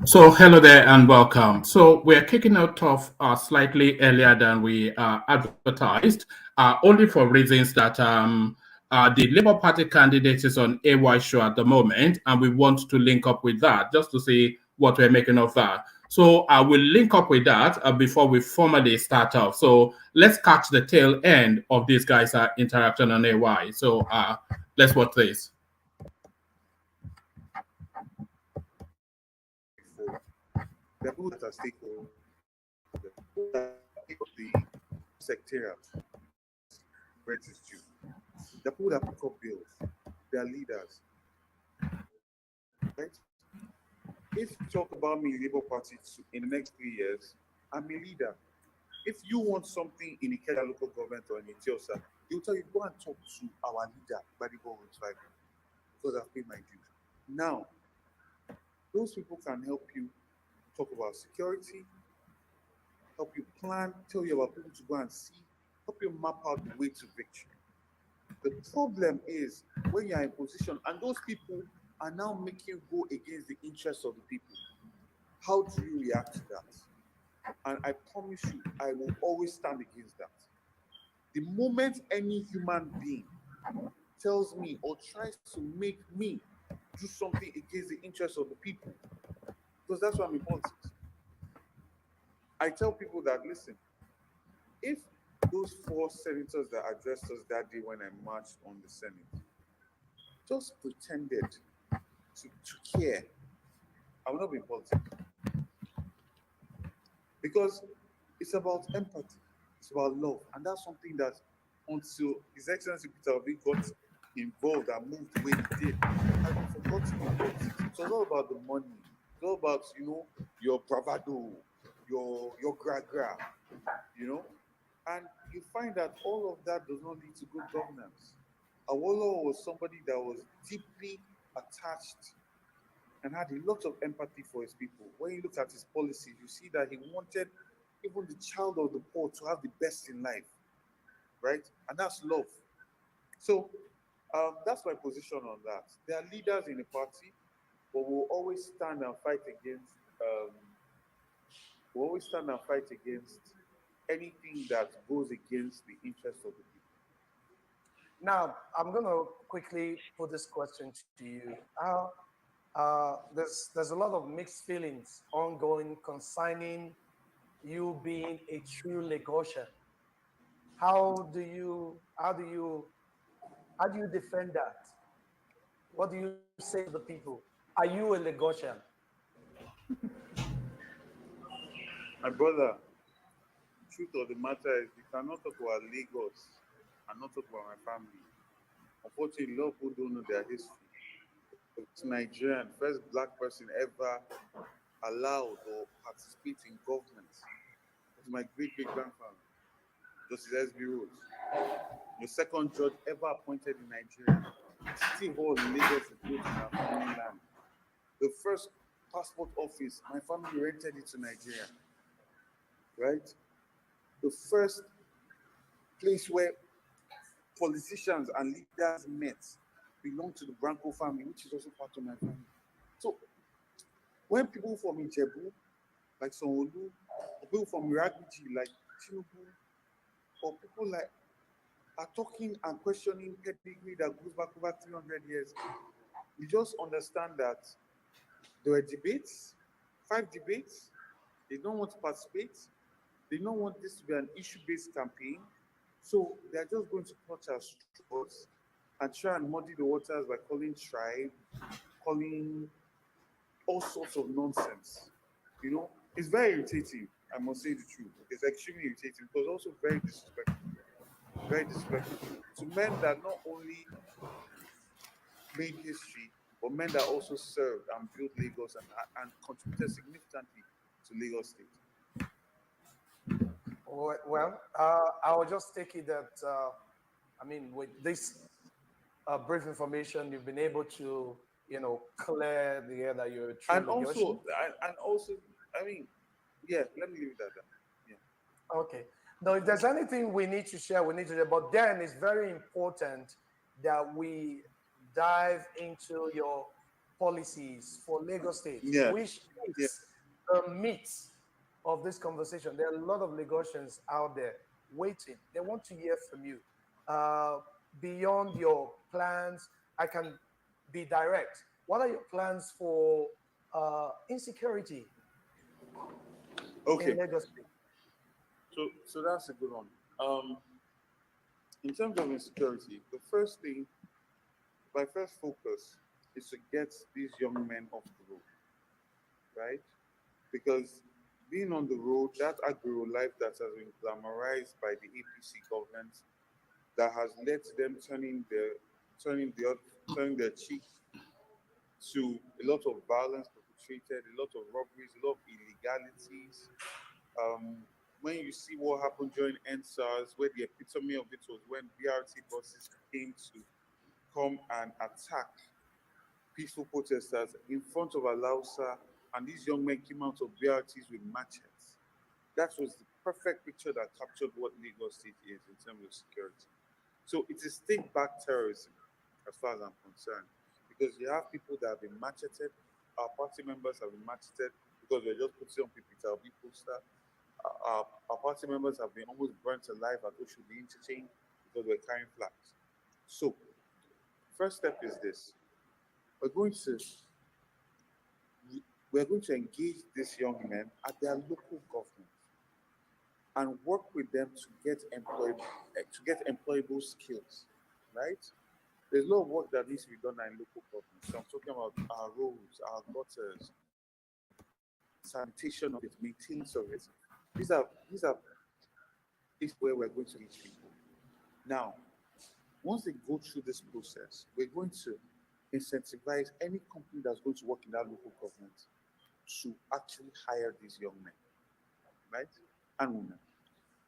So, hello there and welcome. So, we're kicking out off slightly earlier than we advertised, only for reasons that the Labour Party candidate is on AY show at the moment, and we want to link up with that just to see what we're making of that. So, I will link up with that before we formally start off. So, let's catch the tail end of these guys' interaction on AY. So, let's watch this. There are people that are stakeholders, the secretariat, rent is due. The people that pick up bills, they are leaders, right? If you talk about me, Labour Party, in the next 3 years, I'm a leader. If you want something in Ikeja local government or in Etiosa, they'll tell you, go and talk to our leader, Buddy Bowens, because I've paid my dues. Now, those people can help you talk about security, help you plan, tell you about people to go and see, help you map out the way to victory. The problem is when you're in position and those people are now making you go against the interests of the people. How do you react to that? And I promise you, I will always stand against that. The moment any human being tells me or tries to make me do something against the interests of the people, because that's why I'm in politics, I tell people that, listen, if those four senators that addressed us that day when I marched on the Senate just pretended to care, I will not be in politics. Because it's about empathy, it's about love, and that's something that until His Excellency Peter Obi got involved and moved the way he did, I forgot to be in politics. It was all about the money. It's all about, your bravado, your gra, and you find that all of that does not lead to good governance. Awolowo was somebody that was deeply attached and had a lot of empathy for his people. When you look at his policies, you see that he wanted even the child of the poor to have the best in life, right? And that's love. So that's my position on that. There are leaders in the party, but we'll always stand and fight against. We'll always stand and fight against anything that goes against the interests of the people. Now, I'm going to quickly put this question to you. There's a lot of mixed feelings ongoing concerning you being a true Lagosian. How do you defend that? What do you say to the people? Are you a Lagosian? My brother, truth of the matter is, you cannot talk about Lagos and not talk about my family. Unfortunately, a lot of people don't know their history. It's Nigerian, first black person ever allowed or participate in government. It was my great grandfather, Justice S.B. Rhodes. The second judge ever appointed in Nigeria. City Hall in Lagos is built in our family land. The first passport office, my family rented it to Nigeria. Right? The first place where politicians and leaders met belonged to the Branco family, which is also part of my family. So when people from Ijebu, like Sonolu, or people from Iragbiji, like Tinubu, or people like are talking and questioning pedigree that goes back over 300 years, you just understand that there were debates, 5 debates. They don't want to participate. They don't want this to be an issue-based campaign. So they're just going to clutch at straws and try and muddy the waters by calling tribe, calling all sorts of nonsense. It's very irritating, I must say the truth. It's extremely irritating because also very disrespectful. Very disrespectful to men that not only made history, but men that also served and built Lagos and contributed significantly to Lagos State. Well, I will just take it that, with this brief information, you've been able to, clear the air that you're a true And Lagosian. also, yeah, let me leave it at that. Yeah. Okay. Now, if there's anything we need to share, we need to share. But then it's very important that we dive into your policies for Lagos State. Yeah. Which is the meat of this conversation. There are a lot of Lagosians out there waiting. They want to hear from you. Uh, Beyond your plans, I can be direct. What are your plans for insecurity in Okay, Lagos State? so that's a good one. In terms of insecurity, my first focus is to get these young men off the road, right? Because being on the road, that agro life that has been glamorized by the APC government, that has led to them turning the turning their cheek to a lot of violence perpetrated, a lot of robberies, a lot of illegalities. Um, when you see what happened during NSARS, where the epitome of it was when BRT buses came to come and attack peaceful protesters in front of Alausa, and these young men came out of BRTs with machetes. That was the perfect picture that captured what Lagos State is in terms of security. So it is state-backed terrorism, as far as I'm concerned, because you have people that have been macheted. Our party members have been macheted because we're just putting on Peter Obi poster. Our party members have been almost burnt alive at Oshodi Interchange because we're carrying flags. So, first step is this: we're going to we're going to engage these young men at their local government and work with them to get employable skills, right? There's a lot of work that needs to be done in local government. So I'm talking about our roads, our gutters, sanitation of it, maintenance of it. These are is where we're going to reach people. Now, once they go through this process, we're going to incentivize any company that's going to work in that local government to actually hire these young men, right? And women.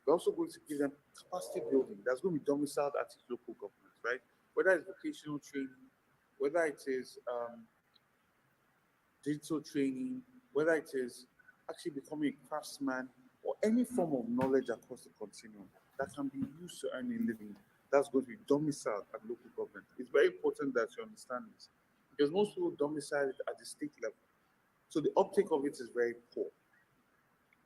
We're also going to give them capacity building that's going to be domiciled at its local government, right? Whether it's vocational training, whether it is digital training, whether it is actually becoming a craftsman or any form of knowledge across the continuum that can be used to earn a living, that's going to be domiciled at local government. It's very important that you understand this because most people domicile it at the state level. So the uptake of it is very poor.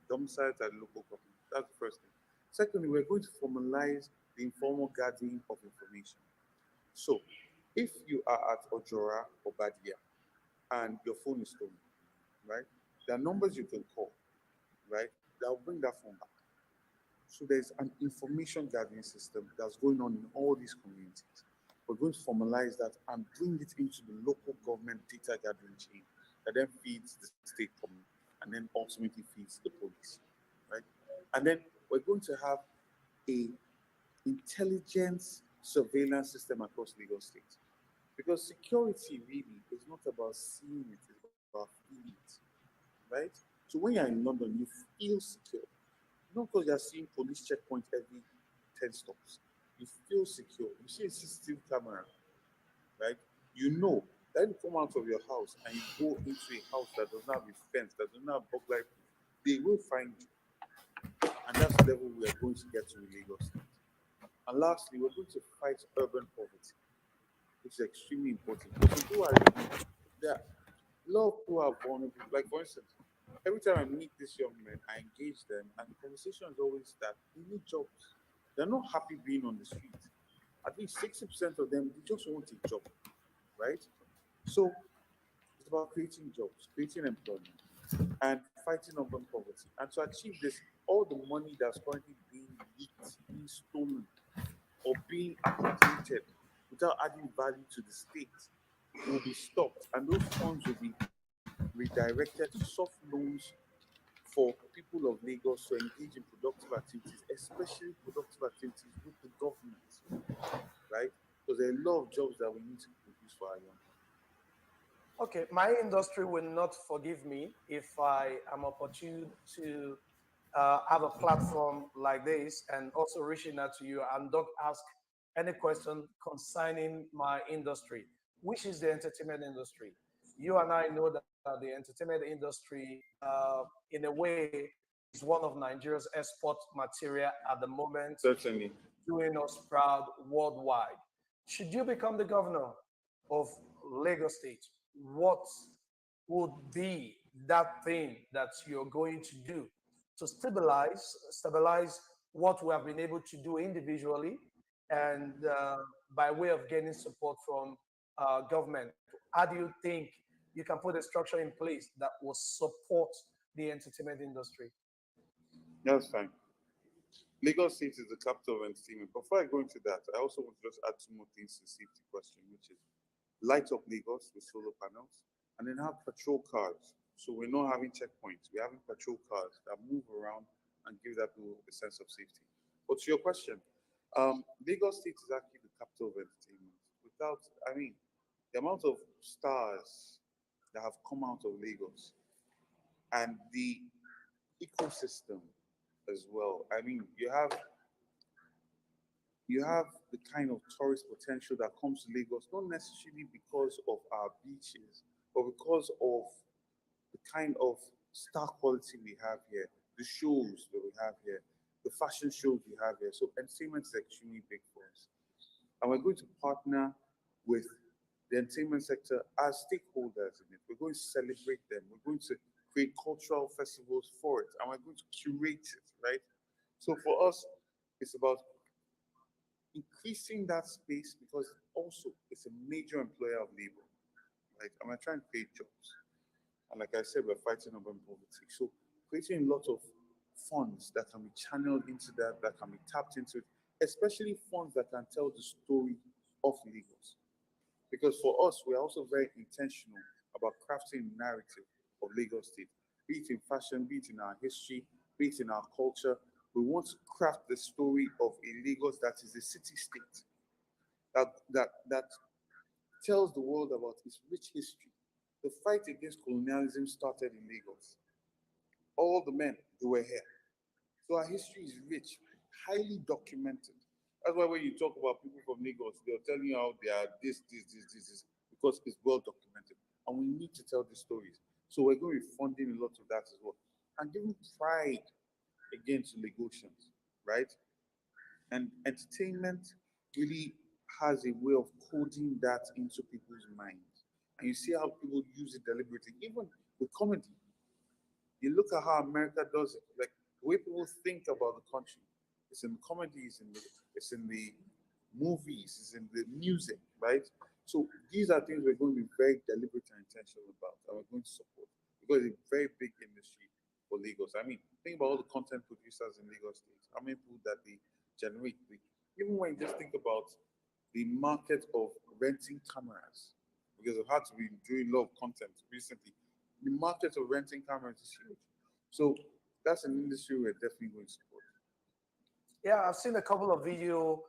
Domiciled at local government. That's the first thing. Secondly, we're going to formalize the informal gathering of information. So if you are at Ojora or Badia and your phone is stolen, right? There are numbers you can call, right? That will bring that phone back. So there's an information gathering system that's going on in all these communities. We're going to formalize that and bring it into the local government data gathering chain that then feeds the state government and then ultimately feeds the police, right? And then we're going to have a intelligence surveillance system across Lagos State. Because security really is not about seeing it, it's about feeling it, right? So when you're in London, you feel secure. Not because you're seeing police checkpoints every 10 stops. You feel secure. You see a CCTV camera, right? You know that you come out of your house and you go into a house that does not have a fence, that does not have burglary, they will find you. And that's the level we are going to get to in Lagos State. And lastly, we're going to fight urban poverty, which is extremely important. Because there are a lot of people are vulnerable. Like for instance, every time I meet these young men, I engage them, and the conversation is always that they need jobs. They're not happy being on the street. At least 60% of them, they just want a job, right? So it's about creating jobs, creating employment, and fighting urban poverty. And to achieve this, all the money that's currently being leaked, being stolen, or being appropriated without adding value to the state will be stopped, and those funds will be redirected to soft loans for people of Lagos to engage in productive activities, especially productive activities with the government, right? Because there are a lot of jobs that we need to produce for our young people. Okay, my industry will not forgive me if I am opportune to have a platform like this and also reaching out to you and don't ask any question concerning my industry, which is the entertainment industry. You and I know that the entertainment industry, in a way, is one of Nigeria's export material at the moment, Certainly. doing us proud worldwide. Should you become the governor of Lagos State, what would be that thing that you're going to do to stabilize what we have been able to do individually and by way of gaining support from government? How do you think you can put a structure in place that will support the entertainment industry? That's fine. Lagos State is the capital of entertainment. Before I go into that, I also want to just add two more things to the safety question, which is light up Lagos with solar panels, and then have patrol cars. So we're not having checkpoints. We're having patrol cars that move around and give that people a sense of safety. But to your question, Lagos State is actually the capital of entertainment. Without, I mean, the amount of stars that have come out of Lagos and the ecosystem as well. I mean, you have the kind of tourist potential that comes to Lagos, not necessarily because of our beaches, but because of the kind of star quality we have here, the shows that we have here, the fashion shows we have here. So entertainment is extremely big for us. And we're going to partner with the entertainment sector as stakeholders in it. We're going to celebrate them. We're going to create cultural festivals for it, and we're going to curate it, right? So for us, it's about increasing that space because also it's a major employer of labor, right? And we're trying to create jobs. And like I said, we're fighting urban poverty. So creating a lot of funds that can be channeled into that, that can be tapped into it, especially funds that can tell the story of Lagos. Because for us, we're also very intentional about crafting a narrative of Lagos State, be it in fashion, be it in our history, be it in our culture. We want to craft the story of a Lagos that is a city state that tells the world about its rich history. The fight against colonialism started in Lagos. All the men who were here. So our history is rich, highly documented. That's why when you talk about people from Lagos, they're telling you how they are this, because it's well documented. And we need to tell these stories. So we're going to be funding a lot of that as well. And giving pride again to Lagosians, right? And entertainment really has a way of coding that into people's minds. And you see how people use it deliberately, even with comedy. You look at how America does it, like the way people think about the country. It's in the comedy, it's in the movies, it's in the music, right? So these are things we're going to be very deliberate and intentional about, and we're going to support because it's a very big industry for Lagos. I mean, think about all the content producers in Lagos State, how many people that they generate. Even when you just think about the market of renting cameras, because I've had to be doing a lot of content recently, the market of renting cameras is huge. So that's an industry we're definitely going to support. Yeah, I've seen a couple of video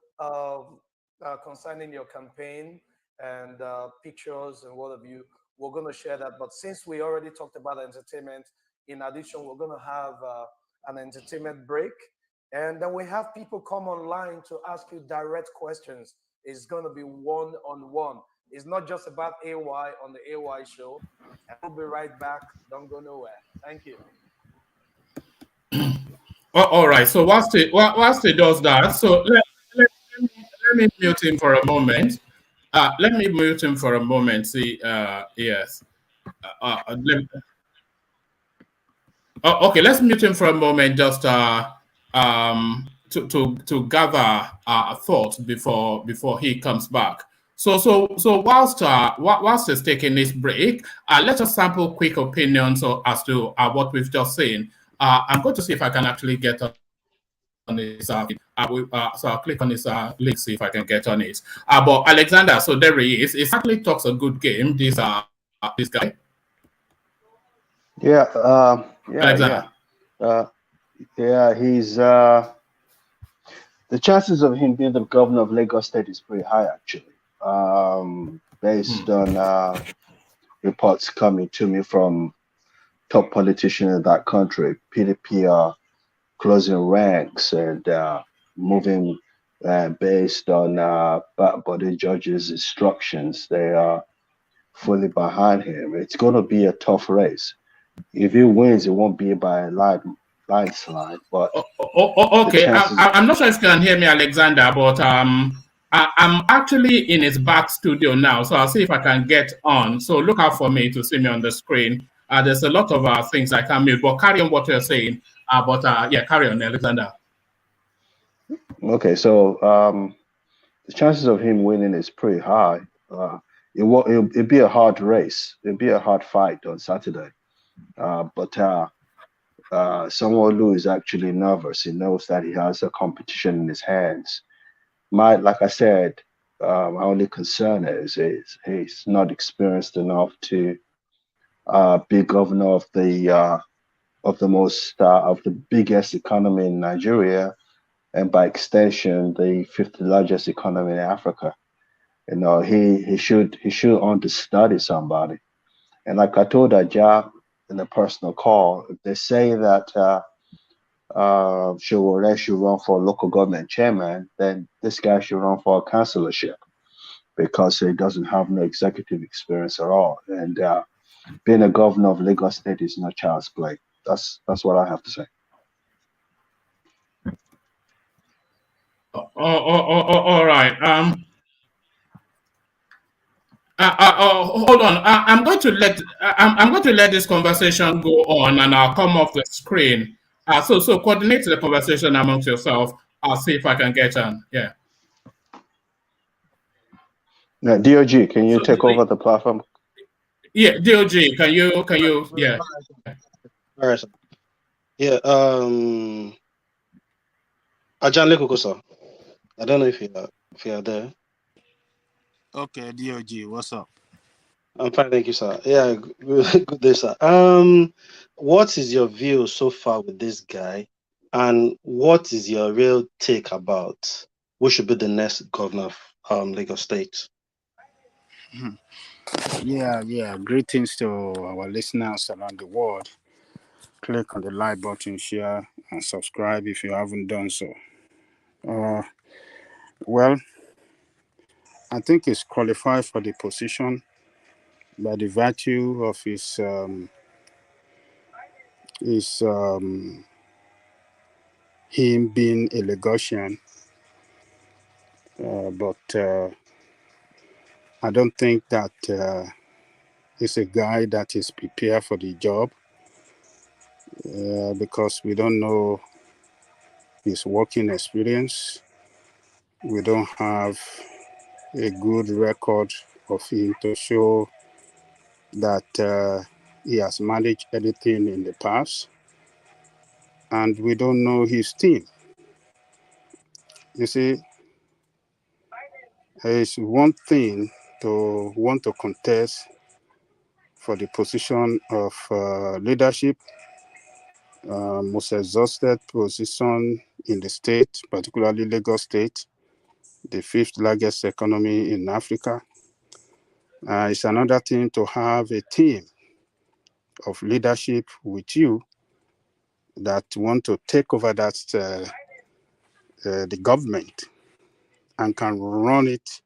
concerning your campaign and pictures and what have you. We're going to share that. But since we already talked about entertainment, in addition, we're going to have an entertainment break. And then we have people come online to ask you direct questions. It's going to be one-on-one. It's not just about AY on the AY show. And we'll be right back. Don't go nowhere. Thank you. All right. So whilst he does that, so let me mute him for a moment. Let me mute him for a moment. See, yes. Let, okay, let's mute him for a moment, just to gather thoughts before he comes back. So whilst he's taking this break, let us sample quick opinions as to what we've just seen. I'm going to see if I can actually get on his so I'll click on his link, see if I can get on it. But Alexander, so there he is. He actually talks a good game. This guy. Yeah, Alexander. He's the chances of him being the governor of Lagos State is pretty high, actually. Based on reports coming to me from top politicians in that country, PDP are closing ranks and moving based on body judges' instructions. They are fully behind him. It's going to be a tough race. If he wins, it won't be by a landslide. But okay, I'm not sure if you can hear me, Alexander, but I'm actually in his back studio now, so I'll see if I can get on. So look out for me to see me on the screen. There's a lot of things I can't mute, but carry on what you're saying. Yeah, carry on, Alexander. Okay, so the chances of him winning is pretty high. It'd be a hard race. It'd be a hard fight on Saturday. But someone who is actually nervous, he knows that he has a competition in his hands. Like I said, my only concern is he's not experienced enough to be governor of the biggest economy in Nigeria, and by extension, the fifth largest economy in Africa. You know, he should understudy somebody. And like I told Aja in a personal call, if they say that Showore should run for local government chairman, then this guy should run for a councillorship because he doesn't have no executive experience at all. And being a governor of Lagos State is not child's play. That's what I have to say. All right. Hold on. I'm going to let this conversation go on, and I'll come off the screen. So coordinate the conversation amongst yourself. I'll see if I can get on. Yeah. Now, DOG, can you take over the platform? Yeah, DOG, can you? Yeah. All right. Yeah. Ajan Lekuko, sir. I don't know if you are there. Okay, DOG, what's up? I'm fine, thank you, sir. Yeah, good day, sir. What is your view so far with this guy, and what is your real take about who should be the next governor of Lagos State? Yeah. Greetings to our listeners around the world. Click on the like button, share, and subscribe if you haven't done so. Well, I think he's qualified for the position by the virtue of his him being a Lagosian, but I don't think that he's a guy that is prepared for the job because we don't know his working experience. We don't have a good record of him to show that he has managed anything in the past, and we don't know his team. You see, it's one thing to want to contest for the position of leadership, most exhausted position in the state, particularly Lagos State, the fifth largest economy in Africa. It's another thing to have a team of leadership with you that want to take over that the government and can run it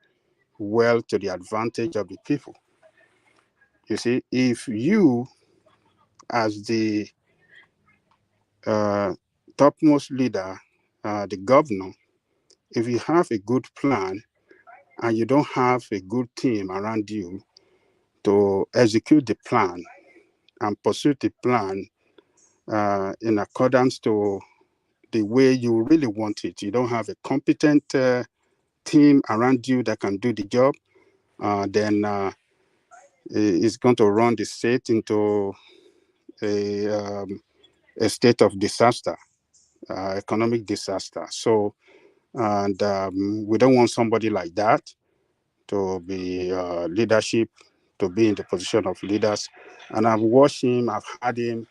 well to the advantage of the people. You see, if you, as the topmost leader, the governor, if you have a good plan and you don't have a good team around you to execute the plan and pursue the plan in accordance to the way you really want it, you don't have a competent team around you that can do the job, then it's going to run the state into a state of disaster, economic disaster. So, and we don't want somebody like that to be leadership, to be in the position of leaders. And I've watched him, I've had him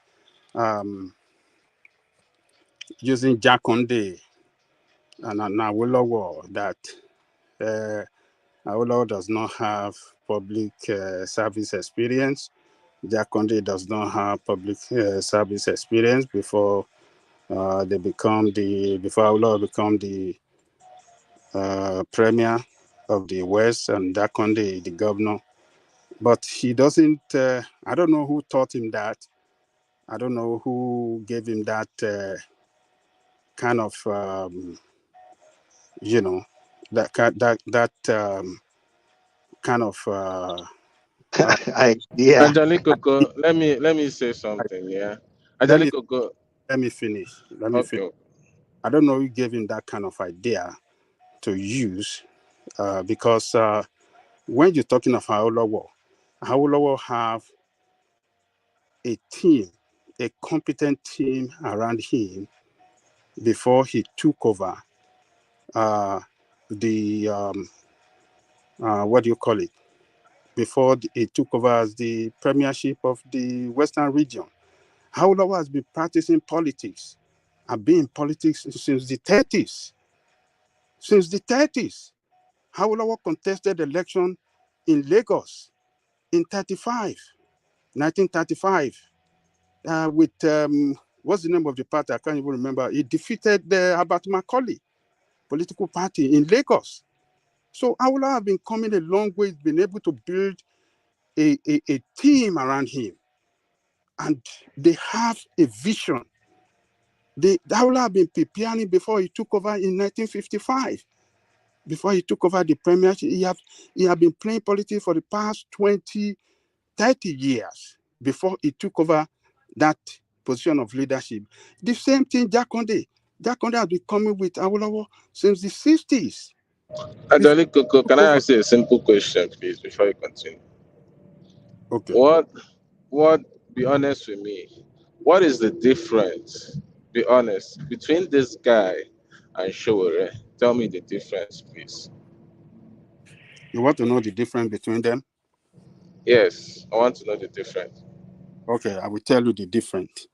using Jakonde and Awolowo that Awolowo does not have public service experience. Jakonde does not have public service experience before before Awolowo become the premier of the West and Jakonde the governor. But he doesn't, I don't know who taught him that. I don't know who gave him that kind of, kind of Yeah. Angelique Coco, let me say something. Yeah, let me Angelique Coco. let me finish. Let me finish. Okay. I don't know who gave him that kind of idea to use, because when you're talking of Awolowo have a team, a competent team around him before he took over the what do you call it? Before he took over as the premiership of the Western region. Awolowo has been practicing politics and been in politics since the 30s. Since the 30s, Awolowo contested election in Lagos in 1935, with what's the name of the party? I can't even remember. He defeated the Abat Macaulay political party in Lagos. So Awolowo have been coming a long way, been able to build a team around him, and they have a vision. Awolowo have been preparing before he took over in 1955. Before he took over the premiership, he have been playing politics for the past 20, 30 years before he took over that position of leadership. The same thing, Jakonde. Jakonde has been coming with Awolowo since the 60s. Angelique Coco, can I ask you a simple question, please, before you continue? Okay. What? Be honest with me. What is the difference? Be honest between this guy and Showore. Tell me the difference, please. You want to know the difference between them? Yes, I want to know the difference. Okay, I will tell you the difference.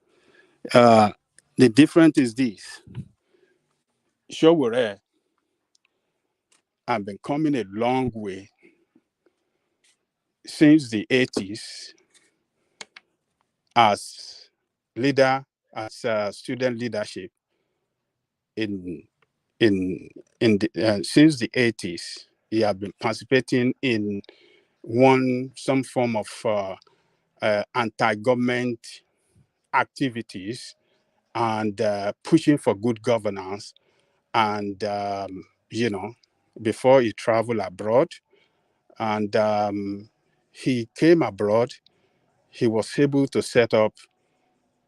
The difference is this. Showore have been coming a long way since the 80s as leader, as student leadership in since the 80s. He have been participating in some form of anti-government activities and pushing for good governance. And before he traveled abroad, and he came abroad, he was able to set up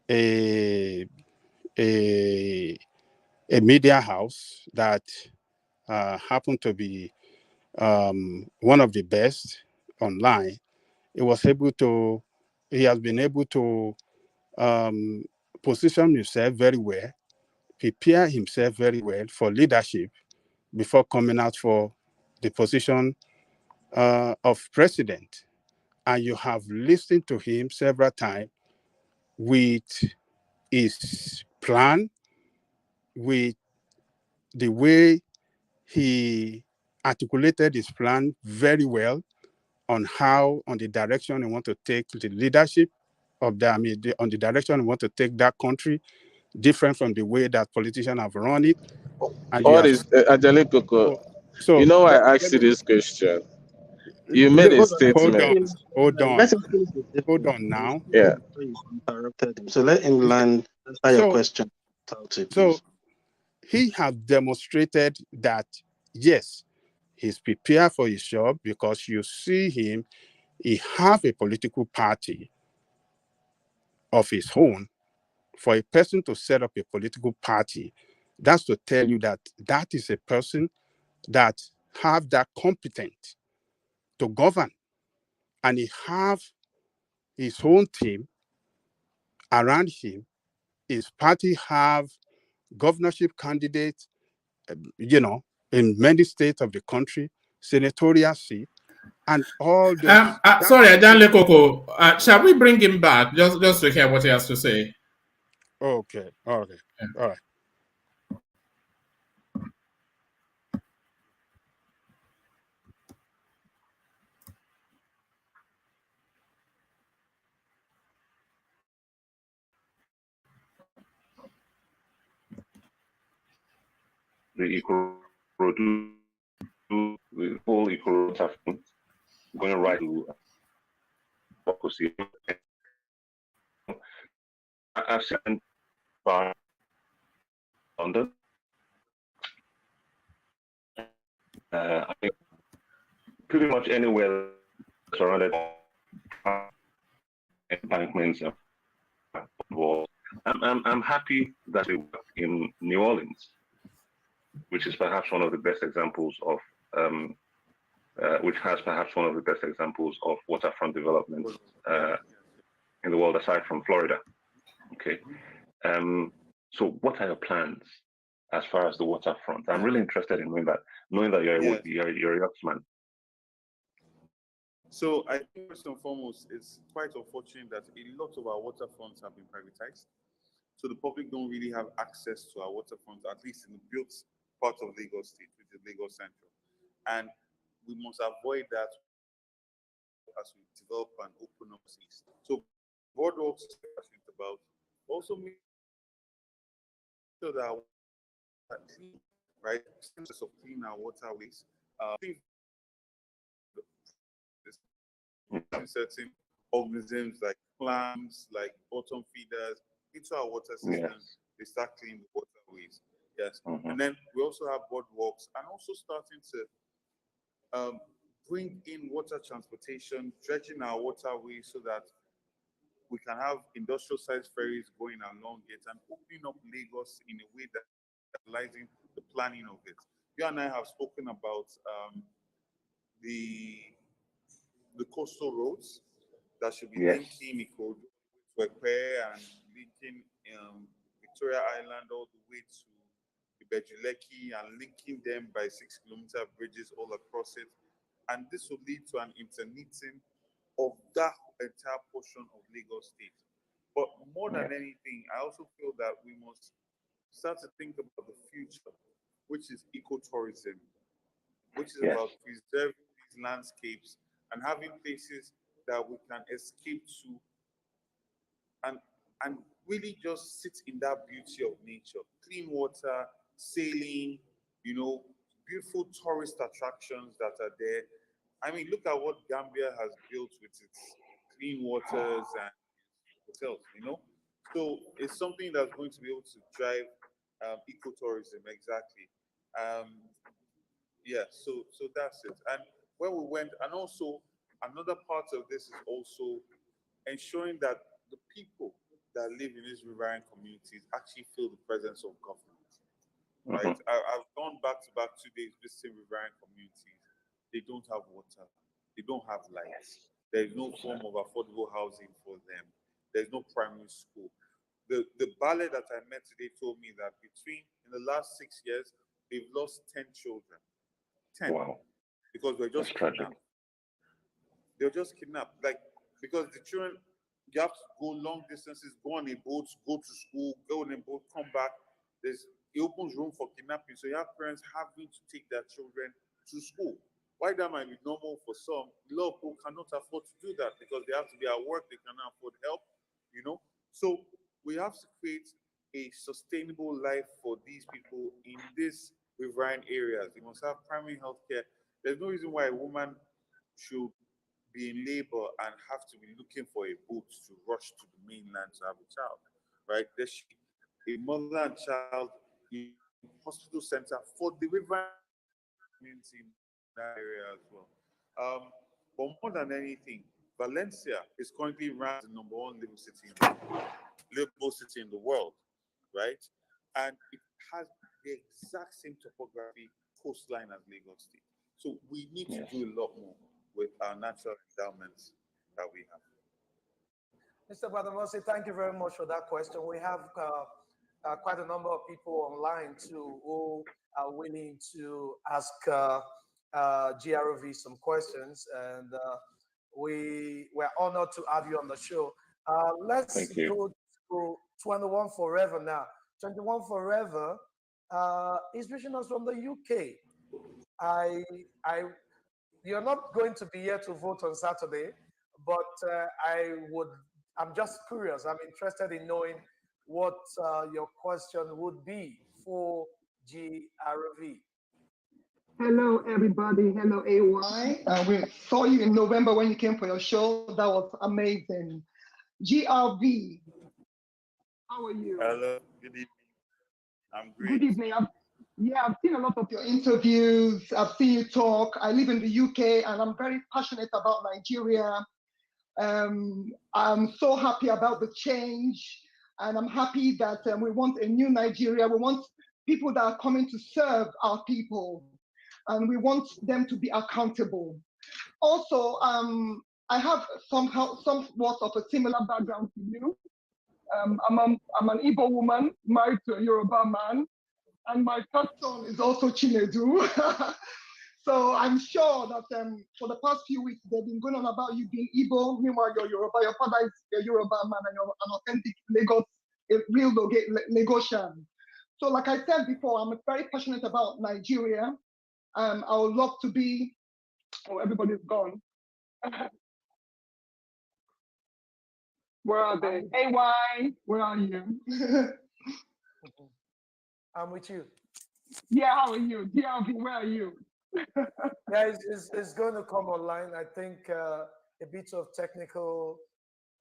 a media house that happened to be one of the best online. He has been able to position himself very well, prepare himself very well for leadership before coming out for the position of president. And you have listened to him several times with his plan, with the way he articulated his plan very well on the direction he want to take the leadership of on the direction he want to take that country, different from the way that politicians have run it. And you What have is Angelique Coco? so You know why let, I asked let you me this question. You made a Hold on. hold on, statement. hold on, Let him finish his hold difference. on now. Yeah. Before you interrupted him. So let him land answer your So question. Please. so he has demonstrated that yes, he's prepared for his job, because you see him, he have a political party of his own. For a person to set up a political party, that's to tell you that that is a person that have that competence to govern, and he have his own team around him. His party have governorship candidates, in many states of the country, senatorial seat, and all those. Sorry, Adanle Koko. Shall we bring him back just to hear what he has to say? Okay, all right. The whole Ikorodu traffic going right to Bokosi. I've seen by London. I think pretty much anywhere surrounded embankments and walls. I'm happy that they work in New Orleans, which is perhaps one of the best examples of which has perhaps one of the best examples of waterfront development in the world, aside from Florida. Okay. So what are your plans as far as the waterfront? I'm really interested in knowing that you're a Yorksman. So I think first and foremost, it's quite unfortunate that a lot of our waterfronts have been privatized. So the public don't really have access to our waterfronts, at least in the built part of Lagos State, which is Lagos Central. And we must avoid that as we develop and open up cities. So boardwalks is passionate about. Also make sure that our water are clean, right? Process of clean our waterways. Certain organisms like clams, like bottom feeders into our water systems. They start cleaning the waterways. Yes. And then we also have boardwalks and also starting to bring in water transportation, dredging our waterways so that we can have industrial-sized ferries going along it and opening up Lagos in a way that realizing the planning of it. You and I have spoken about the coastal roads that should be linking Ikorodu to Ekpe and linking Victoria Island all the way to Ibejuleki and linking them by 6-kilometer bridges all across it. And this will lead to an interknitting of that entire portion of Lagos State. But more than anything, I also feel that we must start to think about the future, which is ecotourism, which is about preserving these landscapes and having places that we can escape to and really just sit in that beauty of nature. Clean water, sailing, beautiful tourist attractions that are there. I mean, look at what Gambia has built with its clean waters and hotels, So it's something that's going to be able to drive ecotourism, exactly. So that's it. And where we went, and also another part of this is also ensuring that the people that live in these riverine communities actually feel the presence of government. Right? I've gone back to back 2 days visiting riverine communities. They don't have water. They don't have lights. There's no form of affordable housing for them. There's no primary school. The ballet that I met today told me that in the last 6 years, they've lost 10 children. 10. Wow. Because they're just kidnapped. They're just kidnapped. Because the children, you have to go long distances, go on a boat, go to school, go on a boat, come back. It opens room for kidnapping. So you have parents having to take their children to school. Why that might be normal for some, a lot of people cannot afford to do that because they have to be at work, they cannot afford help, So we have to create a sustainable life for these people in these riverine areas. They must have primary health care. There's no reason why a woman should be in labor and have to be looking for a boat to rush to the mainland to have a child, right? There should be a mother and child in hospital center for the riverine community in that area as well. But more than anything, Valencia is currently ranked the #1 livable city in the world, right? And it has the exact same topography, coastline as Lagos State. So we need to do a lot more with our natural endowments that we have. Mr. Badamosi, thank you very much for that question. We have quite a number of people online too who are willing to ask GROV some questions, and we're honored to have you on the show. Let's go to 21 Forever now. 21 Forever is reaching us from the UK. You're not going to be here to vote on Saturday, but I'm just curious. I'm interested in knowing what your question would be for GRV. Hello, everybody. Hello, AY. We saw you in November when you came for your show. That was amazing. GRV, how are you? Hello, good evening. I'm great. Good evening. I've seen a lot of your interviews. I've seen you talk. I live in the UK and I'm very passionate about Nigeria. I'm so happy about the change, and I'm happy that we want a new Nigeria. We want people that are coming to serve our people, and we want them to be accountable. Also, I have somewhat of a similar background to you. I'm an Igbo woman married to a Yoruba man, and my first son is also Chinedu. So I'm sure that for the past few weeks, they've been going on about you being Igbo, meanwhile you're Yoruba, your father is a Yoruba man and you're an authentic Lagos, a real Lagosian. So like I said before, I'm very passionate about Nigeria. I would love to be, oh, everybody's gone. Where are they? AY, where are you? I'm with you. Yeah, how are you? DRV, where are you? Yeah, it's going to come online. I think a bit of technical,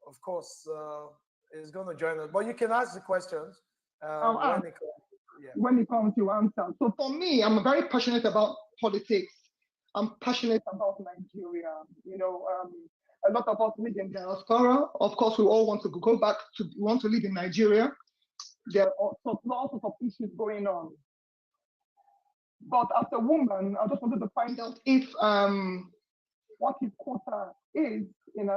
of course, is going to join us. But you can ask the questions when it comes. Yeah. When it comes to answer. So for me, I'm very passionate about politics. I'm passionate about Nigeria. You know, a lot of us live in diaspora. Of course, we all want to go back to, we want to live in Nigeria. There are all sorts of issues going on. But as a woman, I just wanted to find out if what his quota is in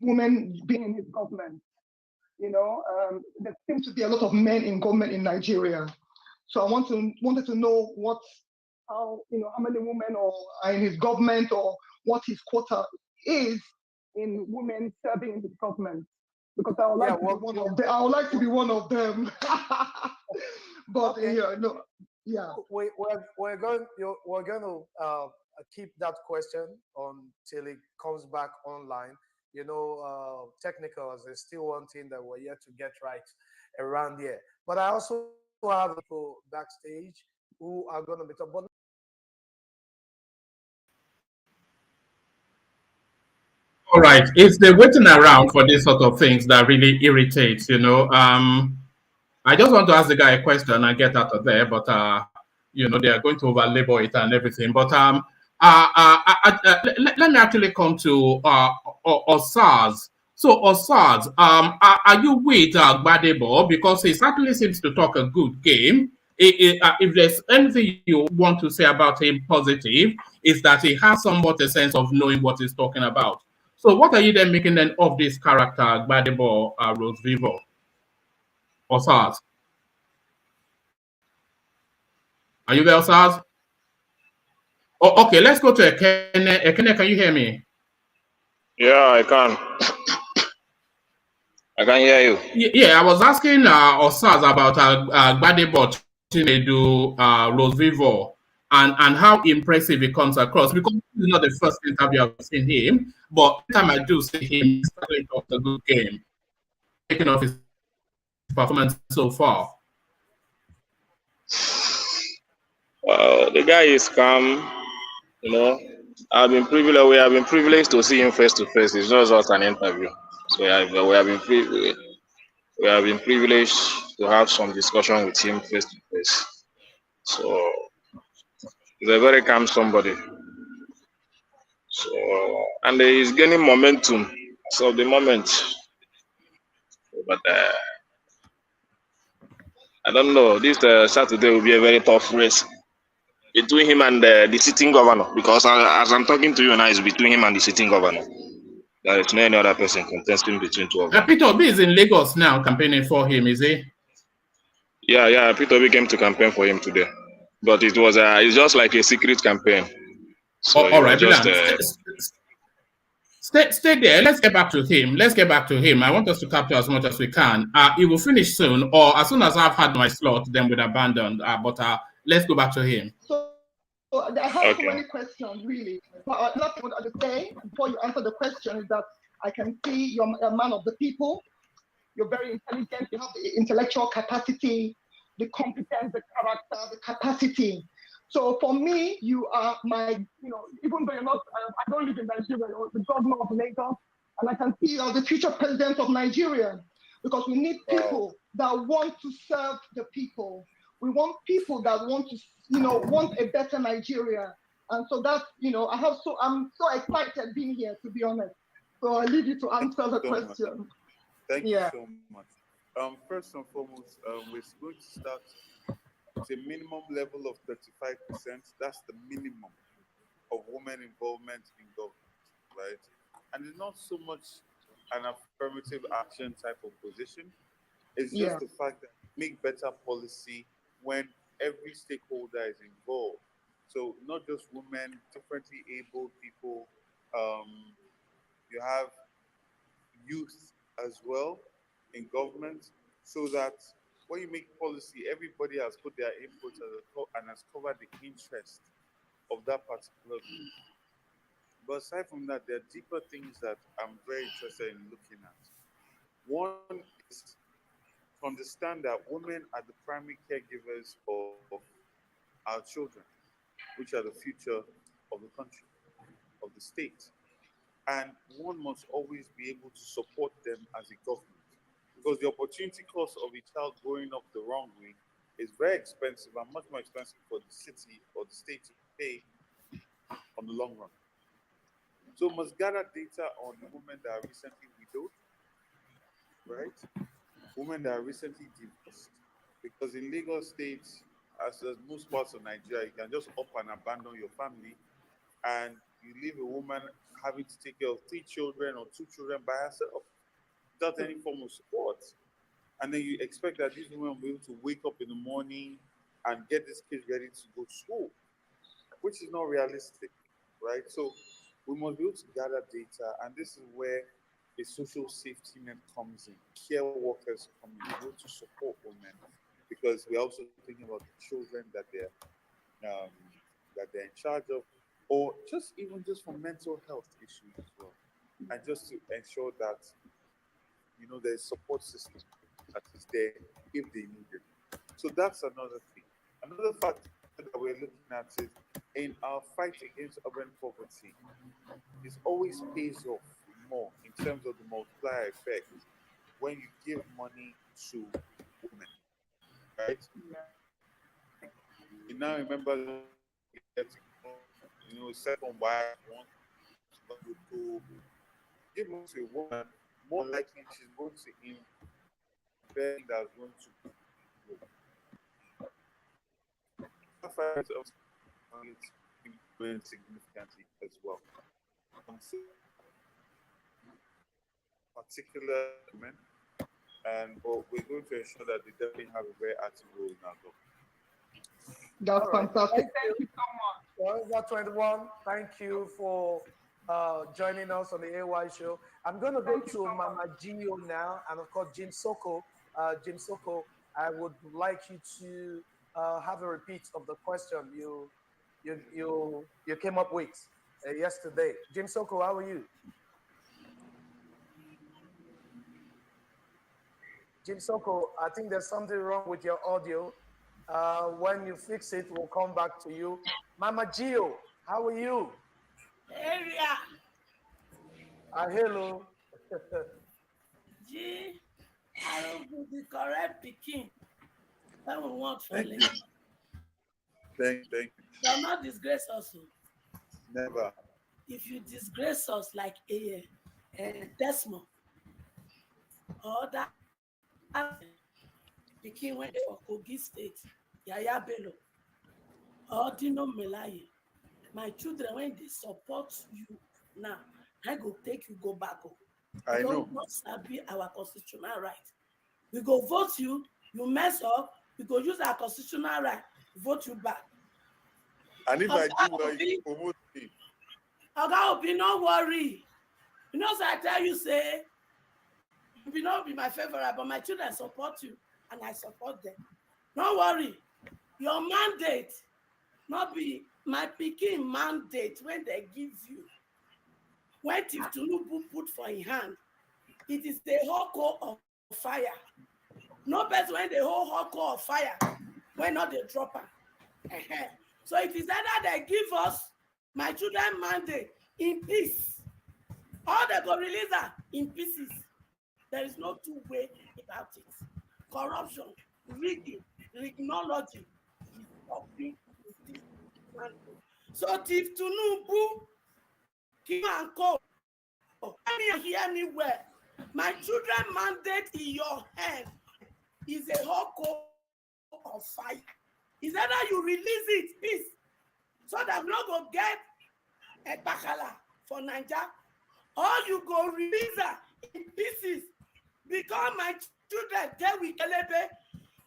women being in his government. You know, there seems to be a lot of men in government in Nigeria. So I wanted to know how many women are in his government, or what his quota is in women serving in his government. Because I would like to be one of them. I would like to be one of them. But okay. Yeah. We're going to keep that question until it comes back online. You know, technicals is still one thing that we're yet to get right around here. But I also have people backstage who are going to be talking. All right, it's the waiting around for these sort of things that really irritates, you know. I just want to ask the guy a question and get out of there, but you know, they are going to overlabor it and everything. But let me actually come to Osaz. So Osaz, are you with Gbadebo? Because he certainly seems to talk a good game. If there's anything you want to say about him positive, is that he has somewhat a sense of knowing what he's talking about. So what are you then making then of this character, Gbadebo Rose Vivo? Osaz? Are you there, Osaz? Oh, okay, let's go to Ekene. Ekene, can you hear me? Yeah, I can. I can hear you. Yeah, I was asking Osaz about Gbadebo Chinedu Rose Vivo and how impressive it comes across, because this is not the first interview I've seen him, but every time I do see him, he's starting off a good game, taking off his performance so far. The guy is calm, you know. We have been privileged to see him face to face. It's not just an interview. So we have been privileged to have some discussion with him face to face. So he's a very calm somebody. So and he's gaining momentum as of the moment. But I don't know. This Saturday will be a very tough race between him and the sitting governor, because as I'm talking to you now, it's between him and the sitting governor. There is no any other person contesting between two of them. Peter Obi is in Lagos now campaigning for him, is he? Yeah. Peter Obi came to campaign for him today, but it's just like a secret campaign. So all right, just stay there. Let's get back to him. I want us to capture as much as we can. He will finish soon, or as soon as I've had my slot, then we'll abandon. But let's go back to him. So I have so many questions, really. But nothing I would say before you answer the question is that I can see you're a man of the people. You're very intelligent. You have the intellectual capacity, the competence, the character, the capacity. So for me, you are my, even though you're not, I don't live in Nigeria, you're the governor of Lagos, and I can see you are the future president of Nigeria, because we need people that want to serve the people. We want people that want to, want a better Nigeria. And so that's, I'm so excited being here, to be honest. So I leave you to Thank answer you the so much. question. Thank Yeah. you so much. First and foremost, we're going to start with a minimum level of 35%. That's the minimum of women involvement in government, right? And it's not so much an affirmative action type of position. It's just Yeah. the fact that make better policy when every stakeholder is involved. So not just women, differently able people. You have youth as well in government, so that when you make policy, everybody has put their input and has covered the interest of that particular group. But aside from that, there are deeper things that I'm very interested in looking at. One is to understand that women are the primary caregivers of our children, which are the future of the country, of the state. And one must always be able to support them as a government. Because the opportunity cost of a child growing up the wrong way is very expensive and much more expensive for the city or the state to pay on the long run. So we must gather data on women that are recently widowed, right? Women that are recently divorced. Because in Lagos State, as most parts of Nigeria, you can just up and abandon your family and you leave a woman having to take care of 3 children or 2 children by herself without any form of support. And then you expect that these women will be able to wake up in the morning and get these kids ready to go to school, which is not realistic, right? So we must be able to gather data, and this is where a social safety net comes in. Care workers come in, able to support women, because we're also thinking about the children that they're in charge of, or just even just for mental health issues as well, and just to ensure that there's support system that is there if they need it. So that's another thing. Another factor that we're looking at is in our fight against urban poverty, it always pays off more in terms of the multiplier effect when you give money to women, right? You now remember second wife wants to give money to a woman, more likely she's going to invest that's going to influence significantly as well. Particular women, but we're going to ensure that they definitely have a very active role in our government. That's All right. fantastic. Thank you so much. 21, thank you for joining us on the AY show. I'm going to go to Mama Gio now, and of course, Jim Soko. Jim Soko, I would like you to have a repeat of the question you came up with yesterday. Jim Soko, how are you? Jim Soko, I think there's something wrong with your audio. When you fix it, we'll come back to you. Mama Gio, how are you? Area. Hello. G. I will be the correct picking. That we want for Thank later. you. Thank you. Do not disgrace us. Never. If you disgrace us like a Desmond or that picking went for Kogi State, Yaya Bello, or Dino Melaye, my children, when they support you now, I go take you go back home. I know. Must be our constitutional right. We go vote you, you mess up, we go use our constitutional right, vote you back. And if I do well, you promote me. Oga Obi, no worry. You know, so I tell you, say, you will not be my favorite, but my children support you, and I support them. Don't worry. Your mandate, not be my picking mandate when they give you. When Tinubu put for in hand, it is the whole core of fire. No best when the whole core of fire, when not the dropper. So it is either they give us my children mandate in peace, or they go release her in pieces. There is no two way about it. Corruption, rigging, technology is stopping this mandate. So if Tinubu, Kim and Co, hear me well. My children mandate in your hand is a whole coal of fire. Is either you release it, peace, so that we not go get a bacala for Nigeria, or you go release her in pieces, because my children tell we Kelebe,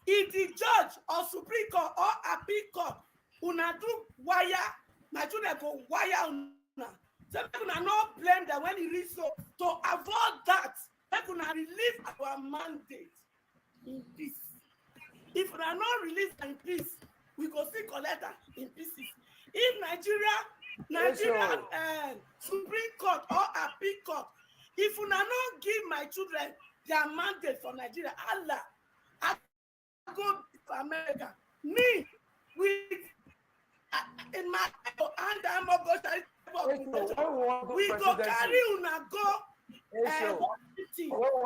if the judge or Supreme Court or Appeal Court una do wire, my children go wire una. So people are not blame that when he reach so to avoid that, people are release our mandate in peace. If we are not released in peace, we go see collector in pieces. If Nigeria Supreme Court or Appeal Court, if we are not give my children their mandate for Nigeria, Allah, I go to America. Me with in my hand, I'm a we go carry una go.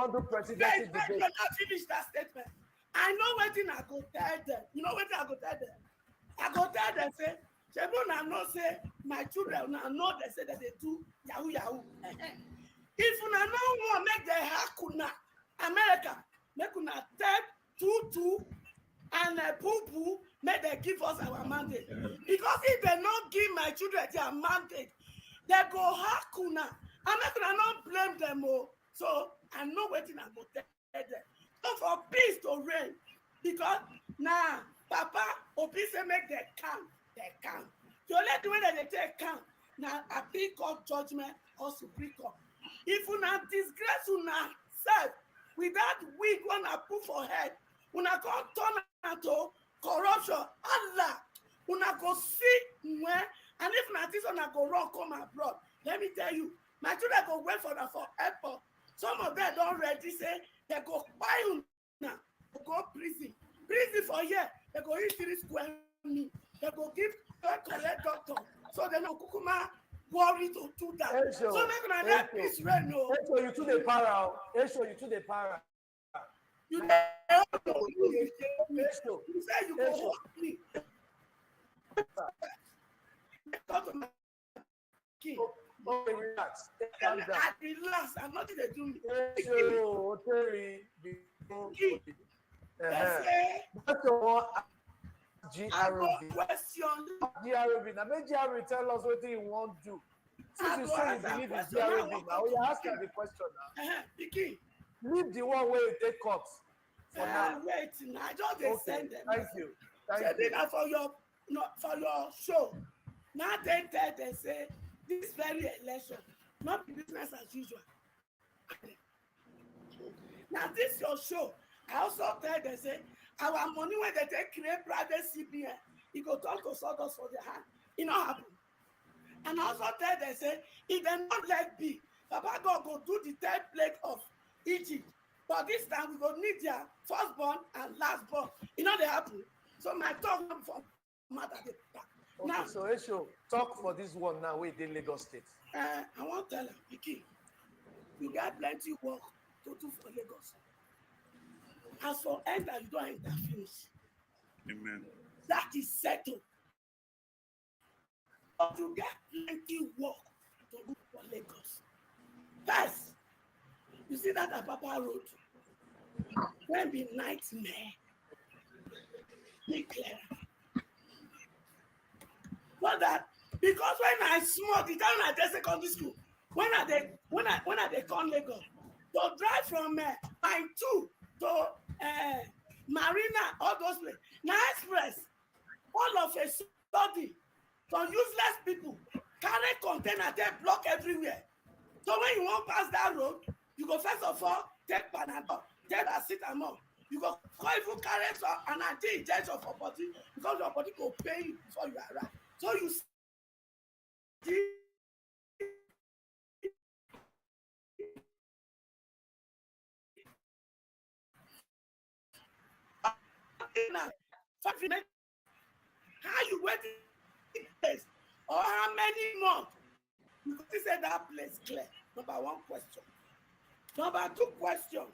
want to presidency debate. Wait, not finish that statement. I know what I go tell them. You know what I go tell them? I go tell them, say, Chebuna know say, my children know they say that they do yahoo yahoo. If una no want make the hakuna America, make una take 2-2 and poo-poo, make they give us our mandate. Because if they not give my children their mandate, they go hakuna. I'm not gonna not blame them all. So I know what I go tell them. So for peace to reign, because now Papa Obi say make they count. So let the way that they take count. Now Appeal Court judgment or Supreme Court. If una disgrace una self with that wig una put for head, una go turn into corruption. Allah, una go see where, and if na this una go run come abroad. Let me tell you, my children go wait for that for airport. Some of them don't ready say they go buy una, go prison for here. They go eat 3 square meal. They go give correct doctor. So they no kukuma worry to do that. So make una let peace reign. No. You to the para. You to the para. You say you go hold me. Okay, relax. Calm down. I relax. I'm not going to do me. That's the one. GRB. Now make GRB tell us what he won't do. Since you say you believe in GRB, now we are asking the question now. Leave the one where you take cuts. For now. Wait, I just send them. Thank you. Thank you. For your show. Now they tell they say this very election, not business as usual. Now this your show. I also tell they say our money when they take create private CBN, it go talk to sawdust for the hand. It not happen. And I also tell they say if they not let be, Papa God go do the 3rd plague of Egypt. But this time we go need their firstborn and lastborn. You know they happen. So my talk for matter they back. Okay, now, so Esho, talk for this one now. We in Lagos State. I want to tell you, Vicky, you got plenty work to do for Lagos. As for enter, you don't enter finish. Amen. That is settled. But you got plenty work to do for Lagos. First, you see that Apapa Road, when be nightmare, be clear. But that because when I small, the time I did secondary school, when I come Lagos, to drive from Line 2 to Marina, all those places, now express, all of a study, some useless people carry container, they block everywhere. So when you want pass that road, you go first of all take Panadol, take Acetamol. You go even carry an anti-injection for body because your body will pay you before you arrive. So you see how you waiting place or how many months you could say that place clear. Number 1 question. Number 2 question.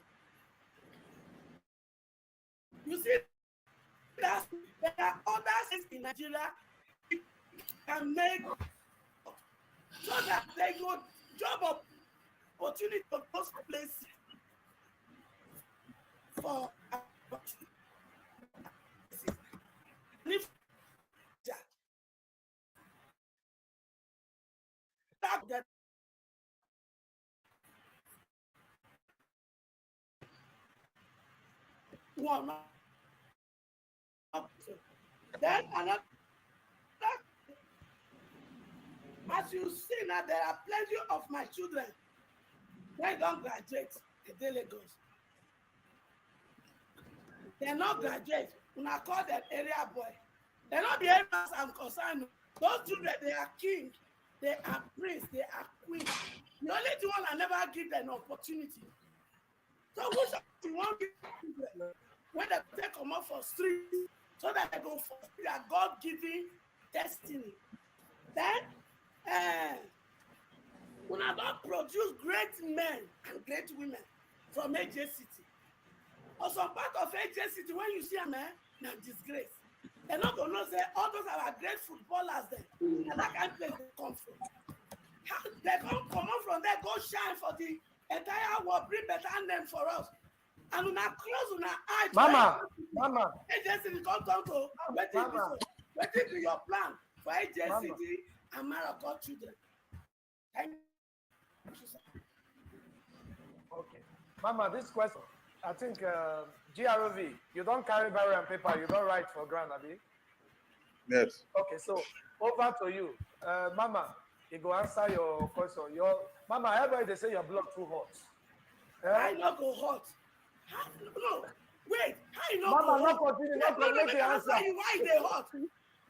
You see that there are other things in Nigeria can make so that they go job up opportunity of those places for that one. Then another, as you see now, there are plenty of my children. They don't graduate in Lagos. They not graduate. When I call them area boy, they're not the areas I'm concerned. Those children, they are king, they are prince, they are queen. The only one I never give them an opportunity. So which you want to give when they come up for street so that they go for their God-given destiny. Then when I don't produce great men and great women from AJ City, or some part of AJ City, when you see a man, now disgrace. They're not going to say all those are great footballers then. And that kind of place they come from. How they come out from there, go shine for the entire world, bring better name for us. And when I close on our eyes, Mama, AJ City come down to what is your plan for AJ City and Marathon children? Thank you, sir. Okay. Mama, this question, I think GROV, you don't carry barrel and paper, you don't write for ground, Abi? Yes. Okay, so over to you. Mama, you go answer your question. Mama, everybody they say your blood too hot. I not go hot. No, wait, how you not Mama, go not hot? continue, No, make the answer. you why they hot.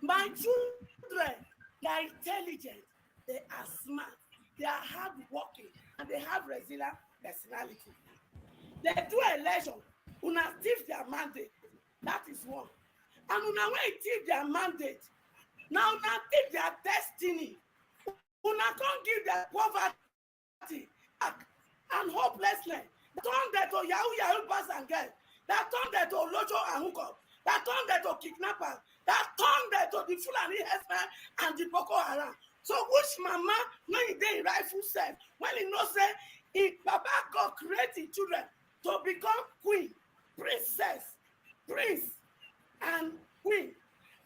My children, they are intelligent, they are smart, they are hardworking, and they have resilient personality. They do election, una thief their mandate. That is one. And una when thief their mandate, now una thief their destiny. Una can't give their poverty and hopelessness. Turn that to Yahoo pass and get. That turn that to Lojo and hookup. That turn that to kidnappers. That turn that to the Fulani herdsmen and the Boko Haram. So which mama when he dey rightful self, when he know say if Baba God created children to become queen, princess, prince, and queen,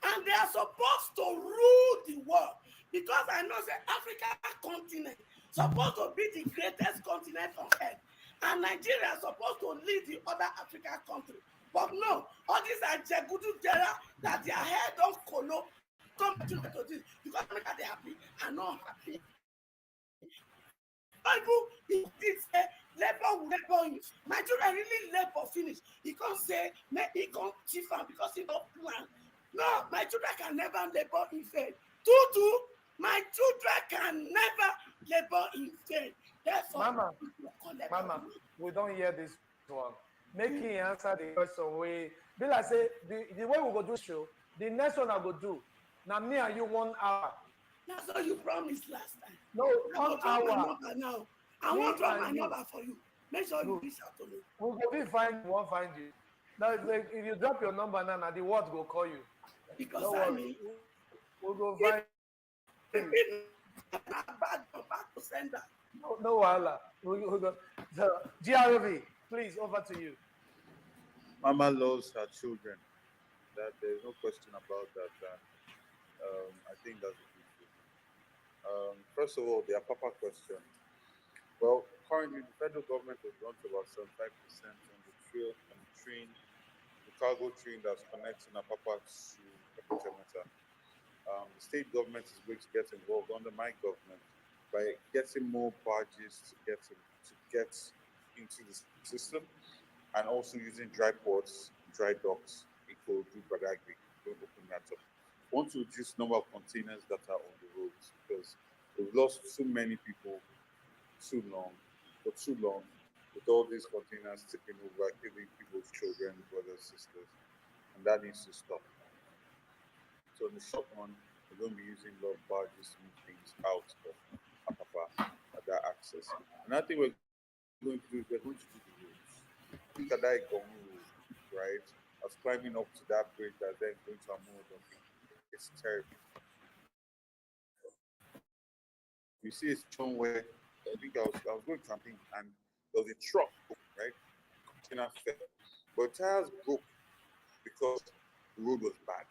and they are supposed to rule the world because I know say Africa continent supposed to be the greatest continent on earth. And Nigeria is supposed to lead the other African country. But no, all these are Jegudu Dera that their hair don't colo come to this because make they happy and not happy. Bible did say labor will labor you. My children really labor finish. He can't say he can't chief because he don't plan. No, my children can never labor in vain. Tutu, my children can never labor in vain. Therefore, Mama, we don't hear this one. Make him answer the question. We be like say the way we go do show, the next one I go do. Now me and you 1 hour. That's what you promised last time. No, 1 hour. Now I want to drop my number for you. Make sure you reach out to me. We'll go find you, won't find you. Now if you drop your number now, the word will call you. Because I mean, we'll go find you. Back to sender. No, wahala. We'll go. So, GRV, please, over to you. Mama loves her children. That there's no question about that. I think that's a good thing. First of all, the Papa question. Well, currently the federal government has gone to about 75% on the train, the cargo train that's connecting Apapa to Epitemeta. The state government is going to get involved under my government by getting more barges to get into the system, and also using dry ports, dry docks, Ikorodu, Badagry, don't open that up. We want to reduce the number of containers that are on the roads because we've lost so many people for too long, with all these containers taking over, killing people's children, brothers, sisters, and that needs to stop. So in the short run, we're going to be using a lot of barges to move things out of Apapa at that access. Another thing we're going to do is we're going to do the roads. Think of that Road, right? I was climbing up to that bridge that then going to Amodo. It's terrible. You see it's shown where I think I was going camping, and there was a truck, right? Container fell, but tires broke because the road was bad,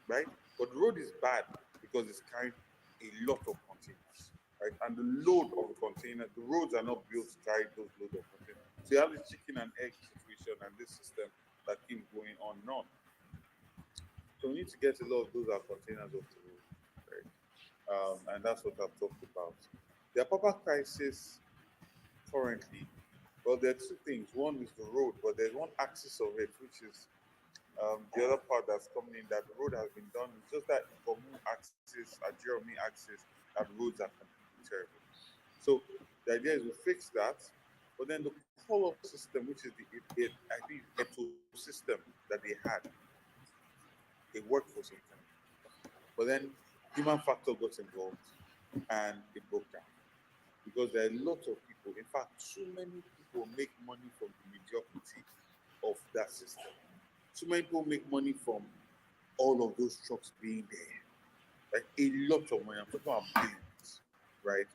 right? But the road is bad because it's carrying a lot of containers, right? And the load of the container, the roads are not built to carry those load of containers. So you have this chicken and egg situation and this system that keeps going on and on. So we need to get a lot of those containers off the road, right? And that's what I've talked about. The Apapa crisis currently, well, there are two things. One is the road, but there's one axis of it, which is the other part that's coming in, that the road has been done. It's just that Ikomu axis, a Jeremy axis, that roads are completely terrible. So the idea is we fix that, but then the call-up system, which is I think eto system that they had, it worked for some time. But then human factor got involved and it broke down. Because there are lots of people, in fact, too many people make money from the mediocrity of that system. Too many people make money from all of those trucks being there. Like a lot of money. I'm talking about billions, right?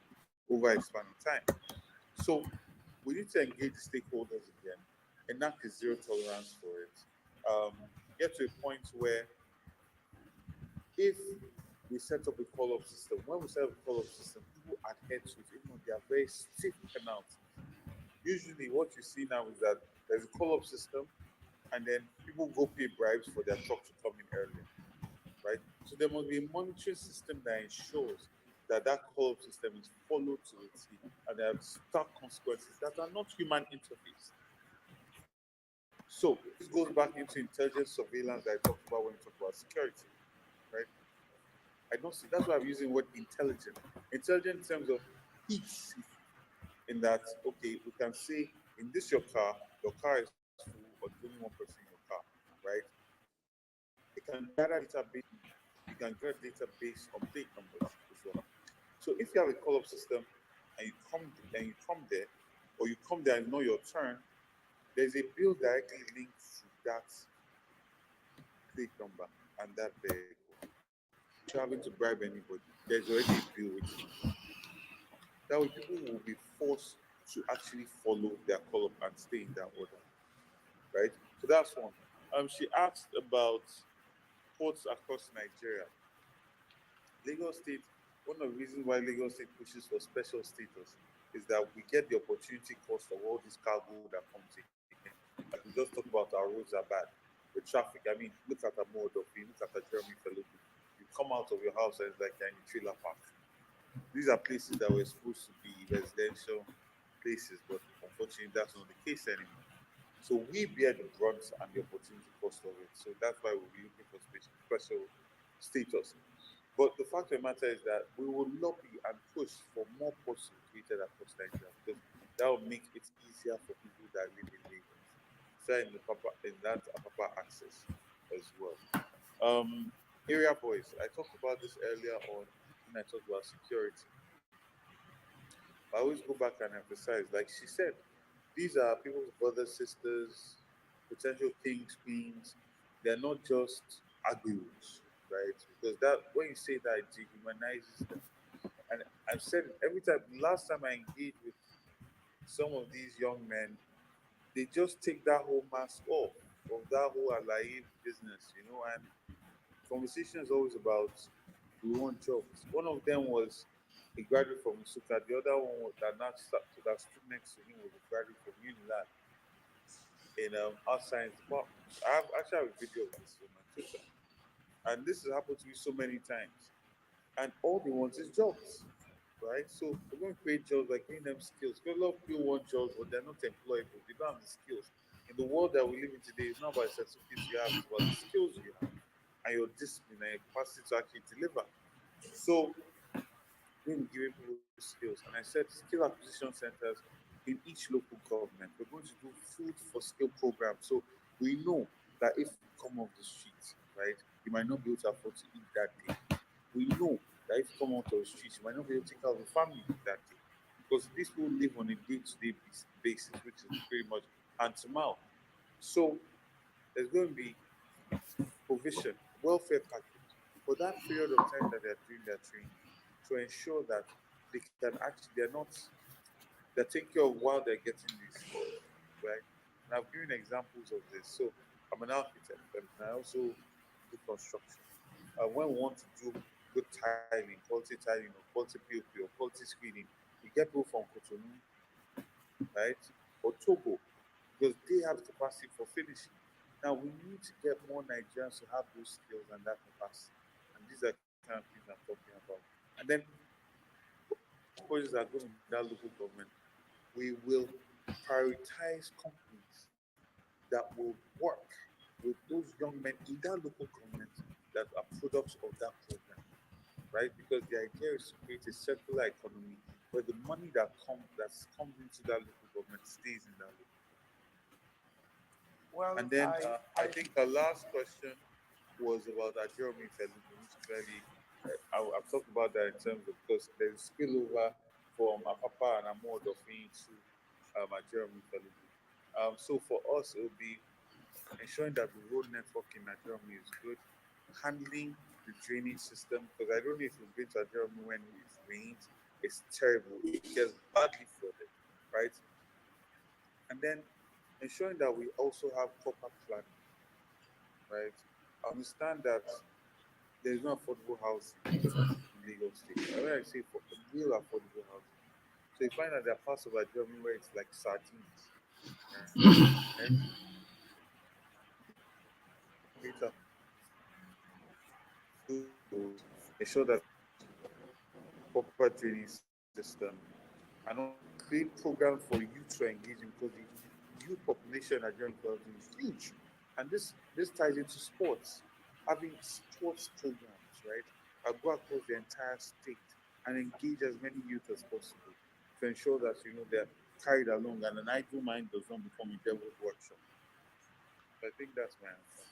Over a span of time. So we need to engage stakeholders again, enact a zero tolerance for it. Get to a point where if we set up a call-up system, when we set up a call-up system, people adhere to it, even though they are very stiff penalties. Usually what you see now is that there's a call-up system and then people go pay bribes for their truck to come in earlier, right? So there must be a monitoring system that ensures that that call-up system is followed to the T and there are stark consequences that are not human interface. So this goes back into intelligence surveillance that I talked about when we talk about security, right? I don't see, that's why I'm using the word intelligent. Intelligent in terms of peace, in that, okay, we can say in this your car is full, or there's only one person in your car, right? It can gather database, you can get database on plate numbers as well. So if you have a call-up system and you come there, or you come there and know your turn, there's a bill directly linked to that plate number and that vehicle. You're having to bribe anybody. There's already a bill with you. That way people will be forced to actually follow their call-up and stay in that order, right? So that's one. She asked about ports across Nigeria. Lagos State, one of the reasons why Lagos State pushes for special status is that we get the opportunity cost of all this cargo that comes in. Like we just talked about, our roads are bad. The traffic, I mean, look at a Modofi, look at a Jeremy Fellow. You come out of your house and it's like you're in a trailer park. These are places that were supposed to be residential places, but unfortunately that's not the case anymore. So we bear the brunt and the opportunity cost of it. So that's why we'll be looking for special status. But the fact of the matter is that we will lobby and push for more ports to be created across Nigeria, because that will make it easier for people that live in Lagos, in that Apapa access as well. Area boys, I talked about this earlier on when I talked about security. I always go back and emphasize, like she said, these are people's brothers, sisters, potential kings, queens. They're not just agbios, right? Because that when you say that, it dehumanizes them. And I've said it every time. Last time I engaged with some of these young men, they just take that whole mask off of that whole alive business, and conversation is always about we want jobs. One of them was a graduate from Suka. The other one that stood next to him was a graduate from Unilag in our science department. I actually have a video of this on my Twitter. And this has happened to me so many times. And all they want is jobs, right? So we're going to create jobs by giving them skills. Because a lot of people want jobs, but they're not employable. They don't have the skills. In the world that we live in today, it's not about the certificates you have, it's about the skills you have and your discipline and your capacity to actually deliver. So we're going to give people skills. And I said skill acquisition centers in each local government. We're going to do food for skill programs. So we know that if you come off the streets, right, you might not be able to afford to eat that day. We know that if you come out of the streets, you might not be able to take care of the family that day. Because these people live on a day-to-day basis, which is pretty much hand to mouth. So there's going to be provision, welfare package for that period of time that they're doing their training, to ensure that they can actually, they're taking care of while they're getting these skills, right? And I've given examples of this. So I'm an architect and I also do construction. When we want to do good tiling or quality POP or quality screening, we get people from Cotonou, right, or Togo, because they have capacity for finishing. Now we need to get more Nigerians to have those skills and that capacity. And these are the kind of things I'm talking about. And then projects that are going to be that local government, we will prioritize companies that will work with those young men in that local government that are products of that program, right? Because the idea is to create a circular economy where the money that comes into that local government stays in that local. Well, And then I think the last question was about Jeremy Felugu, which clearly I've talked about that in terms of, because there's spillover from Apapa and Amodofin to Jeremy Felugu. So for us, it will be ensuring that the road network in Jeremy is good, handling the drainage system, because I don't know if you've been to Jeremy when it rains, it's terrible. It gets badly flooded, right? And then ensuring that we also have proper planning, right? I understand that there's no affordable housing in Lagos State. When I say for real affordable housing, so you find that there are parts of Germany where it's like sardines, right? Ensure that proper training system and also create programs for youth to engage in, because the youth population at Germany is huge, and this ties into sports. Having sports programs, right? I'll go across the entire state and engage as many youth as possible to ensure that they're carried along and an idle mind does not become a devil's workshop. So I think that's my answer.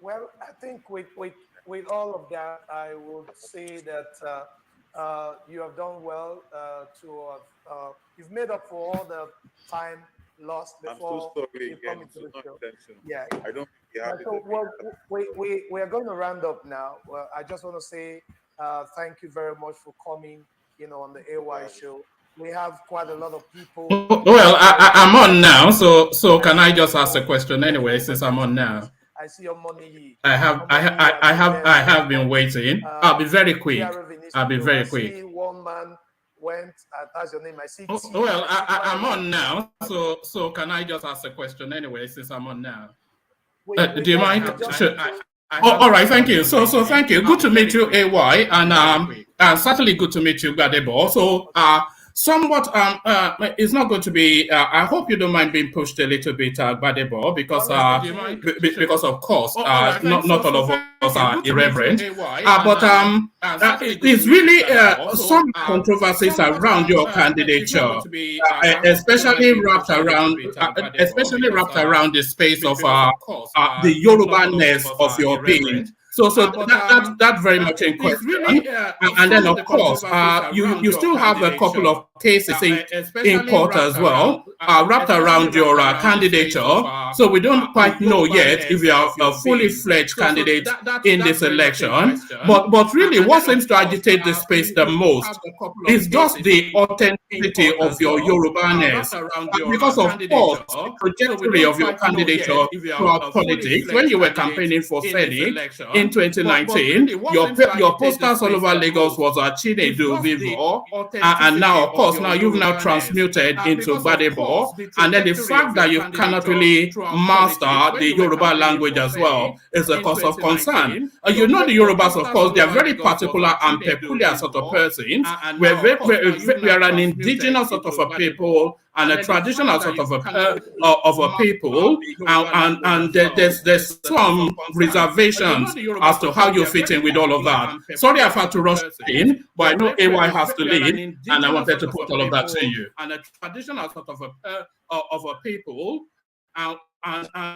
Well, I think with all of that, I would say that you have done well to have, you've made up for all the time lost I'm before so sorry you again. come It's into the not show. intentional. Yeah. I don't think you Yeah, have it. so well, we are going to round up now. Well, I just want to say thank you very much for coming, on the AY show. We have quite a lot of people. Well, I'm on now, so can I just ask a question anyway, since I'm on now? I see your money. I have been waiting. I'll be very quick. I'll be very quick. I see one man went. That's your name. I see. Well, I'm on now, so can I just ask a question anyway, since I'm on now? Do you mind? All right, thank you. So thank you. Good to meet you, AY, and certainly good to meet you, Gadebo. So somewhat it's not going to be. I hope you don't mind being pushed a little bit, Gadebo, because of course, not all of us are irreverent. But it's really some controversies around your candidature, especially wrapped around the space of the Yoruba-ness of your being. So that's very much in question. And then of course, you still have a couple of cases in court as well, wrapped around your candidature. So we don't quite know yet if you are a fully fledged candidate in this election. But really, what seems to agitate the space the most is just the authenticity of your Yoruba-ness. Because of course, the trajectory of your candidature throughout politics, when you were campaigning for Senate in 2019, your posters all over Lagos was Chinedu Vivo, and now, of course, you've now transmuted into Gbadebo, and then the fact that you cannot really master the Yoruba language as well is a cause of concern. The Yorubas, of course, they are very particular and peculiar sort of persons. We are an indigenous sort of a people and a traditional sort of a people, and there's some reservations as to how you fit in with all of that. Sorry, I've had to rush in, but I know AY has to leave, and I wanted to put all of that to you. And a traditional sort of a people, and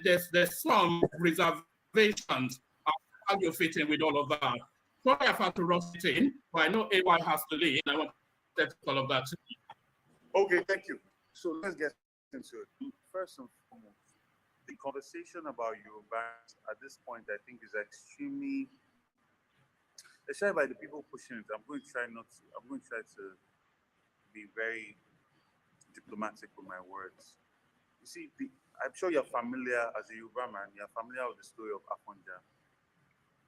there's some reservations of how you fit in with all of that. Sorry, I've had to rush in, but I know AY has to leave, and I wanted to put all of that to you. Okay, thank you. So let's get into it. First and foremost, the conversation about Yoruba at this point, I think, is extremely especially by the people pushing it. I'm going to try to be very diplomatic with my words. You see, I'm sure you're familiar as a Yoruba man. You're familiar with the story of Afonja,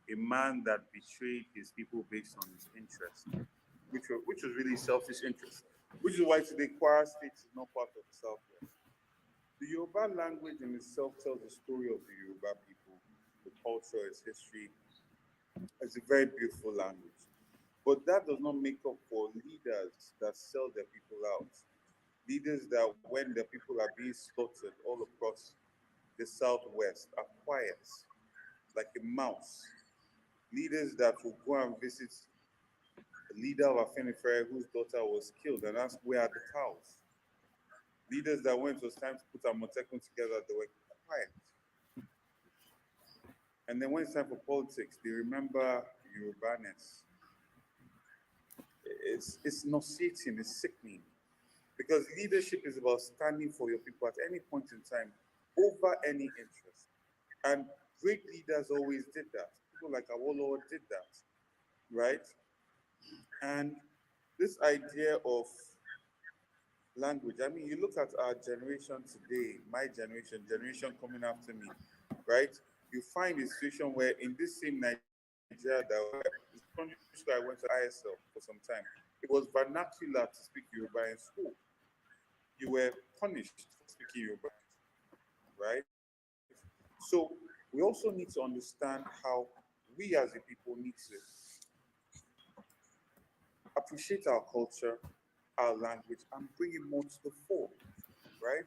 a man that betrayed his people based on his interest, which was really selfish interest. Which is why today Kwara State is not part of the Southwest. The Yoruba language in itself tells the story of the Yoruba people, the culture, its history. It's a very beautiful language. But that does not make up for leaders that sell their people out. Leaders that, when their people are being slaughtered all across the Southwest, are quiet, like a mouse. Leaders that will go and visit the leader of Emefiele whose daughter was killed and ask, where are the cows? Leaders that when it was time to put Amotekun together, they were quiet. And then when it's time for politics, they remember Yorubaness. It's nauseating, it's sickening. Because leadership is about standing for your people at any point in time over any interest. And great leaders always did that. People like Awolowo did that, right? And this idea of language, I mean, you look at our generation today, my generation coming after me, right? You find a situation where in this same Nigeria that I went to ISL for some time, it was vernacular to speak Yoruba in school. You were punished for speaking Yoruba, right? So we also need to understand how we as a people need to appreciate our culture, our language, and bring it more to the fore, right?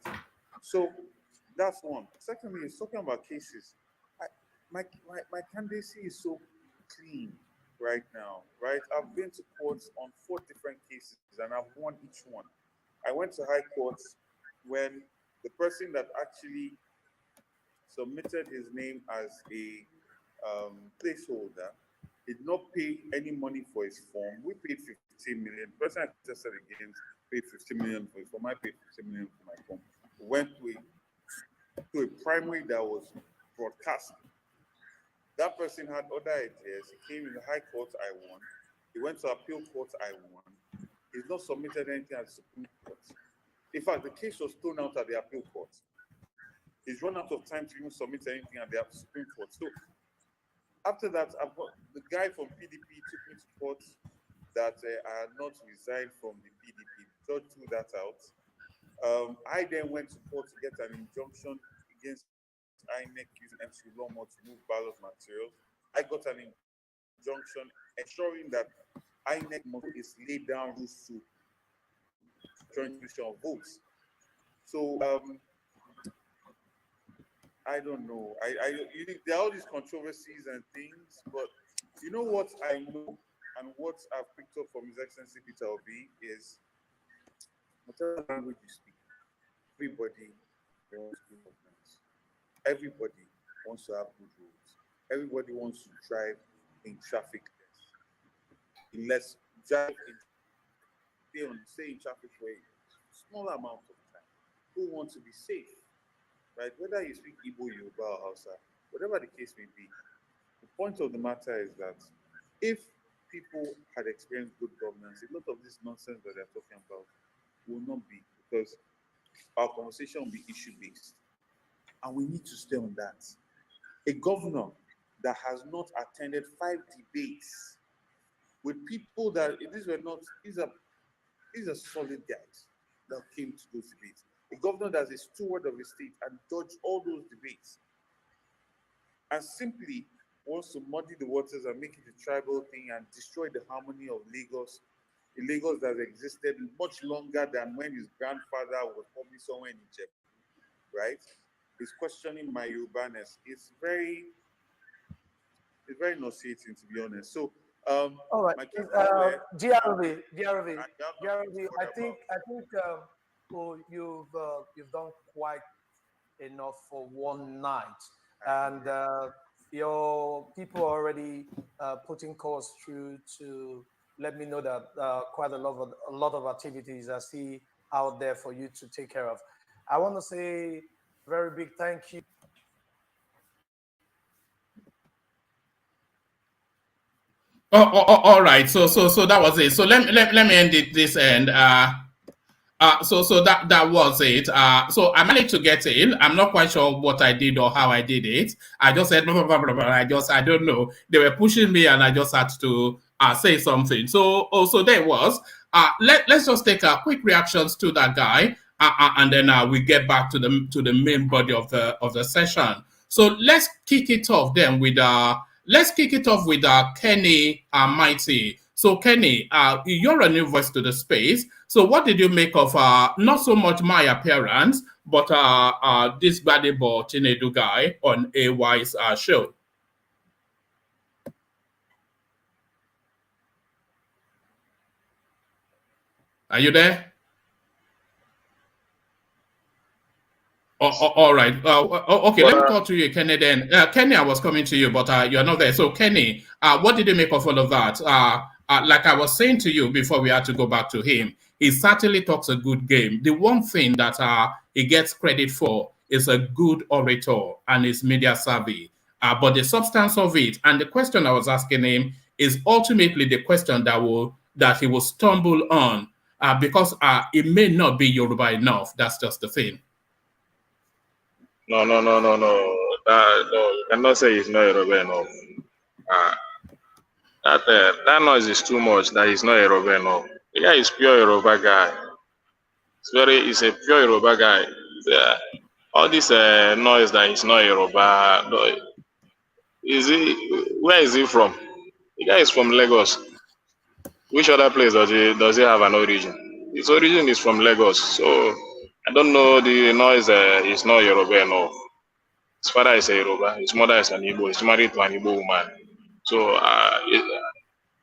So that's one. Secondly, is talking about cases. My candidacy is so clean right now, right? I've been to courts on 4 different cases and I've won each one. I went to high courts when the person that actually submitted his name as a placeholder did not pay any money for his form. We paid 15 million. The person I tested against paid 50 million for his form. I paid 50 million for my form. We went to a primary that was broadcast. That person had other ideas. He came in the high court, I won. He went to appeal court, I won. He's not submitted anything at the Supreme Court. In fact, the case was thrown out at the appeal court. He's run out of time to even submit anything at the Supreme Court. So after that, the guy from PDP took me to court that I had not resigned from the PDP. The judge threw that out. I then went to court to get an injunction against INEC using MC Lomo to move ballot materials. I got an injunction ensuring that INEC must lay down rules to joint of votes. So I don't know. There are all these controversies and things, but you know what I know and what I've picked up from His Excellency Peter Obi is whatever language you speak, everybody wants good governance. Everybody wants to have good roads. Everybody wants to drive in traffic less. Drive in, stay in traffic for a small amount of time. Who want to be safe, right? Whether you speak Igbo, Yoruba, or Hausa, whatever the case may be, the point of the matter is that if people had experienced good governance, a lot of this nonsense that they're talking about will not be, because our conversation will be issue-based. And we need to stay on that. A governor that has not attended 5 debates with people that these are solid guys that came to those debates. A governor that's a steward of his state and dodged all those debates and simply wants to muddy the waters and make it a tribal thing and destroy the harmony of Lagos, a Lagos that existed much longer than when his grandfather was probably somewhere in Egypt, right? He's questioning my Yorubaness. It's very nauseating, to be honest. So, all right, my DRV, I think you've done quite enough for one night, and your people are already putting calls through to let me know that quite a lot of activities are still out there for you to take care of. I want to say a very big thank you. All right. So that was it. So let me end it this end. So that was it. So I managed to get in. I'm not quite sure what I did or how I did it. I just said blah, blah, blah, blah, blah. I don't know. They were pushing me, and I just had to say something. So so there was. Let's just take a quick reactions to that guy, and then we get back to the main body of the session. So let's kick it off then with Kenny Mighty. So Kenny, you're a new voice to the space. So what did you make of not so much my appearance, but this Gbadebo Chinedu guy on AY's show? Are you there? All right. Okay, let me call to you, Kenny, then. Kenny, I was coming to you, but you're not there. So, Kenny, what did you make of all of that? Like I was saying to you before we had to go back to him, he certainly talks a good game. The one thing that he gets credit for is a good orator and his media savvy. But the substance of it and the question I was asking him is ultimately the question that he will stumble on because it may not be Yoruba enough. That's just the thing. No. You cannot say it's not Yoruba enough. That noise is too much. That is not Yoruba enough. The guy is pure Yoruba guy. He's a pure Yoruba guy. All this noise that is not Yoruba. Where is he from? The guy is from Lagos. Which other place does he have an origin? His origin is from Lagos. So I don't know, the noise is not Yoruba enough. His father is a Yoruba, his mother is an Igbo, he's married to an Igbo woman. So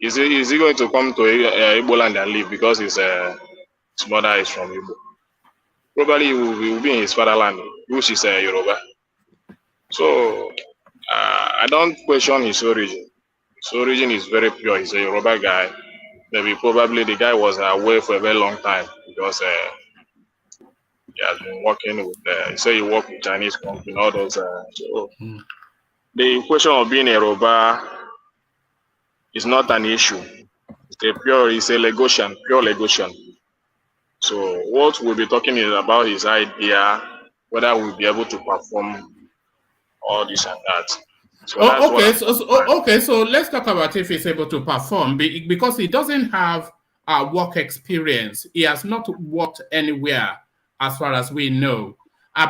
is he going to come to Igbo land and live because his mother is from Igbo? Probably he will be in his fatherland, which is Yoruba. So I don't question his origin. His origin is very pure. He's a Yoruba guy. Maybe probably the guy was away for a very long time because he has been working with, he worked with Chinese company, all those. The question of being a Yoruba is not an issue. It's a pure Lagosian. So what we'll be talking is about his idea, whether we'll be able to perform all this and that. So so let's talk about if he's able to perform because he doesn't have work experience. He has not worked anywhere as far as we know.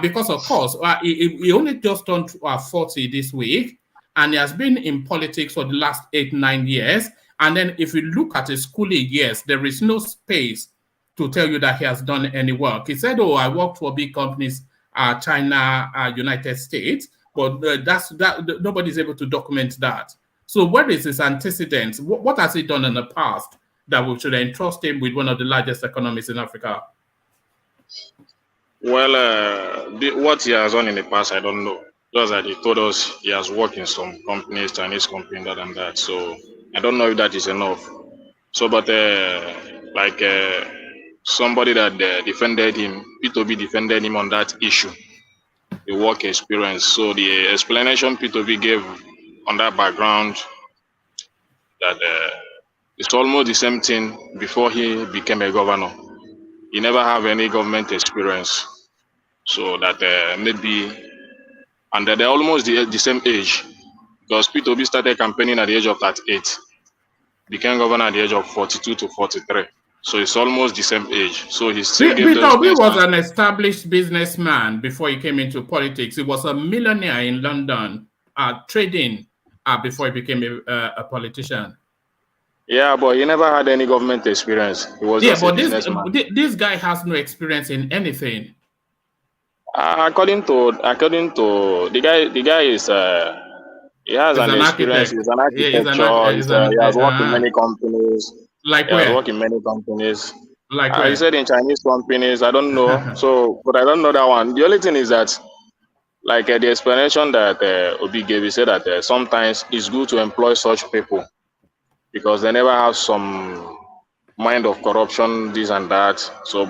Because, of course, he only just turned 40 this week, and he has been in politics for the last 8-9 years. And then if you look at his schooling years, there is no space to tell you that he has done any work. He said, I worked for big companies, China, United States, but nobody's able to document that. So what is his antecedents? What has he done in the past that we should entrust him with one of the largest economies in Africa? Well, what he has done in the past, I don't know. Just that he told us he has worked in some companies, Chinese companies, that and that. So I don't know if that is enough. So, but somebody that defended him, P2B defended him on that issue, the work experience. So the explanation P2B gave on that background, that it's almost the same thing before he became a governor. He never have any government experience. So that maybe, and they're almost the same age, because P2B started campaigning at the age of 38, became governor at the age of 42 to 43. So it's almost the same age. So he still gave P2B was an established businessman before he came into politics. He was a millionaire in London, trading before he became a politician. Yeah, but he never had any government experience. He was just a businessman. This guy has no experience in anything. According to the guy is he has an experience. He's an architecture. He has worked in many companies. Like where? He has worked in many companies. Like where? He said in Chinese companies. I don't know. So, but I don't know that one. The only thing is that, like the explanation that Obi gave, he said that sometimes it's good to employ such people because they never have some mind of corruption, this and that. So,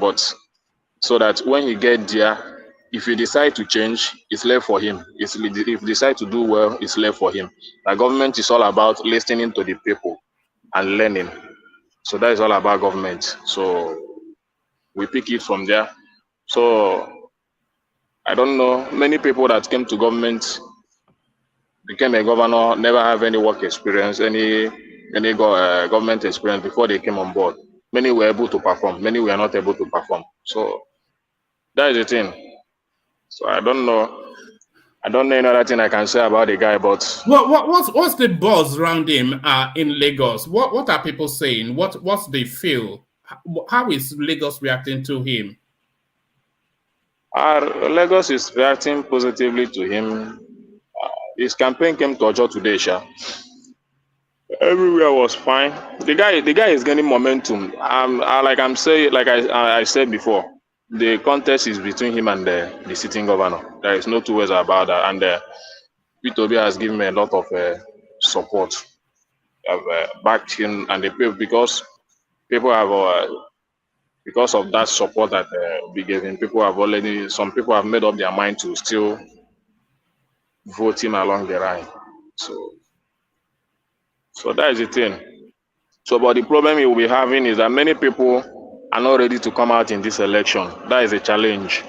so that when he get there, if you decide to change, it's left for him. If you decide to do well, it's left for him. The government is all about listening to the people. and learning. So that is all about government. So we pick it from there. So I don't know, many people that came to government, became a governor, never have any work experience, any government experience before they came on board. Many were able to perform, many were not able to perform. So that is the thing. So I don't know any other thing I can say about the guy, but what's the buzz around him in Lagos? What are people saying? What's they feel? How is Lagos reacting to him? Lagos is reacting positively to him. His campaign came to Ojo today, Sha. Everywhere was fine. The guy is gaining momentum. Like I said before, the contest is between him and the sitting governor. There is no two ways about that. And P2B has given me a lot of support, have backed him, and the people, because people have because of that support that we gave him, some people have made up their mind to still vote him along the line. So that is the thing. So, but the problem he will be having is that many people are not ready to come out in this election. That is a challenge,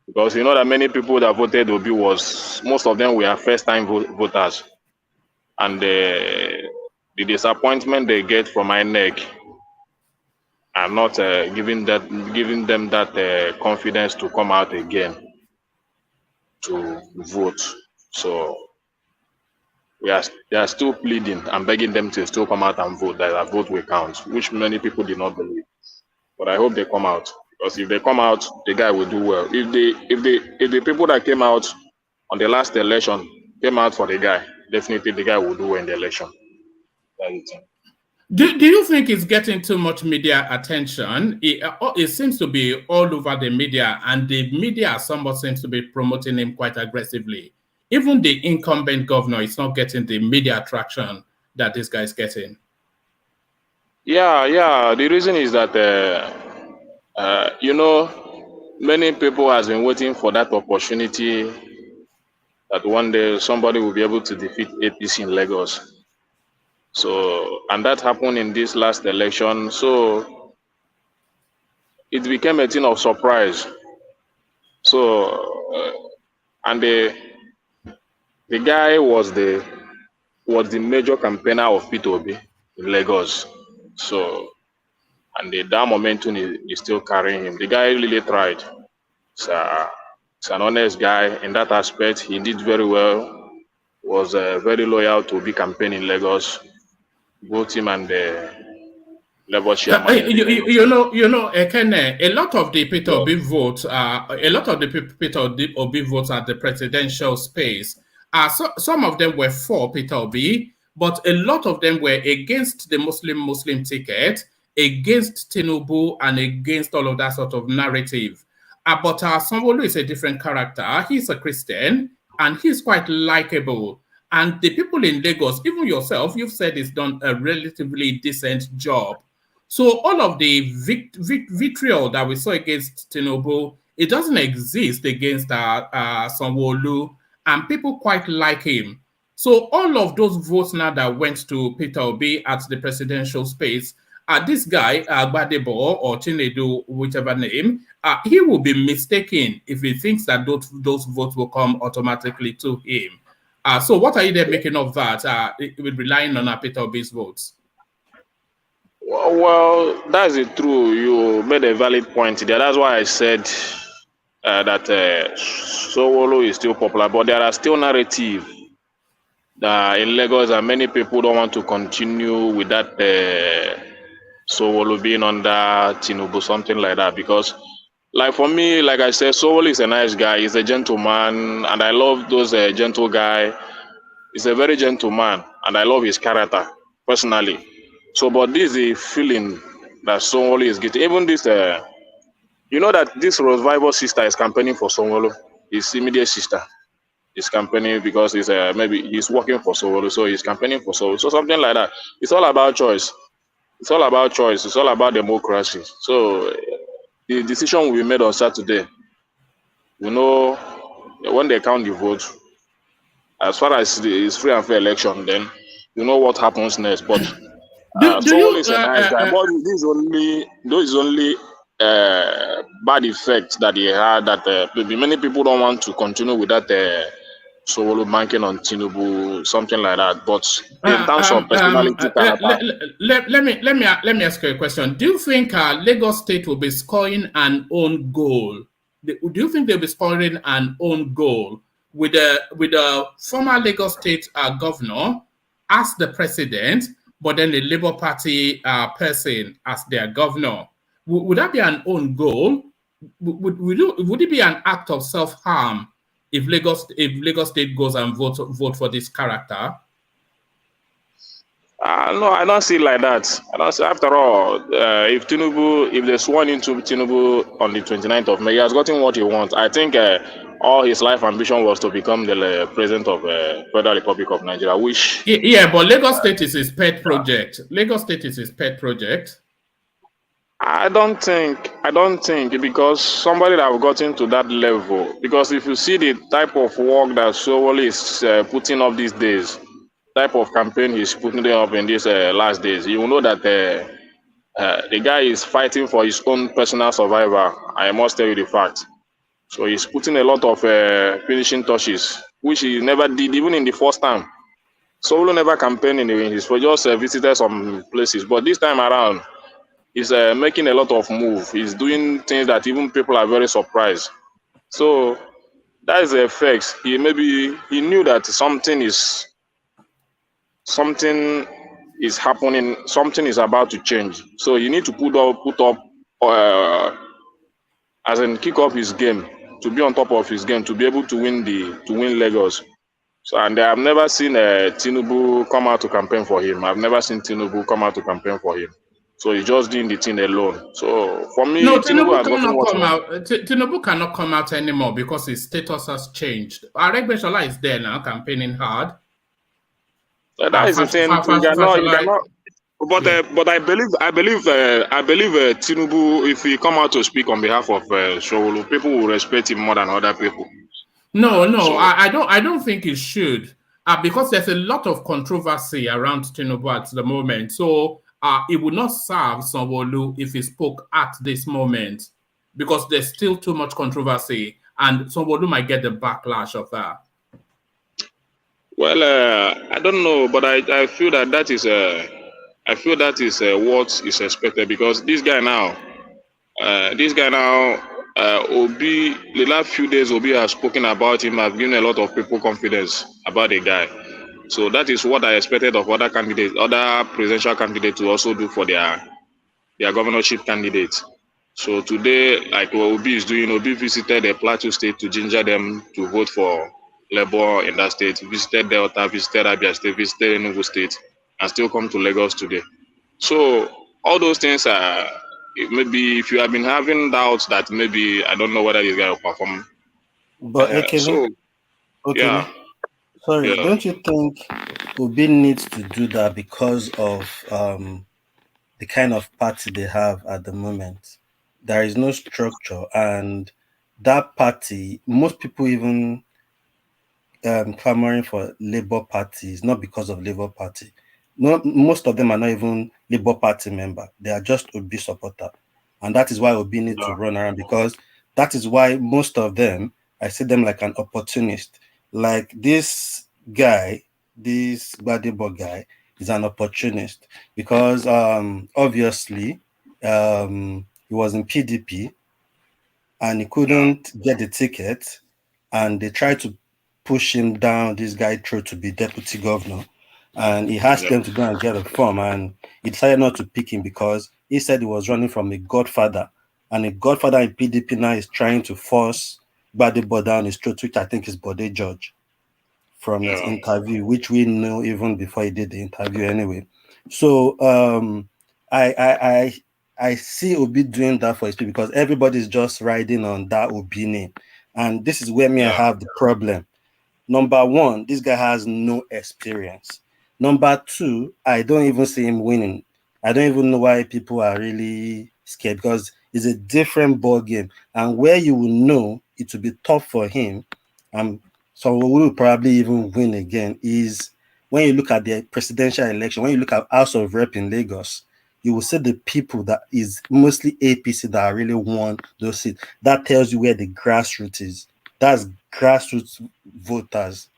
because you know that many people that voted Obi, most of them were first-time voters, and the disappointment they get from INEC are not giving them that confidence to come out again to vote. So they are still pleading and begging them to still come out and vote, that their vote will count, which many people did not believe. But I hope they come out, because if they come out, the guy will do well. If the people that came out on the last election came out for the guy, definitely the guy will do well in the election. Do you think it's getting too much media attention? It seems to be all over the media, and the media somewhat seems to be promoting him quite aggressively. Even the incumbent governor is not getting the media attraction that this guy is getting. Yeah. The reason is that many people has been waiting for that opportunity, that one day somebody will be able to defeat APC in Lagos. So, and that happened in this last election. So it became a thing of surprise. So, and the guy was the major campaigner of P2B in Lagos. So, and that momentum is still carrying him. The guy really tried. He's an honest guy in that aspect. He did very well. Was very loyal to be campaign in Lagos. Both him and the Labour chairman. Ekene, a lot of the Peter Obi votes, at the presidential space. Some of them were for Peter Obi, but a lot of them were against the Muslim ticket, against Tinubu, and against all of that sort of narrative. But Sanwo-Olu is a different character. He's a Christian, and he's quite likable. And the people in Lagos, even yourself, you've said he's done a relatively decent job. So all of the vitriol that we saw against Tinubu, it doesn't exist against Sanwo-Olu, and people quite like him. So all of those votes now that went to Peter Obi at the presidential space, this guy, Gbadebo or Chinedu, whichever name, he will be mistaken if he thinks that those votes will come automatically to him. So what are you there making of that, with relying on Peter Obi's votes? Well, that's it true. You made a valid point there. That's why I said that Sanwo-Olu is still popular, but there are still narrative in Lagos, and many people don't want to continue with that Sanwo-Olu being under Tinubu, something like that. Because, like for me, like I said, Sanwo-Olu is a nice guy. He's a gentleman, and I love those gentle guy. He's a very gentleman, and I love his character personally. So, but this is a feeling that Sanwo-Olu is getting. Even this, you know that this Revival sister is campaigning for Sanwo-Olu. His immediate sister is campaigning because maybe he's working for Sanwo-Olu, so he's campaigning for Sanwo-Olu. So something like that. It's all about choice. It's all about choice. It's all about democracy. So the decision will be made on Saturday. You know, when they count the votes, as far as it's free and fair election, then you know what happens next. But Do Someone you is a nice guy, but those only bad effects that he had that maybe many people don't want to continue with that Sowolu banking on Tinubu, something like that. But in terms of personality character, let me ask you a question. Do you think Lagos State will be scoring an own goal? Do you think they'll be scoring an own goal with the former Lagos State governor as the president, but then the Labour Party person as their governor? Would that be an own goal? Would it be an act of self-harm if Lagos State goes and vote for this character? no, I don't see it like that. I don't see, after all, if they sworn into Tinubu on the 29th of May, he has gotten what he wants. I think all his life ambition was to become the president of Federal Republic of Nigeria, which... Yeah, but Lagos State is his pet project. Lagos State is his pet project. I don't think because somebody that have gotten to that level, because if you see the type of work that Sowolu is putting up these days, type of campaign he's putting up in these last days, you will know that the guy is fighting for his own personal survival. I must tell you the fact. So he's putting a lot of finishing touches, which he never did even in the first time. Sowolu never campaigned in his just visited some places, but this time around, he's making a lot of moves. He's doing things that even people are very surprised. So that is the effects. He knew that something is happening, something is about to change. So you need to put up as in kick up his game, to be on top of his game, to be able to win Lagos. So, and I've never seen Tinubu come out to campaign for him. I've never seen Tinubu come out to campaign for him. So he's just doing the thing alone. So for me, No, Tinubu has gotten cannot what come out. Tinubu cannot come out anymore because his status has changed. Aregbesola is there now, campaigning hard. That is the thing. You cannot. But Yeah. But I believe Tinubu, if he come out to speak on behalf of Sowolu, people will respect him more than other people. No, So I don't think it should. Because there's a lot of controversy around Tinubu at the moment. So it would not serve Sanwo-Olu if he spoke at this moment, because there's still too much controversy, and Sanwo-Olu might get the backlash of that. well, I don't know, but I feel that is what is expected, because this guy now, Obi, the last few days, Obi has spoken about him, has given a lot of people confidence about the guy. So that is what I expected of other candidates, other presidential candidates to also do for their governorship candidates. So today, like what Obi is doing, Obi visited the Plateau State to ginger them to vote for Labour in that state, visited Delta, visited Abia State, visited Enugu State, and still come to Lagos today. So all those things are, maybe if you have been having doubts that maybe I don't know whether this guy will perform. But Yeah, sorry, yeah, don't you think Obi needs to do that because of the kind of party they have at the moment? There is no structure, and that party, most people even clamoring for Labour Party is not because of Labour Party. No, most of them are not even Labour Party member. They are just Obi supporter, and that is why Obi needs to run around, because that is why most of them, I see them like an opportunist. Like this guy, this Gbadebo guy, is an opportunist because obviously he was in PDP and he couldn't get the ticket, and they tried to push him down this guy through to be deputy governor, and he asked them to go and get a form, and he decided not to pick him because he said he was running from a godfather, and a godfather in PDP now is trying to force Gbadebo down his throat, which I think is Bode George from his interview, which we know even before he did the interview anyway. So I see Obi doing that for his people because everybody's just riding on that Obi name. And this is where I have the problem. Number one, this guy has no experience. Number two, I don't even see him winning. I don't even know why people are really scared, because it's a different ball game. And where you will know it will be tough for him, so we will probably even win again, is when you look at the presidential election, when you look at House of Rep in Lagos, you will see the people that is mostly APC that really won those seats. That tells you where the grassroots is. That's grassroots voters.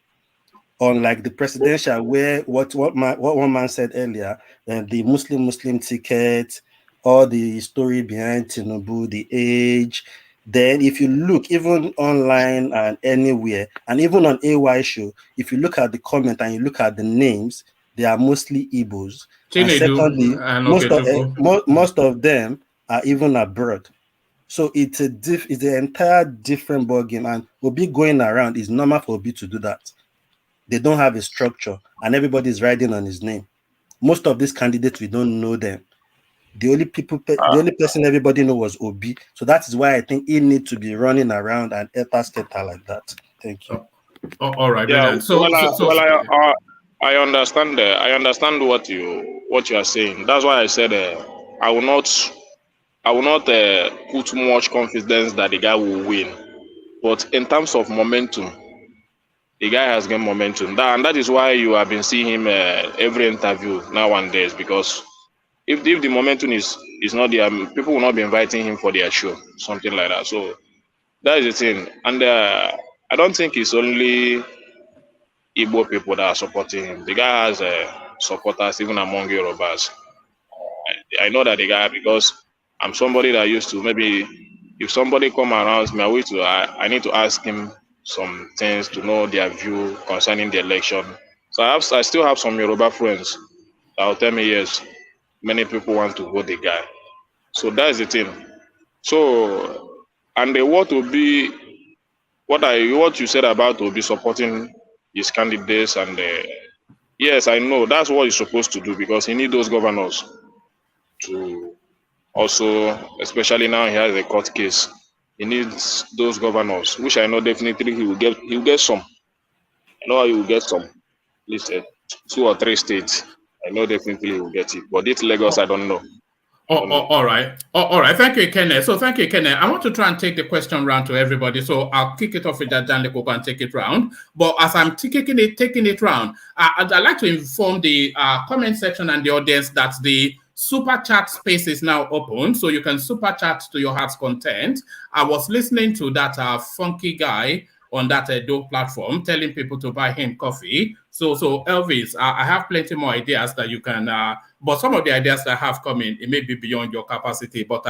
Unlike the presidential, where what one man said earlier, the Muslim ticket, all the story behind Tinubu, the age. Then, if you look even online and anywhere, and even on AY show, if you look at the comment and you look at the names, they are mostly Igbos. And secondly, most of them are even abroad. So it's it's an entire different ballgame, and Obi going around is normal for Obi to do that. They don't have a structure, and everybody's riding on his name. Most of these candidates, we don't know them. The only person everybody know was Obi. So that is why I think he needs to be running around and etasketa like that. Thank you. All right, Yeah. brilliant. I understand. I understand what you are saying. That's why I said I will not put much confidence that the guy will win. But in terms of momentum, the guy has gained momentum. And that is why you have been seeing him every interview nowadays. Because if the momentum is not there, people will not be inviting him for their show, something like that. So that is the thing. And I don't think it's only Igbo people that are supporting him. The guy has supporters even among Yorubas. I know that the guy, because I'm somebody that used to, maybe if somebody come around me, I need to ask him some things to know their view concerning the election. So I still have some Yoruba friends that will tell me, yes, many people want to vote the guy. So that's the thing. So, and what you said about to be supporting his candidates, and yes, I know that's what he's supposed to do, because he needs those governors to also, especially now he has a court case. He needs those governors, which I know definitely he will get some. I know he will get some. At least 2 or 3 states. I know definitely he will get it. But this Lagos, I don't know. All right. All right. Thank you, Kenneth. So thank you, Kenneth. I want to try and take the question round to everybody. So I'll kick it off with that Dan Lekoko and take it round. But as I'm taking it round, I'd like to inform the comment section and the audience that the super chat space is now open. So you can super chat to your heart's content. I was listening to that funky guy on that Dope platform telling people to buy him coffee. So Elvis, I have plenty more ideas that you can, but some of the ideas that have come in, it may be beyond your capacity, but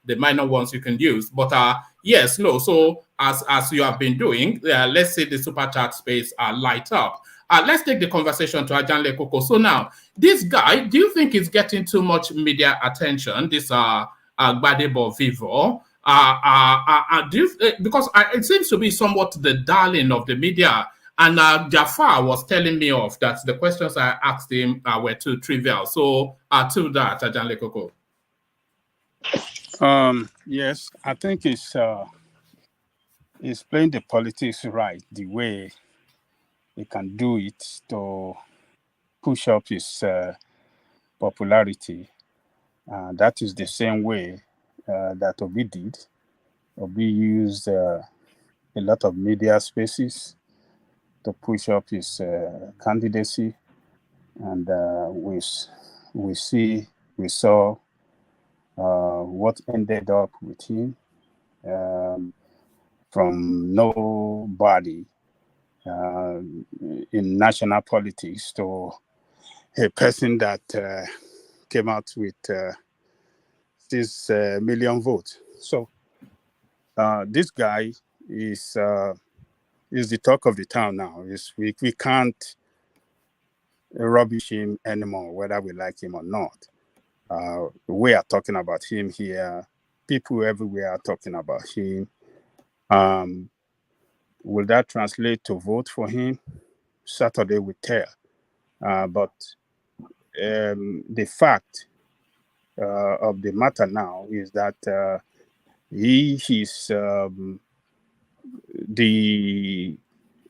the minor ones you can use. But yes, no, so as you have been doing, let's say the super chat space light up. Let's take the conversation to Ajan Lekoko. So now, this guy, do you think he's getting too much media attention, this Gbadebo Vivo? Because it seems to be somewhat the darling of the media. And Jafar was telling me off that the questions I asked him were too trivial. So to that, Ajan Lekoko. Yes, I think it's playing the politics right, the way he can do it to push up his popularity. That is the same way that Obi did. Obi used a lot of media spaces to push up his candidacy, and we saw what ended up with him, from nobody in national politics to a person that came out with 6 million votes. So this guy is the talk of the town now. We can't rubbish him anymore, whether we like him or not. We are talking about him here. People everywhere are talking about him. Will that translate to vote for him? Saturday will tell. But the fact of the matter now is that he is the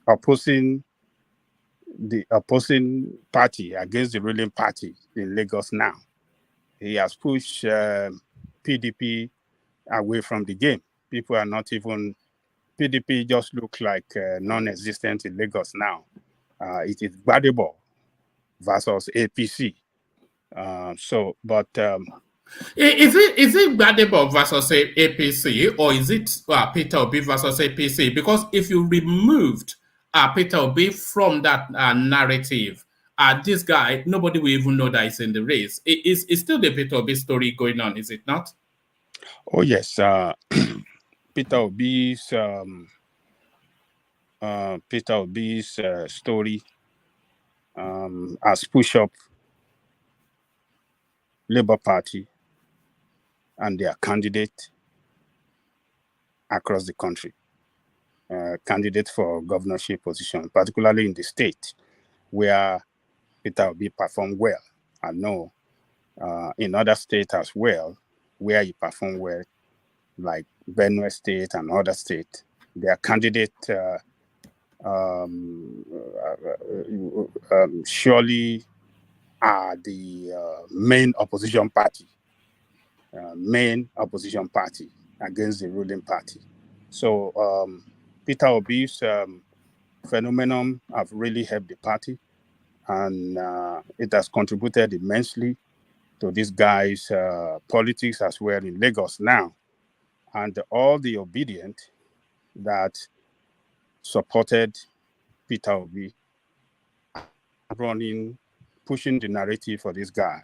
opposing party against the ruling party in Lagos now. He has pushed PDP away from the game. People are not even, PDP just look like non-existent in Lagos now. It is Gbadebo versus APC. Is it Gbadebo versus APC, or is it Peter Obi versus APC? Because if you removed Peter Obi from that narrative, this guy, nobody will even know that he's in the race. It's still the Peter Obi story going on, is it not? Oh yes, Peter Obi's story has pushed up Labour Party and their candidate across the country, candidate for governorship position, particularly in the state where Peter Obi performed well. I know in other states as well, where he performed well, like Benue State and other states, their candidate surely are the main opposition party against the ruling party. So Peter Obi's phenomenon have really helped the party, and it has contributed immensely to this guy's politics as well in Lagos now. And all the obedient that supported Peter Obi pushing the narrative for this guy.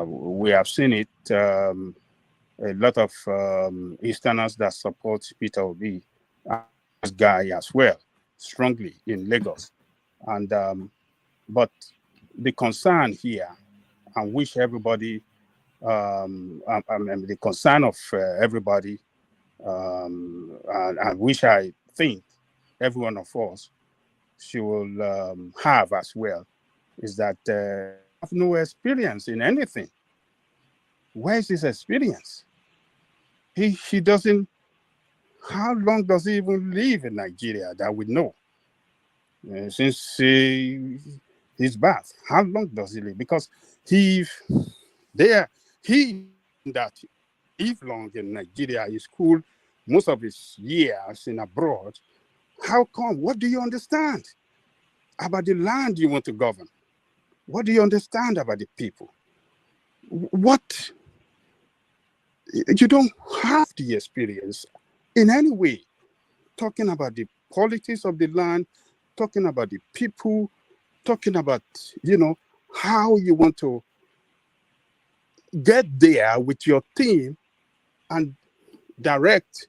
We have seen it, a lot of Easterners that support Peter Obi, this guy as well, strongly in Lagos. And but the concern here, and which everybody, the concern of everybody, and which I think every one of us should have as well, is that have no experience in anything. Where is his experience? He doesn't. How long does he even live in Nigeria that we know? Since his birth, how long does he live? Because he live long in Nigeria. He schooled most of his years in abroad. How come? What do you understand about the land you want to govern? What do you understand about the people? What? You don't have the experience in any way, talking about the politics of the land, talking about the people, talking about, how you want to get there with your team and direct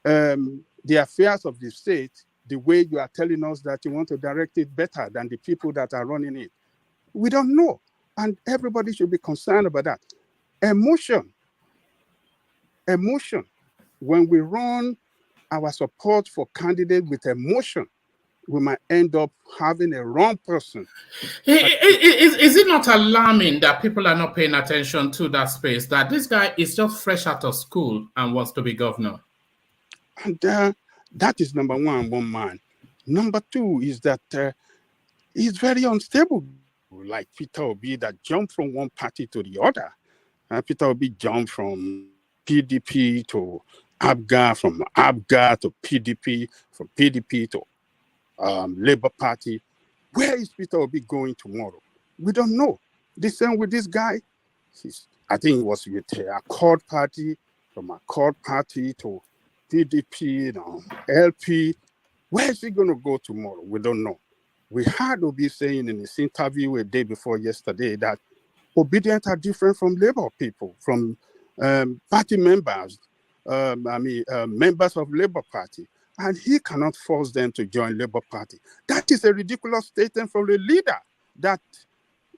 the affairs of the state the way you are telling us that you want to direct it better than the people that are running it. We don't know. And everybody should be concerned about that. Emotion. When we run our support for candidates with emotion, we might end up having a wrong person. Is it not alarming that people are not paying attention to that space, that this guy is just fresh out of school and wants to be governor? And that is number one man. Number two is that he's very unstable, like Peter Obi, that jumped from one party to the other. Peter Obi jumped from PDP to ABGA, from ABGA to PDP, from PDP to Labour Party. Where is Peter Obi going tomorrow? We don't know. The same with this guy. I think it was with Accord Party, from Accord Party to PDP, LP. Where is he going to go tomorrow? We don't know. We heard Obi saying in his interview a day before yesterday that obedient are different from Labour people, from party members, members of Labour Party. And he cannot force them to join Labour Party. That is a ridiculous statement from the leader, that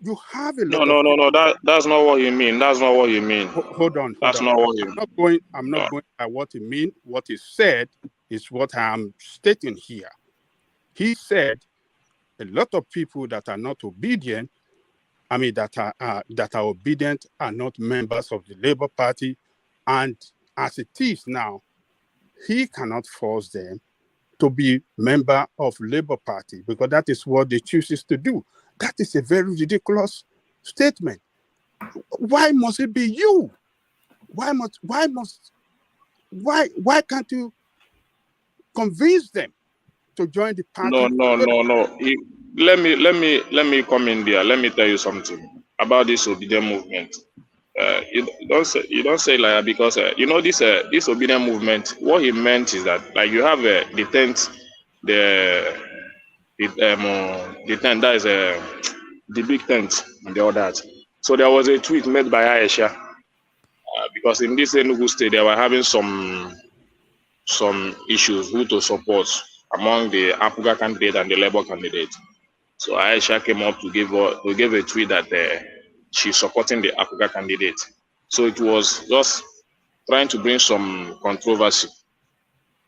you have a lot of... No. That's not what you mean. That's not what you mean. Hold on. That's not what you mean. I'm not going by what he means. What he said is what I'm stating here. He said a lot of people that are not obedient, that are obedient, are not members of the Labour Party. And as it is now, he cannot force them to be member of Labour Party, because that is what they chooses to do. That is a very ridiculous statement. Why must it be you? Why can't you convince them to join the party? No. let me come in there. Let me tell you something about this obedient movement. You don't say like that because you know this obedient movement. What he meant is that like you have the tent, the tent that is the big tent and all that. So there was a tweet made by Aisha because in this Enugu state they were having some issues who to support among the APUGA candidate and the Labour candidate. So Aisha came up to give a tweet that she's supporting the APUGA candidate. So it was just trying to bring some controversy.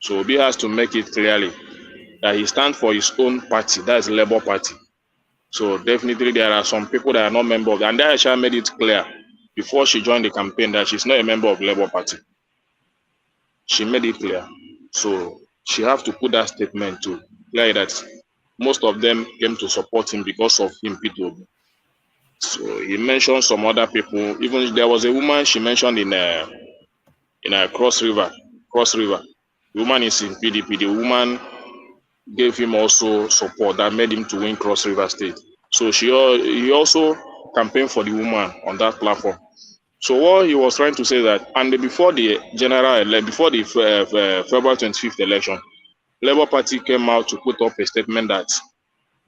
So Obi has to make it clearly that he stands for his own party, that's the Labour Party. So definitely there are some people that are not members of that. And Aisha made it clear before she joined the campaign that she's not a member of the Labour Party. She made it clear. So she has to put that statement to clear that most of them came to support him because of him, Peter. So he mentioned some other people. Even there was a woman she mentioned in a Cross River. The woman is in PDP. The woman gave him also support that made him to win Cross River State. So he also campaigned for the woman on that platform. So what he was trying to say that, and before the February 25th election, Labour Party came out to put up a statement that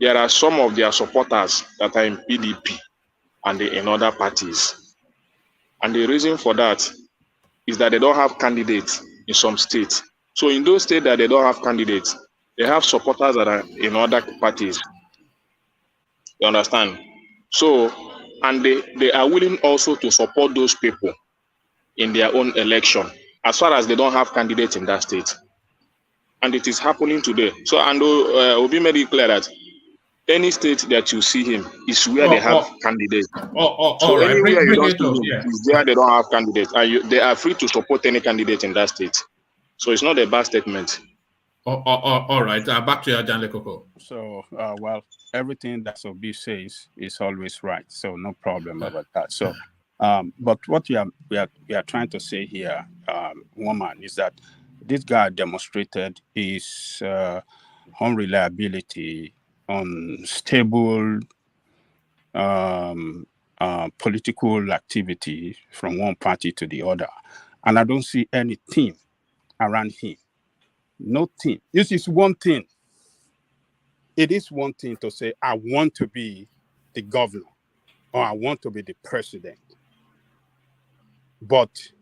there are some of their supporters that are in PDP and in other parties. And the reason for that is that they don't have candidates in some states. So in those states that they don't have candidates, they have supporters that are in other parties. You understand? So, and they are willing also to support those people in their own election, as far as they don't have candidates in that state. And it is happening today. So, and Obi made it clear that any state that you see him is where they have candidates. So right. anywhere you don't see him yeah. is where they don't have candidates, and they are free to support any candidate in that state. So it's not a bad statement. All right. Back to you, Janle Koko. So, well, everything that Obi says is always right. So no problem about that. So, but what we are trying to say here, woman, is that this guy demonstrated his unreliability, unstable political activity from one party to the other. And I don't see any team around him. No team. This is one thing. It is one thing to say, I want to be the governor or I want to be the president. But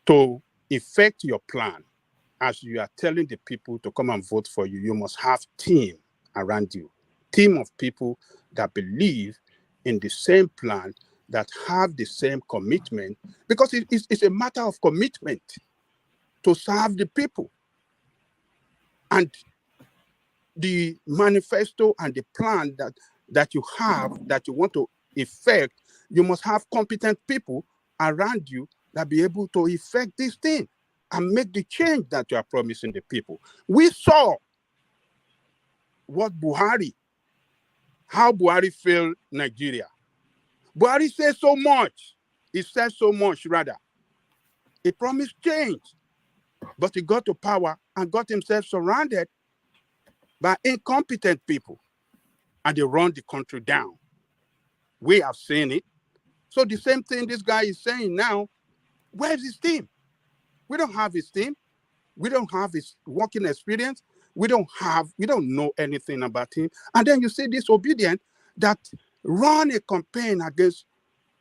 to effect your plan, as you are telling the people to come and vote for you, you must have team around you. Team of people that believe in the same plan, that have the same commitment, because it's a matter of commitment to serve the people. And the manifesto and the plan that you have, that you want to effect, you must have competent people around you that be able to effect this thing and make the change that you are promising the people. We saw how Buhari failed Nigeria. Buhari said so much. He said so much, rather. He promised change, but he got to power and got himself surrounded by incompetent people, and they run the country down. We have seen it. So the same thing this guy is saying now, where's his team? We don't have his team. We don't have his working experience. We don't know anything about him. And then you see this Obedient that run a campaign against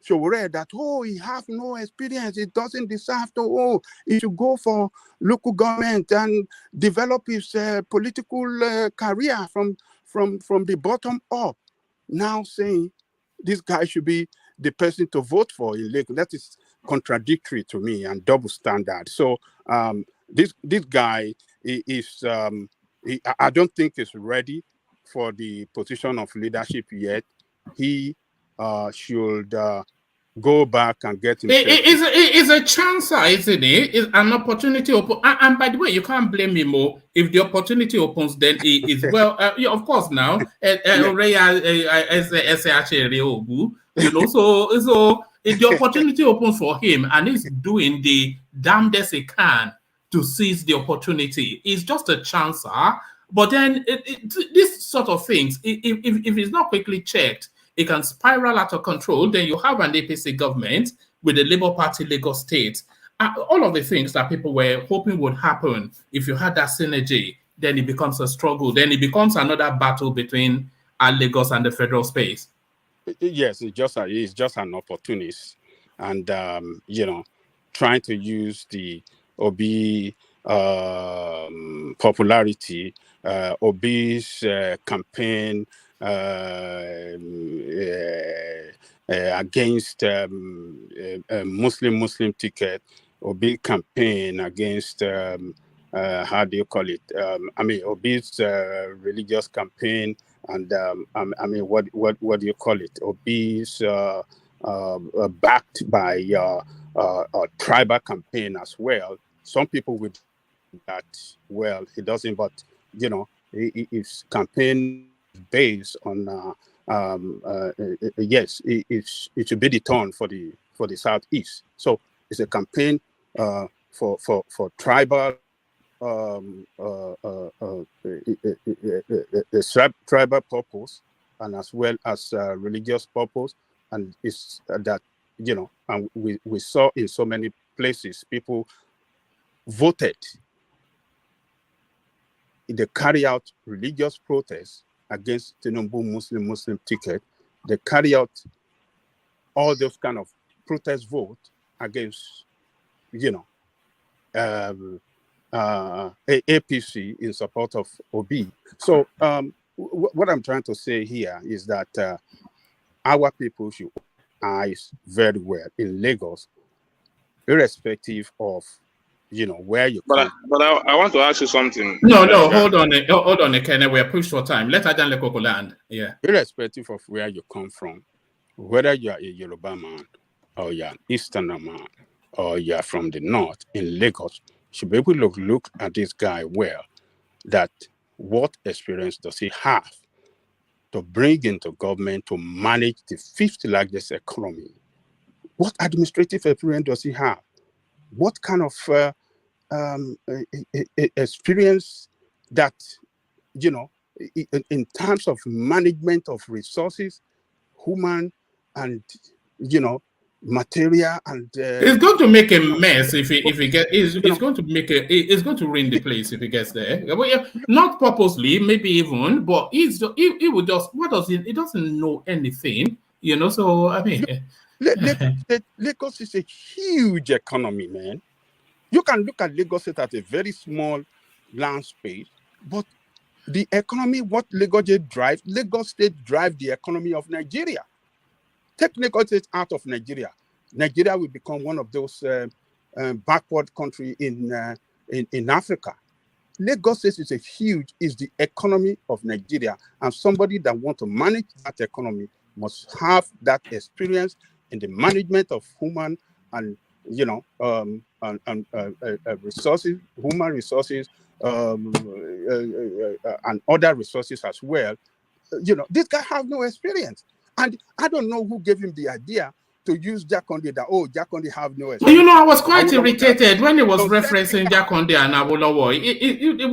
Sowore that, he have no experience. He doesn't deserve to, he should go for local government and develop his political career from the bottom up. Now saying this guy should be the person to vote for in Lagos. That is contradictory to me and double standard. So this guy is, I don't think he's ready for the position of leadership yet. He should go back and get himself. It's a chance, isn't it? It's an opportunity open. And by the way, you can't blame him more. If the opportunity opens, then it is well. Yeah, of course. Now, so if the opportunity opens for him and he's doing the damnedest he can to seize the opportunity. It's just a chancer. But then this sort of things, if it's not quickly checked, it can spiral out of control. Then you have an APC government with the Labour Party Lagos State. All of the things that people were hoping would happen, if you had that synergy, then it becomes a struggle. Then it becomes another battle between Lagos and the federal space. Yes, it's just an opportunist, and trying to use the Obi popularity, Obi's campaign against Muslim ticket, Obi campaign against how do you call it? Obi's religious campaign, and what do you call it? Obi's backed by a tribal campaign as well. Some people would that he doesn't, but his campaign based on yes, it should be the turn for the Southeast. So it's a campaign for tribal tribal purpose, and as well as religious purpose, and it's that and we saw in so many places people voted. They carry out religious protests against Tinubu Muslim ticket. They carry out all those kind of protest vote against APC in support of Obi. So what I'm trying to say here is that our people should eyes very well in Lagos, irrespective of where you come. But I want to ask you something. No, hold on, Ekene. We're pushed for time. Let Adan Lekoko land. Yeah. Irrespective of where you come from, whether you are a Yoruba man or you're an Easterner man or you're from the north in Lagos, you should be able to look at this guy well. That what experience does he have to bring into government to manage the fifth largest economy? What administrative experience does he have? What kind of experience that, in terms of management of resources, human and, material, and it's going to make a mess if he gets. It's going to make it's going to ruin the place if he gets there. Not purposely, maybe even, but he would just. What does he doesn't know anything, So I mean, Lagos is a huge economy, man. You can look at Lagos State as a very small land space, but the economy, what Lagos State drives the economy of Nigeria. Take Lagos State out of Nigeria. Nigeria will become one of those backward countries in Africa. Lagos State is the economy of Nigeria, and somebody that wants to manage that economy must have that experience in the management of human and resources, human resources, and other resources as well. This guy has no experience, and I don't know who gave him the idea to use Jakonde. That Jakonde have no experience. I was quite irritated when he was referencing Jakonde and Awolowo.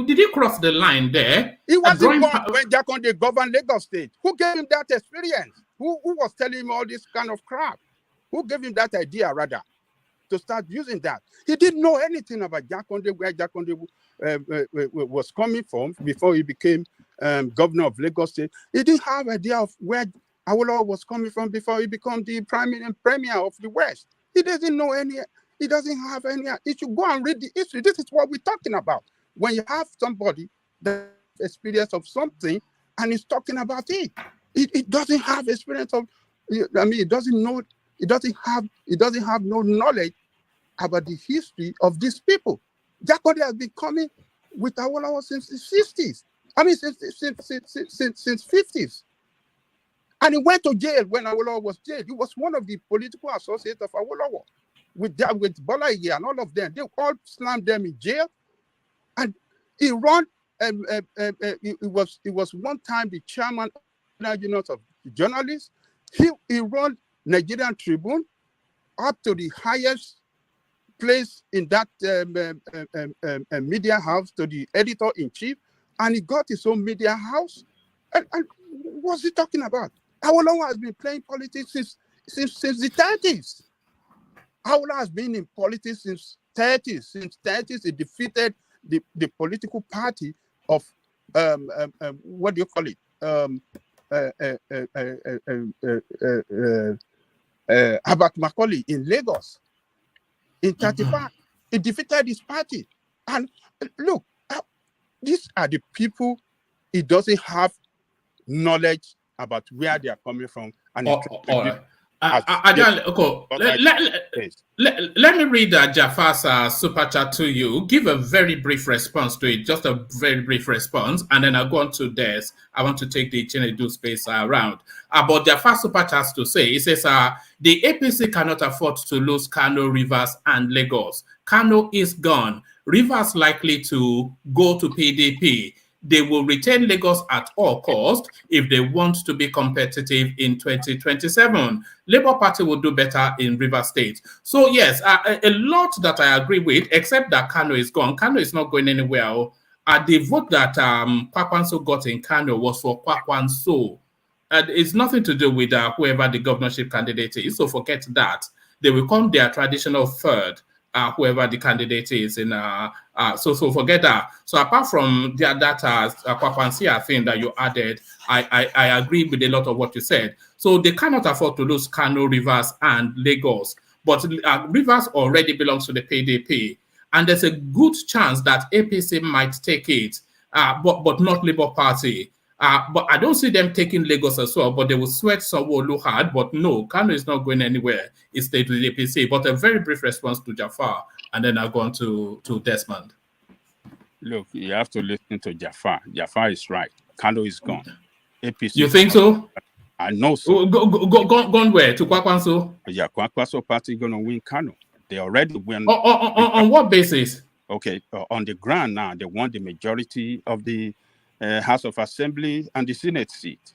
Did he cross the line there? He wasn't born when Jakonde governed Lagos State. Who gave him that experience? Who was telling him all this kind of crap? Who gave him that idea, rather, to start using that? He didn't know anything about Jakonde, where Jakonde was coming from before he became governor of Lagos State. He didn't have idea of where Awolowo was coming from before he became the premier of the West. He doesn't know any. He doesn't have any. He should go and read the history. This is what we're talking about. When you have somebody that experience of something and is talking about it, it doesn't have experience of. It doesn't know. It doesn't have no knowledge about the history of these people. Jakonde has been coming with Awolowo since the 60s. Since 50s. And he went to jail when Awolowo was jailed. He was one of the political associates of Awolowo with Bola Ige and all of them. They all slammed them in jail. And he ran. He was one time the chairman of the Union of Journalists. He ran Nigerian Tribune up to the highest place in that media house to the editor-in-chief, and he got his own media house. And what's he talking about? Awolowo has been playing politics since the 30s. Awolowo has been in politics since 30s. Since 30s, he defeated the political party of what do you call it? Herbert Macaulay in Lagos. In 35, he defeated his party. And look, these are the people. He doesn't have knowledge about where they are coming from. And let me read Jafar's super chat to you. Give a very brief response to it, just a very brief response, and then I'll go on to this. I want to take the Chinedu space around. But Jafar super chat to say, it says, the APC cannot afford to lose Kano, Rivers, and Lagos. Kano is gone. Rivers likely to go to PDP. They will retain Lagos at all costs if they want to be competitive in 2027. Labour Party will do better in River State. So yes, a lot that I agree with, except that Kano is gone. Kano is not going anywhere. The vote that Kwakwanso got in Kano was for Kwakwanso. It's nothing to do with whoever the governorship candidate is, so forget that. They will come their traditional third. Whoever the candidate is in so forget that. So apart from that Kwakwansia thing that you added, I agree with a lot of what you said. So they cannot afford to lose Kano, Rivers, and Lagos. But Rivers already belongs to the PDP, and there's a good chance that APC might take it, but not Labour Party. But I don't see them taking Lagos as well, but they will sweat Sanwo-Olu hard. But no, Kano is not going anywhere. It stayed with the APC. But a very brief response to Jafar, and then I'll go on to Desmond. Look, you have to listen to Jafar. Jafar is right. Kano is gone. APC. You think so? I know so. Gone where? To Kwakwanso? Yeah, Kwakwanso party going to win Kano. They already win. On what basis? Okay, on the ground now, they won the majority of the House of Assembly and the Senate seat.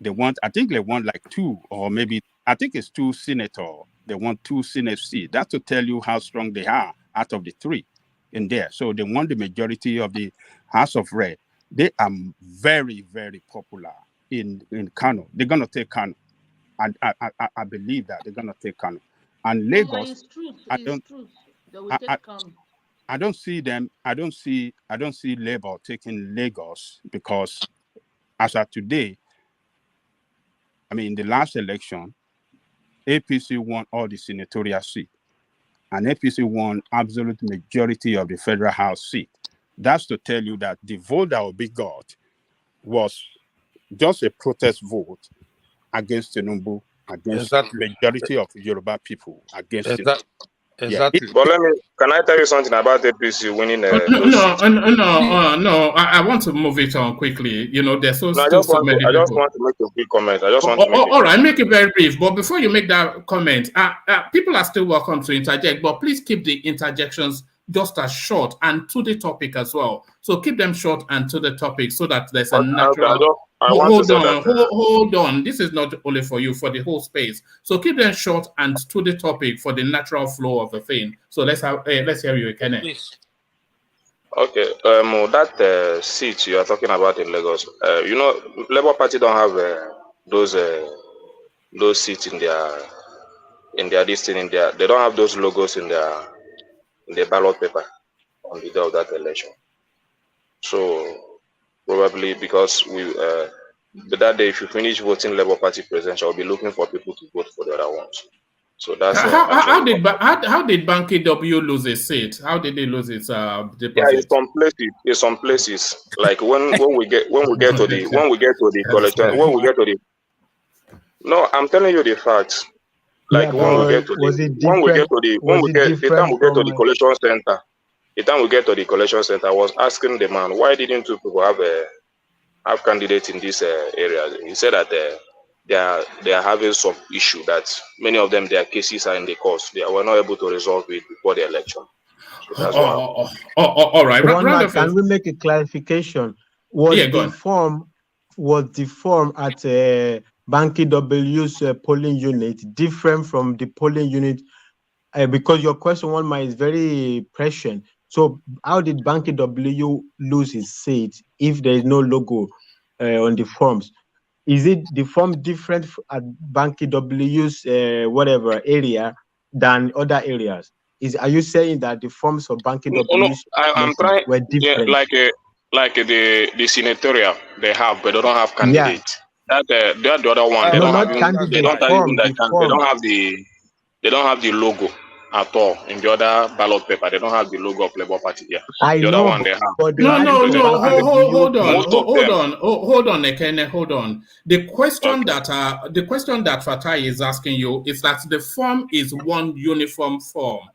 I think they want like 2, or maybe, I think it's 2 senators. They want 2 Senate seats. That's to tell you how strong they are out of the 3 in there. So they want the majority of the House of Rep. They are very, very popular in Kano. They're going to take Kano. And I believe that they're going to take Kano. And Lagos, it's true. They will take Kano. I don't see them. I don't see Labour taking Lagos, because as of today, I mean, in the last election, APC won all the senatorial seats, and APC won absolute majority of the federal house seat. That's to tell you that the vote that Obi got was just a protest vote against Tinubu, against the majority of Yoruba people, against Tinubu. Exactly. Yeah. But can I tell you something about APC winning? No. I want to move it on quickly. You know, there's so many people. I just want to make a quick comment. All right, make it very brief. But before you make that comment, people are still welcome to interject, but please keep the interjections just as short and to the topic as well. So keep them short and to the topic, so that there's a natural. Hold on. This is not only for you, for the whole space. So keep them short and to the topic for the natural flow of the thing. So let's hear you, Kenneth. Please. Okay. That seat you are talking about in Lagos, you know, Labour Party don't have those seats in their listing in there. They don't have those logos in their ballot paper on the day of that election. So probably because that day, if you finish voting Labour Party presidential, I'll be looking for people to vote for the other ones. So that's how did Banky W lose a seat? How did they lose its deposit? Yeah, in some places. Like when we get to the collection, no, I'm telling you the facts. Like the time we get to the collection center. The time we get to the collection center, I was asking the man, why didn't you people have candidates in this area? He said that they are having some issue, that many of them, their cases are in the courts. They were not able to resolve it before the election. So that's all right. Can we make a clarification? Was the form at Banky W's polling unit different from the polling unit because your question one is very prescient. So how did Banky W lose his seat if there is no logo on the forms? Is it the form different at Banky W's whatever area than other areas? Are you saying that the forms for Banky No, W's I'm trying, were different? like the senatorial they have, but they don't have Yeah. candidates. That the other one, they No, don't have not even, candidate. they don't have Form, even the that form. they don't have the logo at all in the other ballot paper. They don't have the logo of Labour Party. Yeah, I the know, other one they have. but they No, had no, it for no. Banky W. Hold on, Most of hold them. on, hold on, Ekene, hold on. The question Okay. that Fatai is asking you is that the form is one uniform form.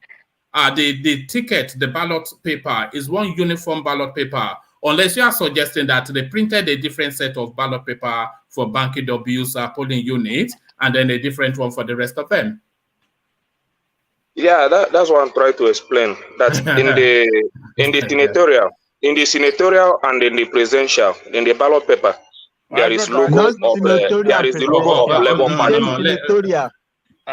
The ticket, the ballot paper is one uniform ballot paper, unless you are suggesting that they printed a different set of ballot paper for Banky W's polling unit and then a different one for the rest of them. Yeah, that's what I'm trying to explain. That in the senatorial and in the presidential, in the ballot paper, there is logo Not of senatorial, the logo of Labour Party.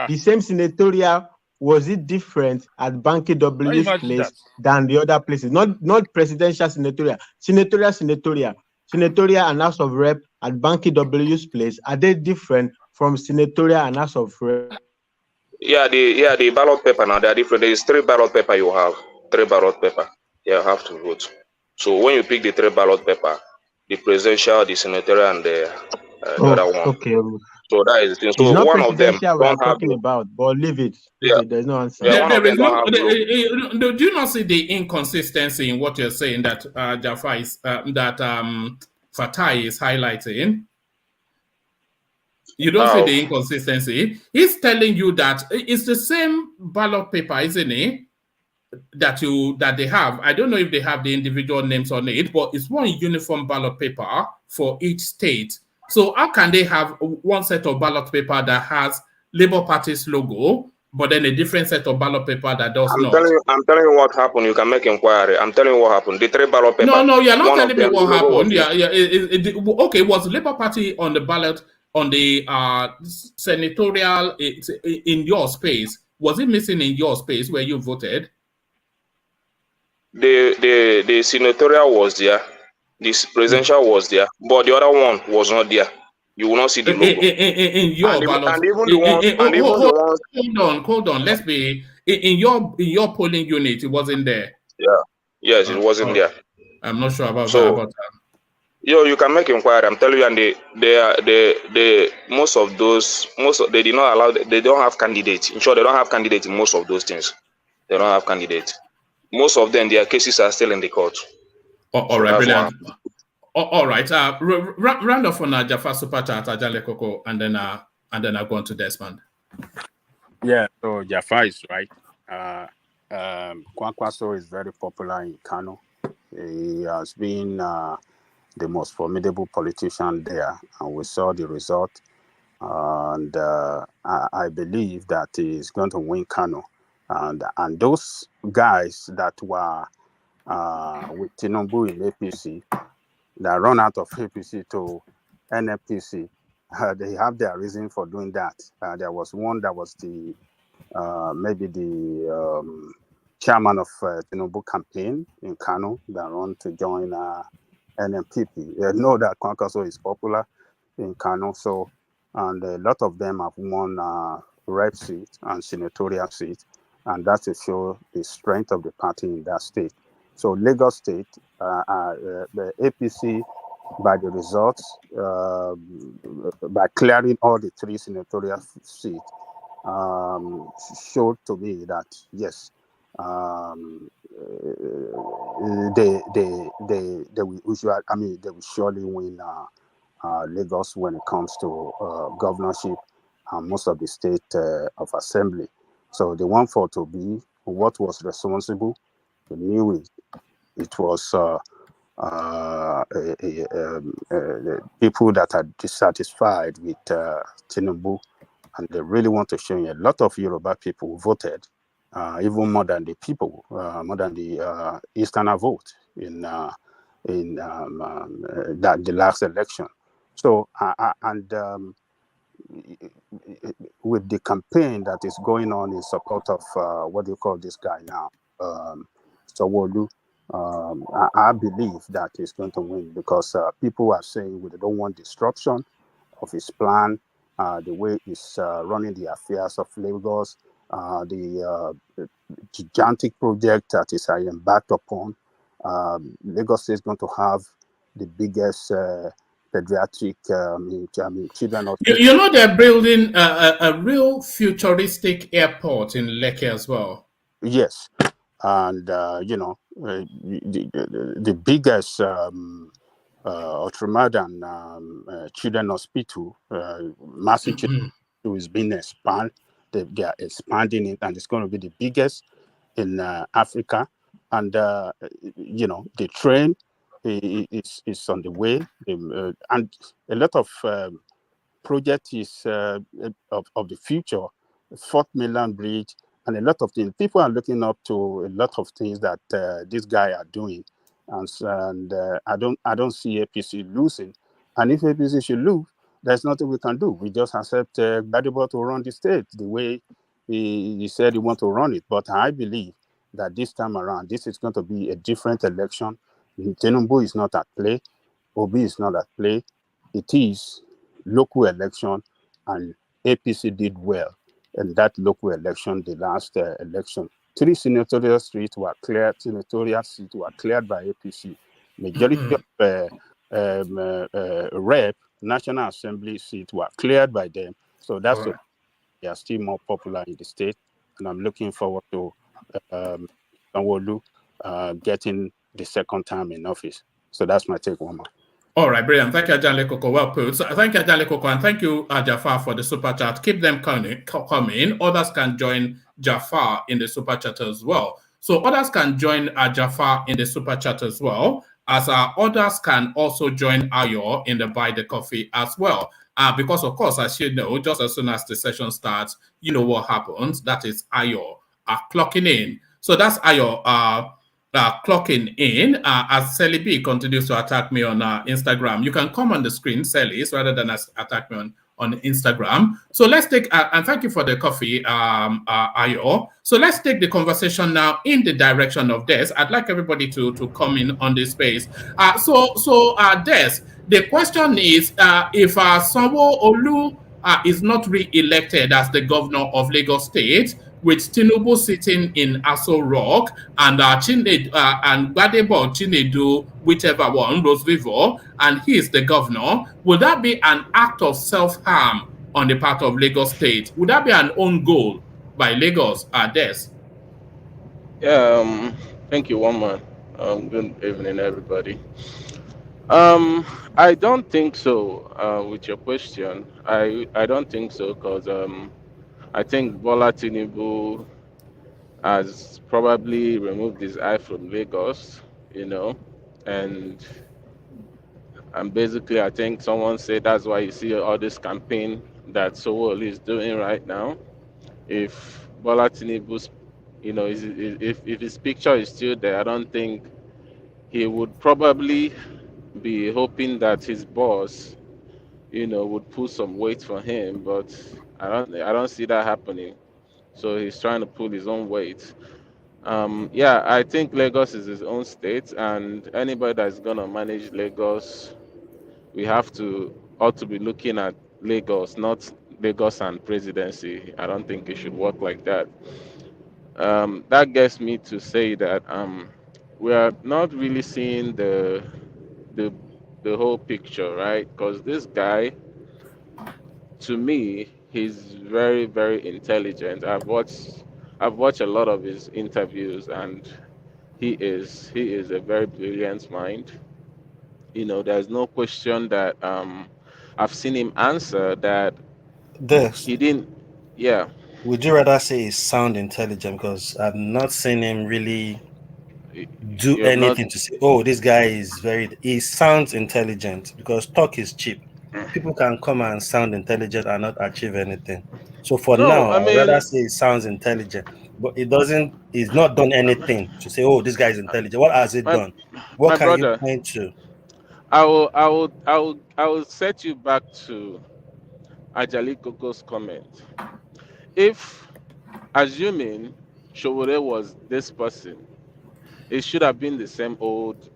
The same senatorial, was it different at Banky W's place than the other places? Not presidential senatorial. Senatorial and House of Rep at Banky W's place, are they different from senatorial and House of Rep? Yeah, the ballot paper now, they're different. There is 3 ballot paper you have. 3 ballot paper. You have to vote. So when you pick the 3 ballot paper, the presidential, the senatorial, and the other one. Okay. So that is the thing. It's So not one of them presidential we are don't have talking about, but leave it. There's no answer. Yeah, one of them don't have do you not see the inconsistency in what you're saying that Jafar is Fatai is highlighting? You don't see the inconsistency. He's telling you that it's the same ballot paper, isn't it? That they have. I don't know if they have the individual names on it, but it's one uniform ballot paper for each state. So how can they have one set of ballot paper that has Labour Party's logo, but then a different set of ballot paper that does not? I'm telling you what happened. You can make inquiry. I'm telling you what happened. The 3 ballot paper. No, you're not telling me what happened. Okay, was Labour Party on the ballot on the senatorial in your space? Was it missing in your space where you voted? The senatorial was there, this presidential was there, but the other one was not there. You will not see the logo. In your ballot, and even the ones. Hold on. Let's be in your polling unit. It wasn't there. Yeah. Yes, it wasn't there. I'm not sure about that. But you can make inquiry. I'm telling you, and they they did not allow. They don't have candidates. In short, they don't have candidates in most of those things. They don't have candidates. Most of them, their cases are still in the court. All right, brilliant. All right. Round off on Jafar Super Chat, Ajale Koko, and then I'll go on to Desmond. Yeah, so Jafar is right. Kwankwaso is very popular in Kano. He has been the most formidable politician there, and we saw the result. And I believe that he is going to win Kano. And those guys that were with Tinubu in APC, that run out of APC to NFPC, they have their reason for doing that. There was one that was the maybe the chairman of Tinubu campaign in Kano that run to join NMPP. They know that Kwankwaso is popular in Kano, so and a lot of them have won rep seat and senatorial seat, and that to show the strength of the party in that state. So Lagos State, the APC, by the results, by clearing all the 3 senatorial seats, showed to me that yes, they will usually, they will surely win Lagos when it comes to governorship and most of the state of assembly. So they want for to be what was responsible. They knew it was people that are dissatisfied with Tinubu, and they really want to show you. A lot of Yoruba people voted, even more than the people, more than the Easterner vote in the last election. So with the campaign that is going on in support of what do you call this guy now, Sowolu, I believe that he's going to win because people are saying they don't want disruption of his plan, the way he's running the affairs of Lagos, the gigantic project that is embarked upon. Lagos is going to have the biggest pediatric children hospital. You know they're building a real futuristic airport in Lekki as well. Yes, and the biggest ultramarine children hospital, massive children hospital is being expanded. They are expanding it, and it's going to be the biggest in Africa. And the train is on the way, and a lot of project is of the future, Fort Mainland Bridge, and a lot of things. People are looking up to a lot of things that this guy are doing, and I don't see APC losing. And if APC should lose, there's nothing we can do. We just accept Gbadebo to run the state the way he said he want to run it. But I believe that this time around, this is going to be a different election. Tinubu is not at play. Obi is not at play. It is local election, and APC did well in that local election, the last election. 3 senatorial seats were cleared, by APC. Majority of rep, National Assembly seats were cleared by them. So that's why they are still more popular in the state. And I'm looking forward to Sanwo-Olu getting the second time in office. So that's my take, Wama. All right, brilliant. Thank you, Ajanle Koko. Well put. So, thank you, Ajanle Koko, and thank you, Jafar, for the super chat. Keep them coming. Others can join Jafar in the super chat as well. So others can join Jafar in the super chat as well, as others can also join Ayo in the Buy the Coffee as well. Because, of course, as you know, just as soon as the session starts, you know what happens. That is Ayo clocking in. So that's Ayo clocking in as Sally B continues to attack me on Instagram. You can come on the screen, Sally, rather than attack me on Instagram. So let's take, and thank you for the coffee, Ayo. So let's take the conversation now in the direction of Des. I'd like everybody to come in on this space. Des, the question is, if Sanwo-Olu is not re-elected as the governor of Lagos State, with Tinubu sitting in Aso Rock and and Gbadebo Chinedu, whichever one, Rosvivo, and he is the governor, would that be an act of self-harm on the part of Lagos State? Would that be an own goal by Lagos, Des? Yeah, thank you, Woman. Good evening, everybody. I don't think so. With your question, I don't think so, because I think Bola Tinubu has probably removed his eye from Lagos, and basically I think someone said that's why you see all this campaign that Sanwo-Olu is doing right now. If Bola Tinubu's, if his picture is still there, I don't think he would probably be hoping that his boss, would pull some weight for him, but I don't see that happening. So he's trying to pull his own weight. Yeah, I think Lagos is his own state, and anybody that's gonna manage Lagos, we ought to be looking at Lagos, not Lagos and presidency. I don't think it should work like that. That gets me to say that we are not really seeing the whole picture, right? Because this guy, to me, he's very, very intelligent. I've watched a lot of his interviews, and he is a very brilliant mind. There's no question that I've seen him answer that he didn't. Yeah. Would you rather say he sound intelligent? Because I've not seen him really do anything to say, oh, this guy is he sounds intelligent, because talk is cheap. People can come and sound intelligent and not achieve anything. So for now, I'd rather say he sounds intelligent, but he's not done anything to say, oh, this guy is intelligent. What has it done? What can you point to? I will set you back to Ajali Koko's comment. If, assuming Showore was this person, it should have been the same old.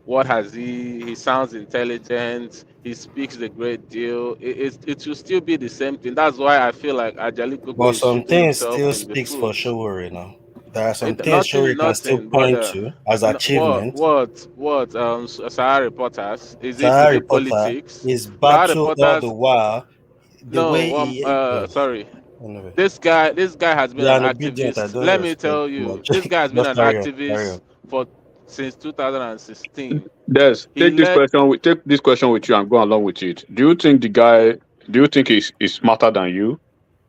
What has he? He sounds intelligent. He speaks a great deal. It should still be the same thing. That's why I feel like Ajali Koko But is some shooting things himself still in the speaks for foot. Showore now. There are some It, things nothing, Showore can still nothing, point brother. to as achievement. What? Sahara reporters? Is Sahara it Reporter politics? is Sahara battle all the reporters? while. The No. way he Sorry. anyway. This guy has been Yeah, an an obedient, I activist. don't Let me expect tell much. you, this guy has been But an carry on, carry on. activist for since 2016. Des, He led. take this question with you and go along with it. Do you think the guy? Do you think he's smarter than you,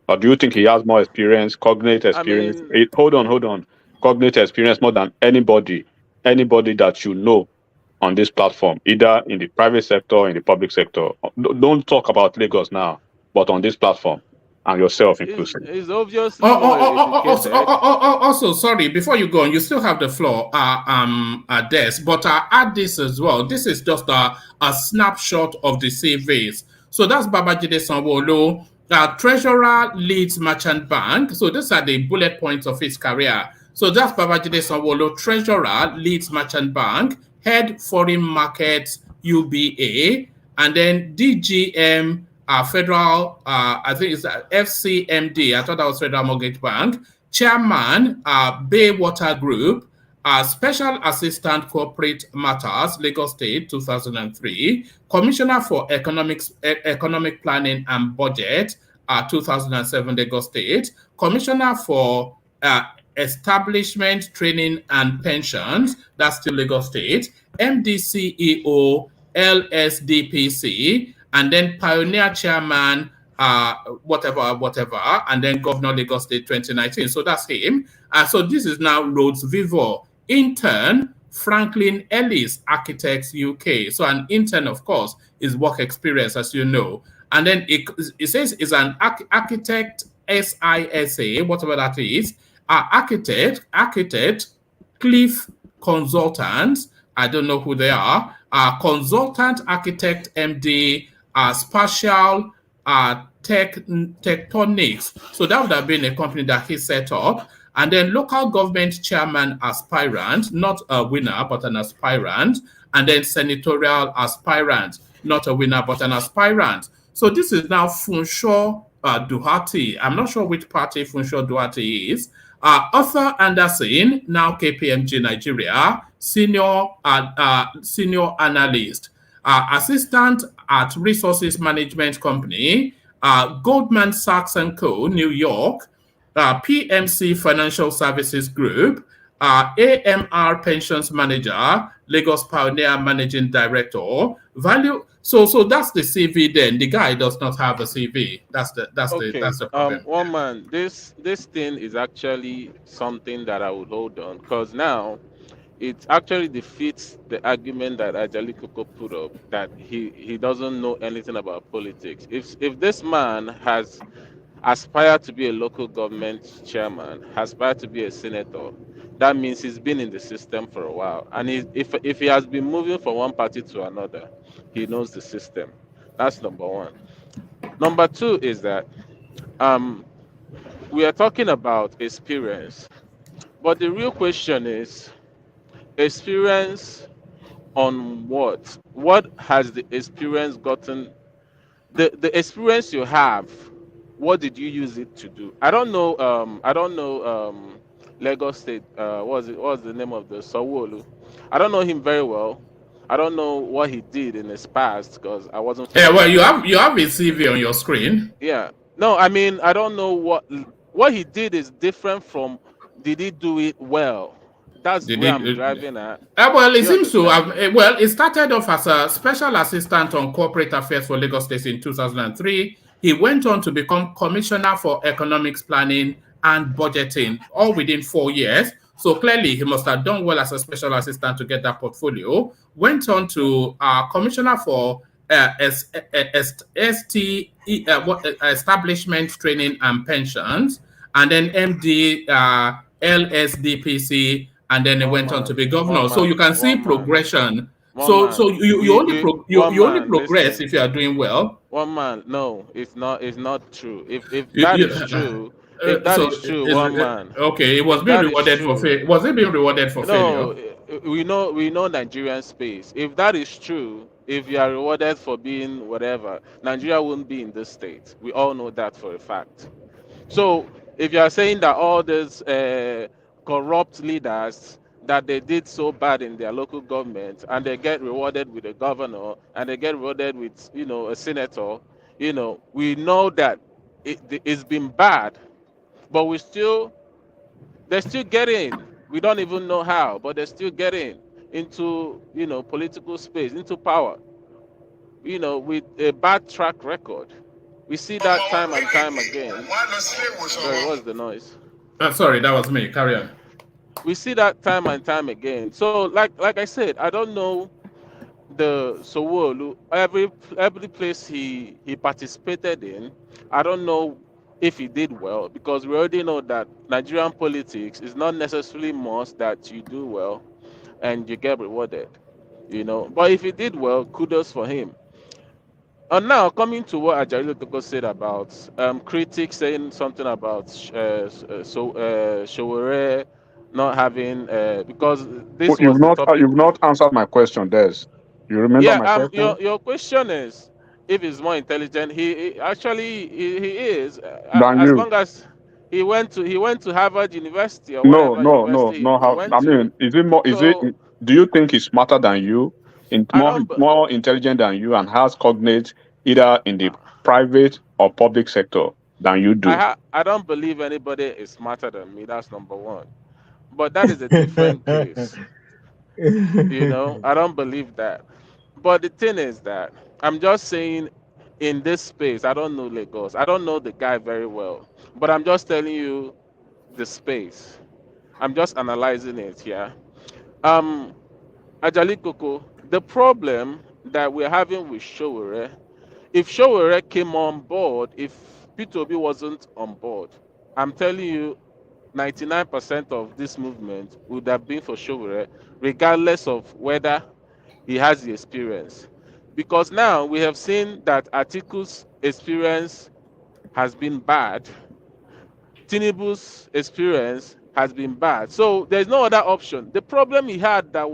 or do you think he has more experience, cognate I experience? mean, Hold on, cognate experience more than anybody that you know on this platform, either in the private sector or in the public sector. Don't talk about Lagos now, but on this platform and yourself inclusive. is obviously more educated. Also, sorry, before you go on, you still have the floor, Des, but add this as well. This is just a snapshot of the CVs. So that's Babajide Sanwo-Olu, Treasurer, Leeds Merchant Bank. So these are the bullet points of his career. So that's Babajide Sanwo-Olu, Treasurer, Leeds Merchant Bank, Head Foreign Markets, UBA, and then DGM, Federal, I think it's FCMD, I thought that was Federal Mortgage Bank, Chairman, Baywater Group, Special Assistant Corporate Matters, Lagos State, 2003, Commissioner for Economic Planning and Budget, 2007, Lagos State, Commissioner for Establishment, Training and Pensions, that's still Lagos State, MD CEO, LSDPC, and then Pioneer Chairman, whatever, and then Governor Lagos State 2019. So that's him. So this is now Rhodes Vivo. Intern, Franklin Ellis, Architects UK. So an intern, of course, is work experience, as you know. And then it says it's an architect, SISA, whatever that is. Architect, Cliff Consultants. I don't know who they are. Consultant Architect MD, Spatial Tectonics. So that would have been a company that he set up. And then local government chairman aspirant, not a winner, but an aspirant. And then senatorial aspirant, not a winner, but an aspirant. So this is now Funsho Duhati. I'm not sure which party Funsho Duhati is. Arthur Anderson, now KPMG Nigeria, senior analyst, assistant at Resources Management Company, Goldman Sachs & Co., New York, PMC Financial Services Group, AMR Pensions Manager, Lagos Pioneer Managing Director, Value. So that's the CV. Then the guy does not have a CV. That's the problem. One man, this thing is actually something that I would hold on, because now it actually defeats the argument that Ajali Koko put up that he doesn't know anything about politics. If this man has aspired to be a local government chairman, aspired to be a senator, that means he's been in the system for a while. And if he has been moving from one party to another, he knows the system. That's number one. Number two is that we are talking about experience, but the real question is experience on what? What has the experience gotten? The experience you have, what did you use it to do? I don't know. Lagos State. What was the name of the Sawolu? I don't know him very well. I don't know what he did in his past because I wasn't. Yeah, well, you have a CV on your screen. Yeah. No, I mean I don't know what he did is different from. Did he do it well? That's where I'm driving at. Well, it seems to have. Well, it started off as a special assistant on corporate affairs for Lagos State in 2003. He went on to become commissioner for economics planning and budgeting, all within 4 years. So clearly, he must have done well as a special assistant to get that portfolio. Went on to commissioner for establishment training and pensions, and then MD LSDPC, and then he went on to be governor. So you can see progression. So you only progress listen. if you are doing well. One man, no, it's not. It's not true. If You, that you, is true, if that so is true, is one man. okay. It was If being that is rewarded for true, failure. Was it being rewarded for failure? no, we know Nigerian space. If that is true, if you are rewarded for being whatever, Nigeria wouldn't be in this state. We all know that for a fact. So if you are saying that all these corrupt leaders that they did so bad in their local government and they get rewarded with a governor and they get rewarded with a senator, we know that it's been bad, but they're still getting. We don't even know how, but they're still getting into political space, into power, with a bad track record. We see that time and time again. Sorry, what's the noise? Sorry, that was me. Carry on. We see that time and time again. So, like I said, I don't know the Sowolu. Every place he participated in, I don't know if he did well, because we already know that Nigerian politics is not necessarily must that you do well and you get rewarded. But if he did well, kudos for him. And now coming to what Ajari Toko said about critics saying something about Showore not having because this was the topic. You've not answered my question, Des. You remember Yeah, my question? your question is if he's more intelligent. He actually he is, Than as you. long as he went to Harvard University or whatever university No. he How? went I to. mean, is it more? So Do you think he's smarter than you, I don't. more intelligent than you, and has cognate either in the private or public sector than you do? I don't believe anybody is smarter than me. That's number one. But that is a different case. I don't believe that. But the thing is that I'm just saying, in this space, I don't know Lagos. I don't know the guy very well. But I'm just telling you the space. I'm just analyzing it here. Ajali Koko, the problem that we're having with Showore, if Showore came on board, if P2B wasn't on board, I'm telling you, 99% of this movement would have been for Showore, regardless of whether he has the experience. Because now we have seen that Atiku's experience has been bad, Tinubu's experience has been bad. So there's no other option. The problem he had that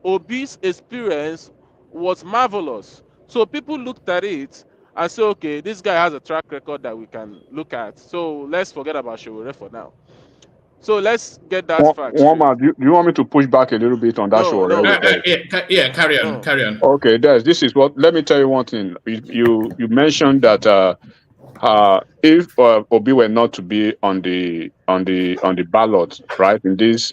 Obi's experience was marvelous. So people looked at it and said, okay, this guy has a track record that we can look at. So let's forget about Showore for now. So let's get that fact straight. Do you want me to push back a little bit on that show already? Carry on. Carry on. Okay, this is what. Let me tell you one thing. You mentioned that if Obi were not to be on the ballot, right, in this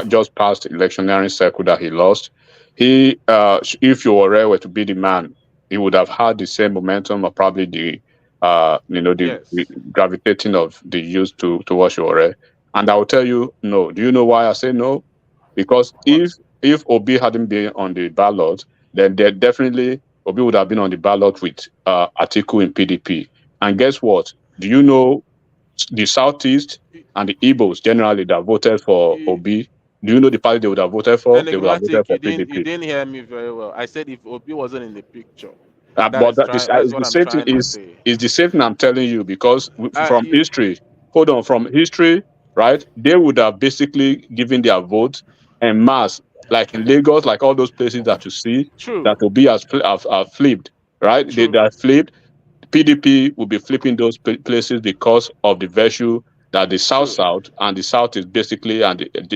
just past electioneering cycle that he lost, if Yowore were to be the man, he would have had the same momentum, or probably the gravitating of the youth towards Yowore. And I will tell you no. Do you know why I say no? Because if Obi hadn't been on the ballot, then definitely Obi would have been on the ballot with Atiku in PDP. And guess what? Do you know the Southeast and the Igbos generally that voted for Obi? Do you know the party they would have voted for? They would have voted for PDP. You didn't hear me very well. I said if Obi wasn't in the picture. But that's what the I'm same thing trying to say. is the same thing I'm telling you, because from history, right? They would have basically given their vote en masse, like in Lagos, like all those places that you see. True. That Obi has flipped, right? True. They are flipped. PDP will be flipping those places because of the virtue that the South and the South is basically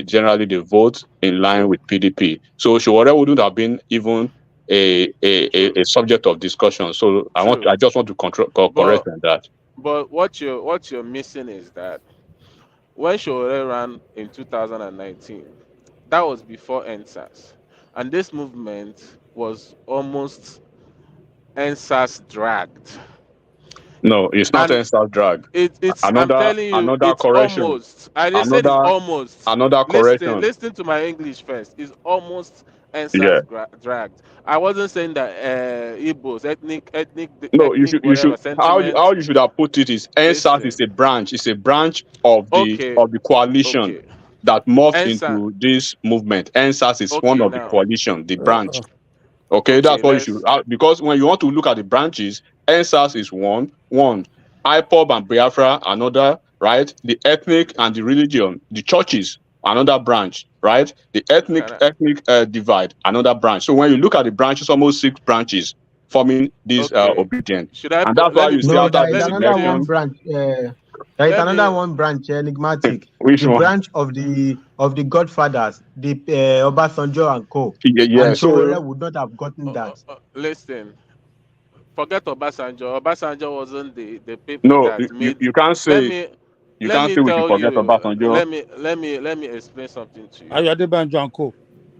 generally the vote in line with PDP. So Showore wouldn't have been even a subject of discussion. So I just want to correct on that. But what you're missing is that when Showore ran in 2019, that was before NSAS, and this movement was almost NSAS dragged. No, it's not NSAS drag. I'm telling you, it's correction. Almost. I just said it's almost. Another correction. Listen to my English first. It's almost NSAS dragged. I wasn't saying that Igbos, ethnic. No, you should. How you should have put it is NSAS is a branch. It's a branch of the coalition. Okay. that morphed ENSA. into this movement. ENSAS is one Okay, of the now. coalition, the branch. Okay, Okay, that's what you should, because when you want to look at the branches, ENSAS is one, IPOB and Biafra, another, right? The ethnic and the religion, the churches, another branch, right? The ethnic divide, another branch. So when you look at the branches, almost 6 branches forming this obedient. Should I And put, that's why let me you see put No, it after there up. is this Let me put another it one up. election, branch. There is Let another me one branch, enigmatic. which The one? branch of the Godfathers, the Obasanjo and Co. Yeah, And so Showore would not have gotten that. listen. Forget Obasanjo. Obasanjo wasn't the people no, that you, made. you can't Let say me you can't say we should tell forget you. Obasanjo. Let me explain something to you. Adebanjo and Co.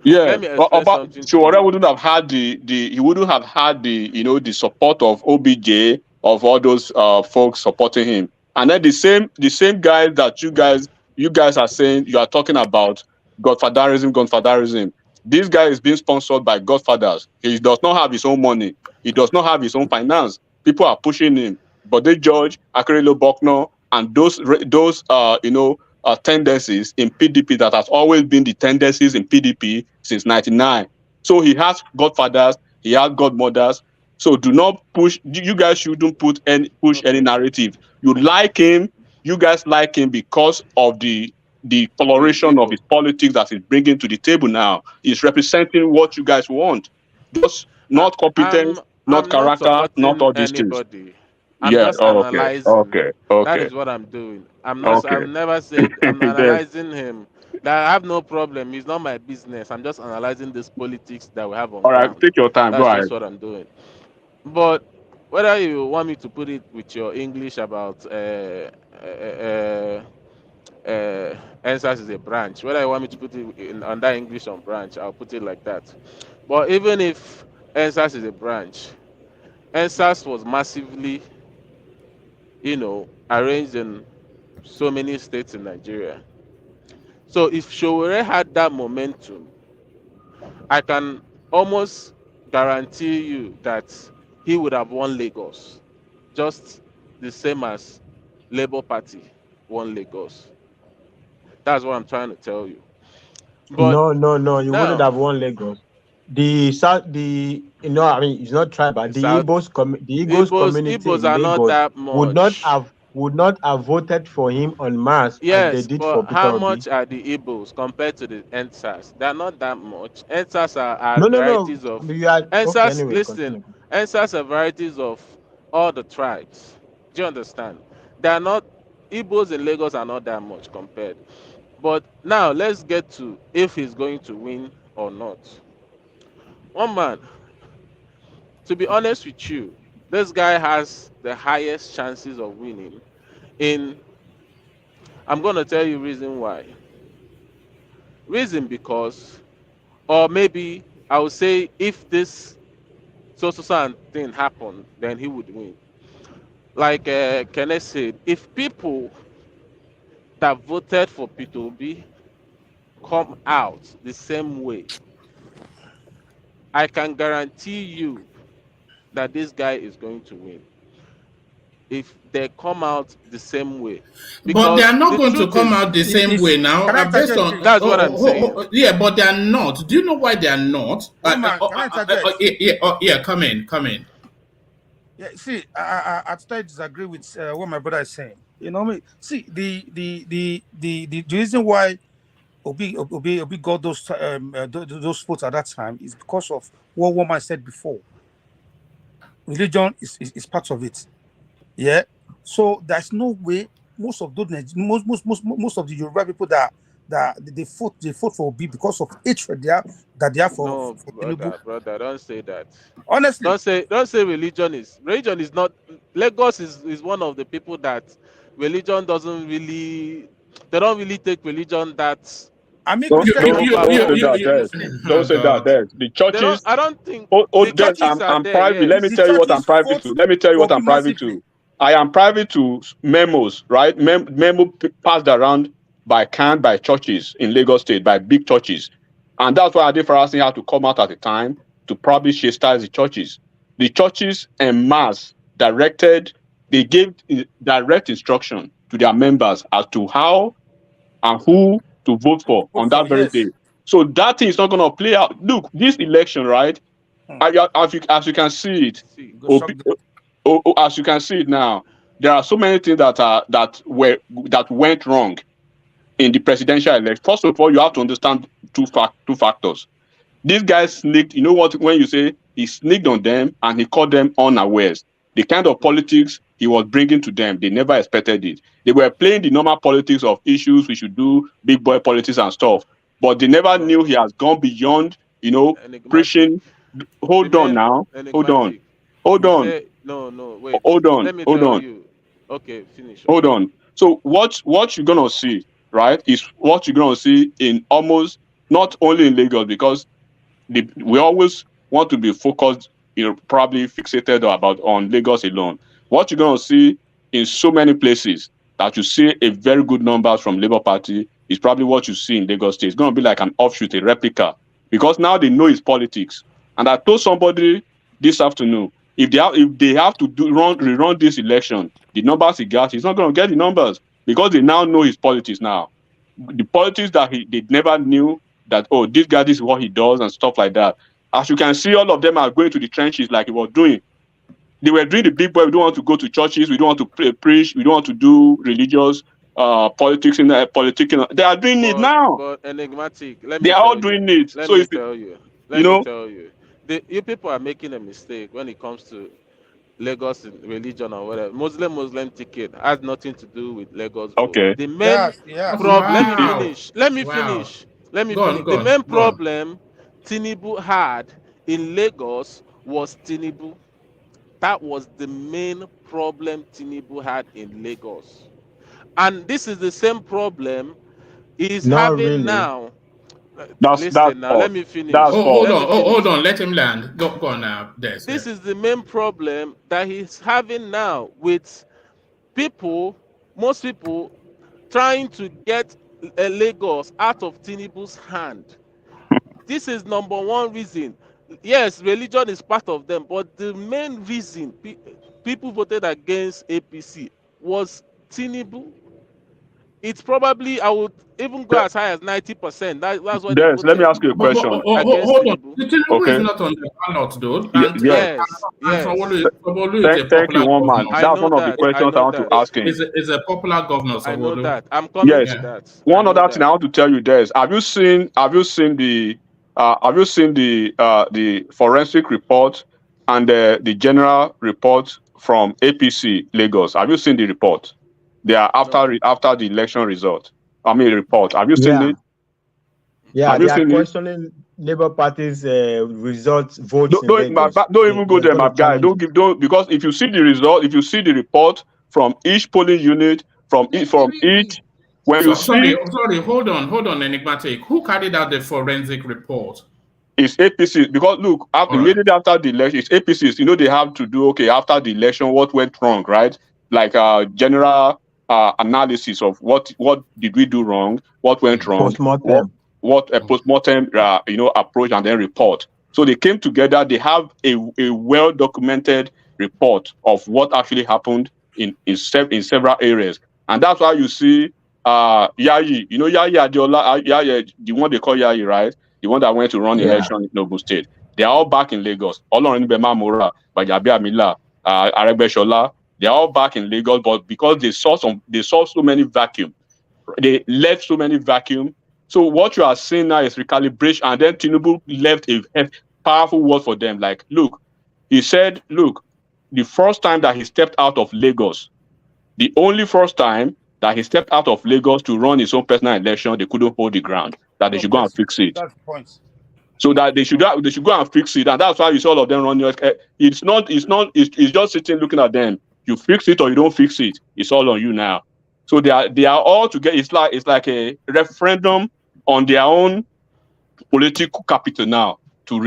Yeah, Let me explain but something to Shiwore you. wouldn't have had he wouldn't have had the support of OBJ, of all those folks supporting him. And then the same guys that you guys are saying, you are talking about godfatherism. This guy is being sponsored by godfathers. He does not have his own money. He does not have his own finance. People are pushing him. But they George, Akerelo Bokno, and those tendencies in PDP that has always been the tendencies in PDP since 99. So he has godfathers, he has godmothers. So do not push. You guys shouldn't push any narrative. You like him. You guys like him because of the coloration of his politics that he's bringing to the table now. He's representing what you guys want. Just not competence, not I'm not character, not supporting all these things. anybody. I'm Yeah. just Okay. analyzing. Okay. That Okay. is what I'm doing. Okay. I've never said I'm Then, analyzing him. That I have no problem. It's not my business. I'm just analyzing this politics that we have on all right. ground. Take your time. Go That's ahead. just what I'm doing. But whether you want me to put it with your English about NSAS is a branch, whether you want me to put it under English on branch, I'll put it like that. But even if NSAS is a branch, NSAS was massively, arranged in so many states in Nigeria. So if Showore had that momentum, I can almost guarantee you that he would have won Lagos, just the same as Labour Party won Lagos. That's what I'm trying to tell you. But No, you wouldn't now, have won Lagos. The South, I mean, it's not tribal. the The South, Igbos community Igbos in are not Lagos that much. would not have voted for him en masse as they Yes, did but for Peter how Obi. much are the Igbos compared to the NSAS? They're not that much. NSAS are No. varieties of You are okay. NSAS. Anyway, Listen, continue. NSAS are varieties of all the tribes. Do you understand? They are not Igbos in Lagos are not that much compared. But now let's get to if he's going to win or not. One man, to be honest with you, this guy has the highest chances of winning. In I'm gonna tell you reason why. Reason because, or maybe I would say if this so thing happened, then he would win. Like Kenneth said, if people that voted for P2B come out the same way, I can guarantee you that this guy is going to win. If they come out the same way, But they are because not the going to truth come is, out the same way now, Can I based interject, on. please? that's what I'm saying. Yeah, but they are not. Do you know why they are not? Woman, can I interject? Yeah, come in. Yeah, see, I totally disagree with what my brother is saying. You know, me see the reason why Obi got those votes at that time is because of what woman said before. Religion is part of it. Yeah. So there's no way most of those most of the Yoruba people that they fought for Obi because of hatred they have No, for Tinubu. brother, don't say that. Honestly, Don't say religion is not. Lagos is one of the people that religion doesn't really. They don't really take religion that I mean don't Christian don't and don't say Muslim. that, Des. Oh Don't say that, God. Des. The they don't. churches. I don't think Oh, the Des, churches are I'm there. private. Let me Yes. The tell you what I'm churches private fought to. Let me tell you for what Obi I'm private massively. to. I am private to memos, right? Passed around by churches in Lagos State, by big churches. And that's why Ade Farasin had to come out at the time to probably chastise the churches. The churches en masse they gave direct instruction to their members as to how and who to vote for Vote on for, that very yes. day. So that thing is not going to play out. Look, this election, right? As you can see it, as you can see it now, there are so many things that went wrong in the presidential election. First of all, you have to understand two factors. This guy sneaked, you know what, when you say he sneaked on them and he caught them unawares, the kind of politics he was bringing to them, they never expected it. They were playing the normal politics of issues we should do, big boy politics and stuff, but they never knew he has gone beyond, preaching. Hold on now. Hold on. Hold on. Wait. Hold on. Let me Hold tell on. you. Okay, finish. Hold on. So what you're gonna see, right, is what you're gonna see in almost not only in Lagos, because we always want to be focused, probably fixated on Lagos alone. What you're gonna see in so many places that you see a very good numbers from Labour Party is probably what you see in Lagos State. It's gonna be like an offshoot, a replica, because now they know it's politics. And I told somebody this afternoon, if they have to rerun this election, the numbers he got, he's not gonna get the numbers because they now know his politics now. The politics that they never knew that, oh, this guy, this is what he does and stuff like that. As you can see, all of them are going to the trenches like he was doing. They were doing the big boy. We don't want to go to churches. We don't want to preach. We don't want to do religious politics in the politics. They are doing it now. But enigmatic. They are all doing it. Let So me if tell you. You people are making a mistake when it comes to Lagos religion or whatever. Muslim ticket has nothing to do with Lagos. Okay. The main problem. Let me finish. The main problem Tinubu had in Lagos was Tinubu. That was the main problem Tinubu had in Lagos. And this is the same problem he's having now. Let me finish. Hold on. Let him land. Go on now. This is the main problem that he's having now with most people trying to get Lagos out of Tinubu's hand. This is number one reason. Yes, religion is part of them, but the main reason people voted against APC was Tinubu. It's probably, I would even go as high as 90%. That's why they voted. Let me ask you a question. Hold on. Tinubu is not on the ballot, though. Yes. Thank you, one man. That's one of the questions I want to ask him. Is a popular governor. I know that. I'm coming to that. One other thing I want to tell you, Des. Have you seen the forensic report and the general report from APC Lagos? Have you seen the report? They are after the election result. Report. Have you seen it? Yeah, they are questioning Labour Party's results votes. Don't even go there, my guy. Because if you see the result, if you see the report from each polling unit, from each, Sorry, hold on, enigmatic. Who carried out the forensic report? It's APC, because look, immediately after the election, it's APCs. They have to do after the election what went wrong, right? Like general analysis of what did we do wrong, what went wrong, what a postmortem approach, and then report. So they came together. They have a well documented report of what actually happened in several areas, and that's why you see Yayi. Yayi Adiola, Yayi, the one they call Yayi, right? The one that went to run the election in Ogun State. They are all back in Lagos. Olorin Bema Mora, Bajabi Amila, Aregbesola. They are all back in Lagos, but because they saw so many vacuum, they left so many vacuum. So what you are seeing now is recalibration, and then Tinubu left a powerful word for them. Like, look, he said, look, the first time that he stepped out of Lagos, the only first time that he stepped out of Lagos to run his own personal election, they couldn't hold the ground. That they should go and fix it. That's the point. So that they should go and fix it, and that's why you see all of them running. It's just sitting looking at them. You fix it or you don't fix it. It's all on you now. So they are all together. It's like a referendum on their own political capital now to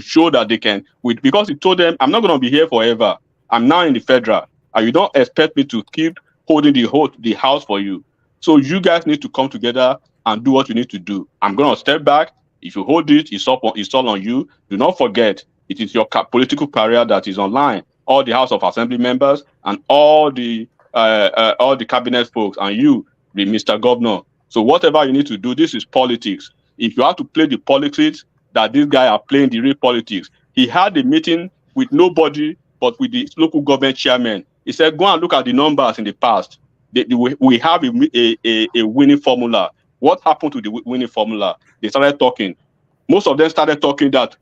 show that they can. Because he told them, I'm not going to be here forever. I'm now in the federal, and you don't expect me to keep holding the house for you. So you guys need to come together and do what you need to do. I'm going to step back. If you hold it, it's all on you. Do not forget, it is your political career that is online. All the House of Assembly members and all the cabinet folks and you, the Mr. Governor. So whatever you need to do, this is politics. If you have to play the politics that this guy are playing the real politics, he had a meeting with nobody but with the local government chairman. He said, go and look at the numbers in the past. We have a winning formula. What happened to the winning formula? They started talking. Most of them started talking that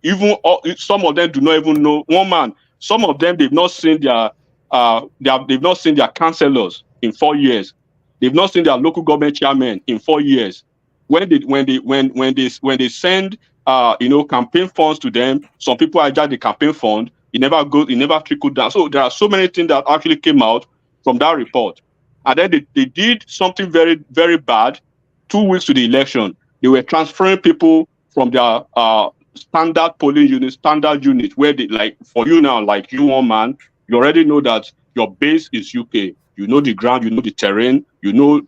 some of them do not even know one man. Some of them they've not seen they've not seen their councillors in 4 years. They've not seen their local government chairman in 4 years. When they send campaign funds to them, some people hijack the campaign fund. It never trickled down. So there are so many things that actually came out from that report. And then they did something very, very bad 2 weeks to the election. They were transferring people from their standard polling unit, where they, like for you now, like you one man, you already know that your base is UK. You know the ground, you know the terrain, you know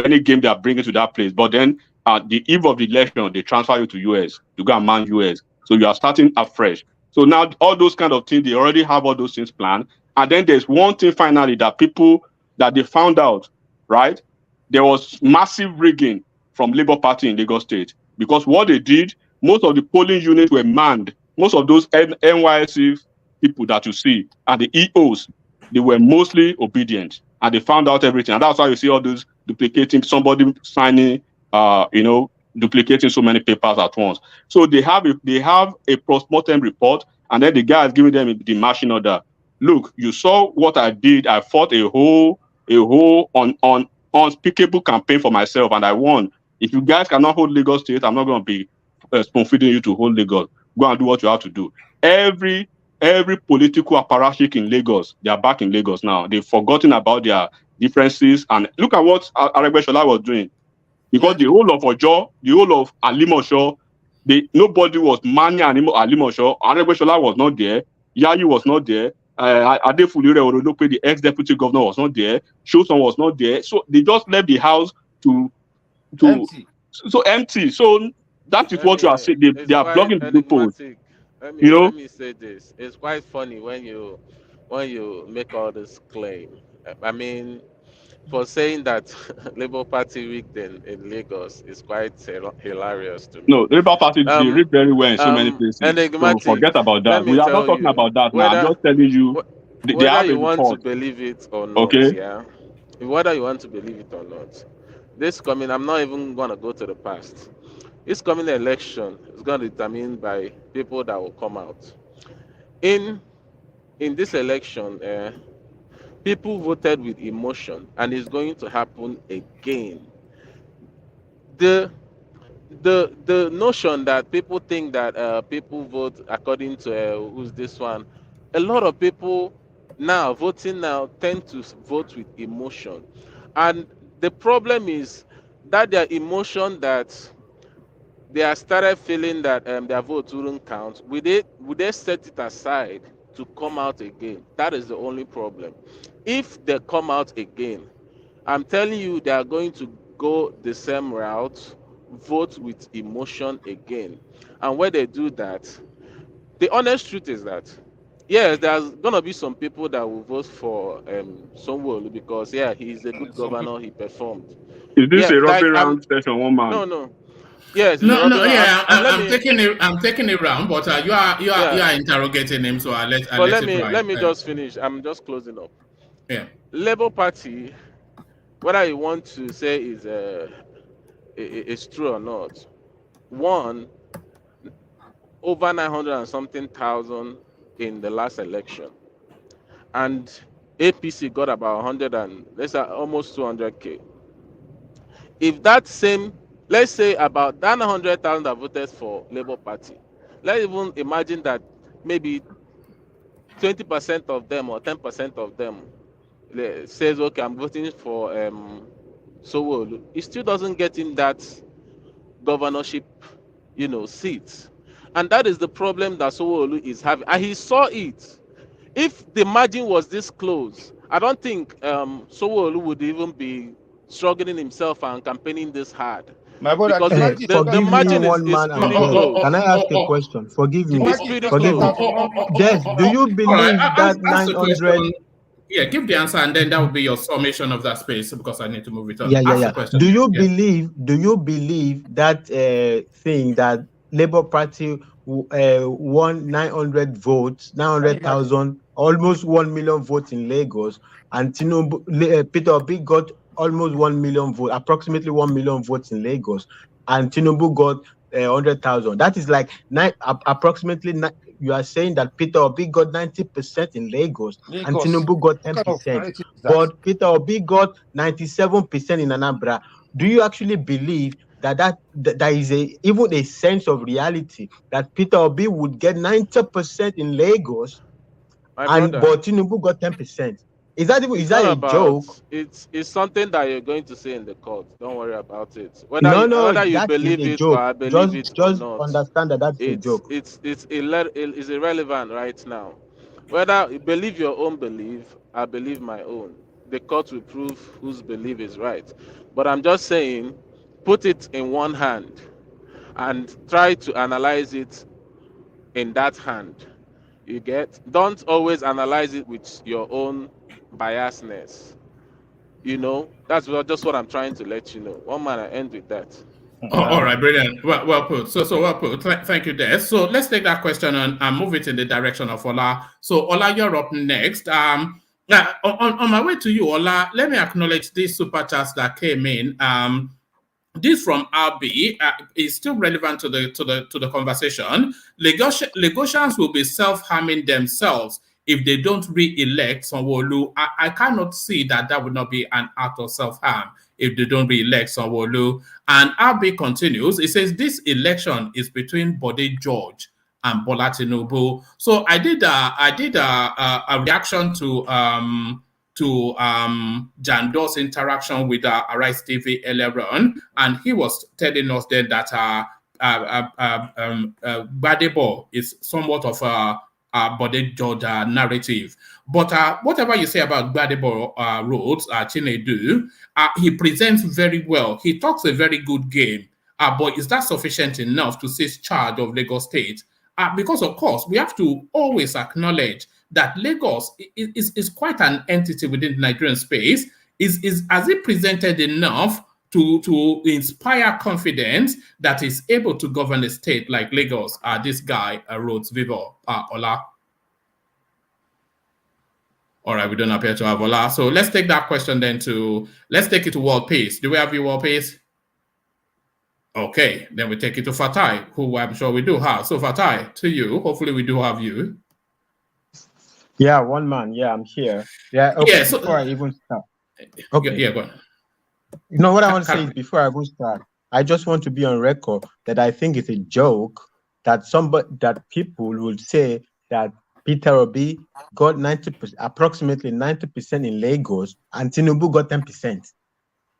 any game they are bringing to that place. But then at the eve of the election, they transfer you to US to go and man US. So you are starting afresh. So now all those kind of things, they already have all those things planned. And then there's one thing finally that they found out, right? There was massive rigging from Labour Party in Lagos State, because what they did, most of the polling units were manned. Most of those NYSC people that you see and the EOs, they were mostly obedient, and they found out everything. And that's why you see all those duplicating, somebody signing, duplicating so many papers at once. So they have a post-mortem report, and then the guy is giving them the marching order. Look, you saw what I did. I fought a whole unspeakable campaign for myself, and I won. If you guys cannot hold Lagos State, I'm not going to be spoon-feeding you to hold Lagos. Go and do what you have to do. Every political apparatchik in Lagos, they are back in Lagos now. They've forgotten about their differences. And look at what Aregbesola was doing. Because the whole of Ojo, the whole of Alimosho, nobody was manning Alimosho. Aregbesola was not there. Yayi was not there. Adefulire Orodope, the ex-deputy governor, was not there. Shoson was not there. So they just left the house to empty. So empty. So that is what you are saying. They are blocking the loopholes. Let me say this. It's quite funny when you make all this claim. I mean, for saying that Labour Party rigged in Lagos is quite hilarious to me. No, Labour Party they rig very well in so many places. So forget about that. We are not talking about that now. I'm just telling you. Whether you want to believe it or not, okay? Yeah. Whether you want to believe it or not, this coming, I'm not even gonna go to the past. This coming election is going to be determined by people that will come out. In this election, people voted with emotion, and it's going to happen again. The notion that people think that people vote according to who's this one, a lot of people now voting now tend to vote with emotion, and the problem is that their emotion that they have started feeling that their vote wouldn't count. Would they set it aside to come out again? That is the only problem. If they come out again, I'm telling you, they are going to go the same route, vote with emotion again. And when they do that, the honest truth is that, yes, there's going to be some people that will vote for Sonwolu because, he's a good governor, he performed. Is this a robbery round session, one man? No. Yes. I'm taking it round, but you are interrogating him, so let me just finish. I'm just closing up. Yeah. Labour Party, whether you want to say is true or not, won over 900 and something thousand in the last election, and APC got about 100 and let's say almost 200K. If that same, let's say about 100,000 that voted for Labour Party, let's even imagine that maybe 20% of them or 10% of them says, okay, I'm voting for Sowolu. It still doesn't get in that governorship, seats. And that is the problem that Sowolu is having. And he saw it. If the margin was this close, I don't think Sowolu would even be struggling himself and campaigning this hard. My brother, forgive the margin me, one man, pretty and close. Can I ask a question? Forgive me. It's pretty Forgive me. close. Jess, do you believe that 900? Yeah, give the answer, and then that will be your summation of that space because I need to move it on. Yeah. Ask the question. Do you Yeah. believe that thing that Labour Party won 900 votes, 900,000, almost 1 million votes in Lagos, and Peter Obi got almost 1 million votes, approximately 1 million votes in Lagos, and Tinubu got 100,000. That is like approximately. You are saying that Peter Obi got 90% in Lagos, and Tinubu got 10%. But Peter Obi got 97% in Anambra. Do you actually believe that there is even a sense of reality that Peter Obi would get 90% in Lagos, but Tinubu got 10%? Is that a joke? It's something that you're going to say in the court. Don't worry about it. Whether you That is believe a it or joke. I believe it or Just not, understand that that's a joke. it's irrelevant right now. Whether you believe your own belief, I believe my own. The court will prove whose belief is right. But I'm just saying, put it in one hand and try to analyze it in that hand. You get? Don't always analyze it with your own biasness. That's just what I'm trying to let you know. One man, I end with that. All right, brilliant. Well put. So well put. Thank you, Des. So let's take that question and move it in the direction of Ola. So Ola, you're up next. On my way to you, Ola, let me acknowledge these super chats that came in. This from RB is still relevant to the conversation. Lagosians will be self-harming themselves if they don't re-elect Sanwo-Olu. I cannot see that would not be an act of self-harm if they don't re-elect Sanwo-Olu. And RB continues, it says this election is between Bode George and Bola Tinubu. So I did a reaction to Jando's interaction with Arise TV earlier on, and he was telling us then that Gbadebo is somewhat of a Bode George narrative. But whatever you say about Gbadebo roads, Chinedu, he presents very well. He talks a very good game. But is that sufficient enough to seize charge of Lagos State? Because, of course, we have to always acknowledge that Lagos is quite an entity within the Nigerian space. Has it presented enough to inspire confidence that is able to govern a state like Lagos? This guy, Rhodes Vivo, Ola. All right, we don't appear to have Ola. So let's take that question then let's take it to World Peace. Do we have you, World Peace? Okay, then we take it to Fatai, who I'm sure we do have. So Fatai, to you, hopefully we do have you. Yeah, one man. Yeah, I'm here. Yeah, okay, yeah, so, before I even start. Okay. Yeah, go on. You know what I want to say is before I even start, I just want to be on record that I think it's a joke that people would say that Peter Obi got 90%, approximately 90% in Lagos, and Tinubu got 10%.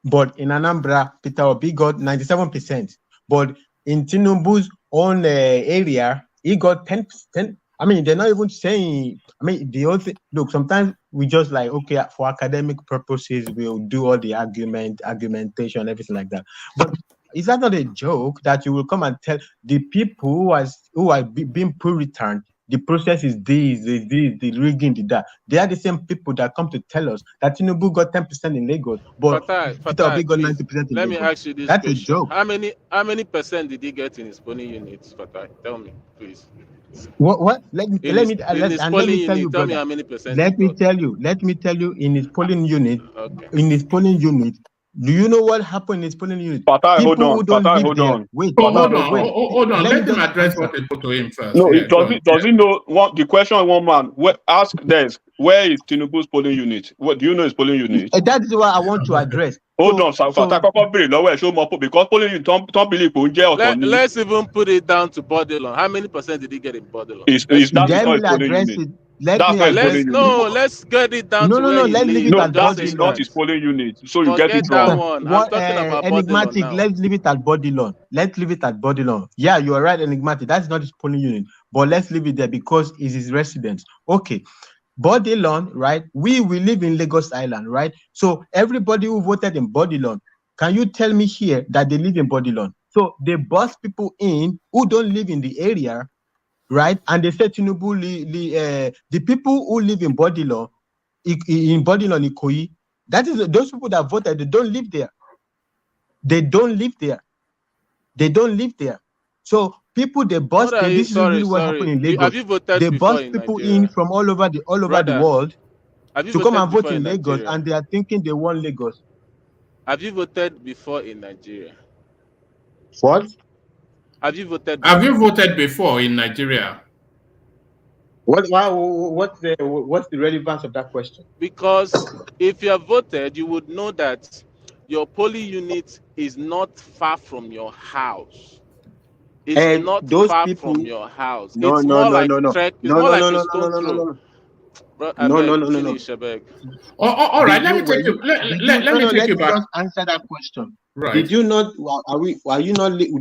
But in Anambra, Peter Obi got 97%. But in Tinubu's own area, he got 10%. I mean, they're not even saying, the whole thing, look, sometimes we just like, okay, for academic purposes, we'll do all the argumentation, everything like that. But is that not a joke that you will come and tell the people who are being pre-returned, the process is the rigging, that. They are the same people that come to tell us that Tinubu got 10% in Lagos, but Peter Obi got 90% in Lagos. Let me ask you this That's question. A joke. How many percent did he get in his polling units, Fatai? Tell me, please. What? Let me tell you, tell me how many percent. Let me tell you, in his polling unit, okay. In his polling unit, do you know what happened in his polling unit? Fatai, People hold on. who don't Fatai, live hold there. on. Wait, hold on. Let him address what they put to him first. No, does he know what the question? One man, ask this: where is Tinubu's polling unit? What do you know his polling unit? That is what I want to address. Hold on, Fatai, because polling unit don't believe Let's even put it down to Bordelon. How many percent did he get in Bordelon? Is not his polling unit? Let's get it down to where he lives. No, that is not his polling unit. So you get it wrong. That one. I'm talking about enigmatic. Bordelon now. Let's leave it at Bordelon. Yeah, you are right, enigmatic. That's not his polling unit, but let's leave it there because it's his residence. Okay. Bordelon, right? We live in Lagos Island, right? So everybody who voted in Bordelon, can you tell me here that they live in Bordelon? So they bus people in who don't live in the area, right? And they say Tinubu, the people who live in Bordelon, in Bodin on Ikoyi. That is those people that voted. They don't live there. They don't live there. They don't live there. So people they bust. This is really what happened in Lagos. Have you voted they before bust in people Nigeria? in from all over the world have you to come voted and vote before in Lagos, Nigeria? and they are thinking they won Lagos. Have you voted before in Nigeria? What? Have you voted before? Have you voted before in Nigeria? What's the relevance of that question? Because if you have voted, you would know that your polling unit is not far from your house. It's And not those far people, from your house. no, It's no, more no, like no, no, trek. It's no, more no, like no, a no, stone no, no, throw. no, Bro, I no, beg, no, no, no, no. finish, I beg. All right, let me take you. Let me take you back. Just answer that question. Right. Did you not?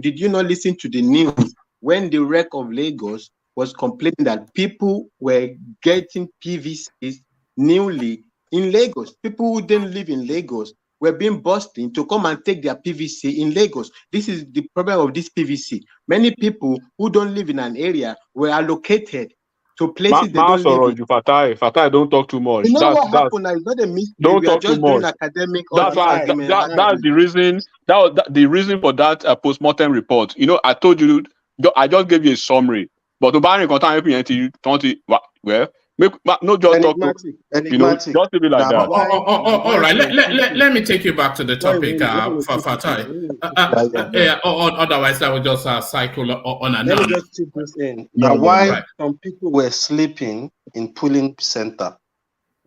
Did you not listen to the news when the wreck of Lagos was complaining that people were getting PVCs newly in Lagos? People who didn't live in Lagos were being busting to come and take their PVC in Lagos. This is the problem of this PVC. Many people who don't live in an area were allocated to places they don't live in. Fatai, don't talk too much. You know what happened now? It's not a mystery. Don't We are talk too just doing much. academic That's why argument. that's the reason. The reason for that post-mortem report. You know, I told you. I just gave you a summary. But to buy content, well, no, just talk. You know, just leave it like that. All right. Let me take you back to the topic for Fatai. Otherwise, I will just cycle on and Let me on. just chip this in. Now, why some people were sleeping in polling center?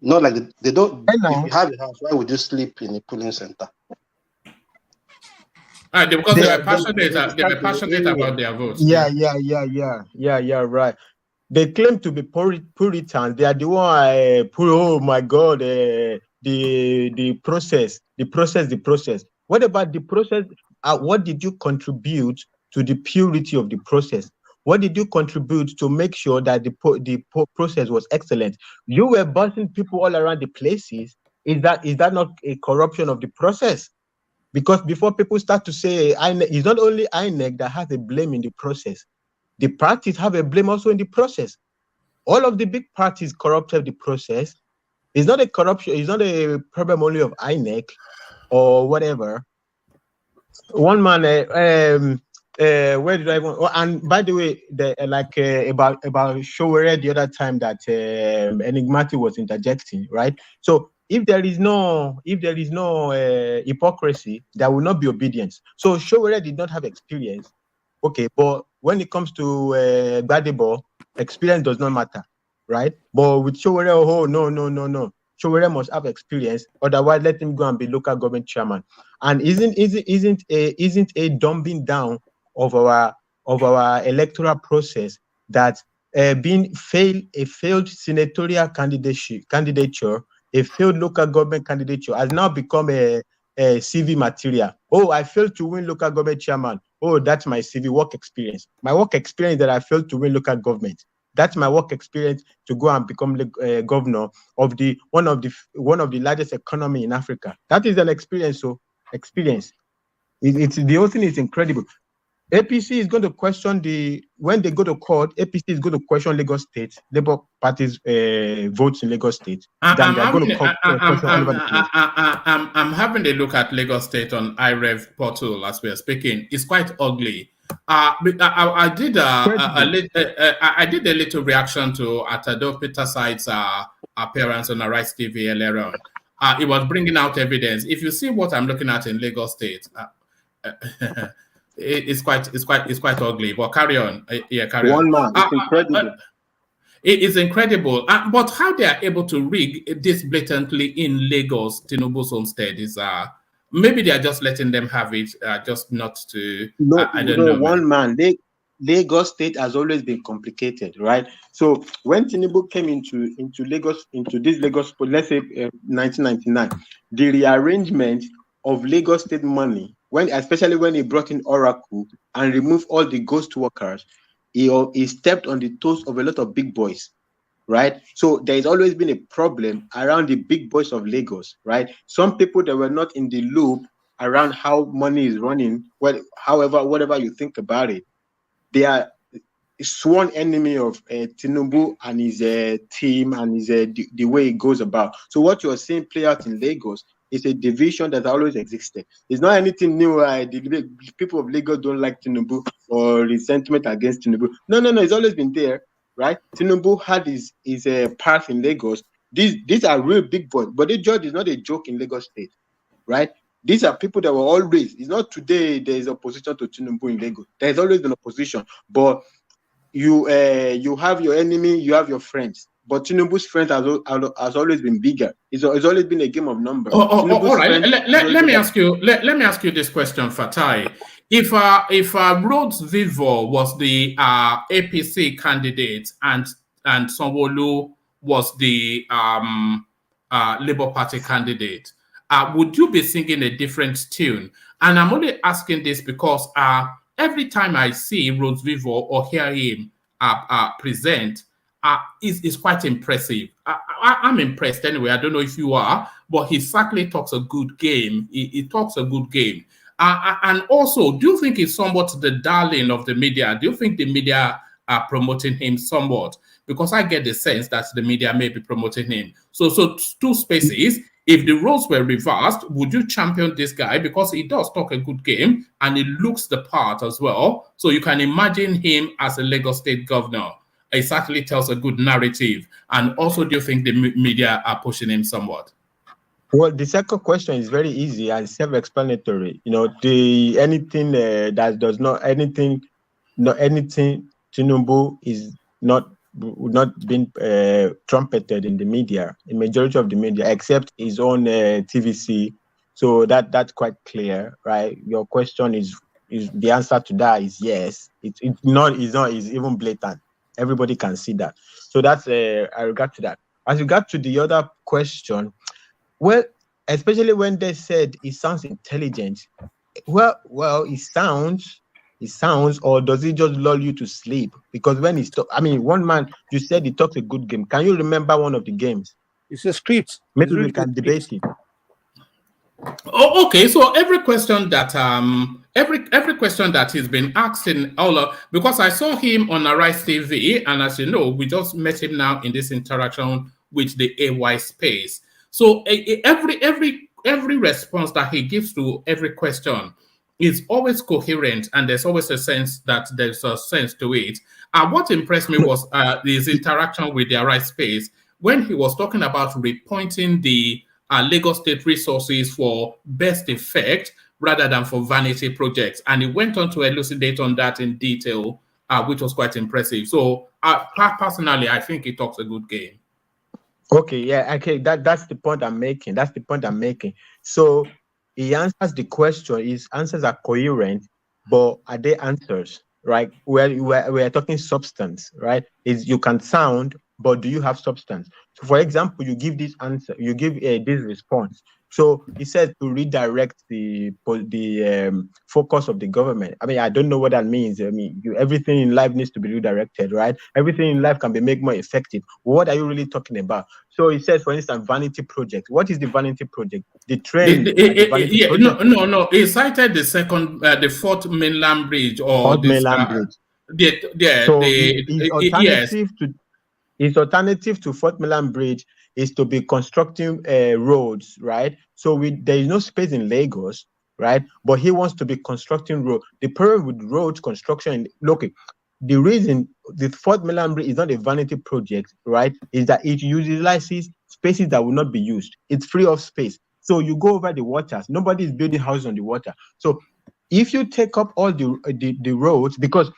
Not like they don't. If you have a house, why would you sleep in a polling center? Because they were passionate. They were passionate about their votes. Yeah. Right. They claim to be Puritans. They are the one. Oh my God! The process. What about the process? What did you contribute to the purity of the process? What did you contribute to make sure that the process was excellent? You were busting people all around the places. Is that not a corruption of the process? Because before people start to say INEC, it's not only INEC that has a blame in the process. The parties have a blame also in the process. All of the big parties corrupted the process. It's not a corruption. It's not a problem only of INEC or whatever. One man, where did I want? Oh, and by the way, about Showere the other time that Enigmatic was interjecting, right? So if there is no hypocrisy, there will not be obedience. So Showere did not have experience, okay, but when it comes to Gbadebo, experience does not matter, right? But with Showere, oh no. Showere must have experience, otherwise let him go and be local government chairman. And isn't a dumbing down of our electoral process that being a failed senatorial candidature, a failed local government candidature has now become a CV material. Oh, I failed to win local government chairman. Oh, that's my CV work experience. My work experience that I failed to win local government. That's my work experience to go and become governor of one of the largest economy in Africa. That is an experience. So experience. It's the whole thing is incredible. APC is going to question when they go to court. APC is going to question Lagos State, Labour Party's votes in Lagos State. I'm having a look at Lagos State on iRev portal as we are speaking. It's quite ugly. I did a little reaction to Atado Peter Side's appearance on Arise TV earlier on. It was bringing out evidence. If you see what I'm looking at in Lagos State, it's quite ugly. But carry on. Carry on. One man, it's incredible. It is incredible. But how they are able to rig this blatantly in Lagos, Tinubu's homestead is maybe they are just letting them have it, just not to. I don't know. One man. Lagos State has always been complicated, right? So when Tinubu came into Lagos, let's say 1999, the rearrangement of Lagos State money, especially when he brought in Oracle and removed all the ghost workers, he stepped on the toes of a lot of big boys, right? So there has always been a problem around the big boys of Lagos, right? Some people that were not in the loop around how money is running, whatever you think about it, sworn enemy of Tinubu and his team and his the way it goes about. So what you're seeing play out in Lagos is a division that always existed. It's not anything new. The people of Lagos don't like Tinubu or resentment against Tinubu. No. It's always been there, right? Tinubu had his path in Lagos. These are real big boys, but the judge is not a joke in Lagos State, right? These are people that were always. It's not today there is opposition to Tinubu in Lagos. There has always been opposition, but you have your enemy, you have your friends. But Tinubu's friends has always been bigger. It's always been a game of numbers. All right. Let me ask you. Let me ask you this question, Fatai. If Rhodes Vivo was the APC candidate and Sanwo-Olu was the Labour Party candidate, would you be singing a different tune? And I'm only asking this because every time I see Rhodes Vivo or hear him present, is quite impressive. I'm impressed anyway. I don't know if you are, but he certainly talks a good game. He talks a good game. And also, do you think he's somewhat the darling of the media? Do you think the media are promoting him somewhat? Because I get the sense that the media may be promoting him. So two spaces. If the roles were reversed, would you champion this guy? Because he does talk a good game and he looks the part as well. So you can imagine him as a Lagos State governor. It certainly tells a good narrative. And also, do you think the media are pushing him somewhat? Well, the second question is very easy and self-explanatory. Anything that does not anything Tinubu is not been trumpeted in the media, in majority of the media, except his own TVC. So that's quite clear, right? Your question is the answer to that is yes. It's even blatant. Everybody can see that. So that's I regard to that. As regard to the other question, well, especially when they said it sounds intelligent. Well, it sounds, or does it just lull you to sleep? Because when one man, you said he talks a good game. Can you remember one of the games? It's a script. Maybe we can debate it. Oh, okay. So every question that every question that he's been asking, because I saw him on Arise TV, and as you know, we just met him now in this interaction with the AY space. So every response that he gives to every question is always coherent, and there's always a sense that there's a sense to it. What impressed me was his interaction with the Arise space when he was talking about repointing the Lagos State resources for best effect rather than for vanity projects. And he went on to elucidate on that in detail, which was quite impressive. So personally, I think he talks a good game. Okay, yeah, okay, that's the point I'm making. So he answers the question, his answers are coherent, but are they answers, right? We're talking substance, right? You can sound, but do you have substance? So for example, you give this answer, you give this response. So he said to redirect the focus of the government. I don't know what that means. Everything in life needs to be redirected, right? Everything in life can be made more effective. What are you really talking about? So he says, for instance, vanity project. What is the vanity project? The train. No. He cited the fourth mainland bridge or mainland bridge. His alternative to Fort Milan Bridge is to be constructing roads, right? So there is no space in Lagos, right? But he wants to be constructing road. The problem with road construction, the reason the Fort Milan Bridge is not a vanity project, right, is that it utilizes spaces that will not be used. It's free of space. So you go over the waters. Nobody is building houses on the water. So if you take up all the roads, because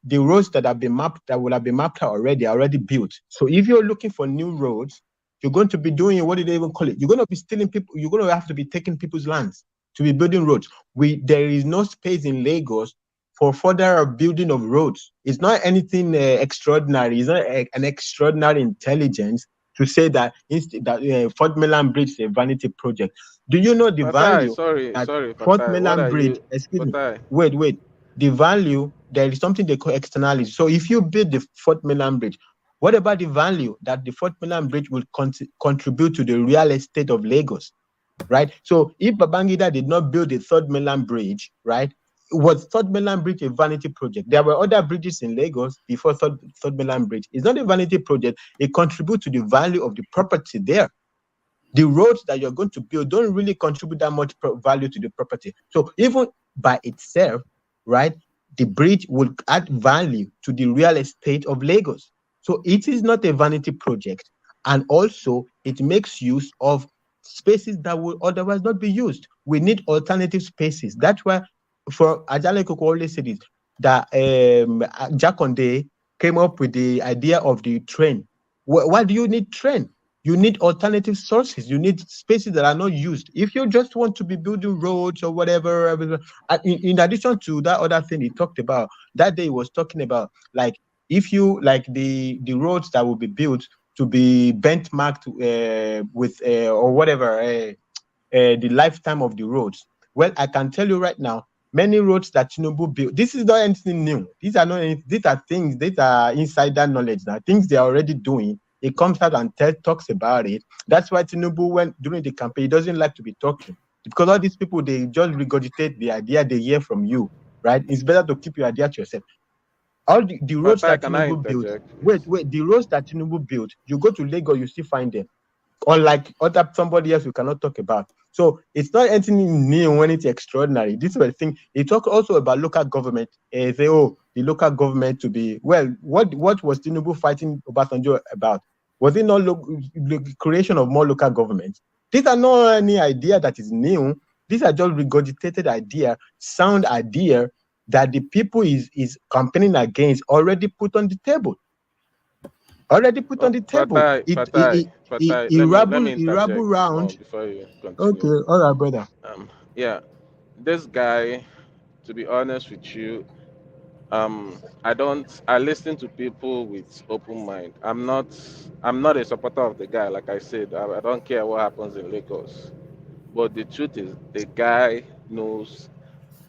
the roads that have been mapped, that will have been mapped out already, are already built. So if you're looking for new roads, you're going to be doing, what do they even call it? You're going to be stealing people. You're going to have to be taking people's lands to be building roads. There is no space in Lagos for further building of roads. It's not anything extraordinary. It's not an extraordinary intelligence to say that Fort Milan Bridge is a vanity project. Do you know the value? Sorry, Fort Milan Bridge, excuse me. Wait. The value, there is something they call externality. So if you build the Fort Milan Bridge, what about the value that the Fort Milan Bridge will contribute to the real estate of Lagos, right? So if Babangida did not build the third mainland bridge, right, Was Third Mainland Bridge a vanity project? There were other bridges in Lagos before Third Mainland Bridge. It's not a vanity project. It contributes to the value of the property there. The roads that you're going to build don't really contribute that much value to the property. So even by itself, right, the bridge will add value to the real estate of Lagos. So it is not a vanity project. And also, it makes use of spaces that will otherwise not be used. We need alternative spaces. That's why, for Ajale Koko always said it, that Jakonde came up with the idea of the train. Why do you need train? You need alternative sources. You need spaces that are not used. If you just want to be building roads or whatever, in addition to that other thing he talked about, that day he was talking about, like, if you like the roads that will be built to be benchmarked with or whatever, the lifetime of the roads. Well, I can tell you right now, many roads that Tinubu built, this is not anything new. These are things, these are insider knowledge now, things they are already doing. He comes out and talks about it. That's why Tinubu, when during the campaign, he doesn't like to be talking, because all these people, they just regurgitate the idea they hear from you, right? It's better to keep your idea to yourself. All the roads that Tinubu built, wait, the roads that Tinubu built, you go to Lagos, you still find them. Unlike somebody else we cannot talk about. So it's not anything new when it's extraordinary. This is a thing. He talked also about local government. Say, the local government to be, well, what was Tinubu fighting Obasanjo about? Was it not the creation of more local governments? These are not any idea that is new. These are just regurgitated idea, sound idea that the people is campaigning against already put on the table. Already put on the table. Let me interject round before you continue. Okay, all right, brother. Yeah, this guy, to be honest with you, I listen to people with open mind. I'm not a supporter of the guy. Like I said, I don't care what happens in Lagos. But the truth is, the guy knows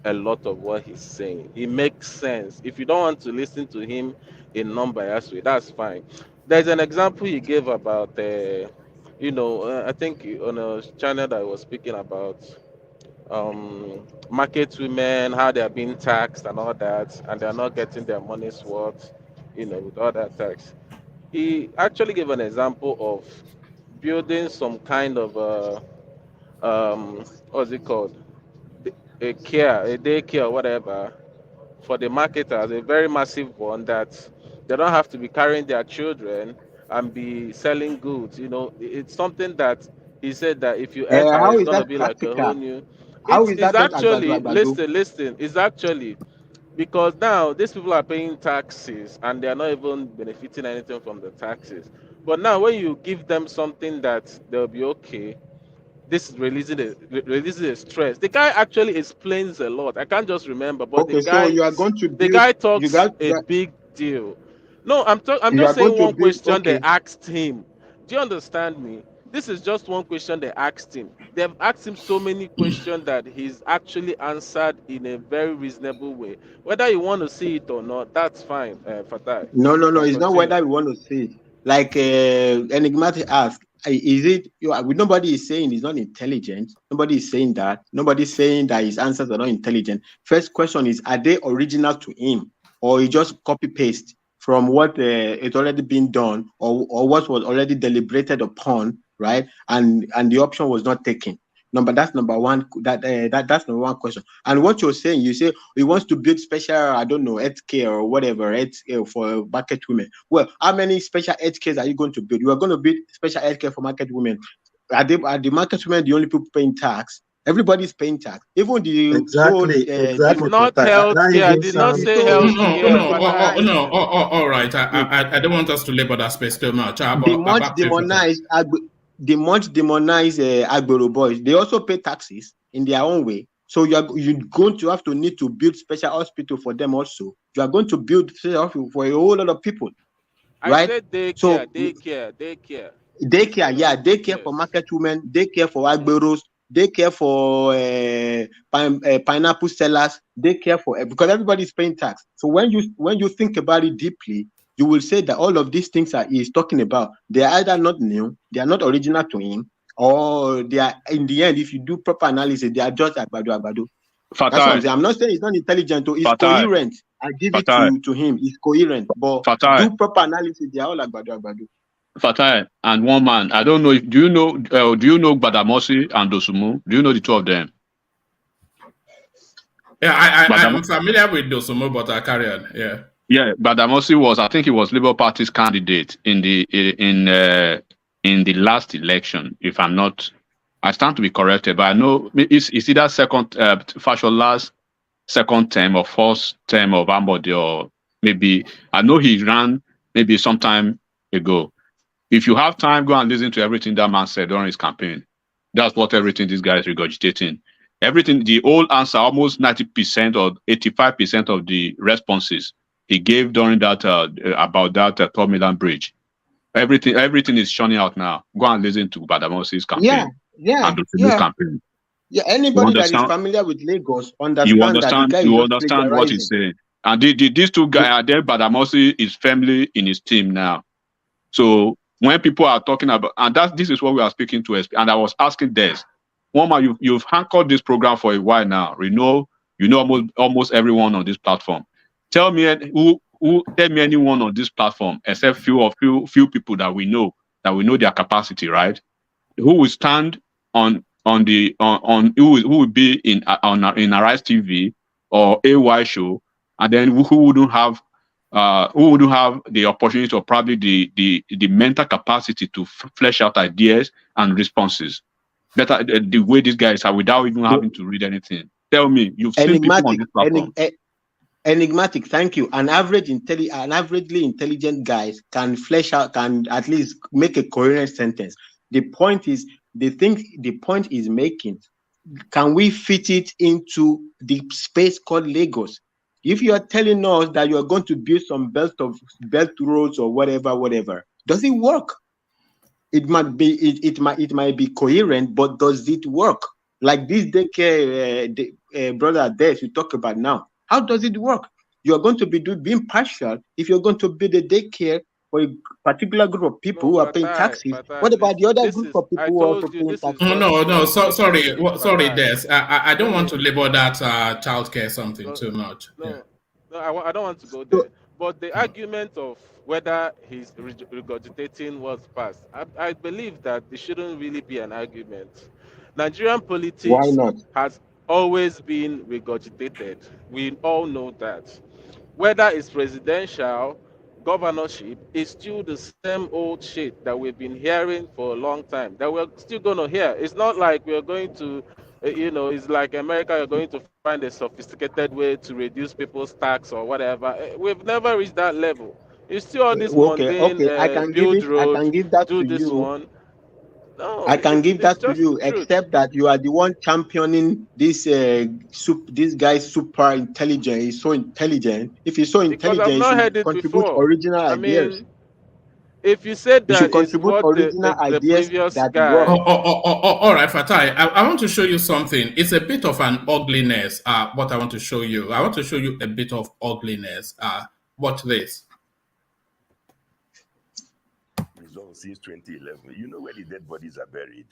a lot of what he's saying. It makes sense. If you don't want to listen to him in non-biased way, that's fine. There's an example he gave about, I think on a channel that I was speaking about market women, how they are being taxed and all that, and they're not getting their money's worth, with all that tax. He actually gave an example of building some kind of what's it called? A daycare, whatever, for the marketers, a very massive one that they don't have to be carrying their children and be selling goods. It's something that he said that if you enter, How it's is gonna that be like a whole practical? new. How is It's that not actually Agbado? listen. It's actually because now these people are paying taxes and they are not even benefiting anything from the taxes. But now when you give them something that they'll be okay, this is releasing a stress. The guy actually explains a lot. I can't just remember, but Okay, so you are going to build. talks a big deal. No, I'm You just are going saying to one build. question they Okay. asked him. Do you understand me? This is just one question they asked him. They've asked him so many questions that he's actually answered in a very reasonable way. Whether you want to see it or not, that's fine, Fatai. No. You can It's not continue. whether we want to see it. Like enigmatic ask, is it? Nobody is saying he's not intelligent. Nobody is saying that. Nobody's saying that his answers are not intelligent. First question is, are they original to him, or he just copy paste from what it's already been done, or what was already deliberated upon, right? And the option was not taken. That's number one. That's number one question. And what you're saying, you say he wants to build special, I don't know, health care or whatever, for market women. Well, how many special health cares are you going to build? You are going to build special health care for market women. Are the market women the only people paying tax? Everybody's paying tax. Even the It's not health care. I did not say health care, Fatai. No. All right. I don't want us to labor that space too much. The much demonized Agbero boys, they also pay taxes in their own way. So you're going to have to need to build special hospital for them also. You are going to build special hospital for a whole lot of people, right? I said daycare, so daycare. Daycare for market women, daycare for Agberos, daycare for pineapple sellers, daycare for because everybody is paying tax. So when you think about it deeply, you will say that all of these things he's talking about, they are either not new, they are not original to him, or they are, in the end, if you do proper analysis, they are just Agbado. Fatai, That's what I'm saying. I'm not saying it's not intelligent, or it's Fatai, coherent. I give Fatai, it to him. It's coherent, but Fatai, do proper analysis. They are all agbado. Fatai, and one man. I don't know if do you know Gbadamosi and Dosumu? Do you know the two of them? Yeah, I'm familiar with Dosumu, but I carry on. Yeah. Yeah, Gbadamosi was, I think he was Labour Party's candidate in the last election. If I'm not, I stand to be corrected, but I know it's either Fashola's second term or first term of Ambode, or maybe I know he ran maybe sometime ago. If you have time, go and listen to everything that man said during his campaign. That's what everything this guy is regurgitating. Everything, the old answer, almost 90% or 85% of the responses he gave during that about that 12 million bridge. Everything is shunning out now. Go and listen to Badamosi's campaign. And Dutulu's campaign. Yeah, anybody that is familiar with Lagos understand that the guy you is understand what he's saying. And these two guys are there. Badamosi is firmly in his team now. So when people are talking about, and this is what we are speaking to, and I was asking Des, Woma, you've anchored this program for a while now. You know almost everyone on this platform. Tell me anyone on this platform except few people that we know their capacity, right? Who will stand on who will be in Arise TV or AY show, and then who wouldn't have the opportunity or probably the mental capacity to flesh out ideas and responses better the way these guys are without even having to read anything. Tell me, you've seen people on this platform. Enigmatic, thank you. An averagely intelligent guy can flesh out, can at least make a coherent sentence. The point is making, can we fit it into the space called Lagos? If you are telling us that you are going to build some belt roads or whatever, does it work? It might be coherent, but does it work? Like this daycare brother there you talk about now. How does it work? You are going to be being partial if you're going to build a daycare for a particular group of people who are paying taxes. What about the other group of people who are also paying taxes? Sorry, Des. I don't want to label that childcare something too much. I don't want to go there. But the argument of whether he's regurgitating what's past, I believe that it shouldn't really be an argument. Nigerian politics has always been regurgitated. We all know that. Whether it's presidential, governorship, it's still the same old shit that we've been hearing for a long time, that we're still going to hear. It's not like we're going to, it's like America, you're going to find a sophisticated way to reduce people's tax or whatever. We've never reached that level. It's still all this mundane, build roads, do this one. No, I can give that to you, except that you are the one championing this guy's super intelligent. He's so intelligent. If he's so intelligent, he should contribute original ideas. Mean, if you said that, you should contribute original ideas that work. All right, Fatai. I want to show you something. It's a bit of an ugliness. What I want to show you. I want to show you a bit of ugliness. Watch this. Since 2011, you know where the dead bodies are buried.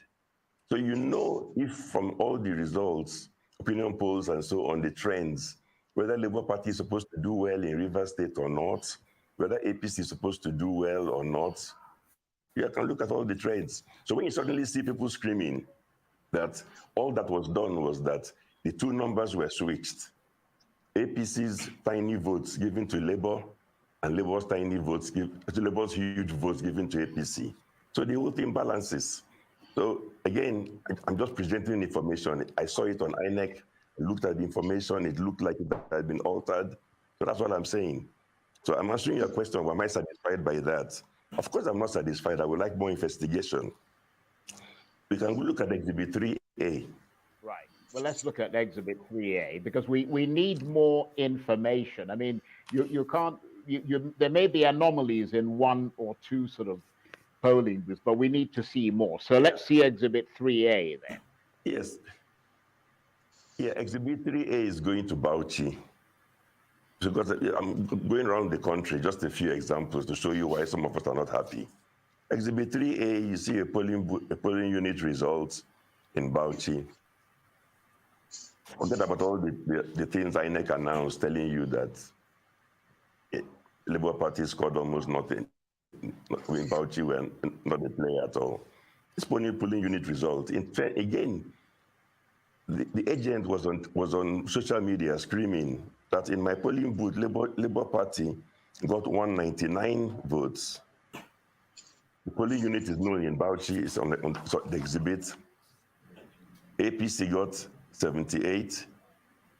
So you know if from all the results, opinion polls and so on, the trends, whether Labour Party is supposed to do well in Rivers State or not, whether APC is supposed to do well or not, you can look at all the trends. So when you suddenly see people screaming that all that was done was that the two numbers were switched, APC's tiny votes given to Labour and Labour's tiny votes, Labour's huge votes given to APC. So the whole thing balances. So again, I'm just presenting information. I saw it on INEC, I looked at the information, it looked like it had been altered. So that's what I'm saying. So I'm answering your question, am I satisfied by that? Of course I'm not satisfied, I would like more investigation. We can look at Exhibit 3A. Right, well, let's look at Exhibit 3A, because we need more information. I mean, you can't, there may be anomalies in one or two sort of polling booths, but we need to see more. So let's see Exhibit 3A then. Yes. Yeah, Exhibit 3A is going to Bauchi. Because I'm going around the country, just a few examples to show you why some of us are not happy. Exhibit 3A, you see a polling unit results in Bauchi. Forget about all the things INEC announced telling you that Labour Party scored almost nothing. With Bauchi were not a player at all. This polling unit result, again, the agent was on social media screaming that in my polling booth, Labour Party got 199 votes. The polling unit is known in Bauchi, it's on the exhibit. APC got 78,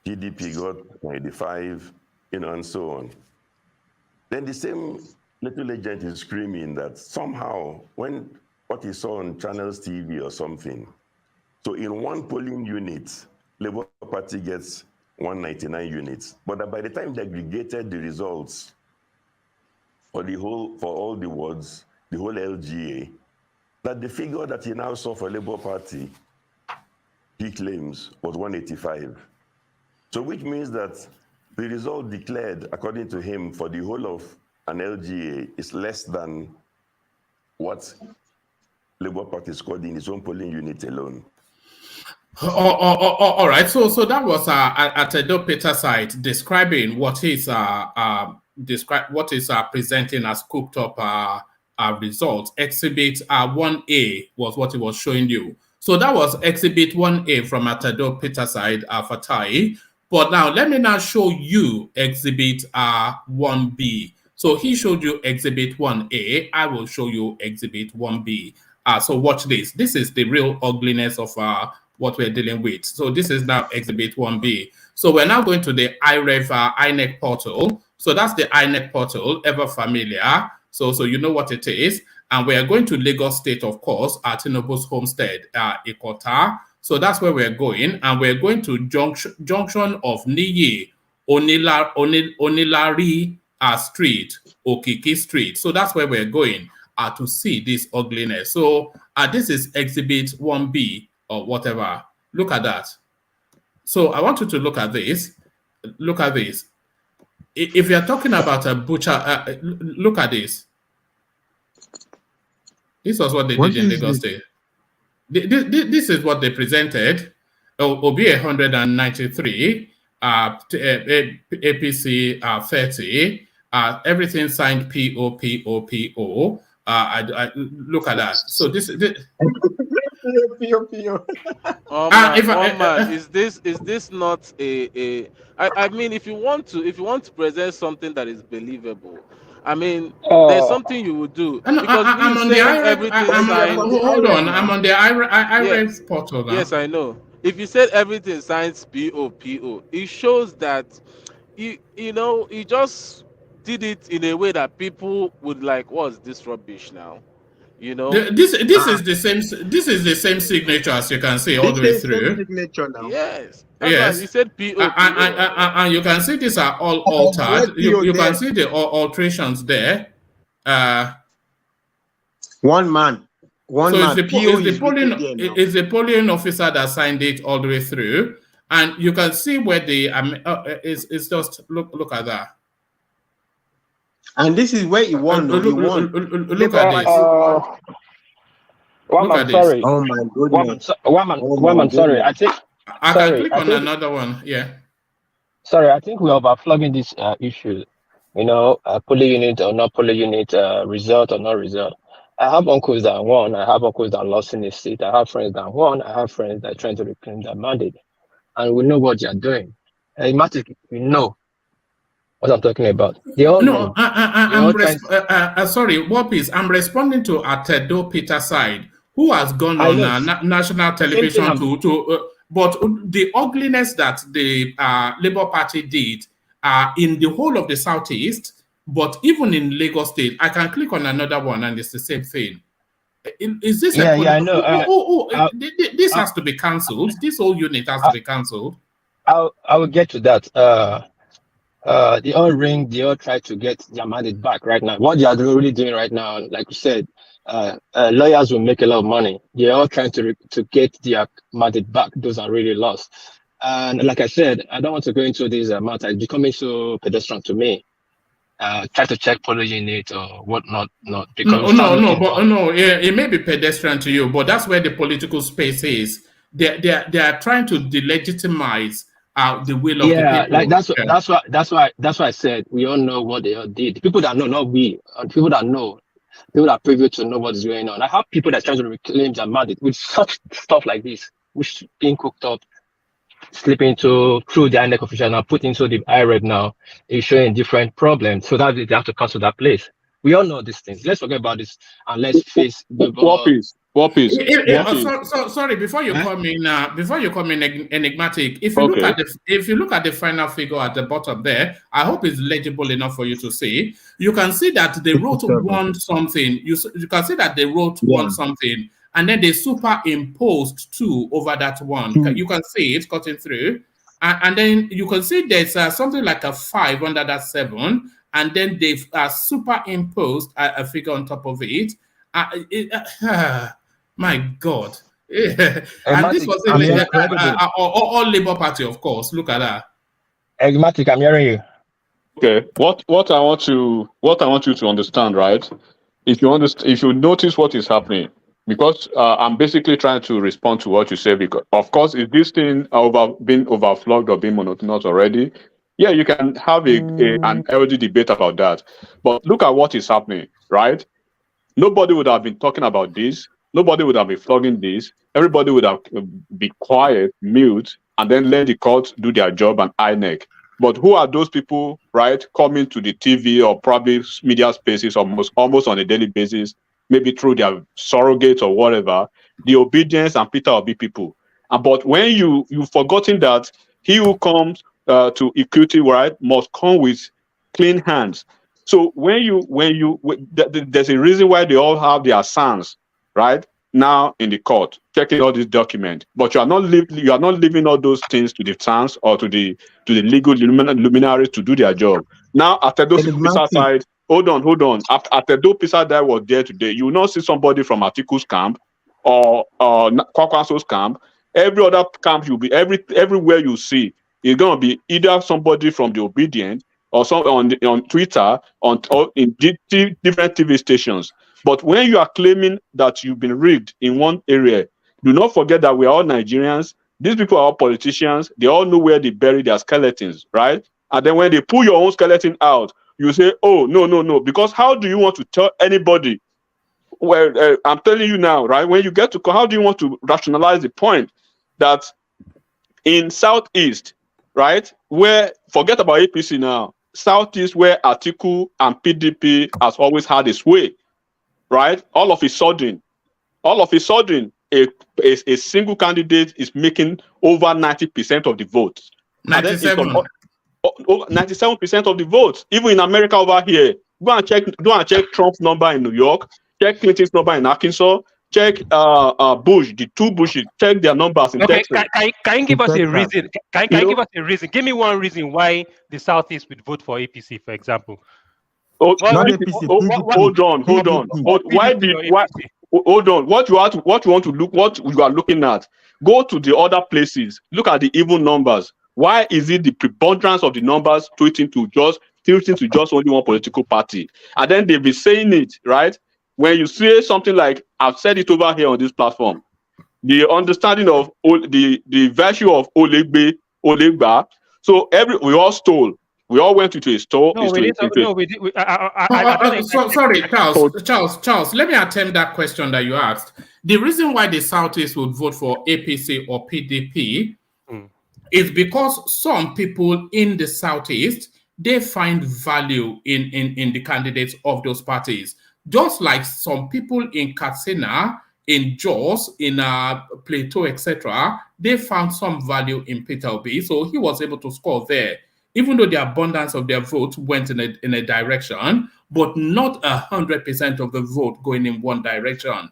PDP got 95, and so on. Then the same little agent is screaming that somehow, what he saw on Channels TV or something, so in one polling unit, Labour Party gets 199 units, but by the time they aggregated the results for all the wards, the whole LGA, that the figure that he now saw for Labour Party, he claims, was 185. So which means that the result declared, according to him, for the whole of an LGA is less than what Labour Party scored in its own polling unit alone. All right. So that was at Edo Peter side describing what is presenting as cooked up results. Exhibit 1A was what he was showing you. So that was Exhibit 1A from Atedo Peter side for Tai. But now let me now show you Exhibit 1B. So he showed you Exhibit 1A. I will show you Exhibit 1B. So watch this. This is the real ugliness of what we're dealing with. So this is now Exhibit 1B. So we're now going to the INEC portal. So that's the INEC portal, ever familiar. So you know what it is. And we are going to Lagos State, of course, at Tinubu'S homestead, Ikota. So that's where we're going. And we're going to junction of Niyi, Onilari Street, Okiki Street. So that's where we're going to see this ugliness. So this is Exhibit 1B or whatever. Look at that. So I want you to look at this. Look at this. If you're talking about a butcher, look at this. This was what they did in Lagos State. This is what they presented. OB 193, APC 30, everything signed PO. Look at that. So this is this not a I mean, if you want to present something that is believable, I mean, there's something you would do. Because I'm on the hold on, I'm on the IREF portal now. Yes, I know. If you said everything signs PO, it shows that you just did it in a way that people would like, what's this rubbish now? You know, this is the same. This is the same signature as you can see all the way through. Signature now. Yes. Yes. You said PO. And you can see these are all altered. You can see the alterations there. One man. It's the polling officer that signed it all the way through, and you can see where the it's just look at that. And this is where he won. Look at this. One man, sorry. Oh my goodness. One man, sorry. I think I can click on another one. Yeah. Sorry, I think we're overflogging this issue. Polling unit or not polling unit, result or not result. I have uncles that won. I have uncles that lost in the seat. I have friends that won. I have friends that are trying to reclaim their mandate. And we know what they are doing. And we know what I'm talking about. Sorry, Wapis, I'm responding to Atedo Peter side, who has gone on national television but the ugliness that the Labour Party did in the whole of the Southeast, but even in Lagos State, I can click on another one and it's the same thing. Is this I know. This has to be cancelled. This whole unit has to be cancelled. I will get to that. They all try to get their mandate back right now. What they are really doing right now, like you said, lawyers will make a lot of money. They're all trying to get their mandate back. Those are really lost. And like I said, I don't want to go into this matter. It's becoming so pedestrian to me. Try to check polling unit or whatnot. It may be pedestrian to you, but that's where the political space is. they are trying to delegitimize the will of the Yeah, people. like that's why I said we all know what they all did. People that know, not we, and people that know, people that are privy to know what's going on. I have people that try to reclaim their mandate with such stuff like this, which being cooked up, slipping into through the INEC official now, put into the IRED now, is showing different problems. So that they have to come to that place. We all know these things. Let's forget about this and let's face the Sorry, before you come in, enigmatic. If you look at the final figure at the bottom there, I hope it's legible enough for you to see. You can see that they wrote one something. You can see that they wrote one something, and then they superimposed two over that one. You can see it cutting through, and then you can see there's something like a 5 under that 7, and then they've superimposed a figure on top of it. My God. And this was all Labour Party, of course. Look at that. Enigmatic, I'm hearing you. Okay. What I want you to understand, right? If you notice what is happening, because I'm basically trying to respond to what you say, because of course, is this thing been overflogged or been monotonous already? Yeah, you can have an healthy debate about that. But look at what is happening, right? Nobody would have been talking about this. Nobody would have been flogging this. Everybody would have been quiet, mute, and then let the courts do their job and INEC. But who are those people, right, coming to the TV or probably media spaces almost on a daily basis, maybe through their surrogates or whatever, the obedience and Peter Obi people. But when you've forgotten that he who comes to equity, right, must come with clean hands. So there's a reason why they all have their sons, right, now in the court checking all these documents, but you are not leaving all those things to the sons or to the legal luminaries to do their job. Now, after those Pisa side, hold on. After those Pisa that was there today, you will not see somebody from Atiku's camp or Kwakwaso's camp. Every other camp you'll be everywhere you see is going to be either somebody from the Obedient or some on Twitter, or in different TV stations. But when you are claiming that you've been rigged in one area, do not forget that we are all Nigerians. These people are all politicians. They all know where they bury their skeletons, right? And then when they pull your own skeleton out, you say, oh, no. Because how do you want to tell anybody? Well, I'm telling you now, right? When you get to how do you want to rationalize the point that in Southeast, right, where, forget about APC now, Southeast, where Atiku and PDP has always had its way, right? All of a sudden, a single candidate is making over 90% of the votes. 97. 97% of the votes. Even in America over here, go and check Trump's number in New York, check Clinton's number in Arkansas, check Bush, the two Bushes, check their numbers in Texas. Can you give us a reason? Can you give us a reason? Give me one reason why the Southeast would vote for APC, for example. Hold on. Hold on. What you are looking at, go to the other places. Look at the even numbers. Why is it the preponderance of the numbers tilting to just only one political party? And then they'll be saying it, right? When you say something like, I've said it over here on this platform, the understanding of the virtue of Olegba. So we all stole. We all went into a store. Sorry, Charles. Let me attempt that question that you asked. The reason why the Southeast would vote for APC or PDP is because some people in the Southeast, they find value in the candidates of those parties. Just like some people in Katsina, in Jos, in Plateau, etc., they found some value in Peter Obi, so he was able to score there. Even though the abundance of their vote went in a direction, but not 100% of the vote going in one direction.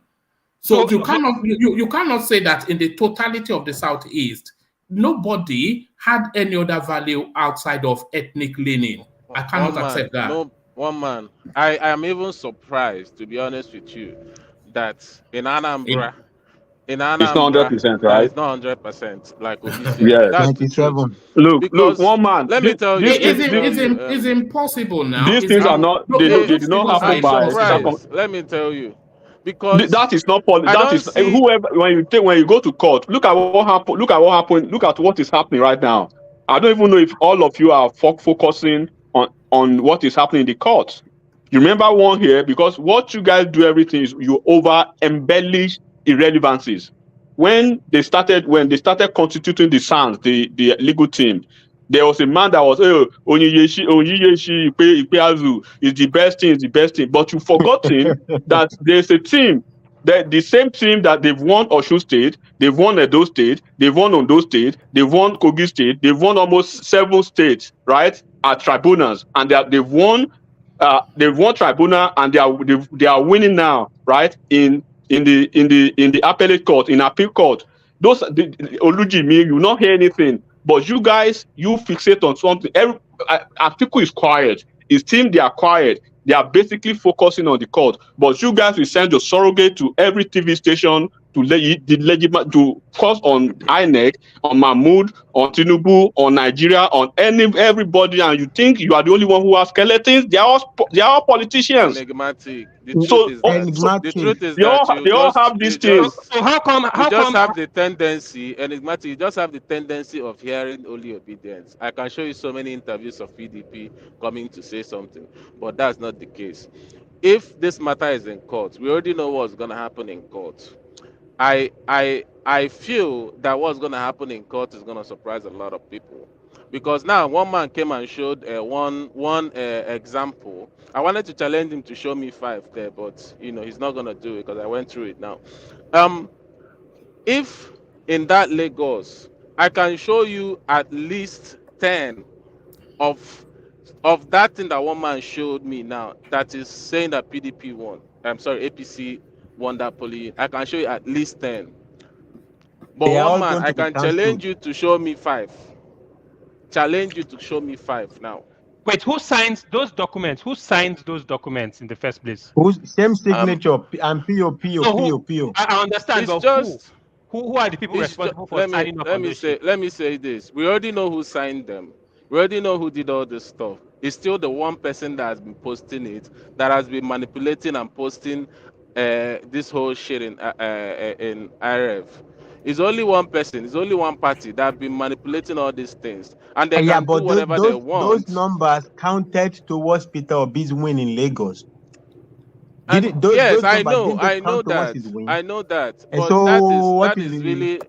So you cannot say that in the totality of the Southeast, nobody had any other value outside of ethnic leaning. I cannot accept that. No, one man. I am even surprised, to be honest with you, that in Anambra, it's not 100%, right? It's not 100%, like Obi said. Yeah, that's 97. Look, one man. Let me tell you, it's impossible now. These things are not. They did not happen by. Let me tell you, Because That is not I that don't is see. whoever when you go to court. Look at what happened. Look at what happened. Look at what is happening right now. I don't even know if all of you are focusing on what is happening in the court. You remember one here because what you guys do everything is you over embellish irrelevancies. When they started constituting the SANS, the legal team, there was a man that was Onyiyeshi Ipeazu is the best thing, is the best thing. But you forgotten that there's a team, that the same team that they've won Osun State, they've won Edo State, they've won Ondo State, they've won Kogi State, they've won almost 7 states, right? At tribunals, and they've won tribunal, and they are winning now, right? In the appellate court, in appeal court. Olujimi, you not hear anything. But you guys, you fixate on something. Atiku is quiet. His team, they are quiet. They are basically focusing on the court. But you guys will send your surrogate to every TV station to cause on INEC, on Mahmoud, on Tinubu, on Nigeria, on everybody, and you think you are the only one who has skeletons. They are all politicians. Enigmatic. The truth is that They all have these things. So how come have the tendency, enigmatic, you just have the tendency of hearing only obedience. I can show you so many interviews of PDP coming to say something, but that's not the case. If this matter is in court, we already know what's going to happen in court. I feel that what's going to happen in court is going to surprise a lot of people, because now one man came and showed one example. I wanted to challenge him to show me 5 there, but he's not going to do it because I went through it now. If in that Lagos, I can show you at least 10 of that thing that one man showed me now that is saying that PDP won. I'm sorry, APC won that polling. I can show you at least 10. But They are one all man, going I to be can cancelled. challenge you to show me 5. Challenge you to show me 5 now. Wait, who signs those documents? Who signs those documents in the first place? Who's same signature and PO. I understand, It's but just who are the people responsible for signing up on those sheets? let me say this. We already know who signed them. We already know who did all this stuff. It's still the one person that has been posting it, that has been manipulating and posting this whole shit in IRF. It's only one person. It's only one party that have been manipulating all these things, and they can do whatever they want. Those numbers counted towards Peter Obi's win in Lagos. Yes, I know that. I know that. And But so that is really.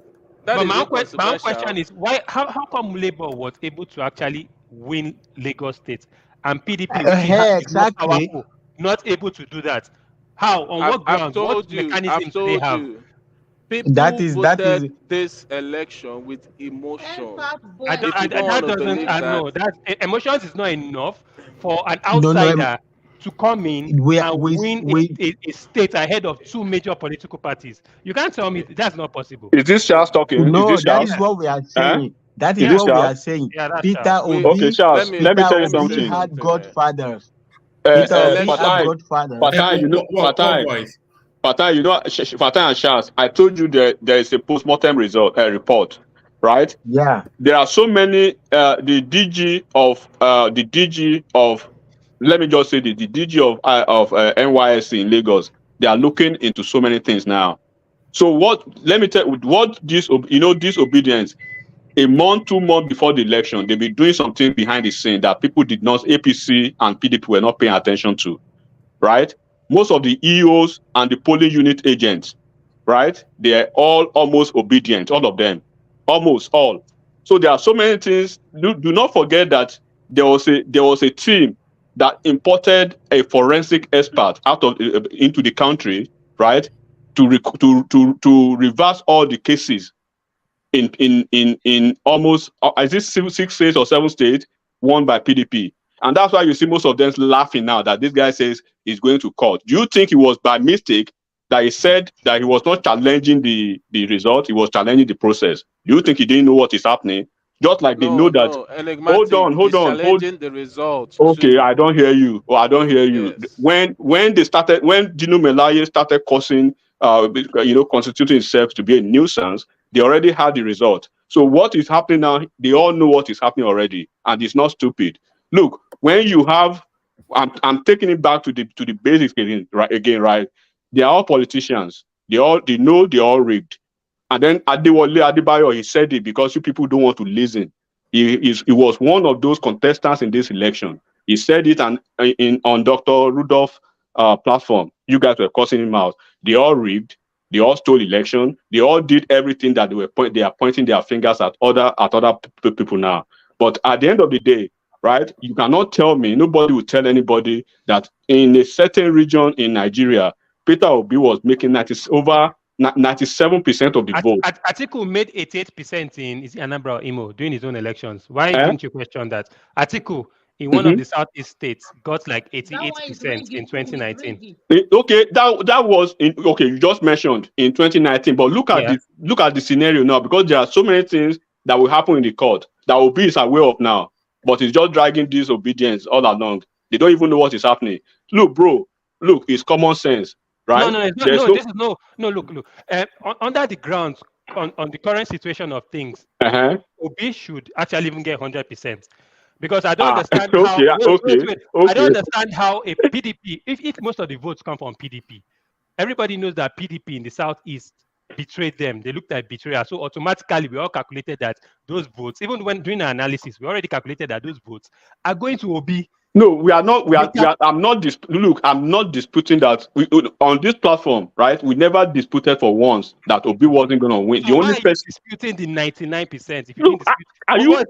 But my own question is why? How come Labour was able to actually win Lagos State and PDP exactly not able to do that? How? On what grounds? What mechanisms do they have? People voted this election with emotion. Emotions is not enough for an outsider to come in and win a state ahead of 2 major political parties. You can't tell me that's not possible. Is this Charles talking? No, that is what we are saying. That is what we are saying. Peter Obi, okay, Charles, let me tell you something. Had godfathers. Fatai, you know, Fatai and Charles, I told you there is a post-mortem report, right? Yeah. There are so many, the DG of, let me just say the DG of NYSC in Lagos, they are looking into so many things now. So let me tell you, disobedience, a month, 2 months before the election, they'll be doing something behind the scene that people did not, APC and PDP were not paying attention to, right? Most of the EOs and the polling unit agents, right? They are all almost obedient, all of them, almost all. So there are so many things. Do not forget that there was a team that imported a forensic expert into the country, right? To reverse all the cases in almost, is this 6 states or 7 states won by PDP. And that's why you see most of them laughing now that this guy says he's going to court. Do you think it was by mistake that he said that he was not challenging the result, he was challenging the process? Do you think he didn't know what is happening? Just like they know that. Hold on. Challenging the results. Okay, I don't hear you. I don't hear you. Yes. When Dino Melaye started causing, constituting itself to be a nuisance, they already had the result. So what is happening now? They all know what is happening already, and it's not stupid. Look, when you have, I'm taking it back to the basics again, right? They are all politicians. They know they're all rigged. And then Adewale Adebayo, he said it because you people don't want to listen. He was one of those contestants in this election. He said it on Dr. Rudolph platform. You guys were cussing him out. They all rigged. They all stole election. They all did everything that they are pointing their fingers at other people now. But at the end of the day, right? You cannot tell me, nobody will tell anybody that in a certain region in Nigeria, Peter Obi was making over 97% of the vote. Atiku made 88% in Anambra or Imo during his own elections. Why didn't you question that? Atiku, in one of the Southeast states, got like 88% in 2019. Okay, that was okay. You just mentioned in 2019, but look at the scenario now, because there are so many things that will happen in the court that Obi is aware of now, but he's just dragging disobedience all along. They don't even know what is happening. Look, bro, it's common sense, right? Look. Under the grounds, on the current situation of things, Obi should actually even get 100%. Because I don't understand how. I don't understand how a PDP, if most of the votes come from PDP, everybody knows that PDP in the Southeast betrayed them. They looked at betrayal. So automatically, we all calculated that those votes, even when doing the analysis, we already calculated that those votes are going to Obi. No, we are not. I'm not disputing that on this platform, right? We never disputed for once that Obi wasn't going to win. So the only person disputing the 99%. If you look, are you?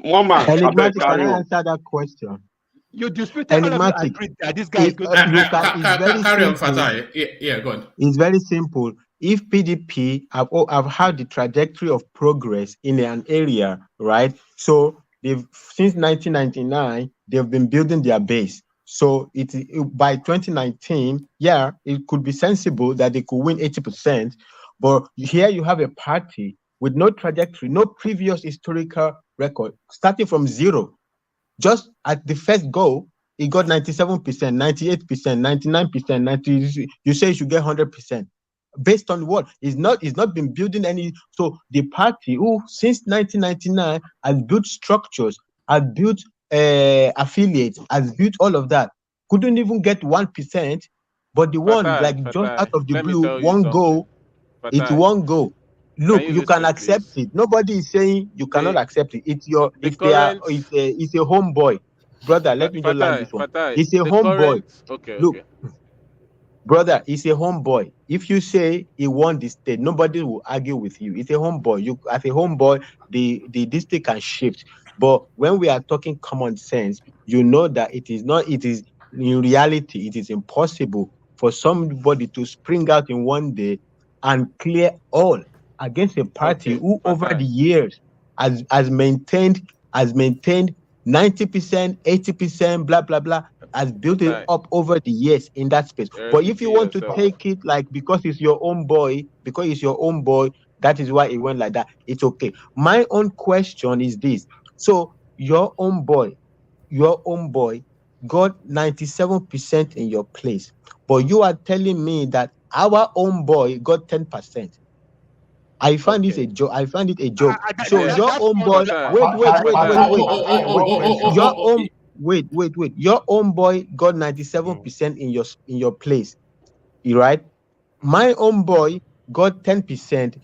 One man. Enigmatic, can I answer that question? You disputed Enigmatic. That this guy is good. Carry on, Fatai. Yeah, go on. It's very simple. If PDP have had the trajectory of progress in an area, right? So since 1999, they've been building their base. So by 2019, it could be sensible that they could win 80%. But here you have a party with no trajectory, no previous historical record, starting from zero. Just at the first go, it got 97%, 98%, 99%, 90%. You say you should get 100%. Based on what? It's not been building any. So the party who since 1999 has built structures, has built affiliates, has built all of that, couldn't even get 1%. But the one just out of the blue, one go. It's one go. Look, you can accept it. Nobody is saying you cannot accept it. It's a homeboy, brother. Let me just land this one. It's a homeboy. Look, brother, it's a homeboy. If you say he won the state, nobody will argue with you. It's a homeboy. You as a homeboy, the district can shift. But when we are talking common sense, you know that it is not. It is in reality, it is impossible for somebody to spring out in one day and clear all against a party who over the years has maintained 90%, 80%, blah blah blah, has built it up over the years in that space. But if you want to take it like because it's your own boy, that is why it went like that, it's okay. My own question is this: so your own boy got 97% in your place, but you are telling me that our own boy got 10%. I find this a joke. I find it a joke. So your own boy, wait. Your own boy got 97% in your place, right? My own boy got 10%,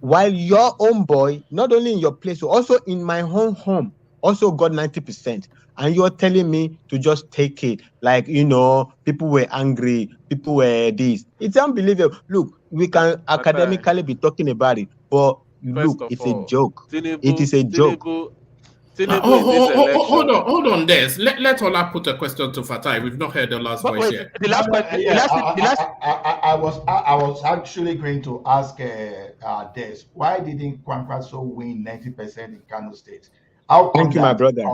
while your own boy, not only in your place, also in my home, also got 90%. And you're telling me to just take it like, people were angry, people were this. It's unbelievable. Look, we can academically be talking about it, but it's a joke. It is a joke. Hold on, Des. Let Ola put a question to Fatai. We've not heard Ola's voice yet. I was actually going to ask Des, why didn't Kwankwaso win 90% in Kano State? Thank you, my brother.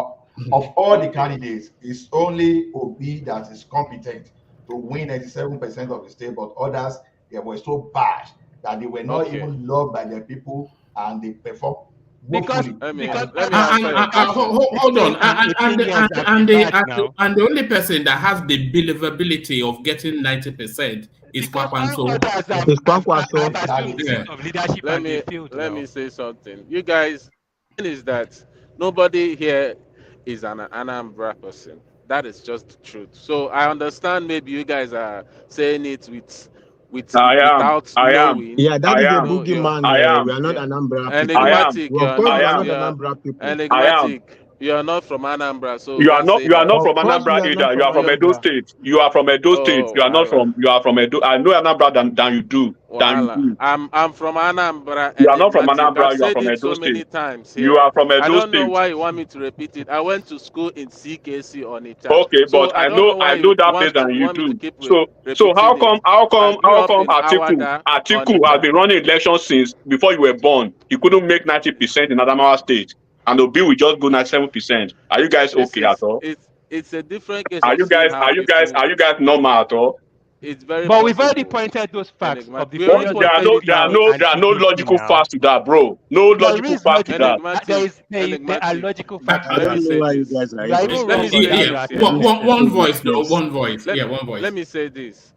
Of all the candidates, it's only Obi that is competent to win 97% of the state, but others, they were so bad that they were not even loved by their people, and they performed. Hold on, and the only person that has the believability of getting 90% is Kwakwanso. Let me say something. You guys, is that nobody here is an Anambra person. That is just the truth. So I understand maybe you guys are saying it without knowing. Yeah, that is a No, boogeyman. We are not you're Anambra people. enigmatic. Well, of You're course, we are not. not You're Anambra people. enigmatic. You're not from Anambra, so You are don't not. say You are that. not Of from course, we Anambra are not either. You from are from Edo Anambra. State. You are from Edo State. Oh, You are not wahala. from. You are from Edo. I know Anambra than you do. Than you Wahala. do. I'm from Anambra, You are not from enigmatic. I've Anambra. You are said from it Edo so many State. times You here. are from I Edo don't know State. why you want me to repeat it. I went to school in CKC Onitsha. Okay, So but I I don't know know why I know you that place than you want me to do. keep So how repeating it. come how I come grew how up come in Awada, Atiku has Onitsha. been running elections since before you were born? He couldn't make 90% in Adamawa State, and Obi will just go 97%. Are you guys This okay at is all? it's a different case Are of you seeing guys how are you guys people. are you guys normal at all? It's very But we've already possible. pointed those facts of the We already failures There of are pointed no it there are PDP out. no and there are no PDP logical now. facts to that, bro. No There logical is facts to that. there are Enigmatic. logical facts I to Let don't me that. know say why you this. guys are You are even even Let wrong me on say that, Yeah, this though. here. At least. one misconstruing voice though, this. one voice. Let, Yeah, one voice. let me say this.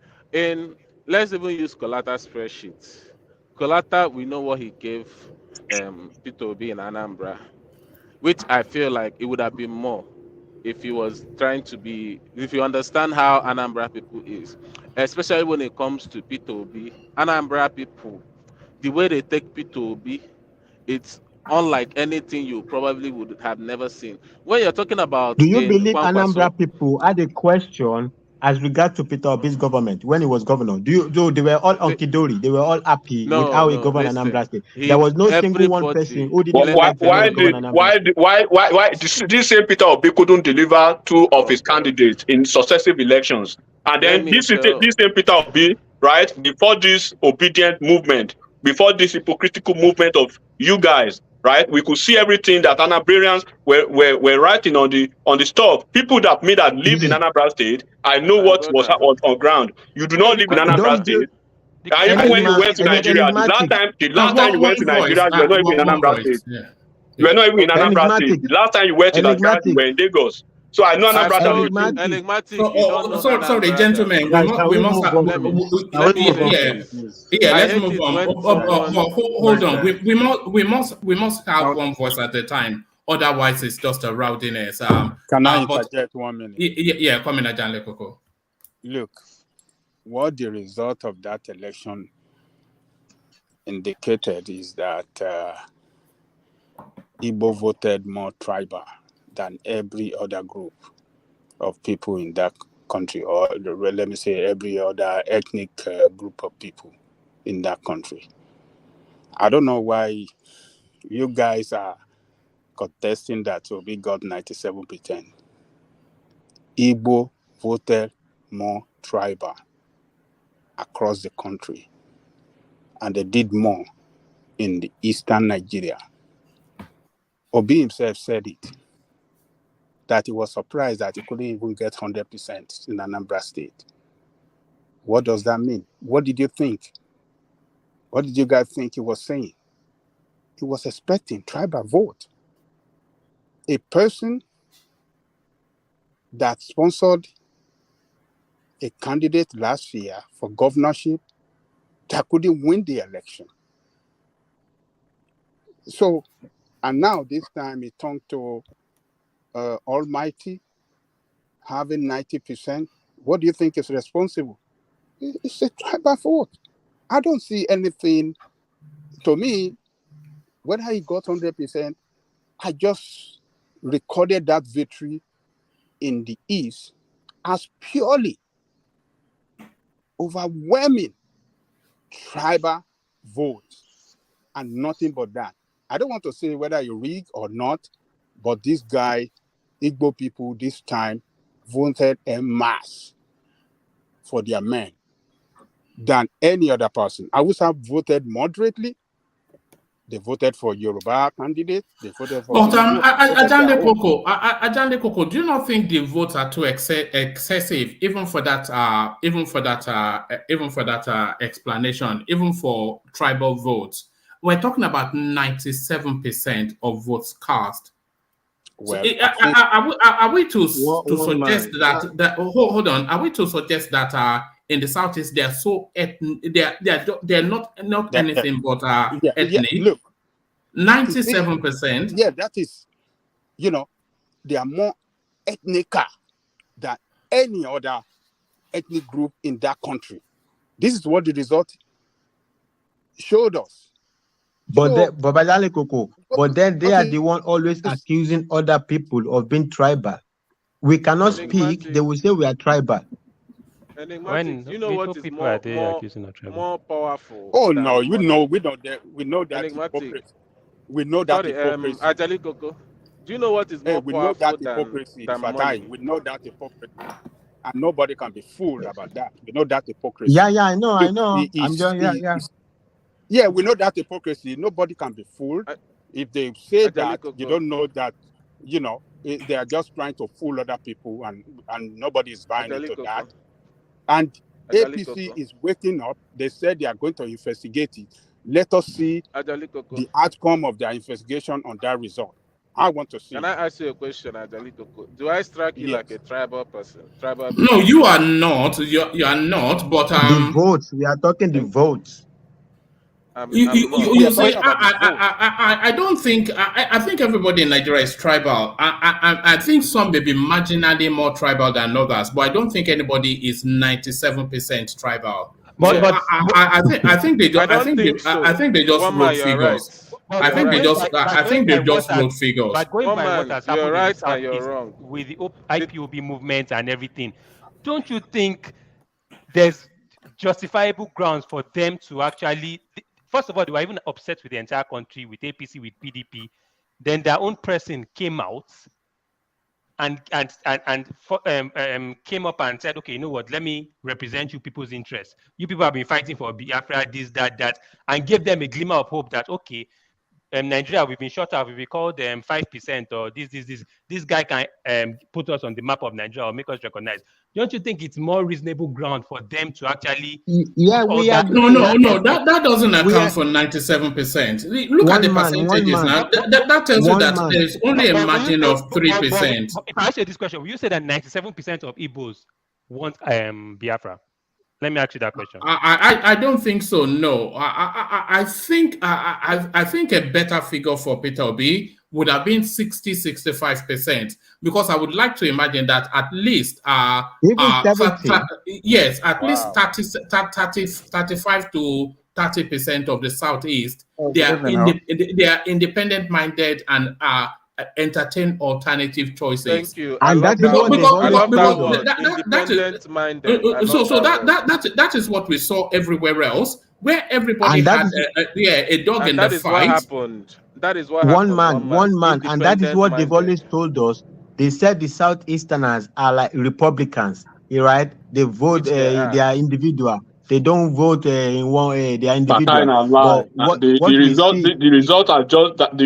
Let's even use Kolata spreadsheet. Kolata, we know what he gave Peter Obi in Anambra, which I feel like it would have been more if he was trying to be, if you understand how Anambra people is, especially when it comes to Peter Obi. Anambra people, the way they take Peter Obi, it's unlike anything you probably would have never seen. When you're talking about Do you in believe Kwankwaso, Anambra people had a question as regard to Peter Obi's government when he was governor? They were all onkidori. They were all happy with how he no, governed listen, Anambra State. There was no single one everybody, person who didn't like the way he governed Anambra State. Why this same Peter Obi couldn't deliver two of oh his God, candidates in successive elections, and let then me tell, this same Peter Obi, right before this obedient movement, before this hypocritical movement of you guys, right, we could see everything that Anabrarians were writing on the stuff. People that lived in Anambra State, I know my what was brother, on ground. You do not live in Anambra Don't do State. And even when you went to Nigeria, the last time you went to One voice. Nigeria, you were not even in One Anambra State. voice. Yeah. You were not even in okay. Anambra State. The last time you went to Nigeria, you were in Lagos. So I know I've Anambra than you told you, do. enigmatic, you don't know Sorry, Anambra than gentlemen. me. Guys, can We we must move have. on, Let me please? Can we let me move on, say Yeah, this. please? yeah. I Let's hate move it on. when Guys, someone Hold on. guys. We must have one voice at a time. Otherwise, it's just a rowdiness. Can I But interject 1 minute? yeah. Come in, Ajanle Koko. Look, what the result of that election indicated is that Igbo voted more tribal than every other group of people in that country, or let me say every other ethnic group of people in that country. I don't know why you guys are contesting that Obi got 97%. Igbo voted more tribal across the country, and they did more in the eastern Nigeria. Obi himself said it, that he was surprised that he couldn't even get 100% in Anambra State. What does that mean? What did you think? What did you guys think he was saying? He was expecting tribal vote. A person that sponsored a candidate last year for governorship that couldn't win the election. So, and now this time he turned to Almighty having 90%. What do you think is responsible? It's a tribal vote. I don't see anything. To me, whether he got 100%, I just recorded that victory in the East as purely overwhelming tribal votes and nothing but that. I don't want to say whether you rig or not, but this guy, Igbo people this time voted en masse for their men than any other person. I would have voted moderately. They voted for Yoruba candidates. They voted for But Igbo. They voted their own. Ajanle Koko, do you not think the votes are too excessive, even for that explanation, even for tribal votes? We're talking about 97% of votes cast. Well, So, are we to suggest man. that hold on? Are we to suggest that in the southeast they are so they're not anything but ethnic? Look, 97%. yeah, that is, they are more ethnic any other ethnic group in that country. This is what the result showed us. But So, but then they are the one always accusing other people of being tribal. We cannot speak. They will say we are tribal. Enigmatic, you know what is more powerful? Oh than no, other- we know that Enigmatic. hypocrisy. We know that Sorry, hypocrisy. Ajali Coco. Do you know what is more We know powerful that hypocrisy, than Fatai. money? We know that hypocrisy. And nobody can be fooled about that. We know that hypocrisy. Yeah, I know. Yeah, we know that hypocrisy. Nobody can be fooled. If they say that, you don't know that, they are just trying to fool other people and nobody is buying into that. And APC is waking up. They said they are going to investigate it. Let us see the outcome of their investigation on that result. I want to see. Can I ask you a question, Ajali Coco? Do I strike you like a tribal person? Tribal No, you are not. You are not. But the votes. We are talking the votes. You say I don't think I think everybody in Nigeria is tribal. I think some may be marginally more tribal than others, but I don't think anybody is 97% tribal. I think they just I think they just wrote figures. I think they just wrote figures. But going by what has happened in the right and you're Southeast wrong. with the IPOB movement and everything, don't you think there's justifiable grounds for them to actually? First of all, they were even upset with the entire country, with APC, with PDP. Then their own person came out and came up and said, okay, you know what, let me represent you people's interests. You people have been fighting for Biafra, this, that, and gave them a glimmer of hope that, okay, Nigeria, we've been shut out, we've been called 5% or this guy can put us on the map of Nigeria or make us recognized. Don't you think it's more reasonable ground for them to actually? Yeah, we agree. No, that doesn't account for 97%. Look at the percentages now. That tells you that there's only a margin of 3%. If I ask you this question, will you say that 97% of Igbos want Biafra? Let me ask you that question. I don't think so. No, I think a better figure for Peter Obi would have been 60-65%, because I would like to imagine that at least yes, at least 35 to 30% of the Southeast, they are independent minded and entertain alternative choices. Thank you. And that is what they've always independent minded. So that is what we saw everywhere else, where everybody had a dog in the fight. That is what happened. That is what one happened. man, and that is what they've always told us. They said the Southeasterners are like Republicans, right? They vote, they are individual. They don't vote in one. They are individual. But the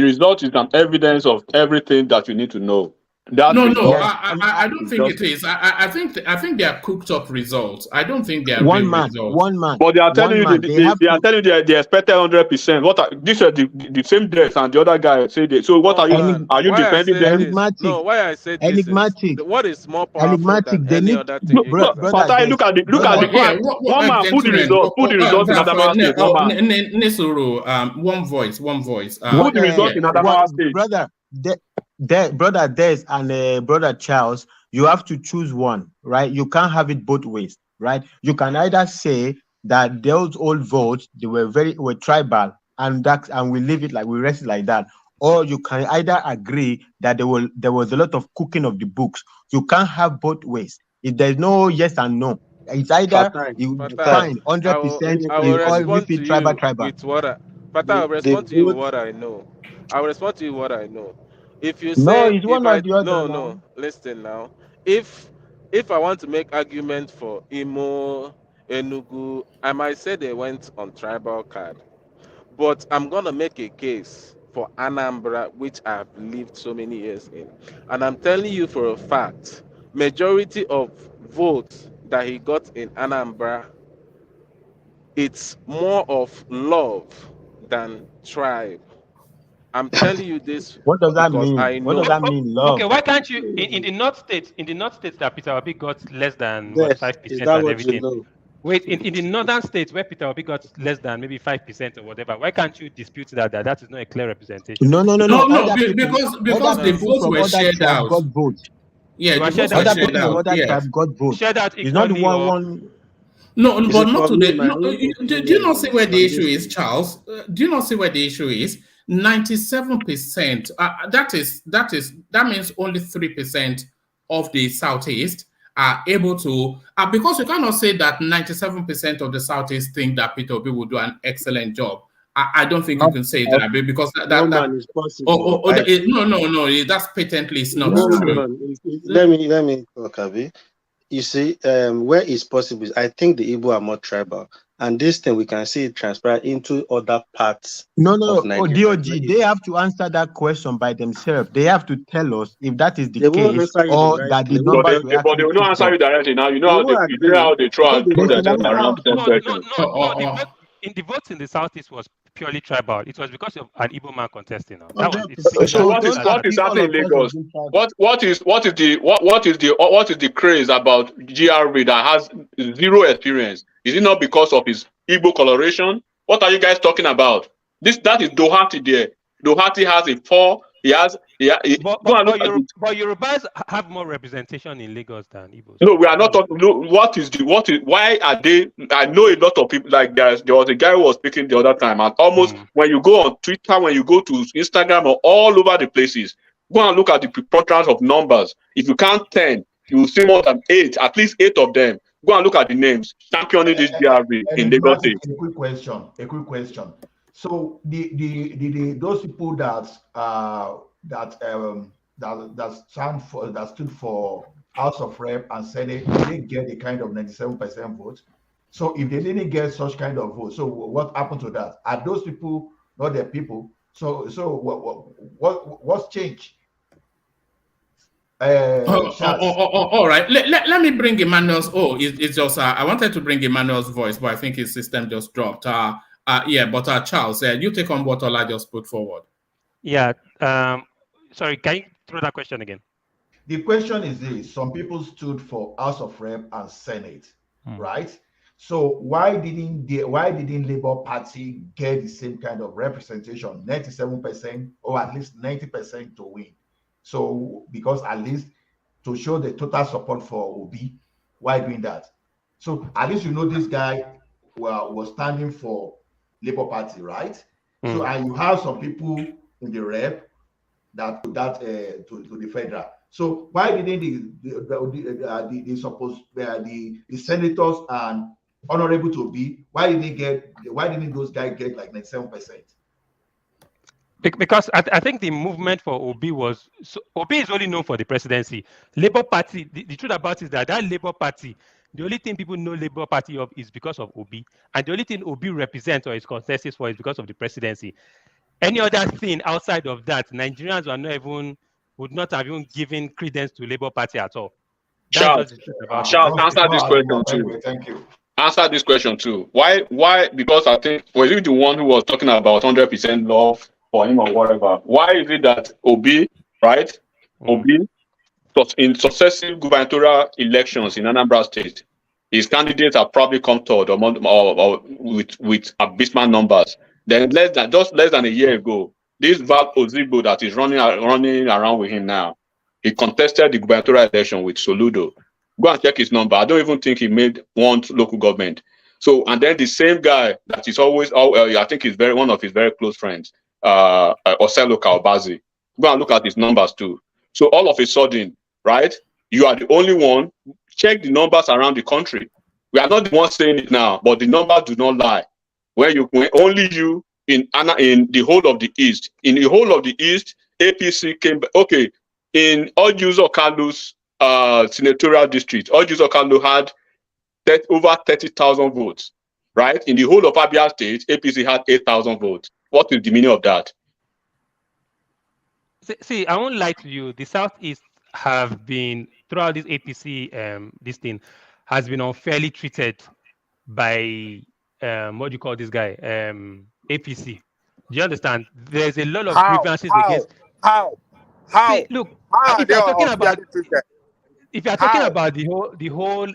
result is an evidence of everything that you need to know. I don't think it is. I think they are cooked up results. I don't think they are real results. One man. But they are telling you they expected 100%. These are the same days and the other guy say they. So what are you defending them? No, why I said enigmatic. What is more powerful than any other thing? Look at the one man put the result in Adamawa State. One voice. Put the result in Adamawa State. Brother Des and brother Charles, you have to choose one, right? You can't have it both ways, right? You can either say that those old votes they were tribal and we leave it like we rest it like that, or you can either agree that there was a lot of cooking of the books. You can't have both ways. If there's no yes and no, it's either you find 100% or repeat tribal. I'll respond to you with what I know. If you say it's one or the other. No, listen now. If I want to make argument for Imo, Enugu, I might say they went on tribal card. But I'm gonna make a case for Anambra, which I've lived so many years in. And I'm telling you for a fact, majority of votes that he got in Anambra, it's more of love than tribe. I'm telling you this. What does that mean? What does that mean, love? Okay, why can't you in the North States? In the North States that Peter Obi got less than 5% and everything. Wait, in the northern states where Peter Obi got less than maybe 5% or whatever, why can't you dispute that is not a clear representation? No. Because the votes were shared out. Yeah, the votes Other were people shared from out. other Yeah. tribes got votes. Shared out It's not the equally, or one. No, You but see, not for me, today. my No, own do you not see opinion where is the on issue this is, thing. Charles? Do you not see where the issue is? 97%. That means only 3% of the Southeast are able to, because you cannot say that 97% of the Southeast think that Peter Obi will do an excellent job. I don't think you Not can say that possible. because No man is possible. no, that's patently it's not Hold true. on. Let me talk, Abi. You see, where it's possible, I think the Igbo are more tribal, and this thing we can see it transpire into other parts No, of oh, Nigeria. DOG, they have to answer that question by themselves. They have to tell us if that is the They won't case answer you or that directly. the They won't numbers were But they actually will not picked answer up. you directly. Now you know They how won't you know agree how they throw because out they throw don't should themselves answer. around answer. the same question. in the votes in the Southeast was purely tribal. It was because of an Igbo man contesting. Now. That was it. 100%. So So what is don't happening in accuse all of Lagos? us of being tribal. What is the craze about GRV that has zero experience? Is it not because of his Igbo coloration? What are you guys talking about? That is Doherty there. Doherty has a 4. Go and look at it. But Yorubas have more representation in Lagos than Igbos. No, we are not talking. No, why are they? I know a lot of people. Like there was a guy who was speaking the other time, and almost when you go on Twitter, when you go to Instagram, or all over the places, go and look at the preponderance of numbers. If you count 10, you will see more than 8, at least 8 of them. Go and look at the names championing this GRV in Lagos State. A quick question. So the those people that stood for House of Rep and Senate, they get a kind of 97% vote. So if they didn't get such kind of vote, so what happened to that? Are those people not their people? So what's changed? All right. Let me bring Emmanuel's. It's just I wanted to bring Emmanuel's voice, but I think his system just dropped. Charles, you take on what Ola just put forward. Yeah. Sorry, can you throw that question again? The question is this: some people stood for House of Rep and Senate, right? So why didn't Labour Party get the same kind of representation, 97% or at least 90% to win? So because at least to show the total support for Obi, why doing that? So at least this guy was standing for Labour Party, right? So and you have some people in the rep that to the federal. So why didn't the senators and honorable to be? Why didn't those guys get like 97%? Because I think the movement for Obi was Obi is only known for the presidency. Labour Party. The truth about it is that Labour Party. The only thing people know Labour Party of is because of Obi, and the only thing Obi represents or is contested for is because of the presidency. Any other thing outside of that, Nigerians would not have even given credence to Labour Party at all. Charles, answer this question too. Thank you. Answer this question too. Why? Because I think was you the one who was talking about 100% love for him or whatever? Why is it that Obi, right? Obi, in successive gubernatorial elections in Anambra State, his candidates have probably come third or with abysmal numbers. Then less than a year ago, this Val Ozigbo that is running around with him now, he contested the gubernatorial election with Soludo. Go and check his number. I don't even think he made one local government. So, and then the same guy that is always, I think he's one of his very close friends, Oselo Kalbazi. Go and look at his numbers too. So all of a sudden, right, you are the only one. Check the numbers around the country. We are not the ones saying it now, but the numbers do not lie. When only you in the whole of the East. In the whole of the East, APC came back. Okay, in Ojuzo Kalu's senatorial district, Ojuzo Kalu had over 30,000 votes, right? In the whole of Abia State, APC had 8,000 votes. What is the meaning of that? See, I won't lie to you. The Southeast have been, throughout this APC, this thing, has been unfairly treated by, what do you call this guy? APC. Do you understand? There's a lot of grievances against. How? See, look, if you're talking about the whole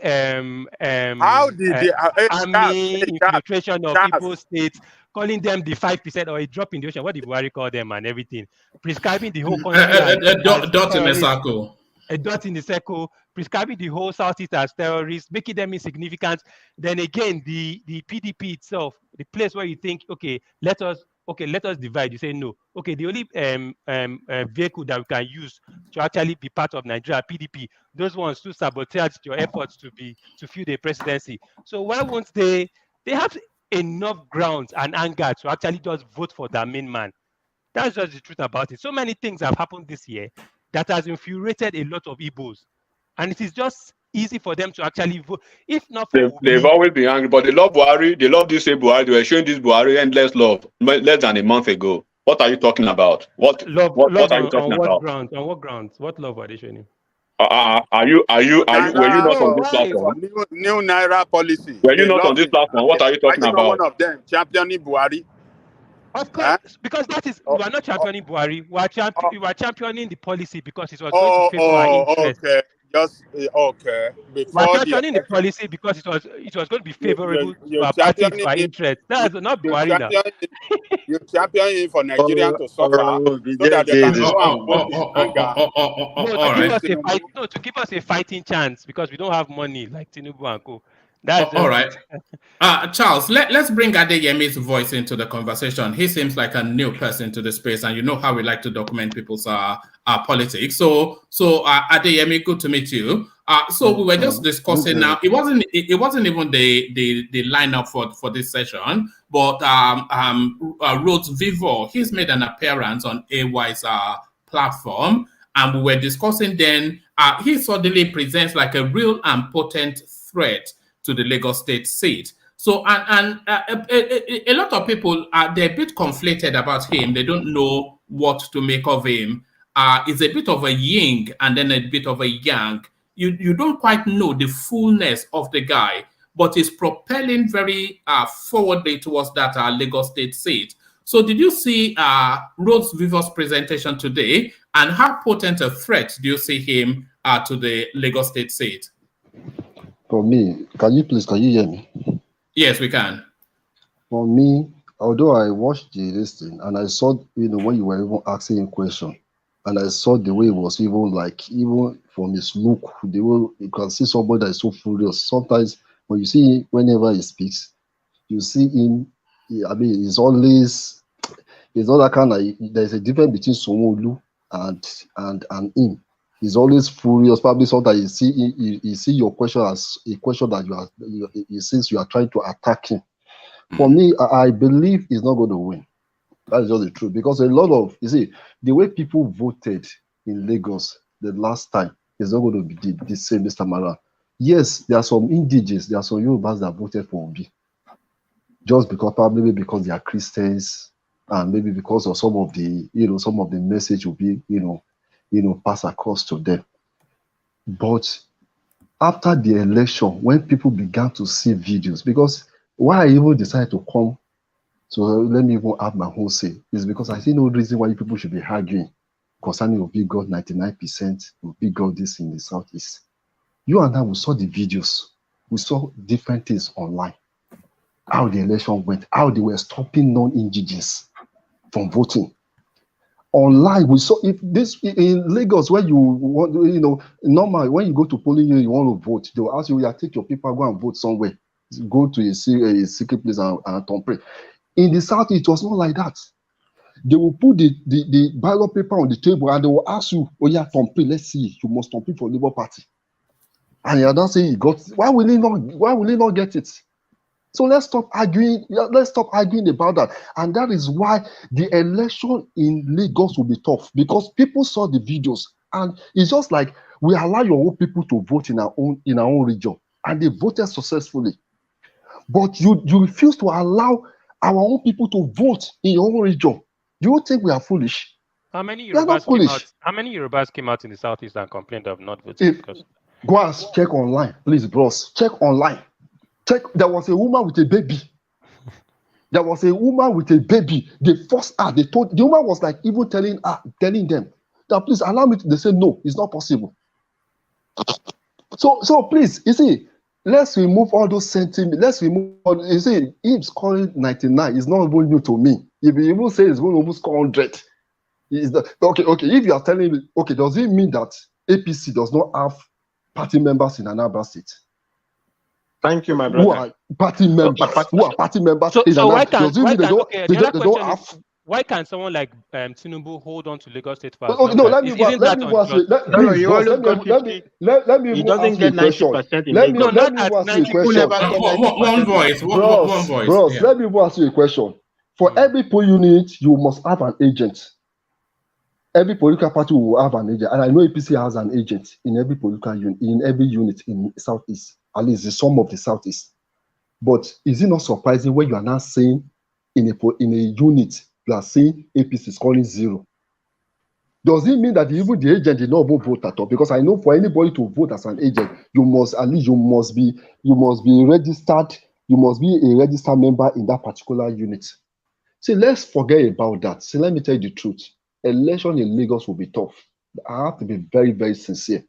how did army infiltration of people's states, calling them the 5% or a drop in the ocean, what did Buhari call them and everything, prescribing the whole country a dot in the circle, prescribing the whole Southeast as terrorists, making them insignificant. Then again, the PDP itself, the place where you think, okay, let us divide. You say no. Okay, the only vehicle that we can use to actually be part of Nigeria, PDP, those ones to sabotage your efforts to fill the presidency. So why won't they have enough grounds and anger to actually just vote for their main man? That's just the truth about it. So many things have happened this year that has infuriated a lot of Igbos. And it is just easy for them to actually vote. If not for They've always been angry, but they love Buhari. They love this Buhari. They were showing this Buhari endless love less than a month ago. What are you talking about? What are you talking on what about? grounds? On what grounds? What love are they showing him? Were you not on this platform? New Naira policy. Were you They not on love this it. platform? What are you Are talking you not about? one of them championing Buhari? Of course, because that is, we are not championing Buhari. We are championing the policy because it was going to favor our interest. Okay. Just okay. We are Before the championing the election, policy because it was going to be favorable to you're our party, to championing our it. interest. That's not Buhari now. You're championing for Nigerians to suffer so that they can go and vote in anger. No, to give us a fight. No, to give us a fighting chance because we don't have money like Tinubu and co. That's All just right. Charles, let's bring Adeyemi's voice into the conversation. He seems like a new person to the space, and you know how we like to document people's politics. So Adeyemi, good to meet you. So we were just discussing now. It wasn't even the lineup for this session, but Rhodes Vivo, he's made an appearance on AY's platform, and we were discussing then. He suddenly presents like a real and potent threat to the Lagos State seat. So, a lot of people, they're a bit conflated about him. They don't know what to make of him. It's a bit of a yin and then a bit of a yang. You don't quite know the fullness of the guy, but he's propelling very forwardly towards that Lagos State seat. So did you see Rhodes Vivo's presentation today, and how potent a threat do you see him to the Lagos State seat? For me, can you hear me? Yes, we can. For me, although I watched this thing and I saw, when you were even asking a question, and I saw the way it was even from his look, the way you can see somebody that is so furious. Sometimes when you see him, whenever he speaks, you see him, he's always, it's not that kind of, there's a difference between Somolu and him. He's always furious. Probably sometimes you see your question as a question that since you are trying to attack him. For me, I believe he's not going to win. That's just the truth. Because a lot of, the way people voted in Lagos the last time is not going to be the same this time around. Yes, there are some indigenous, there are some Yorubas that voted for Obi. Just probably because they are Christians, and maybe because of some of the message will be, pass across to them. But after the election, when people began to see videos, because why I even decided to come, so let me even have my whole say, is because I see no reason why people should be arguing concerning Obi got 99%, Obi got this in the Southeast. You and I, we saw the videos, we saw different things online, how the election went, how they were stopping non-indigenous from voting. Online, we saw if this in Lagos, where you want, normal when you go to polling unit, you want to vote, they will ask you, take your paper, go and vote somewhere, go to a secret place and pray. In the South, it was not like that. They will put the ballot paper on the table and they will ask you, pray, let's see, you must pray for Labour Party. And you're not saying he got. Why will he not get it? So let's stop arguing. Let's stop arguing about that. And that is why the election in Lagos will be tough, because people saw the videos, and it's just like we allow your own people to vote in our own region, and they voted successfully. But you refuse to allow our own people to vote in your own region. Do you think we are foolish? How many Yorubas came out in the Southeast and complained of not voting? Go and check online, please, bros. Check online. There was a woman with a baby. There was a woman with a baby. They forced her. They told the woman was like even telling them that please allow me. They said no, it's not possible. So please, let's remove all those sentiments. Let's remove all. Him scoring 99 is not even new to me. If you even say he's going to score 100, okay. If you are telling me, okay, does it mean that APC does not have party members in Anambra State. Thank you, my Who brother. are party members? Who are party members in So why Anambra? can't Does it mean they don't? okay? They The other don't, they don't question have? is why can someone like Tinubu hold on to Lagos State for as Okay, long no, as let me isn't let that me ask you. unjust? No, Please, you boss, always got 50. let me He even doesn't ask you a get question. 90% in Let me Lagos. No, let not me at even ask you a 90. People question. never get 90% One in voice, Lagos. Bros, voice. bros, Yeah. let me even ask you a question. For every poll unit, you must have an agent. Every political party will have an agent, and I know APC has an agent in every political unit, in every unit in Southeast, at least the some of the Southeast. But is it not surprising when you are now saying in a unit, you are saying APC is calling 0? Does it mean that even the agent did not vote at all? Because I know for anybody to vote as an agent, you must be registered, you must be a registered member in that particular unit. See, let's forget about that. See, let me tell you the truth. Election in Lagos will be tough. I have to be very, very sincere.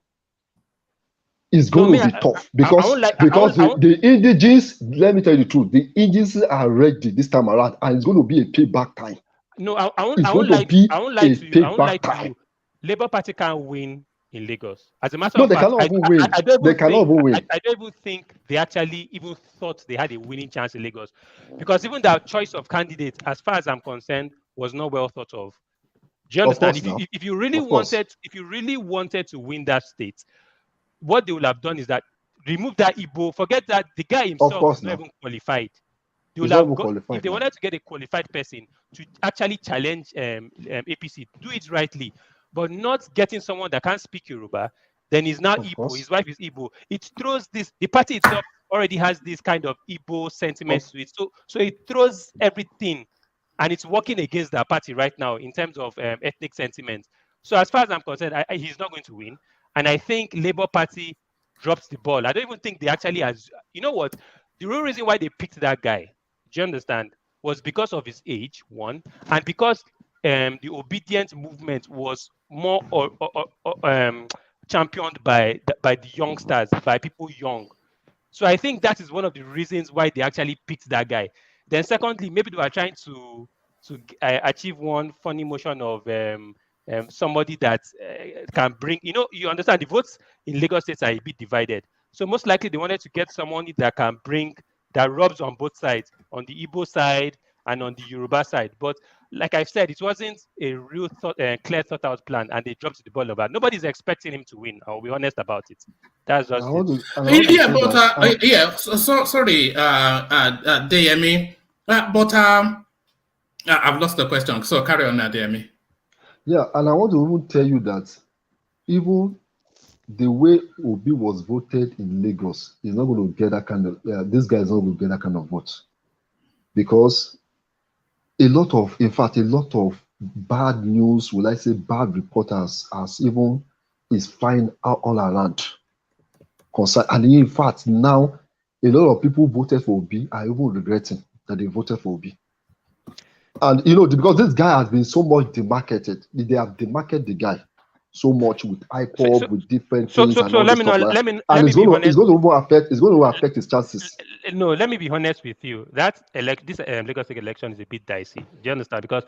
It's No, going me, to be tough I because won't like. the indigenous, let me tell you the truth, the indigenous are ready this time around, and it's going to be a payback time. No, I won't. It's I going won't to lie. be I won't a lie to you. I won't lie payback to time. you. Labour Party can't win in Lagos. As a matter No, of they fact, cannot even win. I don't They even cannot think. even win. I don't even think they actually even thought they had a winning chance in Lagos, because even their choice of candidate, as far as I'm concerned, was not well thought of. Do you Of understand? course, now. If you really Of course. wanted to win that state, what they would have done is that remove that Igbo, forget that the guy Of himself course, is not now. even qualified. They He's would not have even got, if qualified they now. wanted to get a qualified person to actually challenge APC, do it rightly, but not getting someone that can't speak Yoruba. Then he's now Of Igbo. course. His wife is Igbo. It throws this. The party itself already has this kind of Igbo sentiments to it. So it throws everything, and it's working against the party right now in terms of ethnic sentiment. So as far as I'm concerned, he's not going to win, and I think Labour Party drops the ball. I don't even think they actually has. You know what? The real reason why they picked that guy, do you understand, was because of his age, one, and because the obedient movement was more championed by the youngsters, by people young. So I think that is one of the reasons why they actually picked that guy. Then secondly, maybe they were trying to achieve one funny motion of somebody that can bring, you understand, the votes in Lagos State are a bit divided. So most likely they wanted to get someone that can bring, that rubs on both sides, on the Igbo side and on the Yoruba side. But like I said, it wasn't a real clear thought out plan, and they dropped the ball over. Nobody's expecting him to win. I'll be honest about it. That's just it. Yeah, but sorry, DME, but I've lost the question. So carry on, DME. Yeah, and I want to even tell you that even the way Obi was voted in Lagos is not going to get that kind of. This guy is not going to get that kind of vote, because a lot of bad news, will I say bad reporters, as even is flying out all around. And in fact, now a lot of people voted for Obi are even regretting that they voted for Obi. And because this guy has been so much demarketed, they have demarketed the guy so much with IPOB, with different things and all this stuff. And it's going to affect his chances. No, let me be honest with you. This Lagos State election is a bit dicey. Do you understand? Because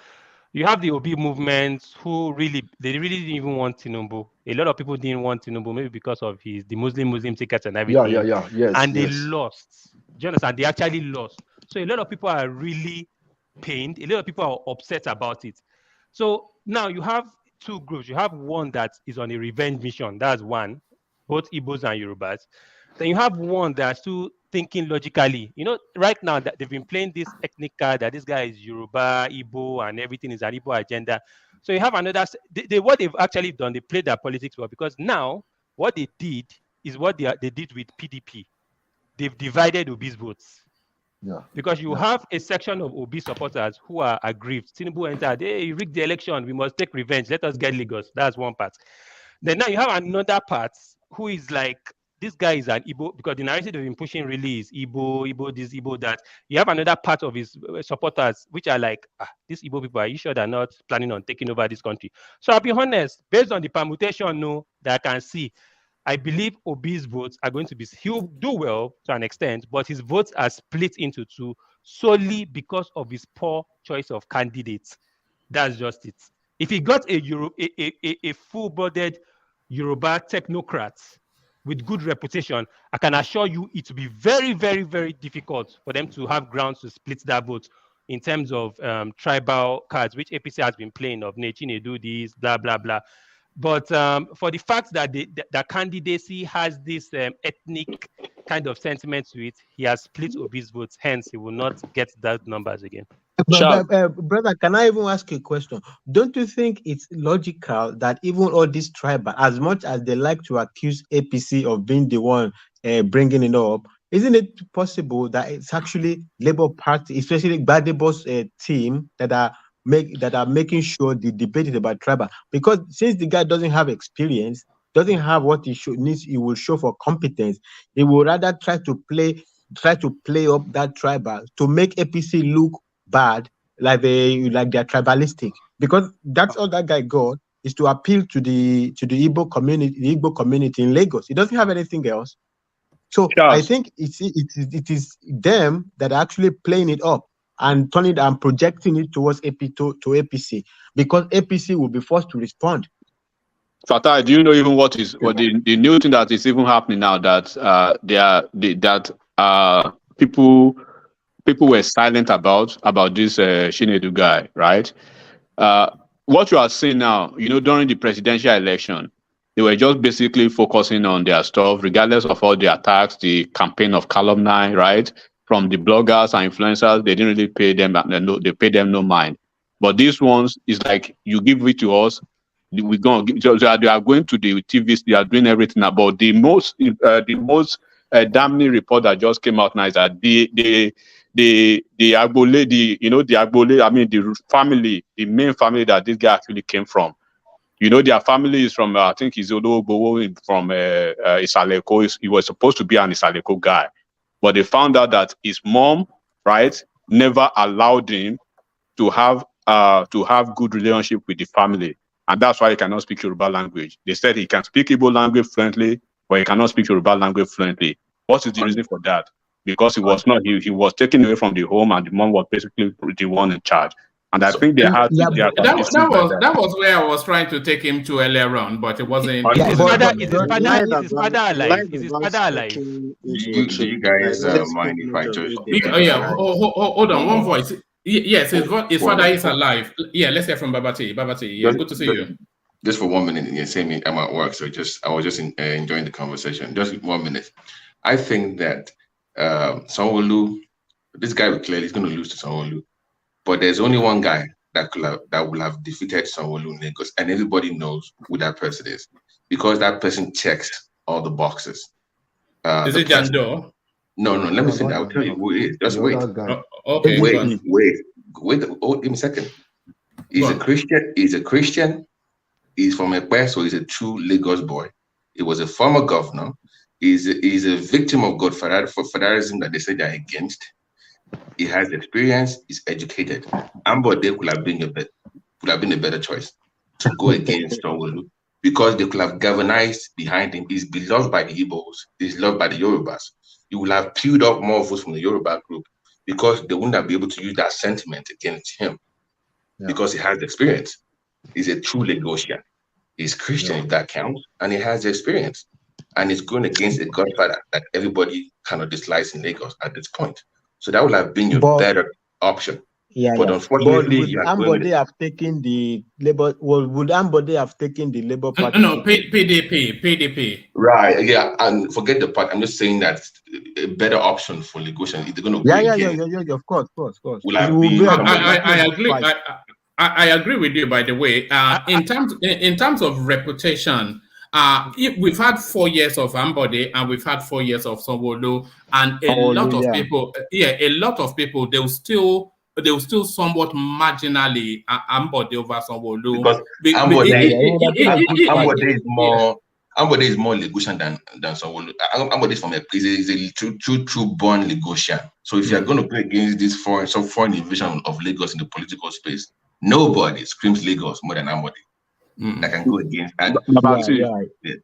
you have the Obi movement who really didn't even want Tinubu. A lot of people didn't want Tinubu, maybe because of the Muslim tickets and everything. Yeah. Yes. And they lost. Do you understand? They actually lost. So a lot of people are really pained. A lot of people are upset about it. So now you have two groups. You have one that is on a revenge mission. That's one, both Igbos and Yorubas. Then you have one that's still thinking logically. Right now that they've been playing this ethnic card that this guy is Yoruba, Igbo, and everything is an Igbo agenda. So you have another. What they've actually done, they played their politics well, because now what they did is what they did with PDP. They've divided Obi's votes. Yeah. Because you have a section of Obi supporters who are aggrieved. Tinubu entered, hey, you rigged the election, we must take revenge, let us get Lagos. That's one part. Then now you have another part who is like, this guy is an Igbo, because the narrative they've been pushing really is Igbo, this, Igbo, that. You have another part of his supporters, which are like, these Igbo people, are you sure they're not planning on taking over this country? So I'll be honest, based on the permutation that I can see, I believe Obi's votes are going to be, he'll do well to an extent, but his votes are split into two solely because of his poor choice of candidates. That's just it. If he got a full-blooded Yoruba technocrats with good reputation, I can assure you it will be very, very, very difficult for them to have grounds to split that vote in terms of tribal cards, which APC has been playing of Nechine do this, blah, blah, blah. But for the fact that the candidacy has this ethnic kind of sentiment to it, he has split Obi's votes, hence he will not get that numbers again. Brother, can I even ask you a question? Don't you think it's logical that even all these tribal, as much as they like to accuse APC of being the one bringing it up, isn't it possible that it's actually Labour Party, especially Gbadebo's team, that are making sure the debate is about tribal? Because since the guy doesn't have experience, doesn't have what he will show for competence, he will rather try to play up that tribal to make APC look bad, like they're tribalistic, because that's all that guy got is to appeal to the Igbo community in Lagos. He doesn't have anything else. So I think it is them that are actually playing it up and turning it and projecting it towards to APC, because APC will be forced to respond. Fatai, do you know even what the new thing that is even happening now, that people were silent about this Shinedu guy, right? What you are seeing now, during the presidential election, they were just basically focusing on their stuff, regardless of all the attacks, the campaign of calumny, right? From the bloggers and influencers, they didn't really pay them, they paid them no mind. But these ones is like, you give it to us, we're going to give, they are going to the TVs, they are doing everything about the most damning report that just came out now is that the Agbole, the Agbole, I mean, the family, the main family that this guy actually came from. Their family is from, I think he's Odobowo from Isaleko. He was supposed to be an Isaleko guy. But they found out that his mom, right, never allowed him to have good relationship with the family. And that's why he cannot speak Yoruba language. They said he can speak Igbo language fluently, but he cannot speak Yoruba language fluently. What is the reason for that? Because he was not, he was taken away from the home, and the mom was basically the one in charge. And I think they had that was where I was trying to take him to earlier on, but it wasn't. Is his father alive? Is his father alive? Do you guys mind if I just? Hold on, one voice. Yes, his father is alive. Yeah, let's hear from Babati. Babati, yeah, good to see you. Just for 1 minute, you say me, I'm at work, so I was just enjoying the conversation. Just 1 minute. I think that Sanwo-Olu, this guy he's going to lose to Sanwo-Olu, but there's only one guy that will have defeated Sanwo-Olu in Lagos, and everybody knows who that person is, because that person checks all the boxes. Is it Jando? No, let me see. I'll tell you who it is. Just wait. Okay. Wait. Oh, give me a second. He's a Christian. He's from Ekpe, so he's a true Lagos boy. He was a former governor. He's a victim of Godfatherism that they say they're against. He has experience. He's educated. Ambode could have been a better choice to go against Sanwo-Olu, because they could have galvanized behind him. He's beloved by the Igbos. He's loved by the Yorubas. You will have peeled up more votes from the Yoruba group, because they wouldn't be able to use that sentiment against him, because he has the experience. He's a true Lagosian. He's Christian, if that counts, and he has the experience. And he's going against a godfather that everybody kind of dislikes in Lagos at this point. So that would have been your better option. But unfortunately, would Ambode have taken the Labour? Well, would Ambode have taken the Labour Party? No, PDP. Right. Yeah, and forget the part. I'm just saying that a better option for Lagosian, if they're going to Yeah. Of course. I agree. I agree with you. By the way, in terms of reputation, we've had 4 years of Ambode and we've had 4 years of Sanwo-Olu, and a lot of people, they'll still somewhat marginally Ambode over Sanwo-Olu, because Ambode is more Lagosian than Sanwo-Olu. Ambode is from is a true born Lagosian. So if you're going to play against this foreign invasion of Lagos in the political space, nobody screams Lagos more than Ambode. that can go against. And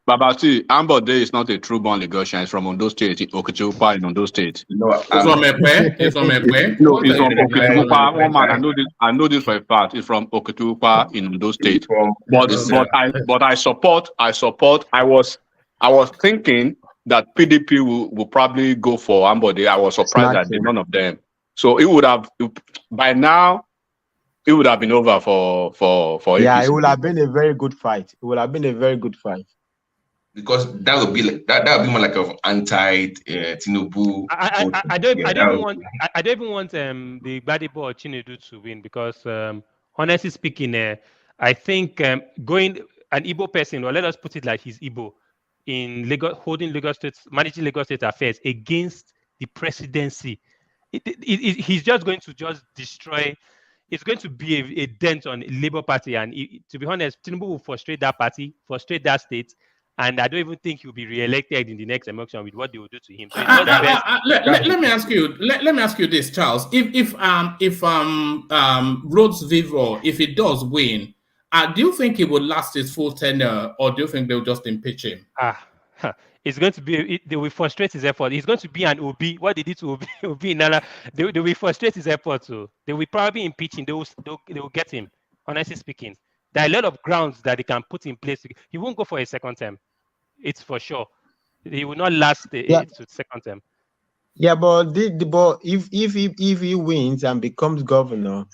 Babati, Ambode is not a true-born Lagosian. It's from Ondo State, Okitiupa in Ondo State. No, it's from Ekpe. It's from Ekpe. No, it's from Okitiupa. One man, I know this for a fact. It's from Okitiupa in Ondo State. But I support. I was thinking that PDP will probably go for Ambode. I was surprised that none of them. So it would have by now. It would have been over for yeah, APC. it would have been a very good fight. It would have been a very good fight. Because that would be like that would be more like an anti Tinubu. I don't even want the Gbadebo or Chinedu to win because honestly speaking, I think going an Igbo person, or let us put it like he's Igbo, in Lagos, holding Lagos State, managing Lagos State affairs against the presidency, he's just going to destroy. It's going to be a dent on the Labour Party, and to be honest, Tinubu will frustrate that party, frustrate that state, and I don't even think he'll be re-elected in the next election with what they will do to him. So it's not the best. Let me ask you. Let me ask you this, Charles. If Rhodes Vivo, if he does win, do you think he will last his full tenure, or do you think they'll just impeach him? It's going to be, they will frustrate his effort. He's going to be an OB. What they did to OB Nala, they will frustrate his effort too. They will probably impeach him. They will get him, honestly speaking. There are a lot of grounds that they can put in place. He won't go for a second term. It's for sure. He will not last the second term. Yeah, but if he wins and becomes governor,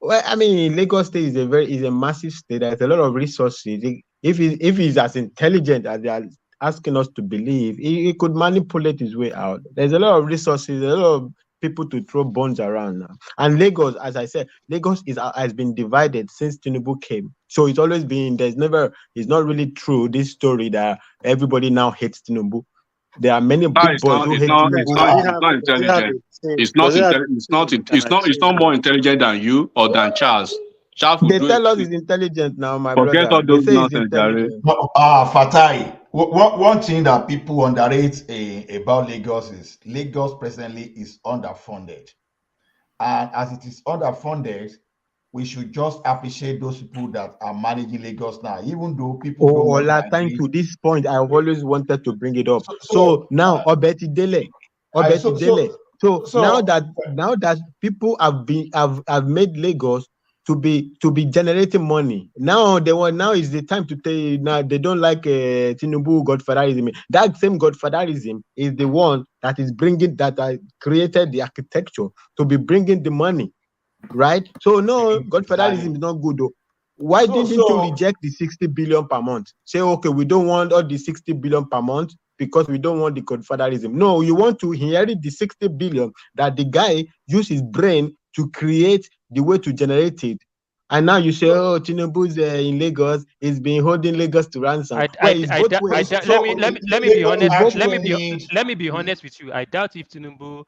well, I mean, Lagos State is a massive state. There's a lot of resources. If he's as intelligent as they are asking us to believe, he could manipulate his way out. There's a lot of resources, a lot of people to throw bones around now. And Lagos, as I said, Lagos has been divided since Tinubu came. So it's always been, it's not really true, this story that everybody now hates Tinubu. There are many big boys who hate Tinubu. It's not intelligent. It's not more intelligent than you or than Charles. They tell us he's intelligent now, my Forget brother. all those They say he's nonsense, intelligent. Fatai, one thing that people underrate about Lagos is Lagos presently is underfunded. And as it is underfunded, we should just appreciate those people that are managing Lagos now, even though people don't want Ola, thank you. This point, I've always wanted to bring it up. So now, Obeti Dele. So now that people have made Lagos to be generating money. Now is the time to tell. Now they don't like Tinubu godfatherism. That same godfatherism is the one that is bringing created the architecture to be bringing the money, right? So no, godfatherism is not good though. Why didn't you reject the 60 billion per month? Say, okay, we don't want all the 60 billion per month because we don't want the godfatherism. No, you want to inherit the 60 billion that the guy used his brain to create the way to generate it. And now you say, oh, Tinubu's in Lagos, he's been holding Lagos to ransom. Let me be honest with you. I doubt if Tinubu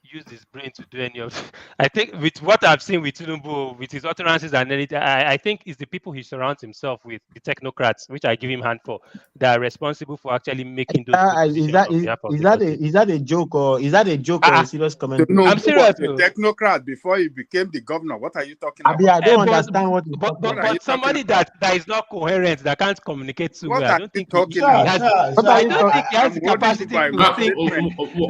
used his brain to do any of it. I think with what I've seen with Tinubu, with his utterances and anything, I think it's the people he surrounds himself with, the technocrats, which I give him hand for, that are responsible for actually making those. Is that a joke or a serious comment? No, I'm serious. The technocrat before he became the governor. What are you talking about? I don't understand what. But somebody that is not coherent, that can't communicate too well. I don't think he has the capacity to think.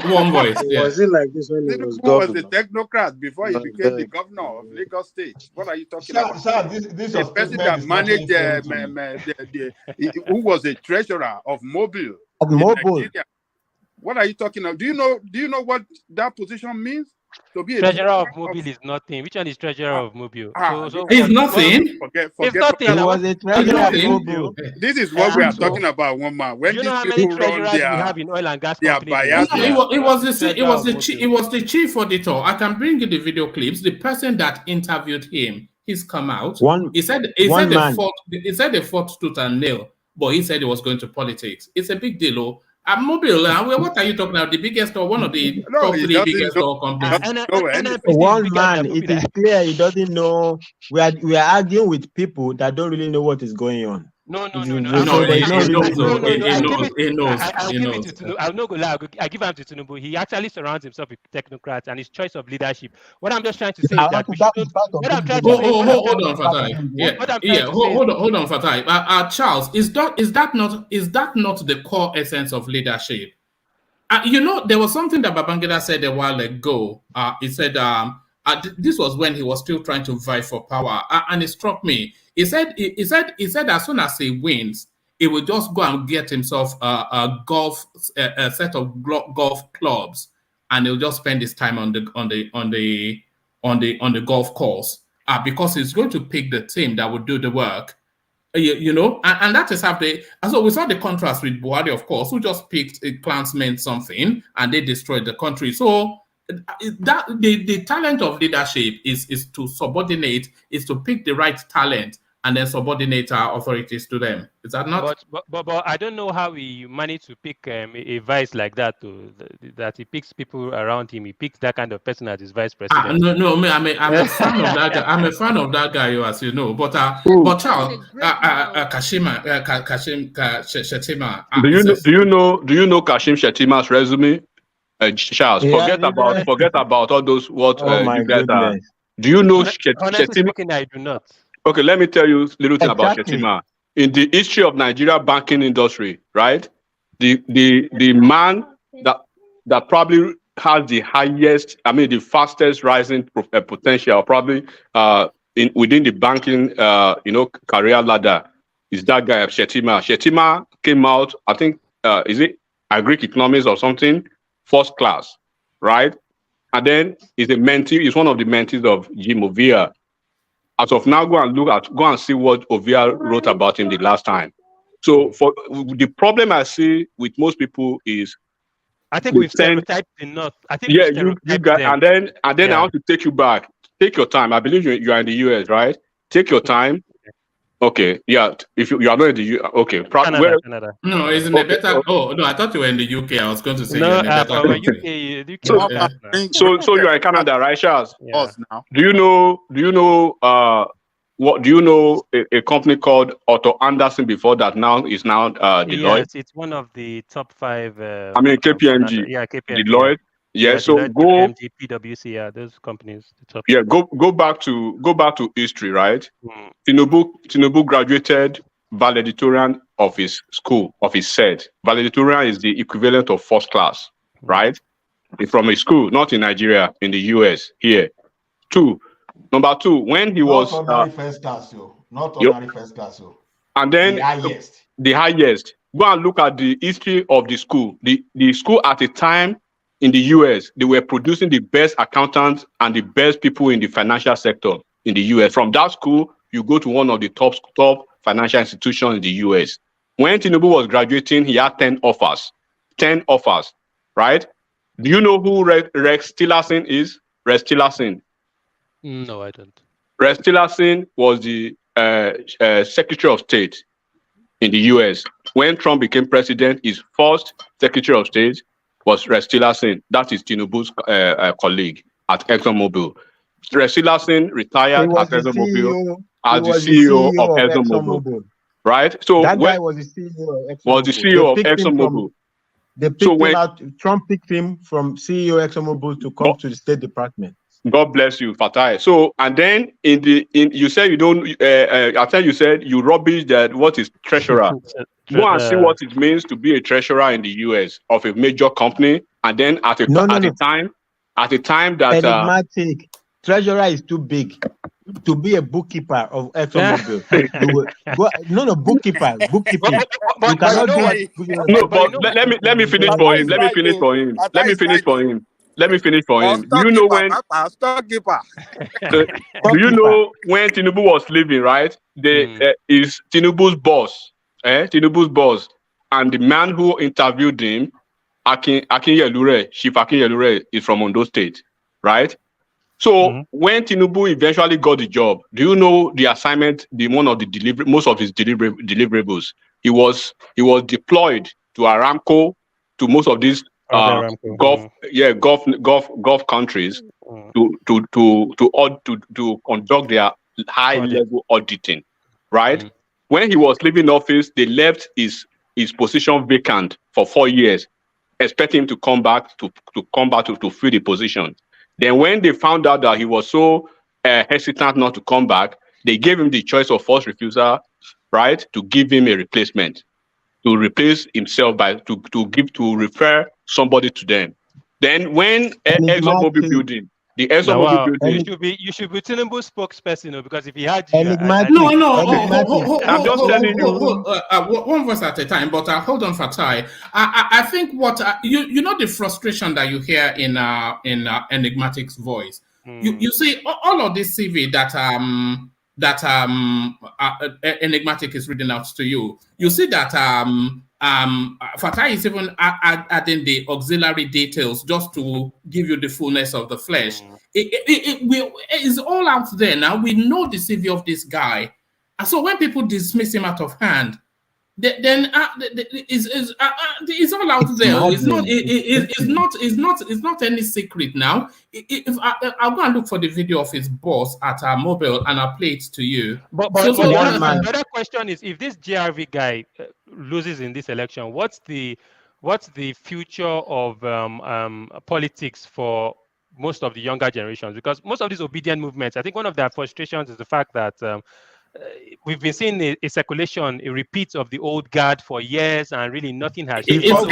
One voice. Was it like this when he was governor? Was the technocrat before he became the governor of Lagos State? What are you talking about? This the person that managed who was the treasurer of Mobile. What are you talking about? Do you know what that position means? To be treasurer of Mobile is nothing. Which one is treasurer of Mobile? It's nothing. Forget it's nothing. It was a treasurer of Mobile. This is what we are talking about, one man. When these people run have in oil and gas companies, it was the chief auditor. I can bring you the video clips. The person that interviewed him, he's come out. He said they fought tooth and nail, but he said he was going to politics. It's a big deal. Mobile, what are you talking about? The biggest or one of the top three biggest oil companies? One man, it is clear he doesn't know. We are arguing with people that don't really know what is going on. No. No, he knows. I'll give it to Tinubu. I'll not go lie. I give him to Tinubu. He actually surrounds himself with technocrats and his choice of leadership. What I'm just trying to say is that we shouldn't. What I'm trying to say. Hold on, Fatai. Yeah. Hold on, Fatai. Charles, is that not the core essence of leadership? There was something that Babangida said a while ago. He said, this was when he was still trying to vie for power, and it struck me. He said, as soon as he wins, he will just go and get himself a set of golf clubs, and he'll just spend his time on the golf course, because he's going to pick the team that will do the work. And that is how so we saw the contrast with Buhari, of course, who just picked clansmen something and they destroyed the country. So that the talent of leadership is to subordinate, is to pick the right talent and then subordinate our authorities to them. Is that not? But I don't know how he managed to pick a vice like that. That he picks people around him. He picks that kind of person as his vice president. No, I'm a fan of that guy. I'm a fan of that guy, as you know. But Charles, Kashim Shettima. Do you know Kashim Shettima's resume? Charles, forget about all those you guys are. Do you know Honestly speaking, I do not. Okay, let me tell you a little thing about Shettima. In the history of Nigeria banking industry, right? The man that probably has the highest, the fastest rising potential, probably within the banking, career ladder, is that guy Shettima. Shettima came out, I think, is it Greek economics or something, first class, right? And then he's one of the mentees of Jim Ovia. As of now, go and see what Ovia wrote about him the last time. So for the problem I see with most people is, I think we've stereotyped enough. I think you got, and then I want to take you back. Take your time. I believe you are in the US, right? Take your time. Okay, yeah. If you are not in the US, okay. Canada. No, isn't it better? Oh no, I thought you were in the UK. I was going to say no. You're in a better UK. So you are in Canada, right, Charles? Yeah. Do you know a company called Otto Anderson before that is now Deloitte? Yes, it's one of the top 5. KPMG. Yeah, KPMG. Deloitte. Yeah, so Deloitte, go KPMG, PwC. Yeah, those companies. The top. Yeah, go back to history, right? Tinubu graduated valedictorian of his school, of his set. Valedictorian is the equivalent of first class, right? From a school, not in Nigeria, in the US here. Number two, when he was ordinary first class, not ordinary first class, and then the highest. Go and look at the history of the school. The school at the time in the US, they were producing the best accountants and the best people in the financial sector in the US. From that school, you go to one of the top financial institutions in the US. When Tinubu was graduating, he had 10 offers. 10 offers, right? Do you know who Rex Tillerson is? Rex Tillerson. No, I don't. Rex Tillerson was the Secretary of State in the US. When Trump became president, his first Secretary of State was Rex Tillerson. That is Tinubu's colleague at ExxonMobil. Rex Tillerson retired at ExxonMobil as the CEO of ExxonMobil. Right? So that guy was the CEO of ExxonMobil. Was the CEO of ExxonMobil. They picked him out. Trump picked him from CEO ExxonMobil to come to the State Department. God bless you, Fatai. So, and then you said you don't. After you said you rubbish that what is treasurer. Go and see what it means to be a treasurer in the US of a major company, and then at a time that enigmatic. Treasurer is too big to be a bookkeeper of ExxonMobil. Bookkeeper. You cannot do it. No, but let me finish for him. Let me finish for him. Do you know when? Stockkeeper. Do you know when Tinubu was leaving? Right, is Tinubu's boss. Tinubu's boss, and the man who interviewed him, Chief Akin Yelure, is from Ondo State, right? So when Tinubu eventually got the job, do you know the assignment? Most of his deliverables, he was deployed to Aramco, to most of these Gulf countries to conduct their high level auditing, right? When he was leaving office, they left his position vacant for 4 years, expecting him to come back to fill the position. Then when they found out that he was so hesitant not to come back, they gave him the choice of first refusal, right, to give him a replacement, to replace himself by to refer somebody to them. Then when ExxonMobil building, the ExxonMobil building, you should be Tinubu's spokesperson, because if he had you, I'm just telling you. One verse at a time. But hold on, Fatai. I think what you know the frustration that you hear in Enigmatic's voice. You see all of this CV that Enigmatic is reading out to you. You see that Fatai is even adding the auxiliary details just to give you the fullness of the flesh. It's all out there now. We know the CV of this guy. And so when people dismiss him out of hand, then it's all out there. It's not any secret now. I'll go and look for the video of his boss at our mobile and I'll play it to you. But the other question is, if this GRV guy loses in this election, what's the future of politics for most of the younger generations? Because most of these obedient movements, I think one of their frustrations is the fact that we've been seeing a circulation, a repeat of the old guard for years, and really nothing has changed. Hold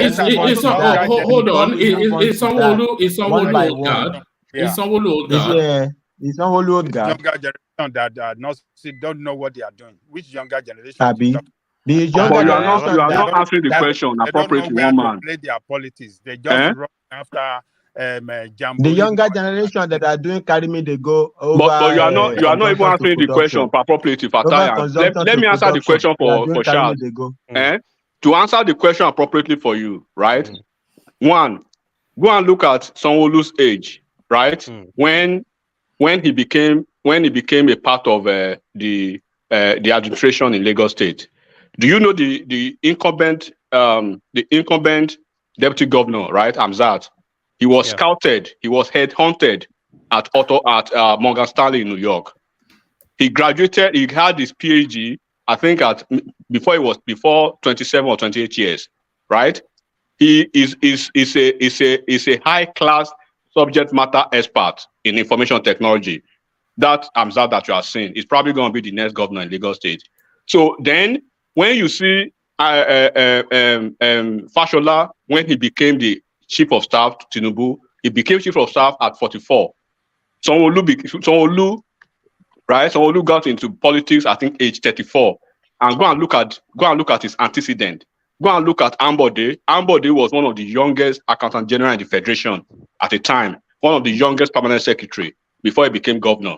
on. It's Sanwo-Olu old guard. It's Sanwo-Olu old guard. It's Sanwo-Olu old guard. Younger generation that don't know what they are doing. Which younger generation? The younger generation, you are not answering the question appropriately, one man. Play their politics. They just run after the younger generation that are doing carry me, they go over. But you are not even answering the question appropriately, Fatai. Let me answer the question for Charles. To answer the question appropriately for you, right? One, go and look at Sanwo-Olu's age, right? When he became a part of the administration in Lagos State. Do you know the incumbent deputy governor, right? Amzat. He was scouted. He was headhunted at Morgan Stanley in New York. He graduated. He had his PhD, I think, before 27 or 28 years, right? He is a high class subject matter expert in information technology. That Amzat that you are seeing is probably going to be the next governor in Lagos State. So then, when you see Fashola, when he became the chief of staff to Tinubu, he became chief of staff at 44. Sanwo-Olu got into politics, I think, age 34. And go and look at his antecedent. Go and look at Ambode. Ambode was one of the youngest accountant general in the federation at the time, one of the youngest permanent secretary before he became governor.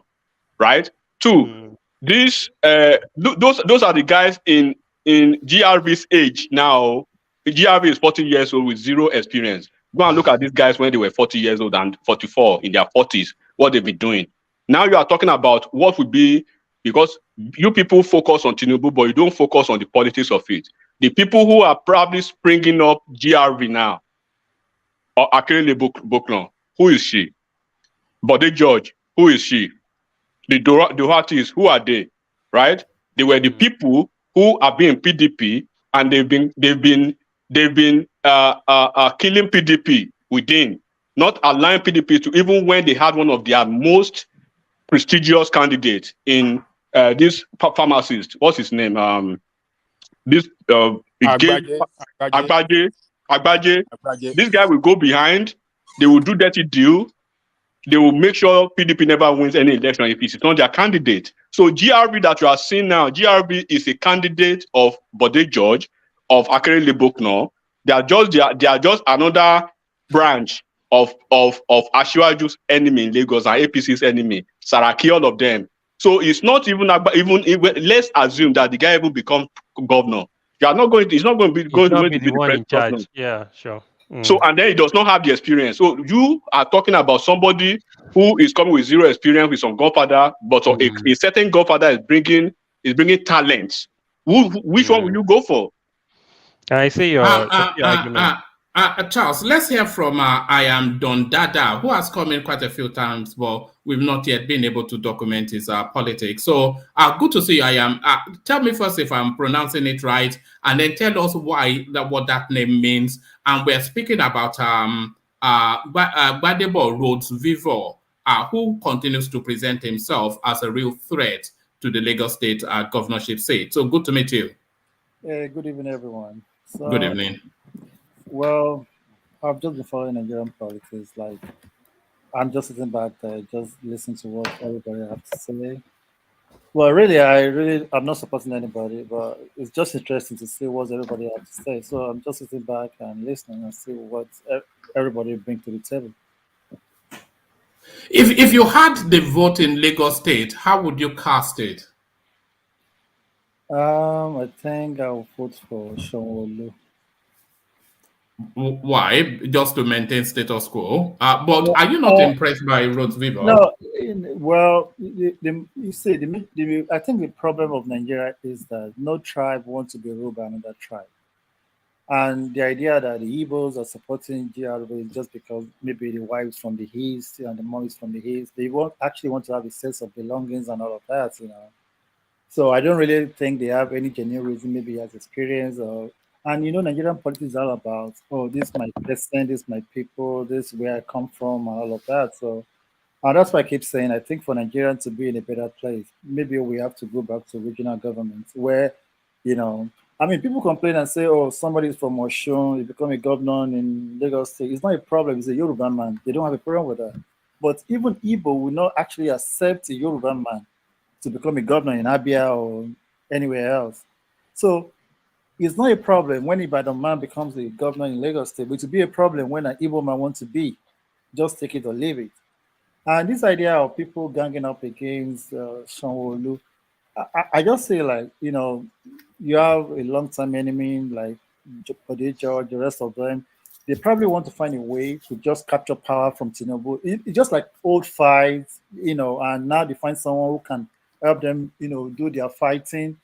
Right? Two, those are the guys in GRV's age now. GRV is 40 years old with zero experience. Go and look at these guys when they were 40 years old and 44 in their 40s, what they've been doing. Now you are talking about what would be, because you people focus on Tinubu, but you don't focus on the politics of it. The people who are probably springing up GRV now, or Akerele Boklon, who is she? Bode George, who is she? The Duhatis, who are they? Right? They were the people who are being PDP, and they've been killing PDP within, not allowing PDP to, even when they had one of their most prestigious candidates in this pharmacist. What's his name? Agbaje. This guy will go behind. They will do dirty deal. They will make sure PDP never wins any election if it's not their candidate. So GRB that you are seeing now, GRB is a candidate of Bode George, of Akerele Boklon. They are just another branch of Asiwaju's enemy in Lagos and APC's enemy, Saraki, all of them. So it's not even let's assume that the guy will become governor. You are not going to. He's not going to be the one in charge. Governor. Yeah, sure. So, and then he does not have the experience. So you are talking about somebody who is coming with zero experience with some godfather, but a certain godfather is bringing talents. Which one will you go for? I see your argument. Charles, let's hear from I am Don Dada, who has come in quite a few times, but we've not yet been able to document his politics. So good to see you, I am. Tell me first if I'm pronouncing it right, and then tell us what that name means. And we're speaking about Gbadebo Rhodes Vivo, who continues to present himself as a real threat to the Lagos State governorship seat. So good to meet you. Good evening, everyone. So, good evening. Well, I've just been following Nigerian politics. Like, I'm just sitting back there, just listening to what everybody has to say. Well, I'm not supporting anybody, but it's just interesting to see what everybody has to say. So I'm just sitting back and listening and see what everybody brings to the table. If you had the vote in Lagos State, how would you cast it? I think I'll vote for Sanwo-Olu. Why? Just to maintain status quo? But are you not impressed by Rhodes Vivo? No. Well, you see, I think the problem of Nigeria is that no tribe wants to be ruled by another tribe. And the idea that the Igbos are supporting GRV is just because maybe the wives from the east and the moms from the east, they actually want to have a sense of belongings and all of that, you know. So I don't really think they have any genuine reason. Maybe he has experience and Nigerian politics is all about, oh, this is my person, this is my people, this is where I come from, and all of that. So that's why I keep saying, I think for Nigerians to be in a better place, maybe we have to go back to regional governments where, people complain and say, oh, somebody's from Oshun, you become a governor in Lagos State. It's not a problem, it's a Yoruba man. They don't have a problem with that. But even Igbo will not actually accept a Yoruba man to become a governor in Abia or anywhere else. So it's not a problem when Ibadan man becomes a governor in Lagos State, but it will be a problem when an Igbo man wants to be. Just take it or leave it. And this idea of people ganging up against Sanwo-Olu, I just say, like, you have a long-time enemy like Bode George, the rest of them. They probably want to find a way to just capture power from Tinubu. It's just like old fights, and now they find someone who can help them, do their fighting.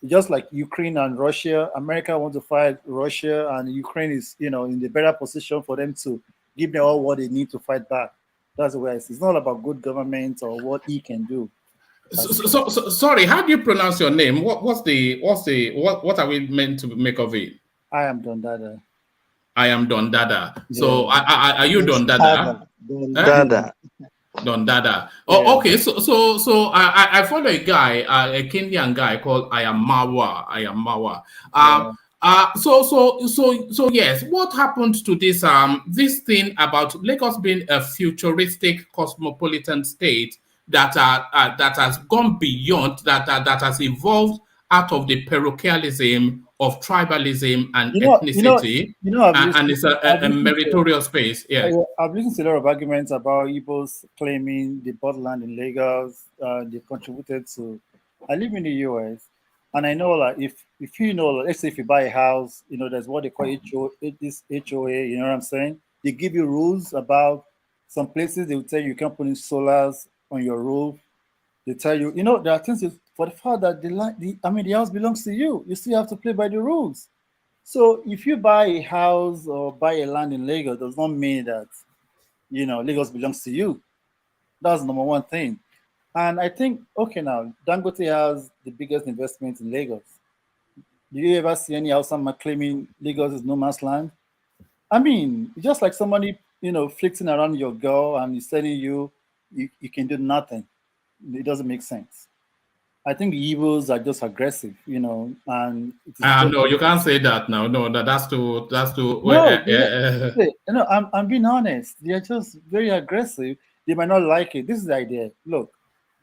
Just like Ukraine and Russia, America wants to fight Russia, and Ukraine is, in the better position for them to give them all what they need to fight back. That's the way I see it. It's not about good government or what he can do. So, sorry, how do you pronounce your name? What are we meant to make of it? I am Don Dada. I am Don Dada. So are you Don Dada? Dada. Don Dada. Oh, yeah. Okay. So I follow a guy, a Kenyan guy called I am Mawa. So yes, what happened to this this thing about Lagos being a futuristic cosmopolitan state that has gone beyond that has evolved out of the parochialism of tribalism and ethnicity, and it's a meritorious space. Yeah, I've listened to a lot of arguments about Igbos claiming the borderland in Lagos. They contributed to. I live in the US, and I know, like, if let's say if you buy a house, there's what they call HOA. You know what I'm saying? They give you rules about some places. They will tell you can't put in solars on your roof. They tell you, there are things for the fact that the house belongs to you. You still have to play by the rules. So if you buy a house or buy a land in Lagos, does not mean that, Lagos belongs to you. That's number one thing. And I think, okay, now, Dangote has the biggest investment in Lagos. Do you ever see any outside man claiming Lagos is no man's land? I mean, it's just like somebody, flirting around your girl and he's telling you can do nothing. It doesn't make sense. I think the Igbos are just aggressive, and no, you can't say that now. No, that's too. No, I'm being honest. They are just very aggressive. They might not like it. This is the idea. Look,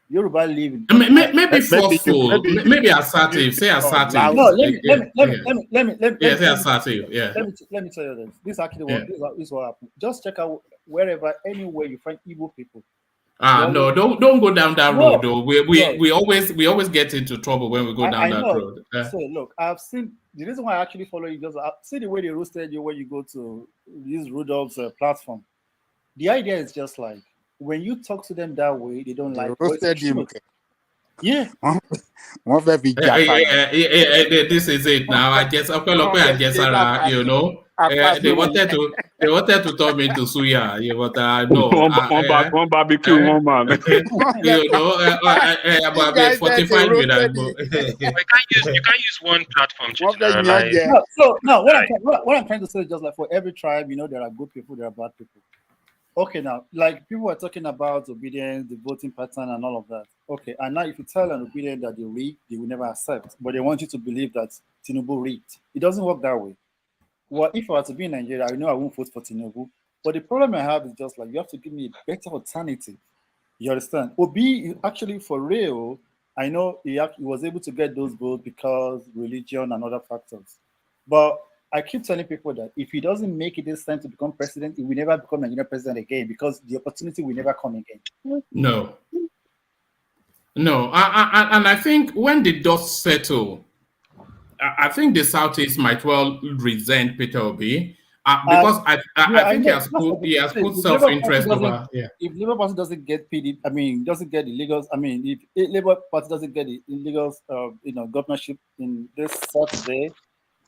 Yoruba live in maybe forceful, maybe assertive. Say assertive. No, let me say assertive. Yeah. Let me tell you this. This is actually this is what happened. Just check out wherever, anywhere you find Igbo people. No, don't go down that road though. We always get into trouble when we go down that road. So look, I've seen the reason why I actually follow you, because I've seen the way they roasted you when you go to this Rudolph's platform. The idea is just like, when you talk to them that way, they don't like him. Yeah. This is it now. I guess They wanted to turn me into suya, yeah, but no. one barbecue, one man. You know, about 45 minutes. You can't use one platform to generalize. No, so no, what I'm trying to say is just like for every tribe, there are good people, there are bad people. Okay, now, like people are talking about obedience, the voting pattern, and all of that. Okay, and now if you tell an obedient that they rigged, they will never accept. But they want you to believe that Tinubu rigged. It doesn't work that way. Well, if I were to be in Nigeria, I know I won't vote for Tinubu. But the problem I have is just like you have to give me a better alternative. You understand? Obi, actually, for real, I know he was able to get those votes because religion and other factors. But I keep telling people that if he doesn't make it this time to become president, he will never become Nigerian president again because the opportunity will never come again. No. And I think when the dust settle, I think the Southeast might well resent Peter Obi because I think he has put self-interest over. Yeah. If Labour Party doesn't get PDP, doesn't get the illegals. If Labour Party doesn't get the illegals, governorship in this Saturday,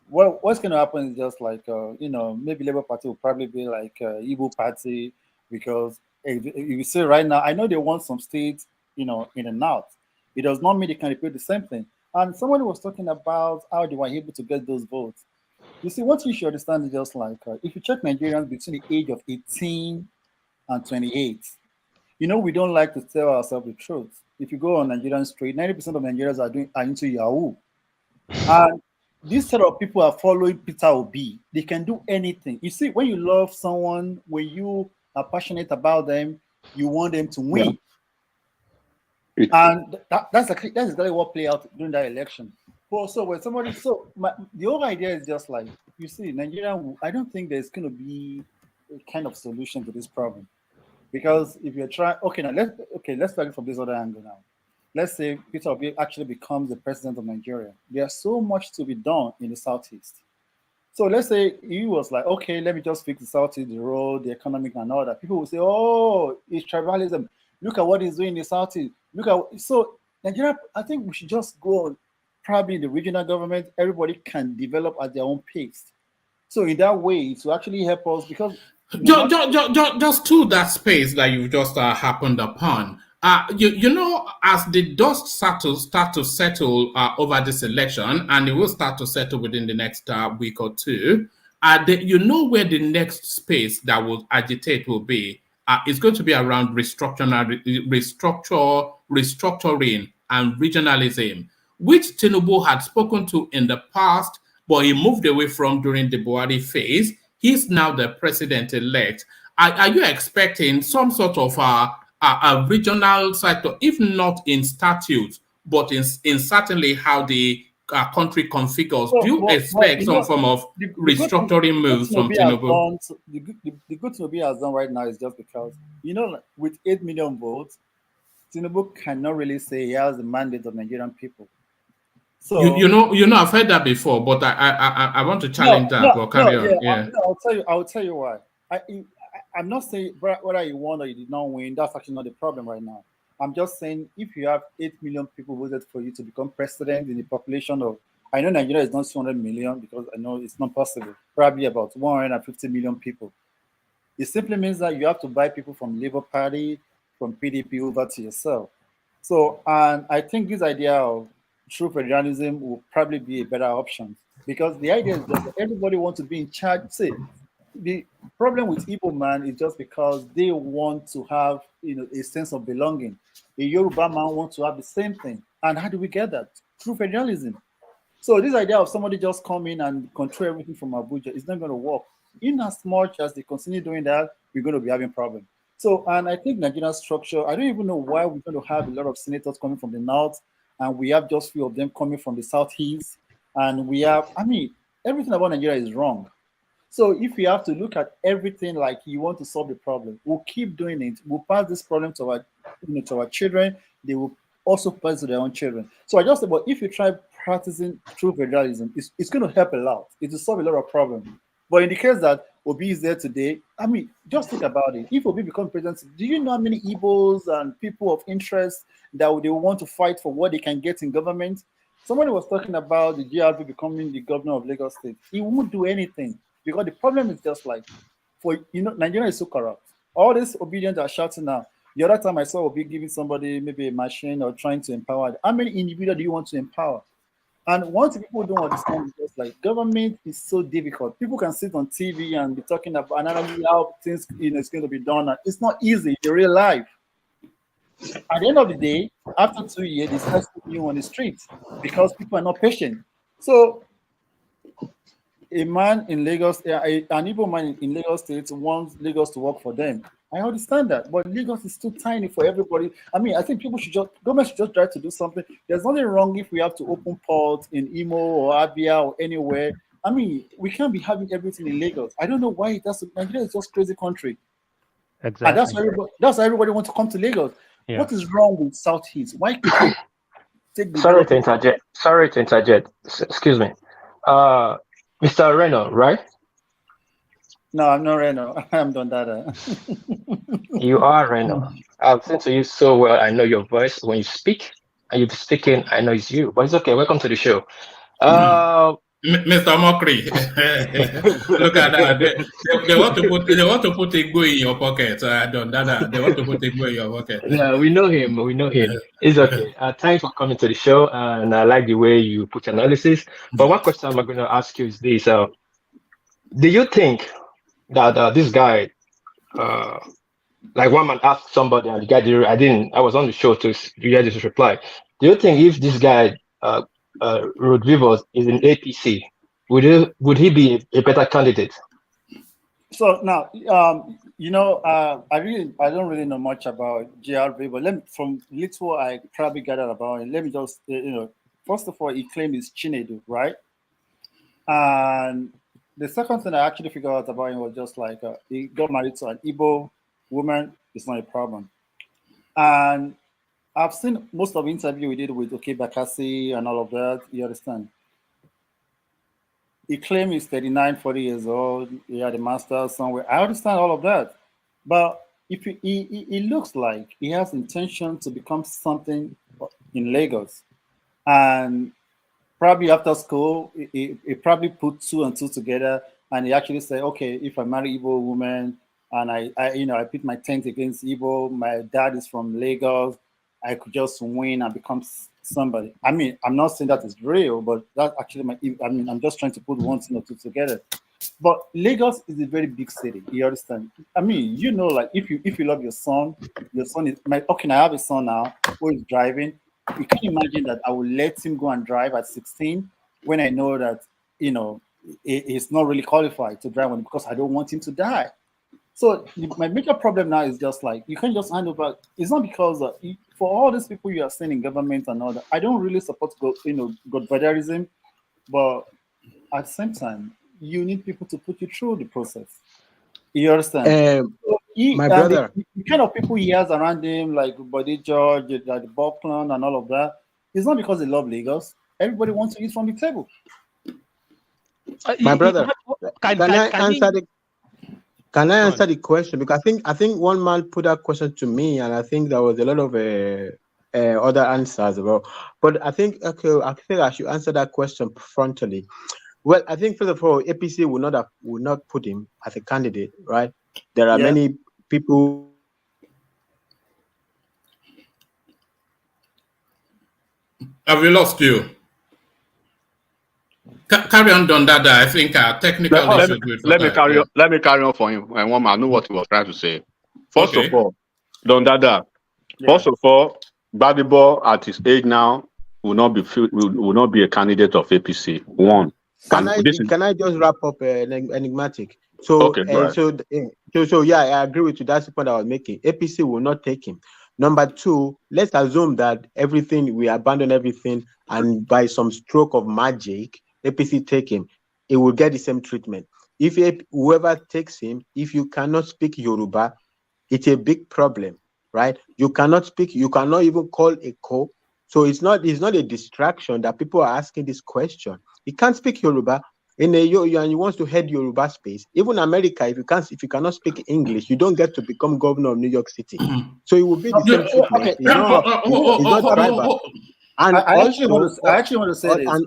well, what's going to happen is just like maybe Labour Party will probably be like Igbo Party because if you say right now, I know they want some states, in the north. It does not mean they can repeat the same thing. And somebody was talking about how they were able to get those votes. You see, what you should understand is just like if you check Nigerians between the age of 18 and 28, we don't like to tell ourselves the truth. If you go on Nigerian street, 90% of Nigerians are into Yahoo. And this set of people are following Peter Obi. They can do anything. You see, when you love someone, when you are passionate about them, you want them to win. Yeah. And that's exactly what played out during that election. Well, so when the whole idea is just like, you see, Nigeria, I don't think there's going to be a kind of solution to this problem. Because if you're trying, let's start from this other angle now. Let's say Peter Obi actually becomes the president of Nigeria. There's so much to be done in the Southeast. So let's say he was like, okay, let me just fix the Southeast, the road, the economic and all that. People will say, oh, it's tribalism. Look at what he's doing in the Southeast. So Nigeria, I think we should just go on, probably in the regional government, everybody can develop at their own pace. So in that way, it will actually help us because just to that space that you just happened upon. As the dust start to settle over this election, and it will start to settle within the next week or two, where the next space that will agitate will be. It's going to be around restructuring and regionalism, which Tinubu had spoken to in the past, but he moved away from during the Buhari phase. He's now the president-elect. Are you expecting some sort of a regional sector, if not in statutes, but in certainly how the country configures? Do you expect some form of restructuring moves from Tinubu? The good Tinubu has done right now is just because, with 8 million votes, Tinubu cannot really say he has the mandate of Nigerian people. So I've heard that before, but I want to challenge that. But carry on. Yeah. I'll tell you why. I'm not saying whether you won or you did not win. That's actually not the problem right now. I'm just saying if you have 8 million people voted for you to become president in the population of, I know Nigeria is not 200 million because I know it's not possible. Probably about 150 million people. It simply means that you have to buy people from Labour Party, from PDP over to yourself. So, and I think this idea of true federalism will probably be a better option because the idea is that everybody wants to be in charge. See, the problem with Igbo man is just because they want to have a sense of belonging. A Yoruba man wants to have the same thing. And how do we get that? Through federalism. So this idea of somebody just coming and control everything from Abuja is not going to work. In as much as they continue doing that, we're going to be having problems. So, and I think Nigerian structure, I don't even know why we're going to have a lot of senators coming from the north, and we have just few of them coming from the southeast. And we have, everything about Nigeria is wrong. So if we have to look at everything like you want to solve the problem, we'll keep doing it. We'll pass this problem to our children. They will also pass to their own children. So I just said, but if you try practicing true federalism, it's going to help a lot. It will solve a lot of problems. But in the case that Obi is there today, just think about it. If Obi becomes president, do you know how many Igbos and people of interest that they want to fight for what they can get in government? Somebody was talking about the GRV becoming the governor of Lagos State. He won't do anything. Because the problem is just like, Nigeria is so corrupt. All these obedience are shouting now. The other time I saw Obi giving somebody maybe a machine or trying to empower. How many individuals do you want to empower? And one thing people don't understand is just like government is so difficult. People can sit on TV and be talking about analyzing how things is going to be done. And it's not easy in real life. At the end of the day, after 2 years, they start putting you on the streets because people are not patient. So a man in Lagos, an Igbo man in Lagos State wants Lagos to work for them. I understand that, but Lagos is too tiny for everybody. I mean, I think government should just try to do something. There's nothing wrong if we have to open ports in Imo or Abia or anywhere. I mean, we can't be having everything in Lagos. I don't know why Nigeria is just crazy country. Exactly. And that's why everybody wants to come to Lagos. Yeah. What is wrong with Southeast? Why can't take the Sorry to interject. Excuse me. Mr. Reno, right? No, I'm not Reno. I'm Dondada. You are Reno. I've listened to you so well. I know your voice when you speak, and you're speaking. I know it's you, but it's okay. Welcome to the show. Mr. Mokri, look at that. They want to put Igbo in your pocket. Dondada. They want to put Igbo in your pocket. Yeah, we know him. It's okay. Thanks for coming to the show, and I like the way you put analysis. But one question I'm going to ask you is this: do you think that this guy, like one man asked somebody, and the guy I was on the show to hear this reply. Do you think if this guy, Rodriguez, is in APC, would he be a better candidate? So now, I don't really know much about GRV, but from little I probably gathered about it, let me just, first of all, he claimed he's Chinedu, right? And the second thing I actually figured out about him was just like he got married to an Igbo woman. It's not a problem. And I've seen most of the interview we did with Bakassi and all of that. You understand? He claimed he's 39, 40 years old. He had a master's somewhere. I understand all of that. But if he looks like he has intention to become something in Lagos. And probably after school, he probably put 2 and 2 together, and he actually said, okay, if I marry Igbo woman and I put my tent against Igbo, my dad is from Lagos, I could just win and become somebody. I mean, I'm not saying that is real, but that's actually I'm just trying to put 1, 2, or 2 together. But Lagos is a very big city. You understand? I mean, like if you love your son is okay. I have a son now who is driving. You can imagine that I will let him go and drive at 16 when I know that he's not really qualified to drive because I don't want him to die. So my major problem now is just like you can't just hand over. It's not because for all these people you are saying in government and all that. I don't really support godfatherism, but at the same time, you need people to put you through the process. You understand? My brother, the kind of people he has around him, like Body George, like Bob Clan, and all of that, it's not because they love Lagos. Everybody wants to eat from the table. My brother, can I answer the question? Because I think one man put that question to me, and I think there was a lot of other answers about. But I think I should answer that question frontally. Well, I think first of all, APC will not put him as a candidate, right? There are many people. Have we lost you? Carry on, Dondada. I think technical issues. Let me carry on for him. And one man, I know what he was trying to say. First of all, Dondada. First of all, Gbadebo at his age now will not be a candidate of APC. One. Can I just wrap up enigmatic? So yeah, I agree with you. That's the point I was making. APC will not take him. Number 2, let's assume that we abandon everything, and by some stroke of magic, APC take him. It will get the same treatment. If whoever takes him, if you cannot speak Yoruba, it's a big problem, right? You cannot even call a call. So it's not a distraction that people are asking this question. He can't speak Yoruba and he wants to head Yoruba space. Even America, if you cannot speak English, you don't get to become governor of New York City. So it will be the same treatment. It's not tribal. And I actually want to say this. And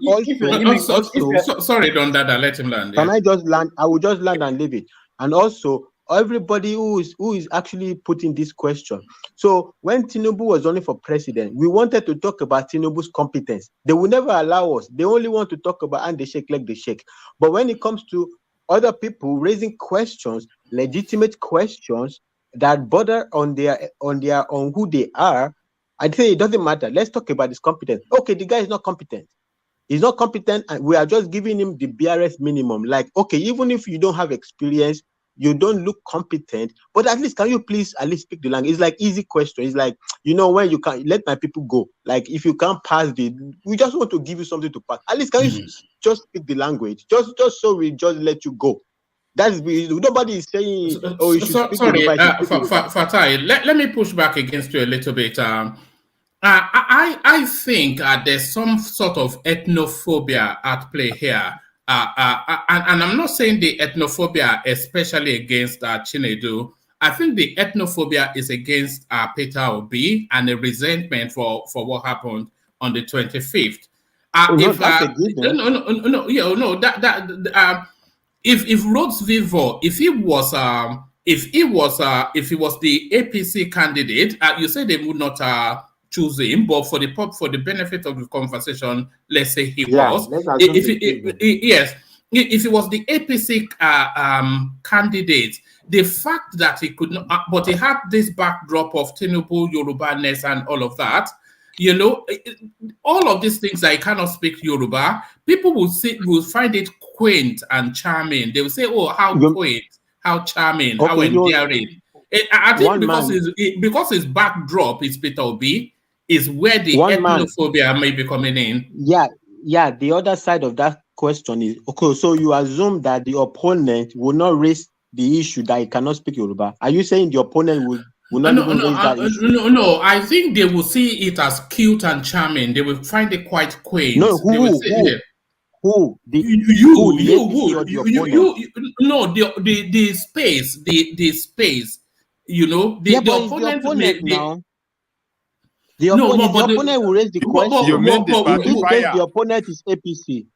sorry, Don Dada, let him land. Can I just land? I will just land and leave it. And also, everybody who is actually putting this question. So when Tinubu was running for president, we wanted to talk about Tinubu's competence. They will never allow us. They only want to talk about and they shake like they shake. But when it comes to other people raising questions, legitimate questions that border on who they are, I say it doesn't matter. Let's talk about his competence. Okay, the guy is not competent. He's not competent, and we are just giving him the barest minimum. Like, okay, even if you don't have experience, you don't look competent, but at least can you please at least speak the language? It's like easy question. It's like, when you can let my people go. Like, if you can't pass we just want to give you something to pass. At least can you just speak the language? Just so we just let you go. That's nobody is saying, you should speak sorry, Yoruba. Fatai, let me push back against you a little bit. I think there's some sort of ethnophobia at play here. And I'm not saying the ethnophobia especially against Chinedu. I think the ethnophobia is against Peter Obi and a resentment for what happened on the 25th. If Rhodes Vivo, if he was the APC candidate, you say they would not choose him, but for the benefit of the conversation, let's say he was. If he was the APC candidate, the fact that he could not, but he had this backdrop of Tinubu, Yoruba-ness, and all of that. All of these things that he cannot speak Yoruba, people will find it quaint and charming. They will say, "Oh, how quaint, how charming, how endearing." I think because his backdrop is Peter Obi, is where the ethnophobia may be coming in. Yeah. The other side of that question is, okay, so you assume that the opponent will not raise the issue that he cannot speak Yoruba. Are you saying the opponent will not even raise that issue? No. I think they will see it as cute and charming. They will find it quite quaint. No, who? The space. The opponent now. The opponent will raise the question. In this case, the opponent is APC.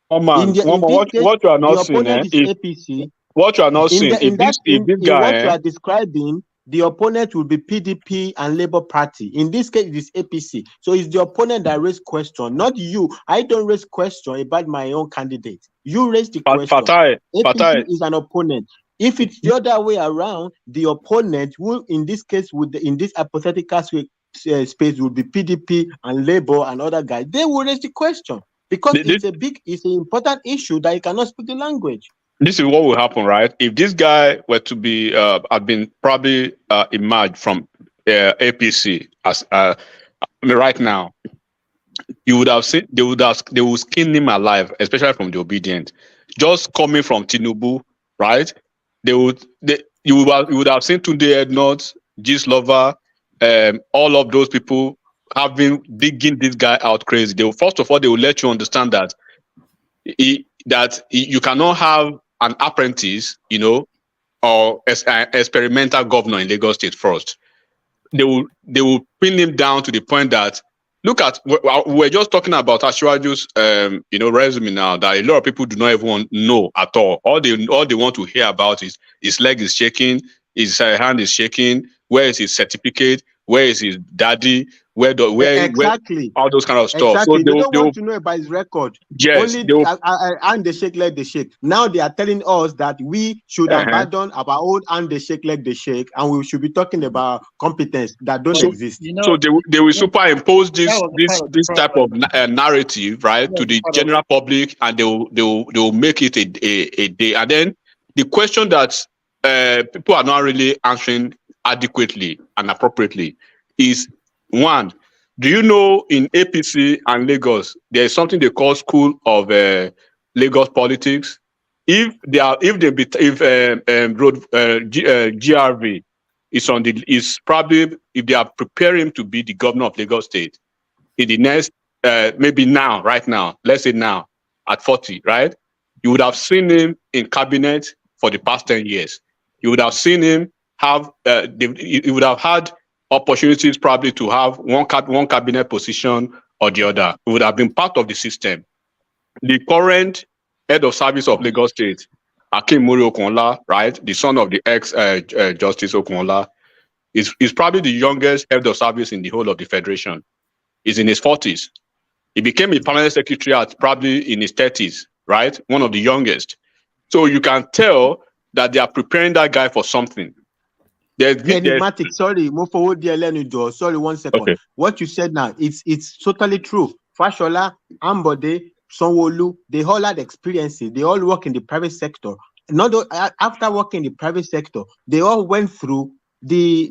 What you are not seeing is APC. What you are not seeing, in what you are describing, the opponent will be PDP and Labour Party. In this case, it is APC. So it's the opponent that raised question, not you. I don't raise question about my own candidate. You raise the question. APC is an opponent. If it's the other way around, the opponent will, in this case, in this hypothetical space, will be PDP and Labour and other guys. They will raise the question because it's an important issue that you cannot speak the language. This is what will happen, right? If this guy were to be had been probably emerged from APC as right now, you would have seen they would skin him alive, especially from the obedient. Just coming from Tinubu, right? You would have seen Tunde Ednut, Gis Lover, all of those people have been digging this guy out crazy. First of all, they will let you understand that you cannot have an apprentice, or experimental governor in Lagos State first. They will pin him down to the point that, look at, we're just talking about Ashwaju's resume now that a lot of people do not even know at all. All they want to hear about is his leg is shaking, his hand is shaking. Where is his certificate? Where is his daddy? Where all those kind of stuff. Exactly. So they don't want to know about his record. Yes. And they shake like they shake. Now they are telling us that we should abandon our own and they shake like they shake, and we should be talking about competence that don't exist. So they will superimpose this type of narrative, right, to the general public, and they will make it a day. And then the question that people are not really answering adequately and appropriately is, one, do you know in APC and Lagos there is something they call School of Lagos Politics? If GRV is probably, if they are preparing to be the governor of Lagos State in the next right now, let's say now at 40, right? You would have seen him in cabinet for the past 10 years. You would have seen him have you would have had opportunities probably to have one cabinet position or the other. He would have been part of the system. The current head of service of Lagos State, Akim Muri Okunla, right, the son of the ex-Justice Okunla, is probably the youngest head of service in the whole of the federation. He's in his 40s. He became a permanent secretary at probably in his 30s, right? One of the youngest. So you can tell that they are preparing that guy for something. Enigmatic, sorry, move forward there, sorry, 1 second. Okay. What you said now, it's totally true. Fashola, Ambode, Sonwolu, they all had experiences. They all work in the private sector. Not after working in the private sector, they all went through the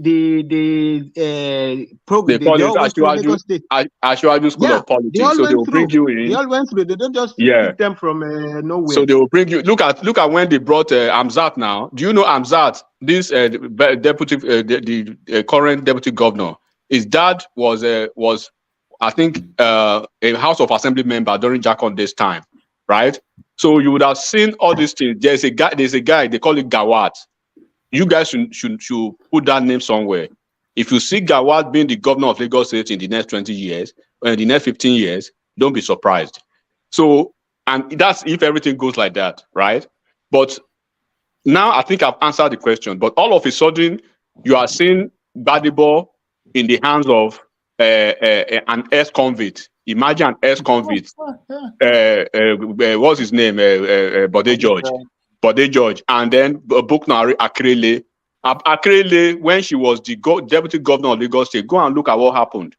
program. They call They all went through Lagos State. Ashwaju School of Politics. So they will bring you in. They all went through. They don't just pick them from nowhere. So they will bring you. Look at when they brought Amzat now. Do you know Amzat? This deputy, the current deputy governor. His dad was I think a House of Assembly member during Jakonde's time, right? So you would have seen all these things. There's a guy. They call it Gawat. You guys should put that name somewhere. If you see Gawat being the governor of Lagos State in the next 20 years or in the next 15 years, don't be surprised. So, and that's if everything goes like that, right? But now I think I've answered the question. But all of a sudden, you are seeing Gbadebo in the hands of an ex-convict. Imagine an ex-convict. What's his name? Bode George. Bode George. And then Buknari Akrele. Akrele, when she was the deputy governor of Lagos State, go and look at what happened.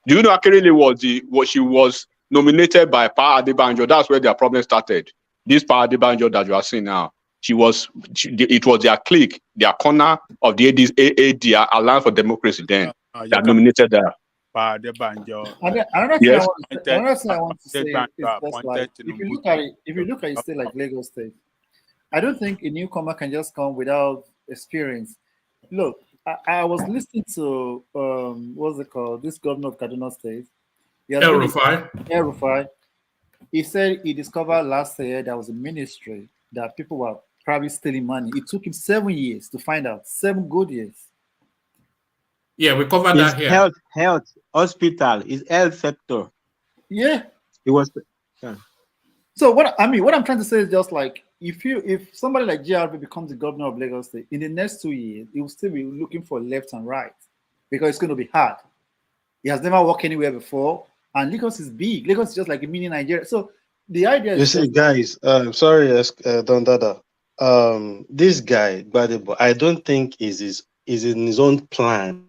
Do you know Akrele she was nominated by Pa Adebanjo? That's where their problem started. This Pa Adebanjo that you are seeing now, it was their clique, their corner of the AD, Alliance for Democracy then, that nominated her. Another thing Yes. I want to say is just like, if you look at a state like Lagos State, I don't think a newcomer can just come without experience. Look, I was listening to what's it called? This governor of Kaduna State, El Rufai. El Rufai. He said he discovered last year there was a ministry that people were probably stealing money. It took him 7 years to find out. 7 good years. Yeah, we covered that here. Health, hospital, is health sector. Yeah. It was. Yeah. So what I'm trying to say is just like, if somebody like GRB becomes the governor of Lagos State, in the next 2 years, he will still be looking for left and right because it's going to be hard. He has never worked anywhere before, and Lagos is big. Lagos is just like a mini Nigeria. So the idea is, you see, guys, sorry, Don Dada. This guy, Gbadebo, I don't think is in his own plan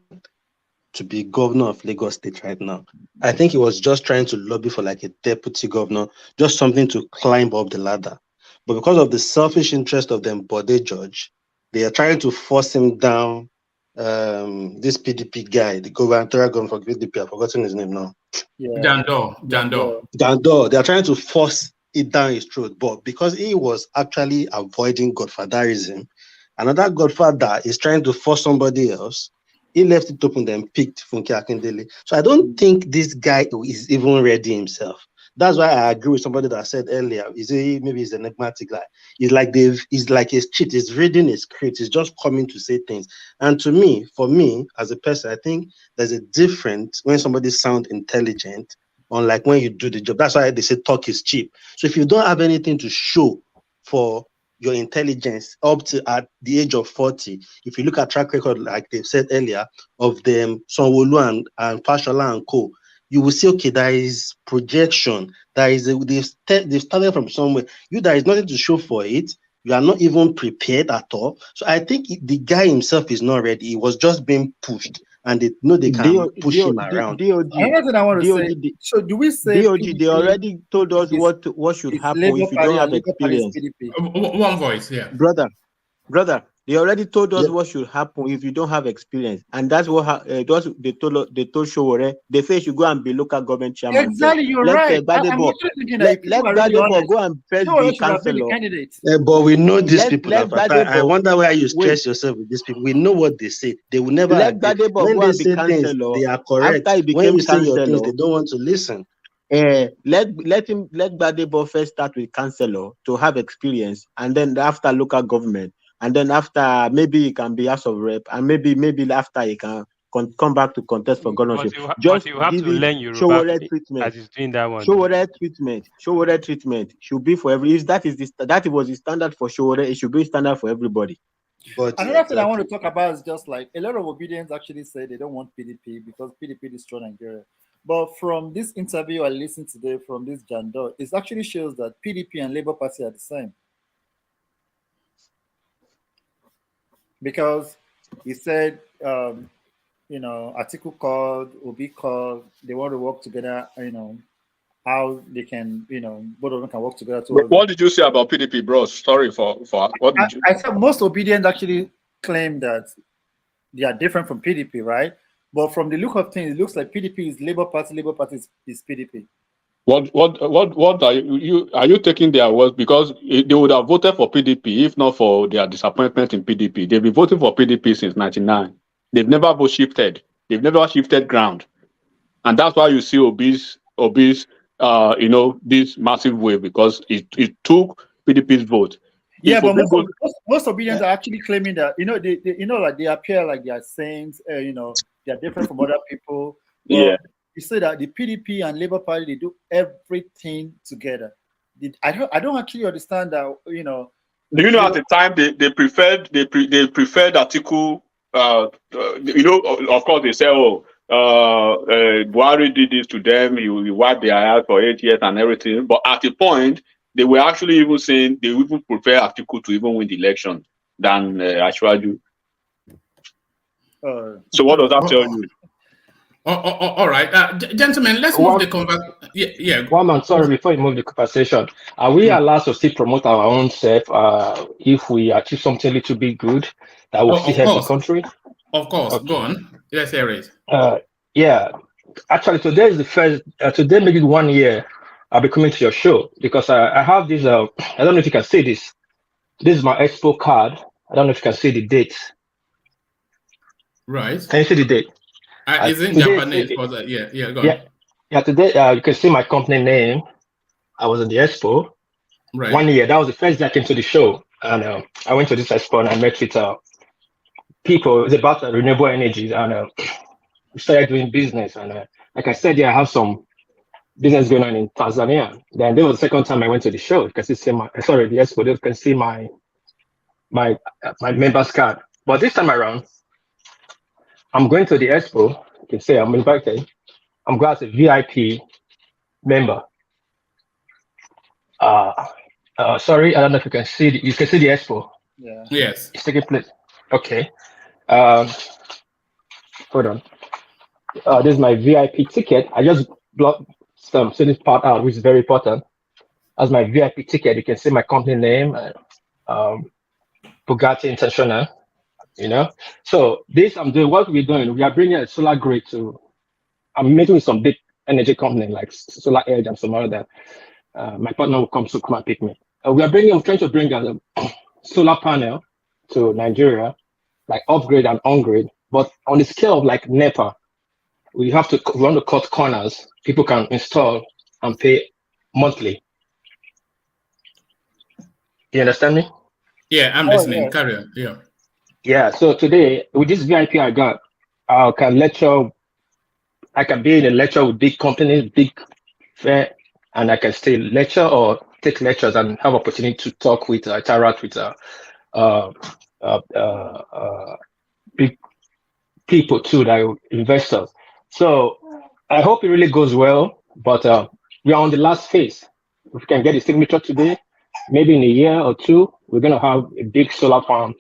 to be governor of Lagos State right now. I think he was just trying to lobby for like a deputy governor, just something to climb up the ladder. But because of the selfish interest of them Bode George, they are trying to force him down. This PDP guy, the gubernatorial governor for PDP, I've forgotten his name now. Yeah. Dando. They are trying to force it down his throat, but because he was actually avoiding godfatherism, another godfather is trying to force somebody else. He left it open, then picked Funke Akindele. So I don't think this guy is even ready himself. That's why I agree with somebody that said earlier, maybe he's an enigmatic guy. He's like a cheat. He's reading a script. He's just coming to say things. And to me, for me, as a person, I think there's a difference when somebody sounds intelligent, unlike when you do the job. That's why they say talk is cheap. So if you don't have anything to show for your intelligence up to at the age of 40, if you look at track record, like they said earlier, of them, Sonwolu and Fashola and co., you will see, okay, there is projection. They've started from somewhere. There is nothing to show for it. You are not even prepared at all. So I think the guy himself is not ready. He was just being pushed, and they know they can push him around. Another thing I want to say. So do we say DOG? They already told us what should happen if you don't have experience. One voice, yeah. Brother. They already told us what should happen if you don't have experience, and that's what they told Showore. They say you should go and be local government chairman. Exactly, you're right. Let Gbadebo go and first be councillor. But we know these people. I wonder why you stress yourself with these people. We know what they say. They will never. Let Gbadebo go and be councillor. They are correct. After he became councillor, they don't want to listen. Let Gbadebo first start with councillor to have experience, and then after local government. And then after, maybe he can be House of Rep, and maybe after he can come back to contest for governorship. But you have to learn Yoruba treatment. as he's doing that one. Showore treatment should be for every. If that was the standard for Showore, it should be standard for everybody. But another thing I want to talk about is just like a lot of Obedience actually say they don't want PDP because PDP destroy Nigeria. But from this interview I listened today from this Jandor, it actually shows that PDP and Labour Party are the same. Because he said, Atiku called, Obi called, they want to work together, how they can, both of them can work together. What did you say about PDP, bro? Sorry for what did you? I said most Obedient actually claim that they are different from PDP, right? But from the look of things, it looks like PDP is Labour Party is PDP. What are you taking their words? Because they would have voted for PDP if not for their disappointment in PDP. They've been voting for PDP since '99. They've never shifted. They've never shifted ground, and that's why you see Obi's this massive wave because it took PDP's vote. Yeah, but most Obedience are actually claiming that they appear like they are saints. They are different from other people. But yeah. You say that the PDP and Labour Party, they do everything together. I don't actually understand that. Do you know at the time they preferred Atiku? Of course they say, Buhari did this to them. He wiped their ass for 8 years and everything. But at the point, they were actually even saying they even prefer Atiku to even win the election than Ashwaju. So what does that tell you? All right, gentlemen, let's move the conversation. Yeah. One man, sorry, before you move the conversation, are we allowed to still promote our own self if we achieve something a little bit good that will still help the country? Of course, okay. Go on. Let's hear it. Yeah, actually, today is the first. Today, make it 1 year. I'll be coming to your show because I have this. I don't know if you can see this. This is my expo card. I don't know if you can see the date. Right. Can you see the date? It's in Japanese. Go on. Yeah. Today, you can see my company name. I was at the expo. Right. 1 year. That was the first day I came to the show, and I went to this expo and I met with people. It was about renewable energies, and we started doing business. And like I said, I have some business going on in Tanzania. Then there was the second time I went to the show. You can see the expo. You can see my members card. But this time around, I'm going to the expo. You can say I'm invited. I'm going as a VIP member. Sorry, I don't know if you can see. You can see the expo. Yeah. Yes. It's taking place. Okay. Hold on. This is my VIP ticket. I just blocked some this part out, which is very important. As my VIP ticket, you can see my company name, Bugatti International. So this I'm doing. What we're doing, we are bringing a solar grid to. I'm meeting with some big energy company like Solar Edge and some other. My partner will come and pick me. I'm trying to bring a solar panel to Nigeria, like upgrade and on-grid, but on the scale of like NEPA. We want to cut corners. People can install and pay monthly. You understand me? Yeah, I'm listening. Carry on. Yeah. Yeah. So today, with this VIP I got, I can lecture. I can be in a lecture with big companies, big fair, and I can stay lecture or take lectures and have opportunity to talk with, interact with big people too, that are investors. So I hope it really goes well, but we are on the last phase. If we can get a signature today, maybe in a year or two, we're going to have a big solar farm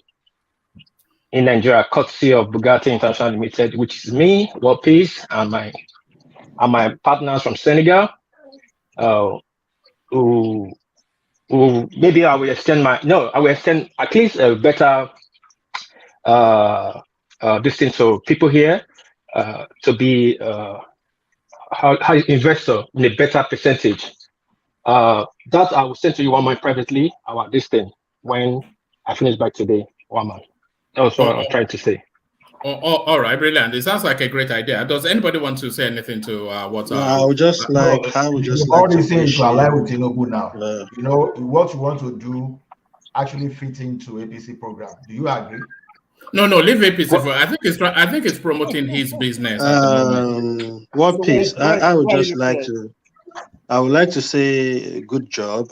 in Nigeria, courtesy of Bugatti International Limited, which is me, World Peace, and my partners from Senegal, who maybe I will extend at least a better distance to people here to be how investor in a better percentage. That I will send to you one man privately about this thing when I finish by today, one man. That's what I'm trying to say. All right, brilliant. It sounds like a great idea. Does anybody want to say anything to what? I would just like to align with Tinubu now. What you want to do actually fit into APC program. Do you agree? No, leave APC for. I think it's promoting his business at the moment. What So piece? why I would are you just looking like at? to. I would like to say good job.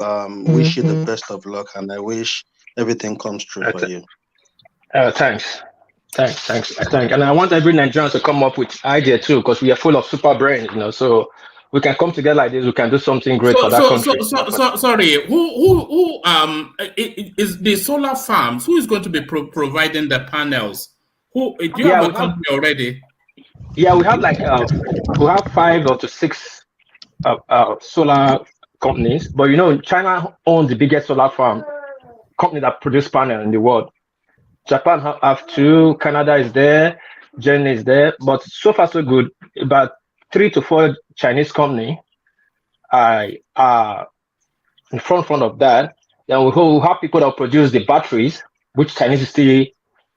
Wish you the best of luck, and I wish everything comes true for you. Thanks. And I want every Nigerian to come up with idea too, because we are full of super brains, so we can come together like this, we can do something great for that country. Sorry, who is the solar farms? Who is going to be providing the panels? Do you have a company already? Yeah, we have we have 5 or 6 solar companies, but China owns the biggest solar farm company that produce panel in the world. Japan have 2, Canada is there, Germany is there, but so far so good. About 3 to 4 Chinese company are in front of that. Then we have people that produce the batteries, which Chinese is still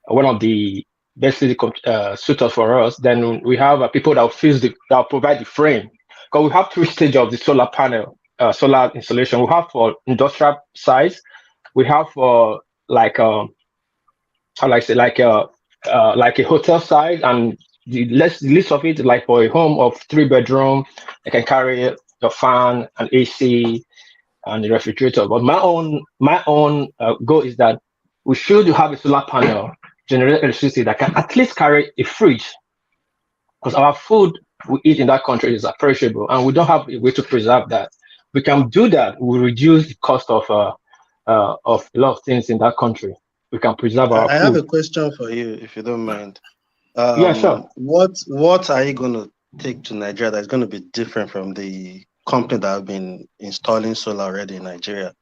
one of the best suitors for us. Then we have people that provide the frame. Because we have 3 stages of the solar panel, solar installation. We have for industrial size, we have for like a hotel size, and the list of it like for a home of 3 bedroom, I can carry the fan and AC and the refrigerator. But my own goal is that we should have a solar panel generate electricity that can at least carry a fridge, because our food we eat in that country is perishable, and we don't have a way to preserve that. We can do that. We reduce the cost of a lot of things in that country. We can preserve our I food. have a question for you, if you don't mind. Yeah, sure. What are you going to take to Nigeria that's going to be different from the company that have been installing solar already in Nigeria?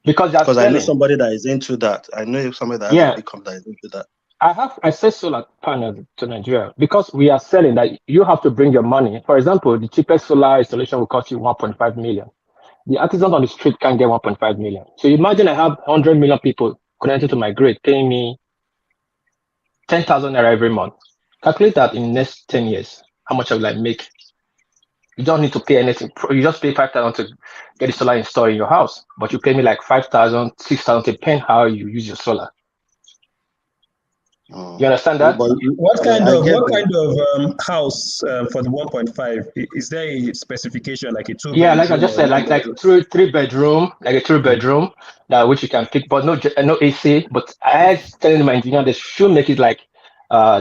Because I know somebody that is into that. I know somebody that has a big company that is into that. I say solar panels to Nigeria because we are selling that you have to bring your money. For example, the cheapest solar installation will cost you 1.5 million. The artisan on the street can't get 1.5 million. So imagine I have 100 million people connected to my grid paying me 10,000 naira every month. Calculate that in the next 10 years. How much I will make? You don't need to pay anything. You just pay 5,000 to get the solar installed in your house, but you pay me like 5,000, 6,000 depending how you use your solar. You understand that? What kind of house for the 1.5? Is there a specification like a 2 bedroom? Yeah, like I just said, like 3 bedroom, like a 3 bedroom, that which you can pick, but no AC. But I was telling my engineer they should make it like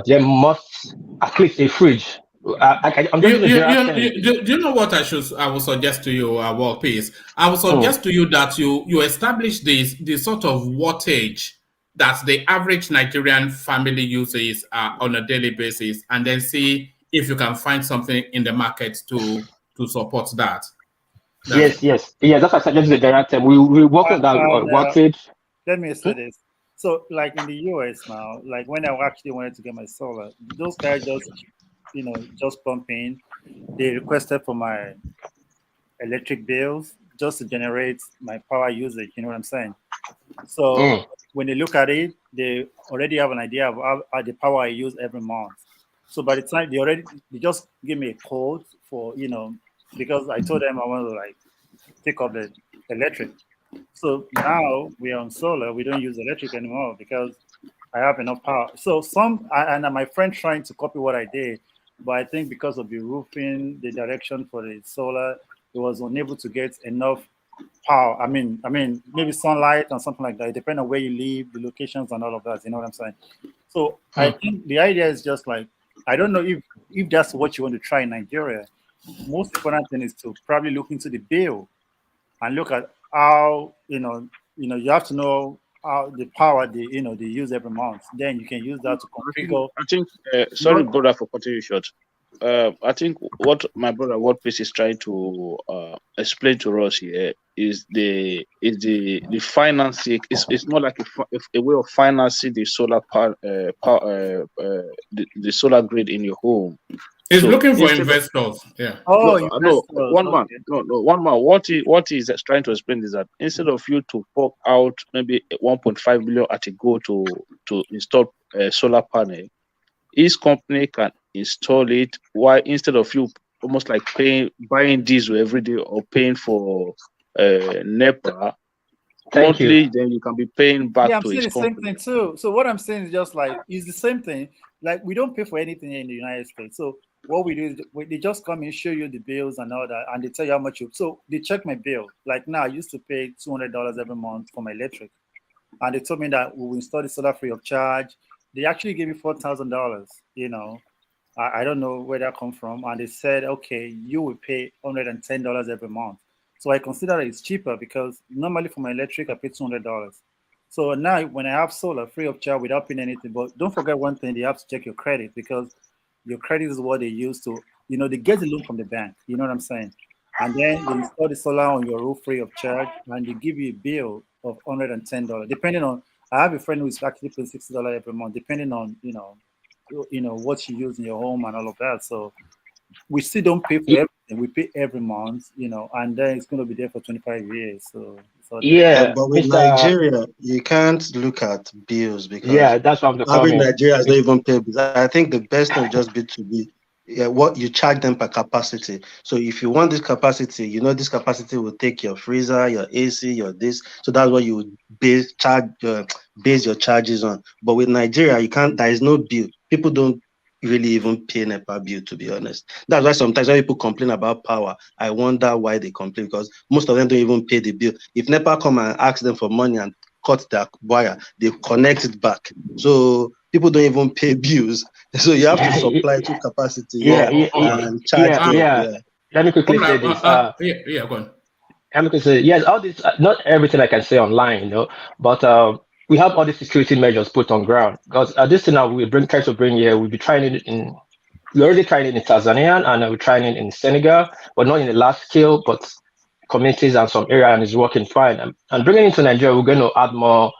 there must at least a fridge. I'm just do you know what I will suggest to you, World Peace? I will suggest to you that you establish the sort of wattage that the average Nigerian family uses on a daily basis, and then see if you can find something in the market to support that. Yes. That's what I suggested the director. We work on that wattage. Let me say this. So, like in the US now, like when I actually wanted to get my solar, those guys just pump in. They requested for my electric bills just to generate my power usage. You know what I'm saying? So when they look at it, they already have an idea of how the power I use every month. So by the time they just give me a code for, because I told them I want to take up the electric. So now we are on solar. We don't use electric anymore because I have enough power. So and my friend trying to copy what I did, but I think because of the roofing, the direction for the solar, it was unable to get enough power. I mean, maybe sunlight and something like that. It depends on where you live, the locations and all of that. You know what I'm saying? So I think the idea is just I don't know if that's what you want to try in Nigeria. Most important thing is to probably look into the bill and look at how you have to know how the power they use every month. Then you can use that to configure. I think sorry, brother, for cutting you short. I think what my brother Wordpiece is trying to explain to us here is the financing. It's more like a way of financing the solar the solar grid in your home. He's looking for investors. Yeah. No, one man. What he's trying to explain is that instead of you to fork out maybe 1.5 million at a go to install a solar panel, his company can install it. Why instead of you almost like buying diesel every day or paying for NEPA, monthly, then you can be paying back Yeah, I'm to saying his the same company. thing too. So what I'm saying is just like it's the same thing. Like we don't pay for anything here in the United States. So what we do is they just come and show you the bills and all that, and they tell you how much you. So they check my bill. Like now, I used to pay $200 every month for my electric, and they told me that we will install the solar free of charge. They actually gave me $4,000. You know, I don't know where that come from, and they said, okay, you will pay $110 every month. So I consider it's cheaper because normally for my electric I pay $200. So now when I have solar free of charge without paying anything, but don't forget one thing, they have to check your credit because your credit is what they use to, they get the loan from the bank. You know what I'm saying? And then they install the solar on your roof free of charge, and they give you a bill of $110, depending on. I have a friend who is actually paying $60 every month, depending on what you use in your home and all of that. So we still don't pay for everything. We pay every month, and then it's going to be there for 25 years. So but with Nigeria, you can't look at bills because that's what I'm average coming. Nigerians don't even pay bills. I think the best thing would just be to be what you charge them per capacity. So if you want this capacity, this capacity will take your freezer, your AC, your this. So that's what you would base your charges on. But with Nigeria, you can't. There is no bill. People don't really even pay NEPA bill, to be honest. That's why sometimes when people complain about power, I wonder why they complain, because most of them don't even pay the bill. If NEPA come and ask them for money and cut their wire, they connect it back. So people don't even pay bills. So you have to supply to capacity and charge them. Yeah. Let me quickly say this. Go on. Let me quickly say, yes, all this, not everything I can say online, but we have all these security measures put on ground. Because this thing now try to bring here, we'll be trying it we're already trying it in Tanzania, and we're trying it in Senegal, but not in a large scale, but communities and some area, and it's working fine. And bringing it into Nigeria, we're going to add more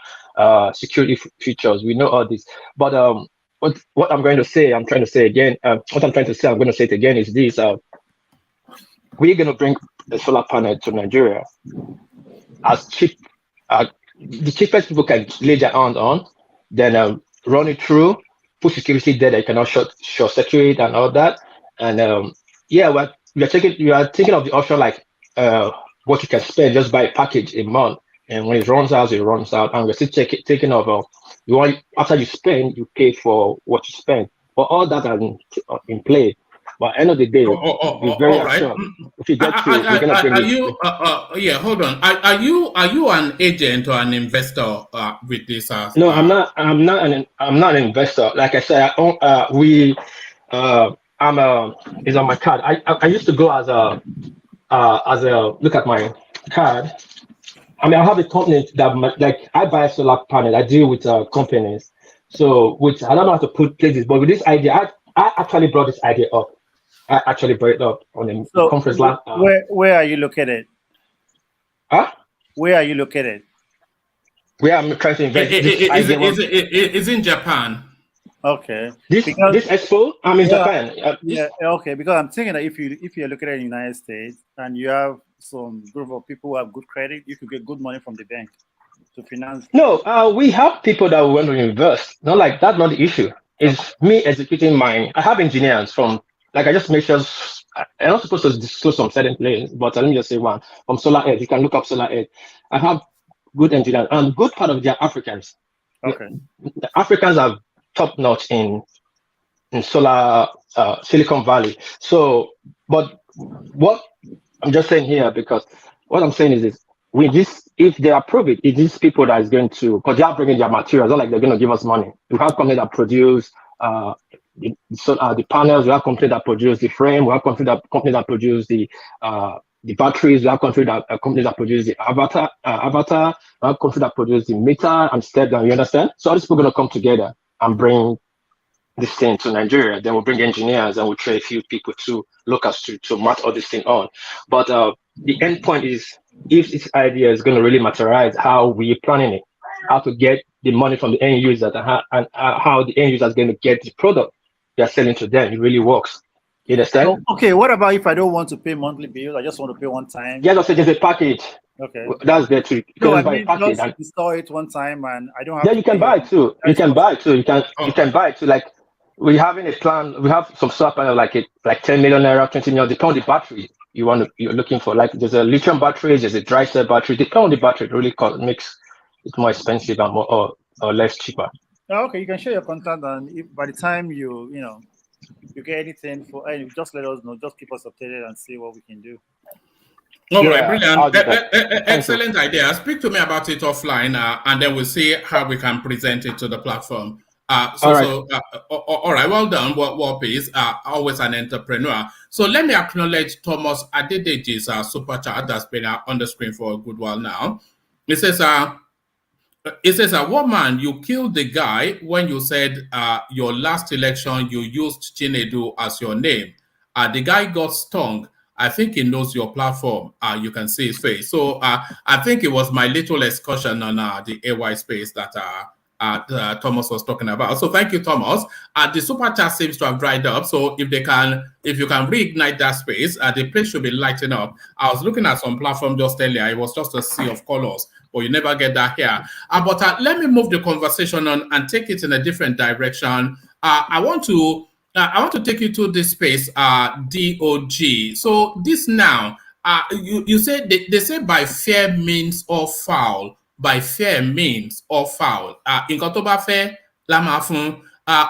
security features. We know all this, but what I'm trying to say again, I'm going to say it again, is this: we're going to bring a solar panel to Nigeria as cheap. The cheapest people can lay their hand on, then run it through, put security there that you cannot short circuit and all that. And we are thinking of the option like what you can spend just buy a package a month, and when it runs out, and we're still taking of after you spend, you pay for what you spend. But all that are in play. But at the end of the day, be very assured. If you get to, we're gonna bring it. Hold on. Are you an agent or an investor with this? No, I'm not an investor. Like I said, it's on my card. I used to go as a look at my card. I mean, I have a company that I buy solar panel. I deal with companies. So, which I don't know how to put places, but with this idea, I actually brought this idea up. I actually brought it up on the conference last. Where are you located? Huh? Where are you located? Where I'm trying to invest. It's in Japan. Okay. This expo, I'm in Japan. Okay. Because I'm thinking that if you're located in the United States and you have some group of people who have good credit, you could get good money from the bank to finance. No, we have people that want to invest. Not like that's not the issue. It's me executing mine. I have engineers from, like, I just make sure I'm not supposed to disclose some certain players, but let me just say one from Solar Edge. You can look up Solar Edge. I have good engineers, and good part of they are Africans. Okay. The Africans are top notch in solar Silicon Valley. So, but what I'm just saying here, because what I'm saying is this: with this, if they approve it, these people that is going to, because they are bringing their materials, not like they're going to give us money. We have companies that produce the panels. We have companies that produce the frame. We have companies that produce the batteries. We have companies that produce the avatar. We have companies that produce the meter and step down. You understand? So all these people are going to come together and bring this thing to Nigeria. Then we'll bring engineers and we'll trade a few people to locals to match all this thing on. But the end point is, if this idea is going to really materialize, how we're planning it, how to get the money from the end user, and how the end user is going to get the product they're selling to them. It really works. You understand? So, okay, what about if I don't want to pay monthly bills? I just want to pay one time. Yeah, that's just a package. Okay. That's there too. You No, can I buy mean, a package just install it one time, and I don't have. Yeah, you can buy it too. You can buy it too. You can buy it too. Like we having a plan. We have some solar panel like 10 million naira, 20 million, depend on the battery you're looking for. Like there's a lithium battery, there's a dry cell battery. Depend on the battery, it really makes it more expensive and more or less cheaper. Okay, you can share your contact, and if by the time you get anything just let us know. Just keep us updated and see what we can do. All right, brilliant. Excellent idea. Speak to me about it offline, and then we'll see how we can present it to the platform. All right, well done, Warpies. Always an entrepreneur. So let me acknowledge Thomas Adedeji's super chat that's been on the screen for a good while now. It says, woman, you killed the guy when you said your last election you used Chinedu as your name. The guy got stung. I think he knows your platform. You can see his face. So I think it was my little excursion on the AY space that Thomas was talking about. So thank you, Thomas. The super chat seems to have dried up. So if you can reignite that space, the place should be lighting up. I was looking at some platform just earlier. It was just a sea of colors, but you never get that here. But let me move the conversation on and take it in a different direction. I want to take you to this space, DOG. So this now, you say they say by fair means or foul. By fair means or foul. In Kotoba Fair, Lamafun,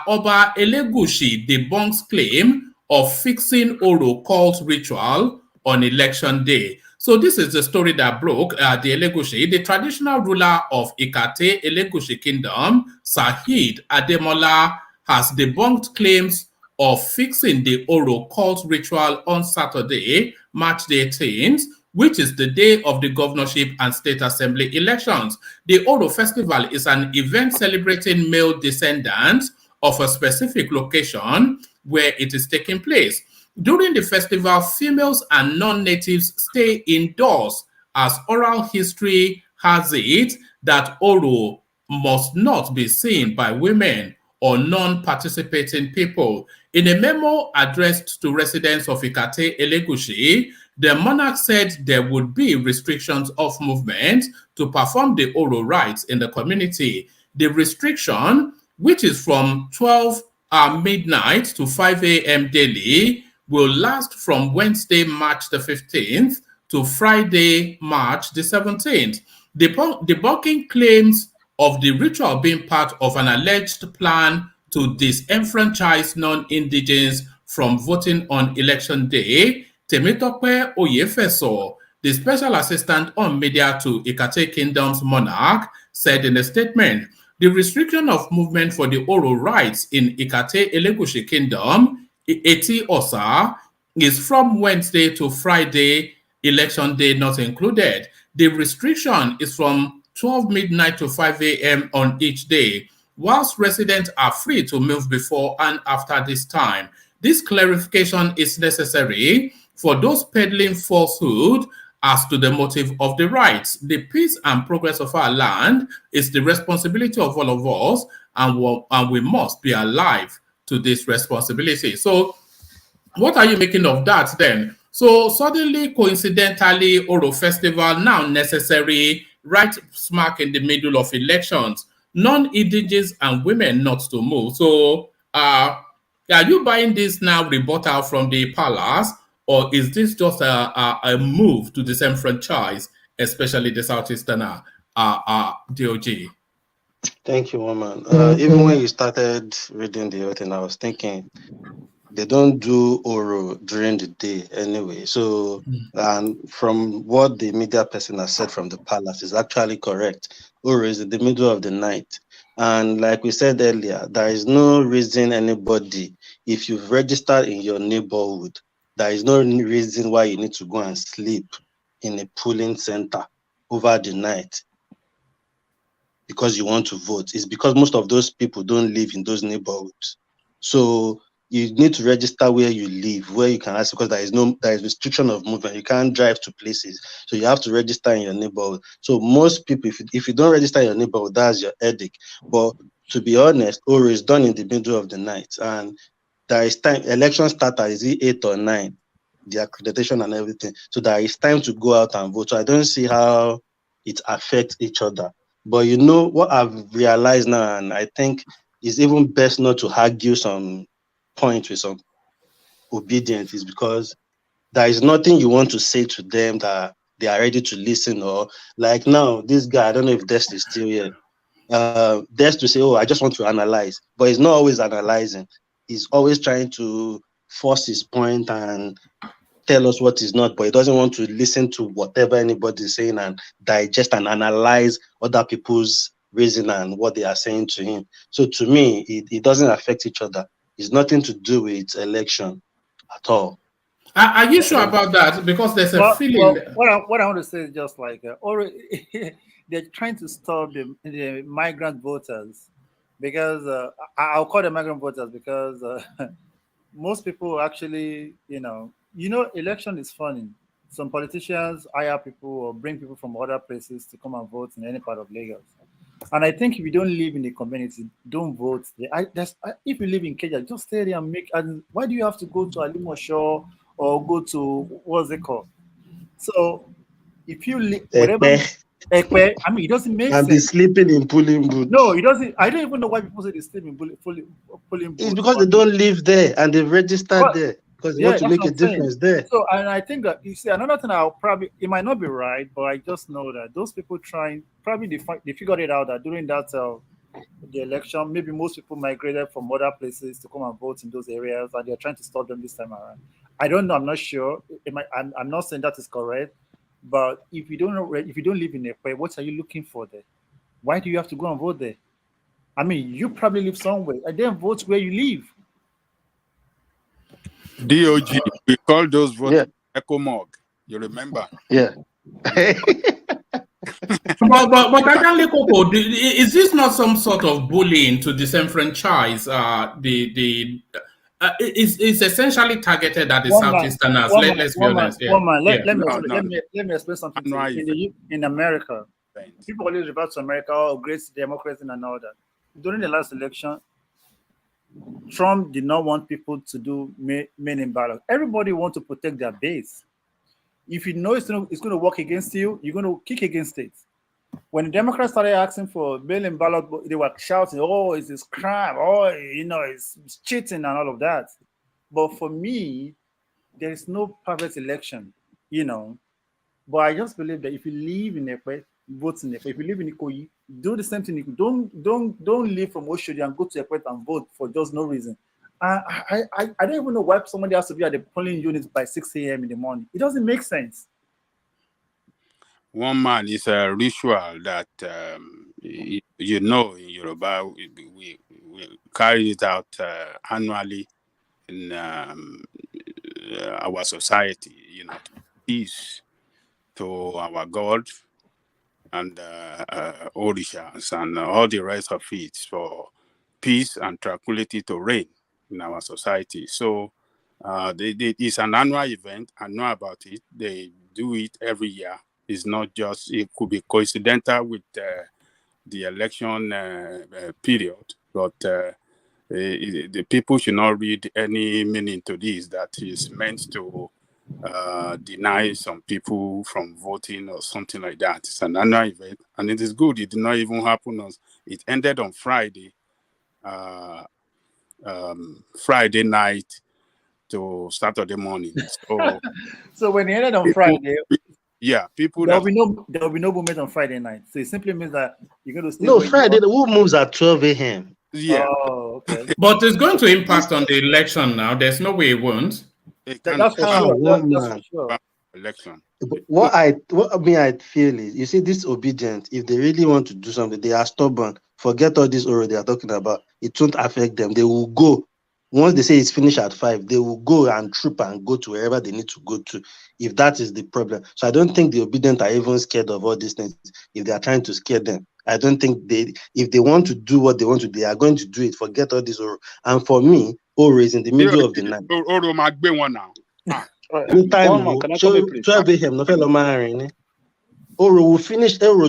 Oba Elegushi debunks claim of fixing Oro cult ritual on election day. So this is the story that broke. The Elegushi, the traditional ruler of Ikate Elegushi Kingdom, Sahid Ademola, has debunked claims of fixing the Oro cult ritual on Saturday, March the 18th, which is the day of the governorship and state assembly elections. The Oro Festival is an event celebrating male descendants of a specific location where it is taking place. During the festival, females and non-natives stay indoors, as oral history has it that Oro must not be seen by women or non-participating people. In a memo addressed to residents of Ikate Elegushi, the monarch said there would be restrictions of movement to perform the Oro rites in the community. The restriction, which is from 12 midnight to 5 a.m. daily, will last from Wednesday, March the 15th to Friday, March the 17th. Debunking claims of the ritual being part of an alleged plan to disenfranchise non-indigens from voting on election day, Temitope Oyefeso, the special assistant on media to Ikate Kingdom's monarch, said in a statement, the restriction of movement for the Oro rites in Ikate Elegushi Kingdom, Eti Osa, is from Wednesday to Friday, election day not included. The restriction is from 12 midnight to 5 a.m. on each day, whilst residents are free to move before and after this time. This clarification is necessary for those peddling falsehood as to the motive of the rights. The peace and progress of our land is the responsibility of all of us, and we must be alive to this responsibility. So what are you making of that then? So suddenly, coincidentally, Oro Festival now necessary, right smack in the middle of elections, non-indigenous and women not to move. So are you buying this now rebuttal from the palace, or is this just a move to disenfranchise, especially the Southeastern DOG? Thank you, woman. Even when you started reading the whole thing, I was thinking they don't do Oro during the day anyway. So, and from what the media person has said from the palace is actually correct. Oro is in the middle of the night. And like we said earlier, there is no reason anybody, if you've registered in your neighborhood, there is no reason why you need to go and sleep in a polling center over the night because you want to vote. It's because most of those people don't live in those neighborhoods. So you need to register where you live, where you can ask, because there is restriction of movement. You can't drive to places. So you have to register in your neighborhood. So most people, if you don't register in your neighborhood, that's your headache. But to be honest, Oro is done in the middle of the night. And there is time, election starter is 8 or 9, the accreditation and everything. So there is time to go out and vote. So I don't see how it affects each other. But you know what I've realized now, and I think it's even best not to argue some point with some obedient, is because there is nothing you want to say to them that they are ready to listen. Or like now, this guy, I don't know if Dest is still here. Dest to say, oh, I just want to analyze, but he's not always analyzing. He's always trying to force his point and tell us what is not, but he doesn't want to listen to whatever anybody is saying and digest and analyze other people's reason and what they are saying to him. So to me, it doesn't affect each other. It's nothing to do with election at all. Are you sure about that? Because there's a feeling. What I want to say is just like, they're trying to stop the migrant voters, because I'll call them migrant voters because most people actually, election is funny. Some politicians hire people or bring people from other places to come and vote in any part of Lagos. And I think if you don't live in the community, don't vote. If you live in Kenya, just stay there and make. And why do you have to go to Alimosho or go to what's it called? So if you live whatever, I mean, it doesn't make sense. And be sleeping in polling booth. No, it doesn't. I don't even know why people say they sleep in polling booth. It's because they don't live there and they've registered there because they want to make a difference there. So, and I think that, you see, another thing it might not be right, but I just know that those people they figured it out that during that the election, maybe most people migrated from other places to come and vote in those areas, and they're trying to stop them this time around. I don't know. I'm not sure. I'm not saying that is correct, but if you don't live in Ekpe, what are you looking for there? Why do you have to go and vote there? I mean, you probably live somewhere, and then vote where you live. DOG, we call those votes EcoMog. You remember? Yeah. but Daniel Koko, is this not some sort of bullying to disenfranchise it's essentially targeted at the Southeasterners. Let's be honest. Let me explain something to you. In America, people always refer to America, great democracy and all that. During the last election, Trump did not want people to do mail-in ballot. Everybody wants to protect their base. If you know it's going to work against you, you're going to kick against it. When the Democrats started asking for mail-in ballot, they were shouting, "Oh, it's this crime! Oh, it's cheating and all of that." But for me, there is no perfect election, But I just believe that if you live in Ekpe, vote in Ekpe. If you live in Ikoyi, do the same thing. Don't leave from Oshodi and go to Ekpe and vote for just no reason. I don't even know why somebody has to be at the polling units by 6 a.m. in the morning. It doesn't make sense. One man is a ritual that in Yoruba we carry it out annually in our society. Peace to our God and Orishas and all the rest of it, for peace and tranquility to reign in our society. So it's an annual event. I know about it. They do it every year. It's not just, it could be coincidental with the election period, but the people should not read any meaning to this that is meant to deny some people from voting or something like that. It's an annual event, and it is good. It did not even happen it ended on Friday, Friday night to Saturday morning. So when it ended on Friday, people there will be no movement on Friday night. So it simply means that you're going to stay. No, Friday, the who moves at 12 a.m. Yeah. Oh, okay. But it's going to impact on the election now. There's no way it won't. That's for sure. That's for sure. Election. What I feel is, you see, this obedient, if they really want to do something, they are stubborn. Forget all this already they are talking about. It won't affect them. They will go. Once they say it's finished at 5, they will go and troop and go to wherever they need to go to, if that is the problem. So I don't think the obedient are even scared of all these things. If they are trying to scare them, I don't think if they want to do what they want to do, they are going to do it. Forget all this. And for me, Oro is in the middle of the night. Oro might be one now. Oro will finish. Oro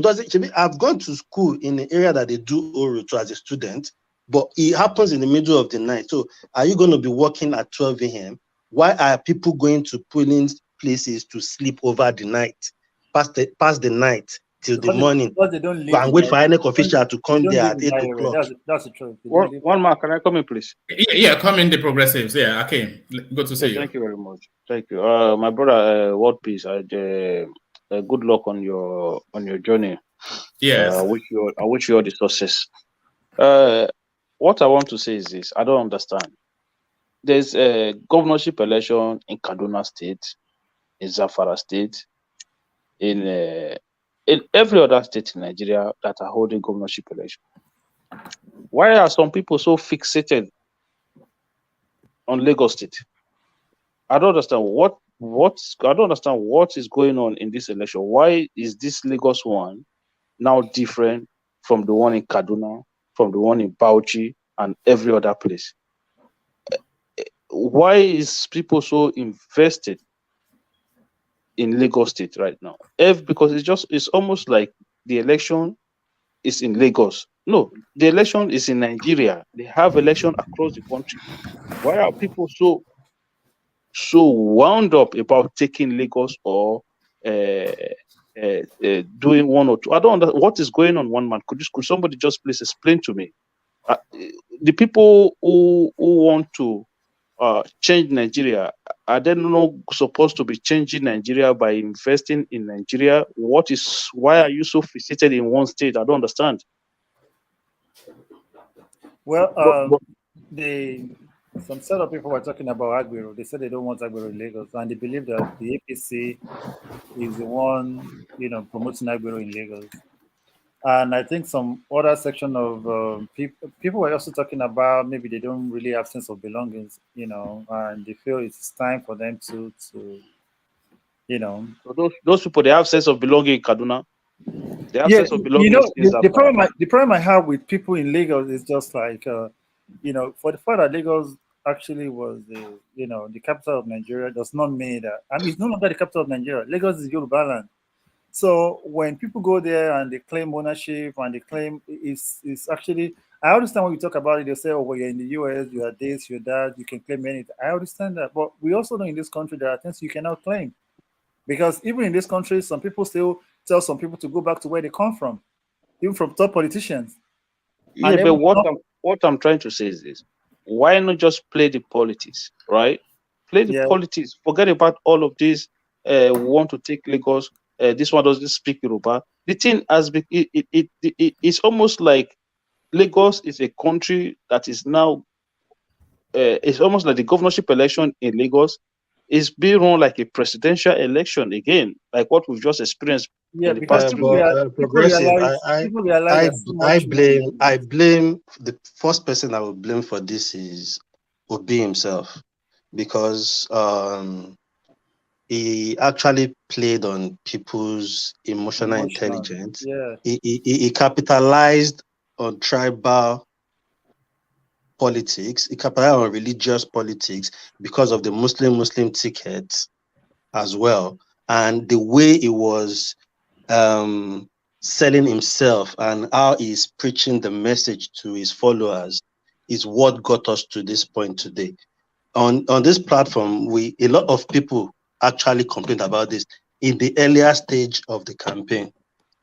I've gone to school in the area that they do Oro to as a student, but it happens in the middle of the night. So are you going to be working at 12 a.m.? Why are people going to polling places to sleep over the night, past the night? till the Because morning. because they don't Go live and in wait for that, INEC official to they come don't there live at in that 8 area. o'clock. That's the truth. They don't live. One man, can I come in, please? Yeah, come in the progressives. Yeah, okay. Good to see Yeah, you. thank you very much. Thank you. My brother, World Peace, good luck on your journey. Yes. I wish you all the success. What I want to say is this: I don't understand. There's a governorship election in Kaduna State, in Zamfara State, in every other state in Nigeria that are holding governorship election. Why are some people so fixated on Lagos State? I don't understand I don't understand what is going on in this election. Why is this Lagos one now different from the one in Kaduna, from the one in Bauchi, and every other place? Why is people so invested in Lagos State right now? Because it's almost like the election is in Lagos. No, the election is in Nigeria. They have election across the country. Why are people so wound up about taking Lagos or doing one or two? I don't understand what is going on. One man, could somebody just please explain to me? The people who want to change Nigeria, are they not supposed to be changing Nigeria by investing in Nigeria? Why are you so fixated in one state? I don't understand. Well, some set of people were talking about Agbero. They said they don't want Agbero in Lagos, and they believe that the APC is the one, promoting Agbero in Lagos. And I think some other section of people were also talking about maybe they don't really have sense of belongings, and they feel it's time for them to So those people, they have sense of belonging in Kaduna. They have Yeah, sense of belonging in the problem I have with people in Lagos is just like, for the fact that Lagos actually was the capital of Nigeria does not mean that, it's no longer the capital of Nigeria. Lagos is Yoruba land. So when people go there and they claim ownership and they claim it's actually, I understand when we talk about it, they say, oh, well, you're in the US, you are this, you're that, you can claim anything. I understand that. But we also know in this country there are things you cannot claim. Because even in this country, some people still tell some people to go back to where they come from, even from top politicians. Yeah, but what I'm trying to say is this: why not just play the politics, right? Play the politics. Forget about all of this. We want to take Lagos. This one doesn't speak Yoruba. The thing has been, it's almost like Lagos is a country that is now. It's almost like the governorship election in Lagos is being run like a presidential election again, like what we've just experienced in the past 3 years. Progressive. I Progressive. blame the first person I will blame for this is Obi himself, because he actually played on people's emotional intelligence. Yeah. He capitalized on tribal politics. He capitalized on religious politics because of the Muslim ticket as well, and the way he was selling himself and how he's preaching the message to his followers is what got us to this point today. On this platform, a lot of people actually complained about this in the earlier stage of the campaign.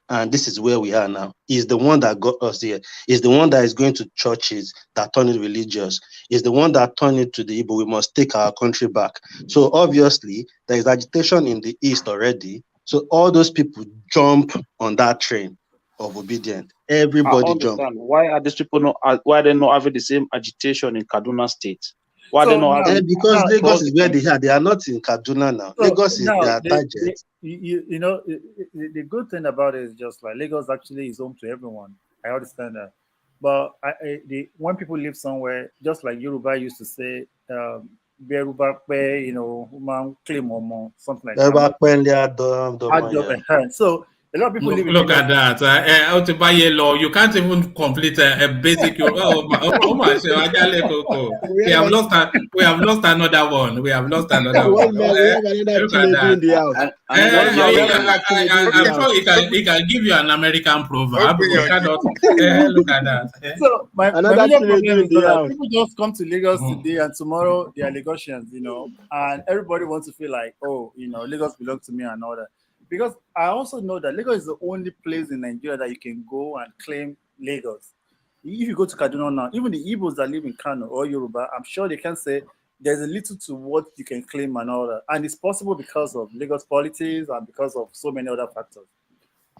And this is where we are now. He's the one that got us here. He's the one that is going to churches that turn it religious. He's the one that turned it to the Igbo. We must take our country back. So obviously, there is agitation in the East already. So all those people jump on that train of obedience. Everybody jump. Why are these people why are they not having the same agitation in Kaduna State? Why are they not having? Because Lagos is where they are. They are not in Kaduna now. So Lagos is their target. The good thing about it is just like Lagos actually is home to everyone. I understand that. But when people live somewhere, just like Yoruba used to say, something like that. So a lot of people live in Look at that. You can't even complete a basic. We have lost another one. We have lost another one. Look at that. Before he can give you an American proverb. We cannot. Look at that. So my major problem is that people just come to Lagos today and tomorrow they are Lagosians, and everybody wants to feel like, oh, Lagos belongs to me and all that. because I also know that Lagos is the only place in Nigeria that you can go and claim Lagos. If you go to Kaduna now, even the Igbos that live in Kano or Yoruba, I'm sure they can say there's a little to what you can claim and all that. And it's possible because of Lagos politics and because of so many other factors.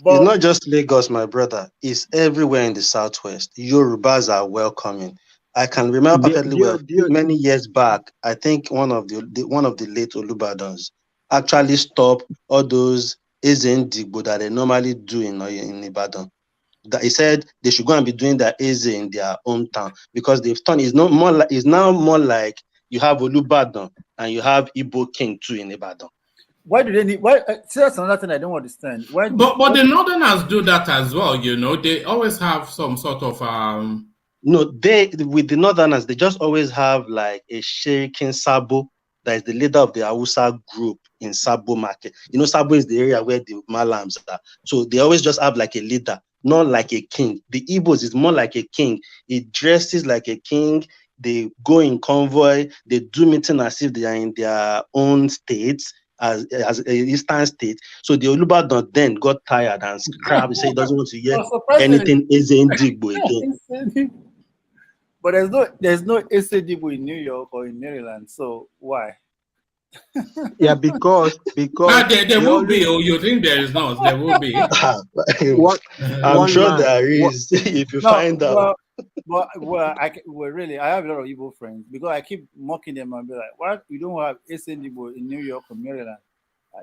But it's not just Lagos, my brother. It's everywhere in the Southwest. Yorubas are welcoming. I can remember perfectly well. Many years back, I think one of the late Olubadans actually stopped all those Ezendigbo that they normally do in Ibadan. That he said they should go and be doing their Eze in their hometown because they've turned it's now more like you have Olubadan and you have Igbo King too in Ibadan. Why do they need? Why? See, that's another thing I don't understand. Why? But the Northerners do that as well. You know, they always have some sort of No, with the Northerners, they just always have like a Sheikh in Sabo that is the leader of the Hausa group in Sabo market. You know, Sabo is the area where the Malams are. So they always just have like a leader, not like a king. The Igbos is more like a king. He dresses like a king. They go in convoy. They do meeting as if they are in their own states. As a eastern state, so the Olubadan then got tired and scrapped. Say he doesn't want to hear anything Ezendigbo again. But there's no Ezendigbo in New York or in Maryland. So why? Yeah, because there will be. Oh, you think there is not? There will be. I'm sure there is. If you find out. Well, I have a lot of Igbo friends because I keep mocking them and be like, "What? You don't have Igbo in New York or Maryland?"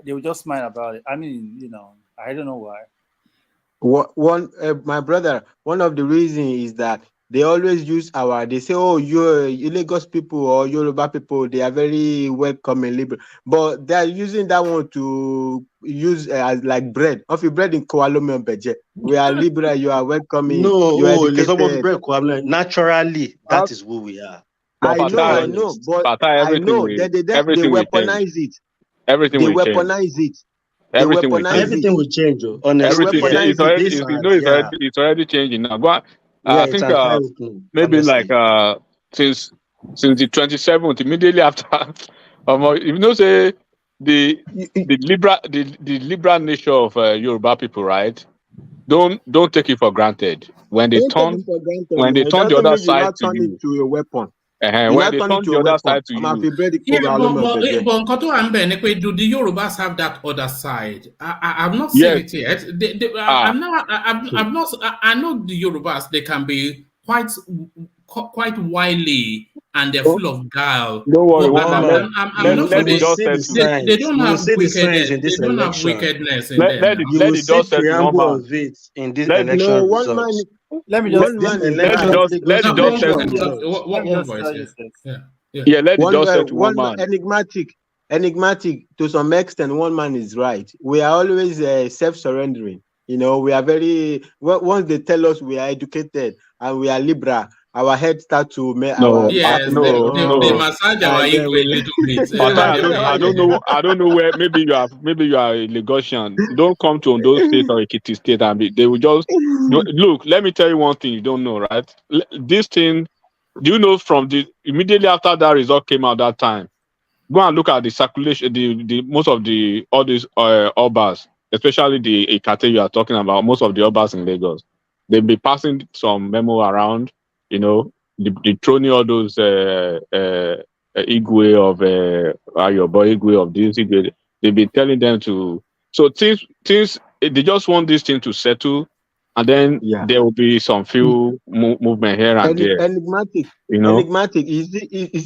They will just smile about it. I mean, you know, I don't know why. My brother, one of the reasons is that they always use they say, oh, you Lagos people or Yoruba people, they are very welcoming, liberal. But they are using that one to use as like bread. Of your bread in Kuala Beje. We are liberal, you are welcoming. No, naturally, that is who we are. I know, but I know that they weaponize it. Everything they will weaponize change. it. Everything will change. Honestly, it's already changing now. But I think maybe like since the 27th, immediately after, you know, say the liberal nature of Yoruba people, right? Don't take it for granted. When they turn the other side to you, into a weapon. When they turn the other side to you, but do the Yorubas have that other side? I've not seen it yet. I know the Yorubas. They can be quite wily and they're full of guile. Don't worry, they don't have wickedness. They don't have wickedness in them. Let the dust settle one man. In this election results. Let the dust settle one man. Enigmatic to some extent, one man is right. We are always self-surrendering. You know, we are very once they tell us we are educated and we are liberal, our head start to make they massage our ego a little bit. I don't know where. Maybe you are a Lagosian. Don't come to those states or Ekiti state and they will just look. Let me tell you one thing you don't know, right? This thing, do you know from immediately after that result came out that time? Go and look at the circulation. The most of all these Obas, especially the Ekate you are talking about. Most of the Obas in Lagos, they'll be passing some memo around. You know, the throwing all those Igwe of your boy Igwe of this Igwe, they've been telling them to. So things they just want this thing to settle, and then there will be some few movement here and there. Enigmatic, you know, enigmatic is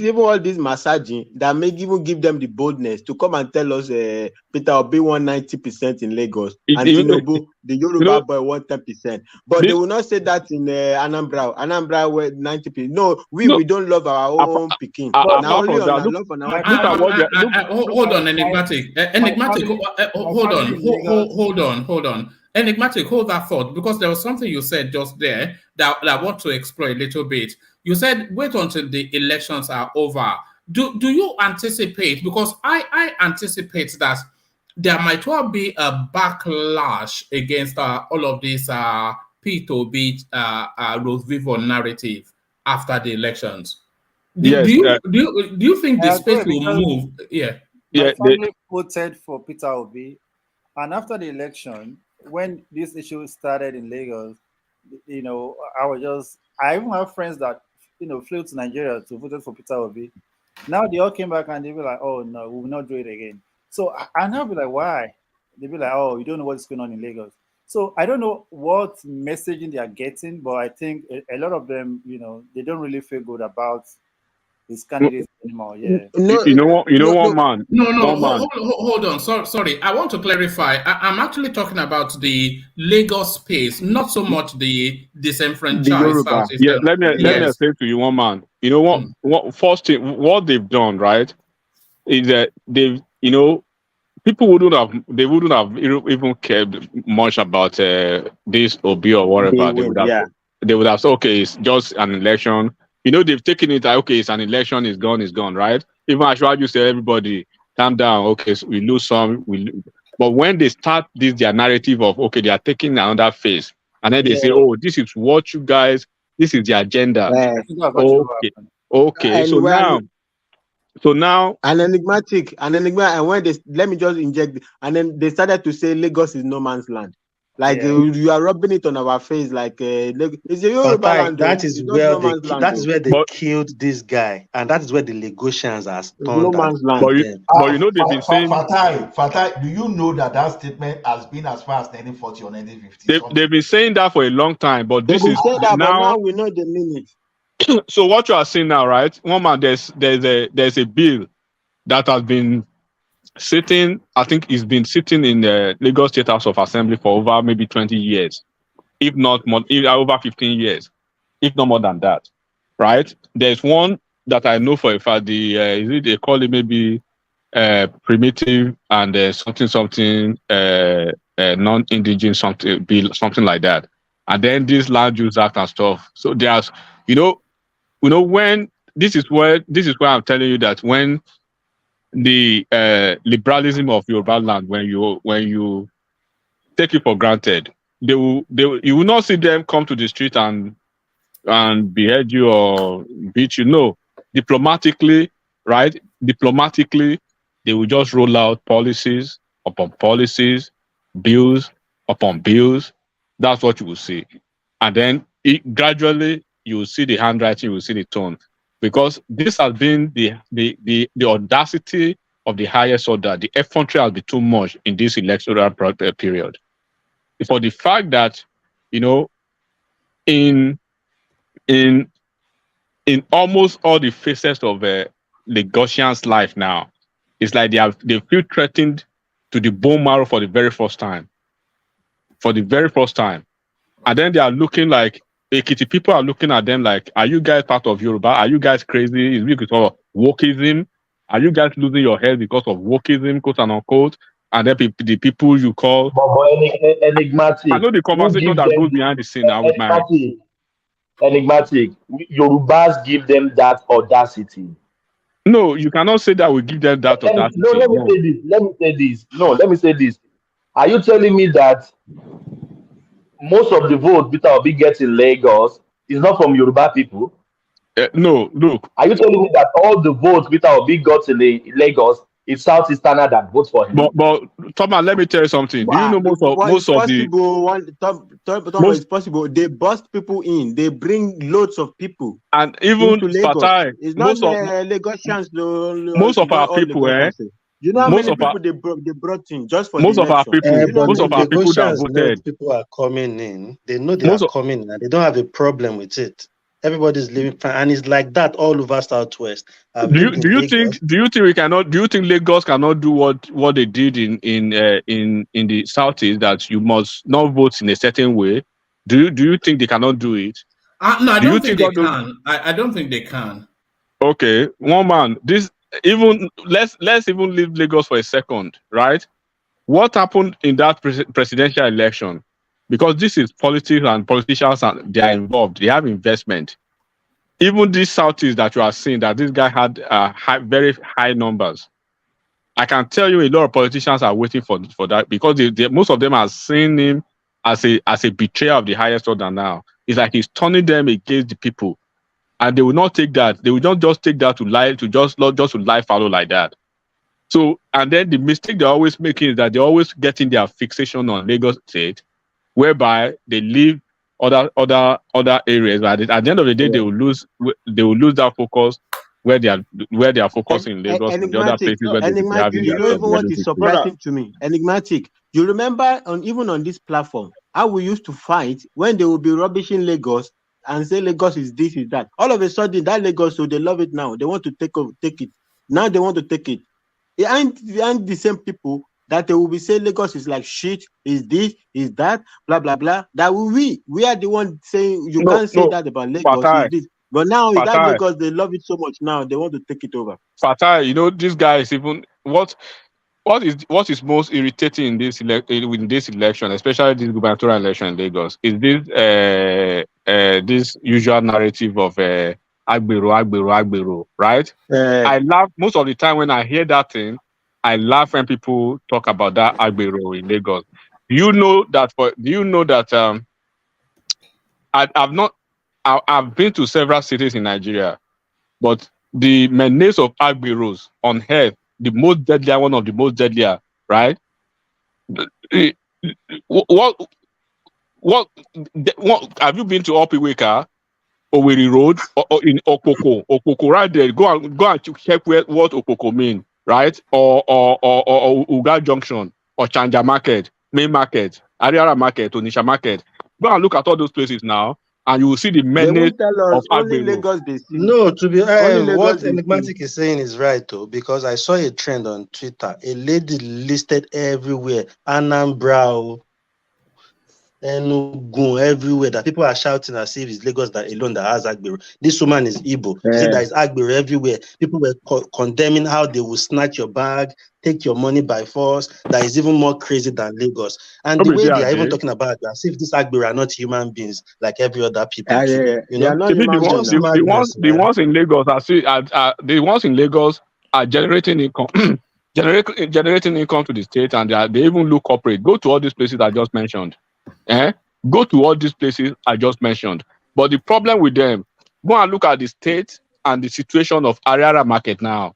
even all this massaging that may even give them the boldness to come and tell us Peter Obi won 90% in Lagos and Tinubu, the Yoruba boy won 10%. But they will not say that in Anambra. Anambra were 90%. No, we don't love our own Peking. Hold on, Enigmatic. Hold on. Enigmatic, hold that thought, because there was something you said just there that I want to explore a little bit. You said wait until the elections are over. Do you anticipate, because I anticipate that there might well be a backlash against all of this P2B Rose Vivo narrative after the elections? Do you think the space will move? My family voted for Peter Obi. And after the election, when this issue started in Lagos, you know, I even have friends that, you know, flew to Nigeria to vote for Peter Obi. Now they all came back and they be like, oh no, we will not do it again. So and I'll be like, why? They'll be like, oh, you don't know what's going on in Lagos. So I don't know what messaging they are getting, but I think a lot of them, you know, they don't really feel good about these candidates anymore. Yeah. You know what? You know what, man? Hold on. Sorry. I want to clarify. I'm actually talking about the Lagos space, not so much the disenfranchised South. Yeah, let me explain to you, one man. You know what? First thing, what they've done, right, is that they've, you know, people wouldn't have even cared much about this Obi or whatever. They would have said, okay, it's just an election. You know, they've taken it like, okay, it's an election, it's gone, right? Even as you say, everybody, calm down, okay, so we lose some, but when they start their narrative of, okay, they are taking another phase, and then they say, oh, this is what you guys, this is the agenda. Okay, so now an enigma, and when they let me just inject, and then they started to say Lagos is no man's land. Like you are rubbing it on our face, like it's a Yoruba land. That is where they killed this guy, and that is where the Lagosians are stunned. No man's land. But you know they've been saying. Fatai, do you know that statement has been as far as 1940 or 1950? They've been saying that for a long time, but this is but now we know the meaning. So what you are seeing now, right? One man, there's a bill that has been sitting. I think it's been sitting in the Lagos State House of Assembly for over maybe 20 years, if not more, over 15 years, if not more than that, right? There's one that I know for a fact. They call it maybe primitive and something non-indigenous something bill, something like that, and then this Land Use Act and stuff. So there's, you know when this is where I'm telling you that when the liberalism of Yoruba land, when you take it for granted, you will not see them come to the street and behead you or beat you. No, diplomatically, right? Diplomatically, they will just roll out policies upon policies, bills upon bills. That's what you will see, and then gradually you will see the handwriting, you will see the tone. Because this has been the audacity of the highest order. The effrontery has been too much in this electoral period. For the fact that, you know, in almost all the phases of Lagosians' life now, it's like they feel threatened to the bone marrow for the very first time. For the very first time. And then they are looking like, Ekiti people are looking at them like, are you guys part of Yoruba? Are you guys crazy? Is it because of wokeism? Are you guys losing your head because of wokeism, quote and unquote? And then the people you call... Enigmatic. I know the conversation that goes behind the scene now with my... Enigmatic. Yorubas give them that audacity. No, you cannot say that we give them that audacity. No, let me say this. Are you telling me that most of the votes Peter Obi gets in Lagos is not from Yoruba people? No, look. Are you telling me that all the votes Peter Obi got in Lagos is Southeasterner that votes for him? But Thomas, let me tell you something. Do you know it's possible. They bust people in. They bring loads of people. And even Fatai, it's not Lagosians. Most of our people, you know how many people they brought in just for most of our people, most of our people that voted. People are coming in. They know they are coming in, and they don't have a problem with it. Everybody's living fine, and it's like that all over Southwest. Do you think we cannot? Do you think Lagos cannot do what they did in the Southeast, that you must not vote in a certain way? Do you think they cannot do it? No, I don't think they can. I don't think they can. Okay, one man. Let's even leave Lagos for a second, right? What happened in that presidential election? Because this is politics and politicians, and they are involved. They have investment. Even this Southeast that you are seeing, that this guy had very high numbers. I can tell you a lot of politicians are waiting for that, because most of them are seeing him as a betrayer of the highest order now. It's like he's turning them against the people. And they will not take that. They will not just take that to lie fallow like that. So, and then the mistake they're always making is that they're always getting their fixation on Lagos State, whereby they leave other areas. But at the end of the day, they will lose that focus where they are focusing in Lagos and the other places where they should be having You their know even what is success. surprising to me? Enigmatic. You remember even on this platform, how we used to fight when they will be rubbishing Lagos and say Lagos is this, is that. All of a sudden, that Lagos, so they love it now. They want to take it. Now they want to take it. It ain't the same people that they will be saying Lagos is like shit, is this, is that, blah, blah, blah. That we are the one saying you can't say that about Lagos. Is this. But now is that Lagos, they love it so much now, they want to take it over. Fatai, you know, this guy is even what is most irritating in this election, especially this gubernatorial election in Lagos, is this usual narrative of Agbero, right? I laugh most of the time when I hear that thing. I laugh when people talk about that Agbero in Lagos. Do you know that I've been to several cities in Nigeria, but the menace of Agberos on earth, the most deadlier, one of the most deadlier, right? What have you been to Opiweka, Owerri Road, or in Okpoko? Okpoko right there. Go and check what Okpoko mean, right? Or Uga Junction, or Chanja Market, Main Market, Ariara Market, Onisha Market. Go and look at all those places now, and you will see the menace of only Agbero. Lagos they see. No, to be what they Enigmatic is saying is right though, because I saw a trend on Twitter. A lady listed everywhere, Anambra, Enugu, everywhere, that people are shouting as if it's Lagos that alone that has Agbero. This woman is Igbo. She said there is Agbero everywhere. People were condemning how they will snatch your bag, take your money by force. That is even more crazy than Lagos. And the way they are even talking about it, as if these Agbero are not human beings like every other people. You know, the ones in Lagos the ones in Lagos are generating income, generating income to the state, and they even look corporate. Go to all these places I just mentioned. Go to all these places I just mentioned. But the problem with them, go and look at the state and the situation of Ariara Market now,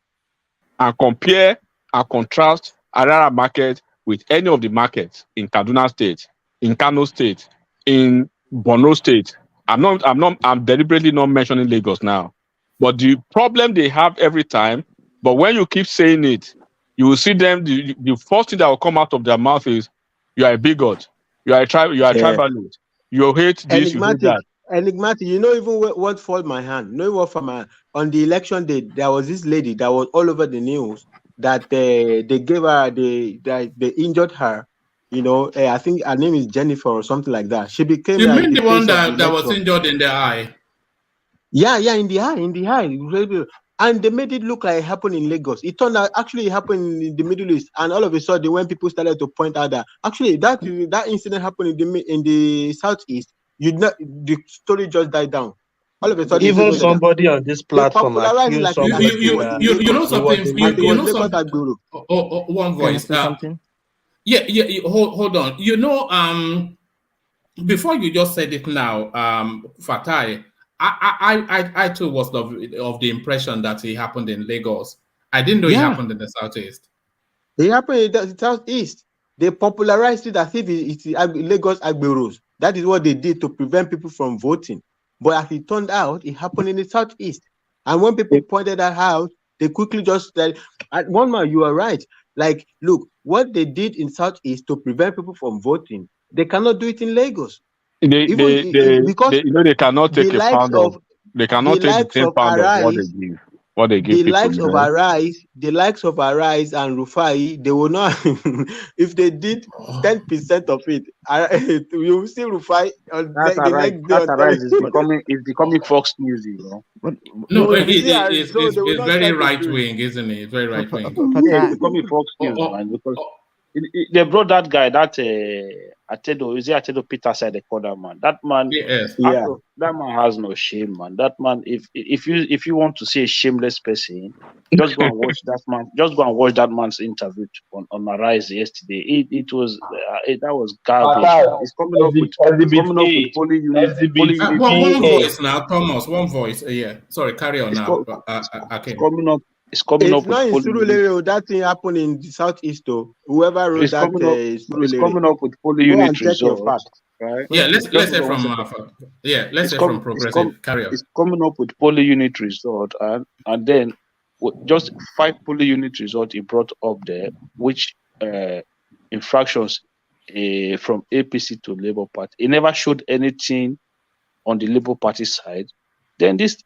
and compare and contrast Ariara Market with any of the markets in Kaduna State, in Kano State, in Borno State. I'm deliberately not mentioning Lagos now. But the problem they have every time, but when you keep saying it, you will see them, the first thing that will come out of their mouth is, you are a bigot, you are a tribalist, you hate this, you hate that. Enigmatic, you know even what fall my hand. You know what from on the election day, there was this lady that was all over the news that they gave her they injured her. You know, I think her name is Jennifer or something like that. She became You like mean the the one face of the that was election. injured in the eye? Yeah, in the eye. And they made it look like it happened in Lagos. It turned out actually it happened in the Middle East. And all of a sudden, when people started to point out that actually that incident happened in the Southeast, the story just died down. All of a sudden, even somebody on this platform accused somebody. You know something. You know something. One voice. Something? Yeah. Hold on. You know, before you just said it now, Fatai, I too was of the impression that it happened in Lagos. I didn't know it happened in the Southeast. It happened in the Southeast. They popularized it as if it's Lagos Agberos. That is what they did to prevent people from voting. But as it turned out, it happened in the Southeast. And when people pointed that out, they quickly just said, one man, you are right. Like, look, what they did in Southeast to prevent people from voting, they cannot do it in Lagos. Because they cannot take a pound of, they cannot take the same pound of what they give people. The likes of Arise and Rufai, they will not. If they did 10% of it, you will see Rufai on the next day. That Arise is becoming Fox News, you know. No, it's very right wing, isn't it? It's very right wing. Yeah, it's becoming Fox News, man, because they brought that guy, that Atedo, is it Atedo Peter said they call that man? That man, that man has no shame, man. That man, if you want to see a shameless person, just go and watch that man. Just go and watch that man's interview on Arise yesterday. That was garbage. It's coming up with polling. One voice now, Thomas. One voice. Yeah, sorry. Carry on now. It's coming It's up with not in poly unit. Surulere. That thing happened in the southeast, though. Whoever wrote It's that coming up. It's Surulere. coming up with poly Go unit and check your results, facts. right? Yeah, let's Just hear hold on one from second. let's hear from Progressive. Carry on. It's coming up with poly unit result, and then just 5 poly unit result he brought up there, which infractions from APC to Labour Party. He never showed anything on the Labour Party side. Then these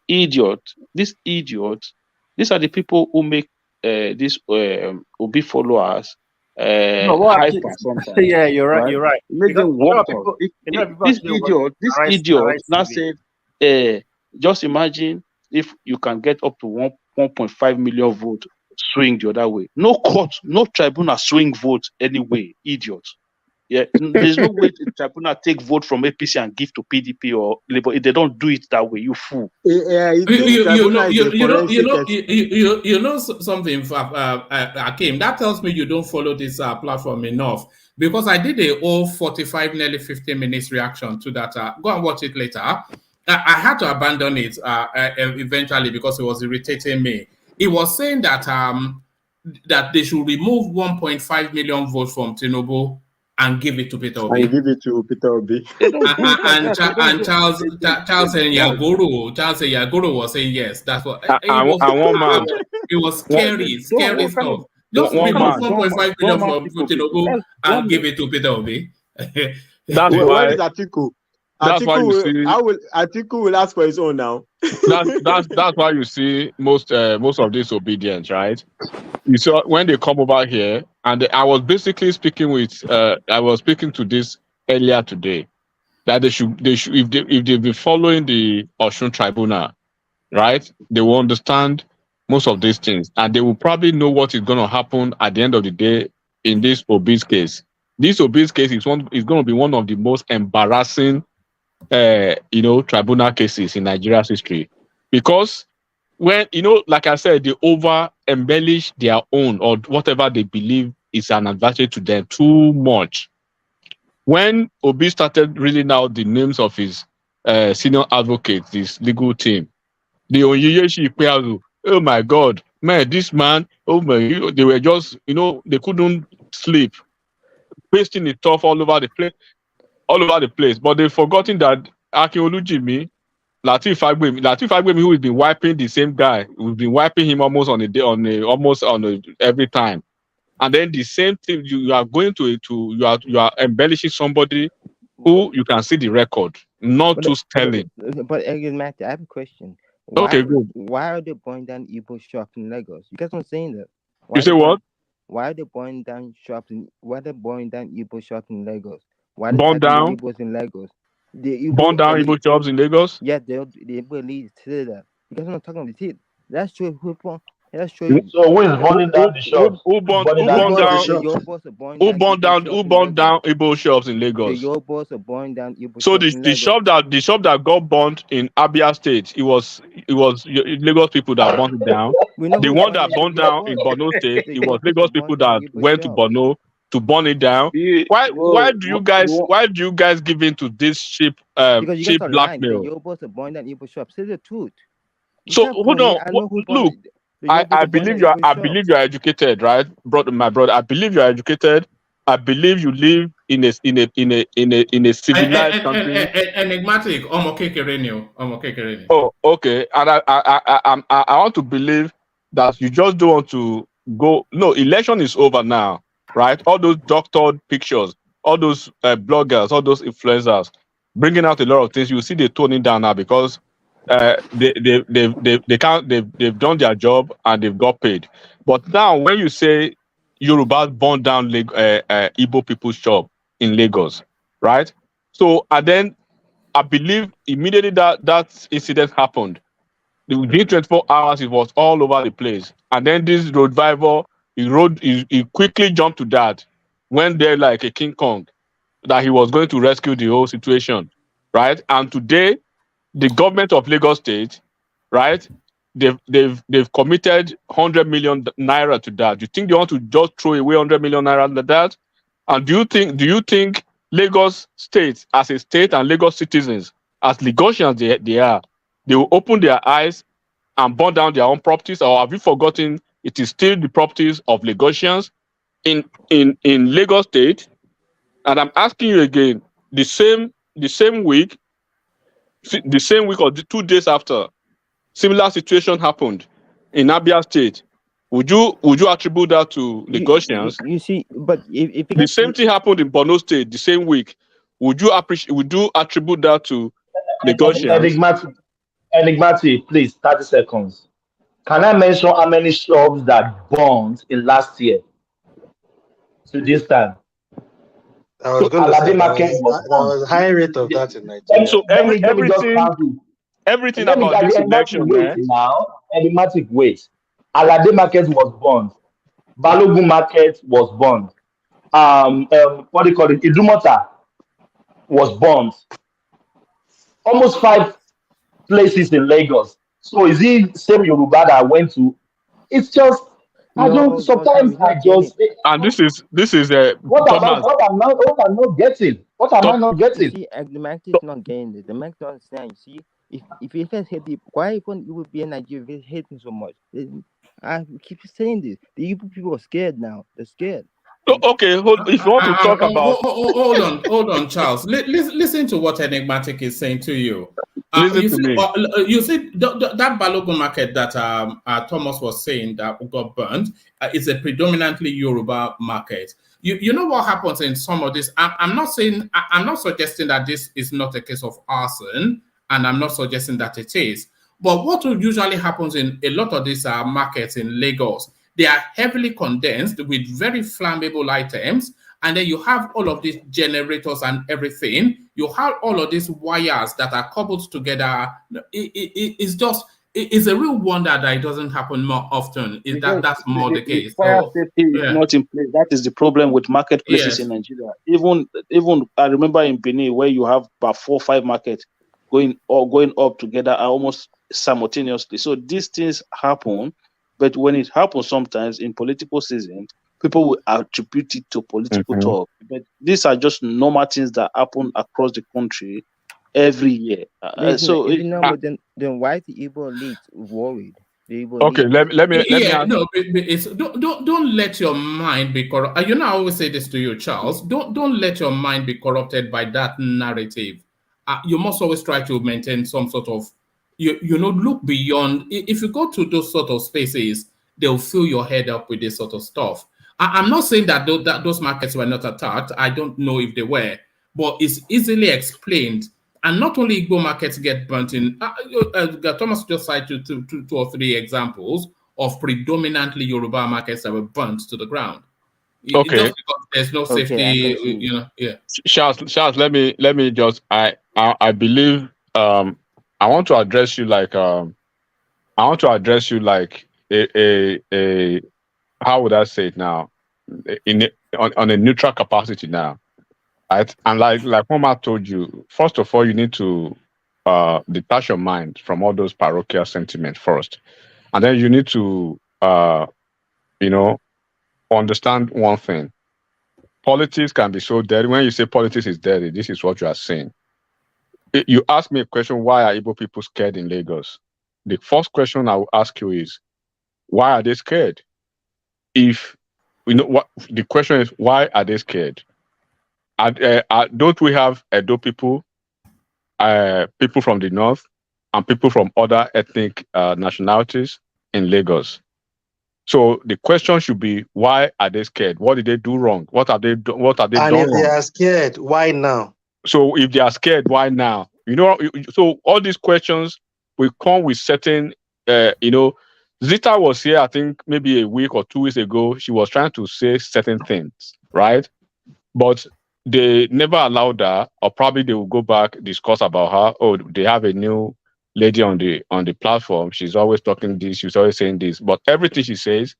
are the people who make these Obi followers No, what hyper actually, sometimes. yeah, you're right. Right? You're right. Make Because them walk out. people This actually want idiot arise now TV. said, just imagine if you can get up to 1.5 million votes swing the other way. No court, no tribunal swing votes anyway, idiot. Yeah, there's no way the tribunal take vote from APC and give to PDP or Labour. They don't do it that way. You fool. Yeah, you know something, Akim, that tells me you don't follow this platform enough, because I did a whole 45, nearly 50 minutes reaction to that. Go and watch it later. I had to abandon it eventually because it was irritating me. It was saying that that they should remove 1.5 million votes from Tinubu and give it to Peter Obi. And give it to Peter Obi. and Charles Yagoro was saying yes. That's what it was scary stuff. Just remove 1.5 million from Tinubu and give it to Peter Obi. That's why. Where is Atiku? Atiku will ask for his own now. That's why you see most of this obedience, right? You saw when they come over here, and I was basically speaking to this earlier today, that they should if they've been following the Osun Tribunal, right, they will understand most of these things, and they will probably know what is going to happen at the end of the day in this Obi's case. This Obi's case is going to be one of the most embarrassing tribunal cases in Nigeria's history, because when, like I said, they over embellish their own or whatever they believe is an advantage to them too much. When Obi started reading out the names of his senior advocates, his legal team, the Onyeyeshi Ikpeazu, oh my God, man, this man, they were just, they couldn't sleep, pasting it off all over the place. But they've forgotten that Akinolu Jimmy, Lateef Fagbemi, who has been wiping the same guy, we've been wiping him almost on a day, every time. And then the same thing, you are going you are embellishing somebody who you can see the record, not too telling. But Matthew, I have a question. Why are they burning down Igbo shops in Lagos? You guys not saying that. You say what? Why are they burning down shops why are they burning down Igbo shops in Lagos? Why burn down Igbos in Lagos? Burn down Igbo shops in Lagos? Yeah, they believe say that. You guys are not talking about it. That's true. That's true. So who is burning down the shops? Who burned down Igbo shops in Lagos? Your boss are burning down Igbo so shops the shop that got burnt in Abia State, it was Lagos people that burned it down. The one that burned down in Borno State, it was Lagos people that went to Borno to burn it down. Why do you guys give in to this cheap blackmail? Your boss are burning down Igbo shops. Say the truth. So hold on. Look, I believe you are educated, right, my brother. I believe you are educated. I believe you live in a civilized country. Enigmatic. Oh, okay. And I want to believe that you just don't want to go. No, election is over now, right? All those doctored pictures, all those bloggers, all those influencers, bringing out a lot of things. You see, they're toning down now because they've done their job and they've got paid. But now when you say Yoruba burned down Igbo people's shop in Lagos, right? So and then I believe immediately that incident happened, within 24 hours it was all over the place. And then this road driver, he quickly jumped to that, went there like a King Kong, that he was going to rescue the whole situation, right? And today the government of Lagos State, right? They've committed 100 million naira to that. Do you think they want to just throw away 100 million naira like that? And do you think Lagos State as a state and Lagos citizens, as Lagosians they are, they will open their eyes and burn down their own properties, or have you forgotten it is still the properties of Lagosians in Lagos State? And I'm asking you again, the same week or the 2 days after, similar situation happened in Abia State. Would you attribute that to Lagosians? You see, but if The same thing happened in Borno State the same week. Would you attribute that to Lagosians? Enigmatic, please, 30 seconds. Can I mention how many shops that burned in last year to this time? I was So going to say Alade Market was there burned. was a high rate of that in Nigeria. So Let me just count it. everything Let me about get this the election, enigmatic weight man. now. Enigmatic weight. Alade Market was burned. Balogun Market was burned. What do you call it? Idumota was burned. Almost 5 places in Lagos. So is it same Yoruba that I went to? It's just I don't. Sometimes I just And this is Thomas. what am I not getting? What am I not You getting? see, the Mac is not getting it. The Mac don't understand. You see, if you first hate people, why even you would be in Nigeria hating so much? I keep saying this. The Igbo people are scared now. They're scared. Okay, if you want to talk about, hold on, Charles. Listen to what Enigmatic is saying to you. Listen to me. You see that Balogun Market that Thomas was saying that got burned is a predominantly Yoruba market. You know what happens in some of this. I'm not suggesting that this is not a case of arson, and I'm not suggesting that it is. But what usually happens in a lot of these markets in Lagos, they are heavily condensed with very flammable items. And then you have all of these generators and everything. You have all of these wires that are coupled together. It's a real wonder that it doesn't happen more often. That's more the case. Fire So, safety is not in place. That is the problem with marketplaces in Nigeria. Even I remember in Benin where you have about 4 or 5 markets going up together almost simultaneously. So these things happen, but when it happens sometimes in political season, people will attribute it to political talk. But these are just normal things that happen across the country every year. Then why the Igbo elite worried? Okay, let me ask. No, don't let your mind be corrupt. I always say this to you, Charles. Don't let your mind be corrupted by that narrative. You must always try to maintain some sort of, look beyond. If you go to those sort of spaces, they'll fill your head up with this sort of stuff. I'm not saying that those markets were not attacked. I don't know if they were, but it's easily explained. And not only Igbo markets get burnt in. Thomas just cited two or three examples of predominantly Yoruba markets that were burnt to the ground. Okay. Just because there's no safety, Charles, let me just. I believe. I want to address you like. I want to address you like a how would I say it now? On a neutral capacity now, right? And like Mama told you, first of all, you need to detach your mind from all those parochial sentiments first, and then you need to understand one thing. Politics can be so dirty. When you say politics is dirty, this is what you are saying. You ask me a question: why are Igbo people scared in Lagos? The first question I will ask you is, why are they scared? If what the question is, why are they scared? Don't we have Edo people, people from the north, and people from other ethnic nationalities in Lagos? So the question should be, why are they scared? What did they do wrong? What have they done? What have they done And if wrong? they are scared, why now? So if they are scared, why now? So all these questions will come with certain, Zita was here, I think maybe a week or 2 weeks ago. She was trying to say certain things, right? But they never allowed her, or probably they will go back, discuss about her. Oh, they have a new lady on the platform. She's always talking this, she's always saying this. But everything she says,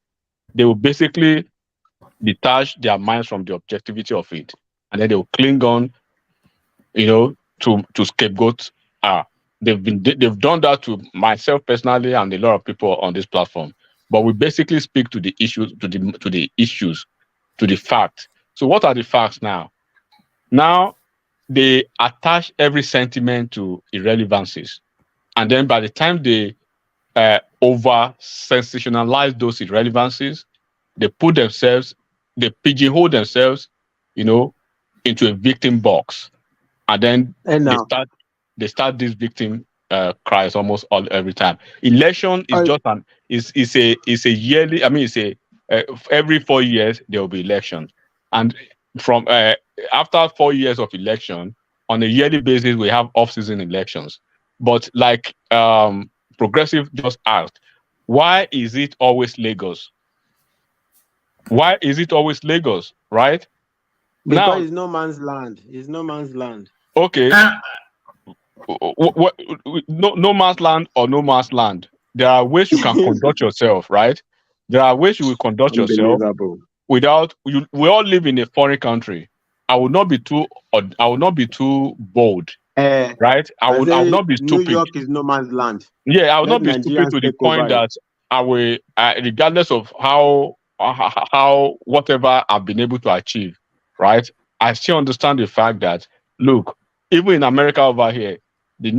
they will basically detach their minds from the objectivity of it. And then they will cling on, to scapegoat her. They've done that to myself personally and a lot of people on this platform. But we basically speak to the issues, to the facts. So what are the facts now? Now they attach every sentiment to irrelevancies, and then by the time they over sensationalize those irrelevancies. They they pigeonhole themselves, into a victim box, and then they start this victim cries almost every time. Election is just it's a yearly. I mean, every 4 years there will be elections, and from after 4 years of election, on a yearly basis we have off-season elections. But like Progressive just asked, why is it always Lagos? Why is it always Lagos? Right? Because now, it's no man's land. It's no man's land. Okay. No man's land or no man's land. There are ways you can conduct yourself, right? There are ways you will conduct yourself without you. We all live in a foreign country. I will not be too bold, right? I will not be stupid. New York is no man's land. Yeah, I will not be stupid to the point that I will, regardless of how whatever I've been able to achieve, right? I still understand the fact that, look, even in America over here, there are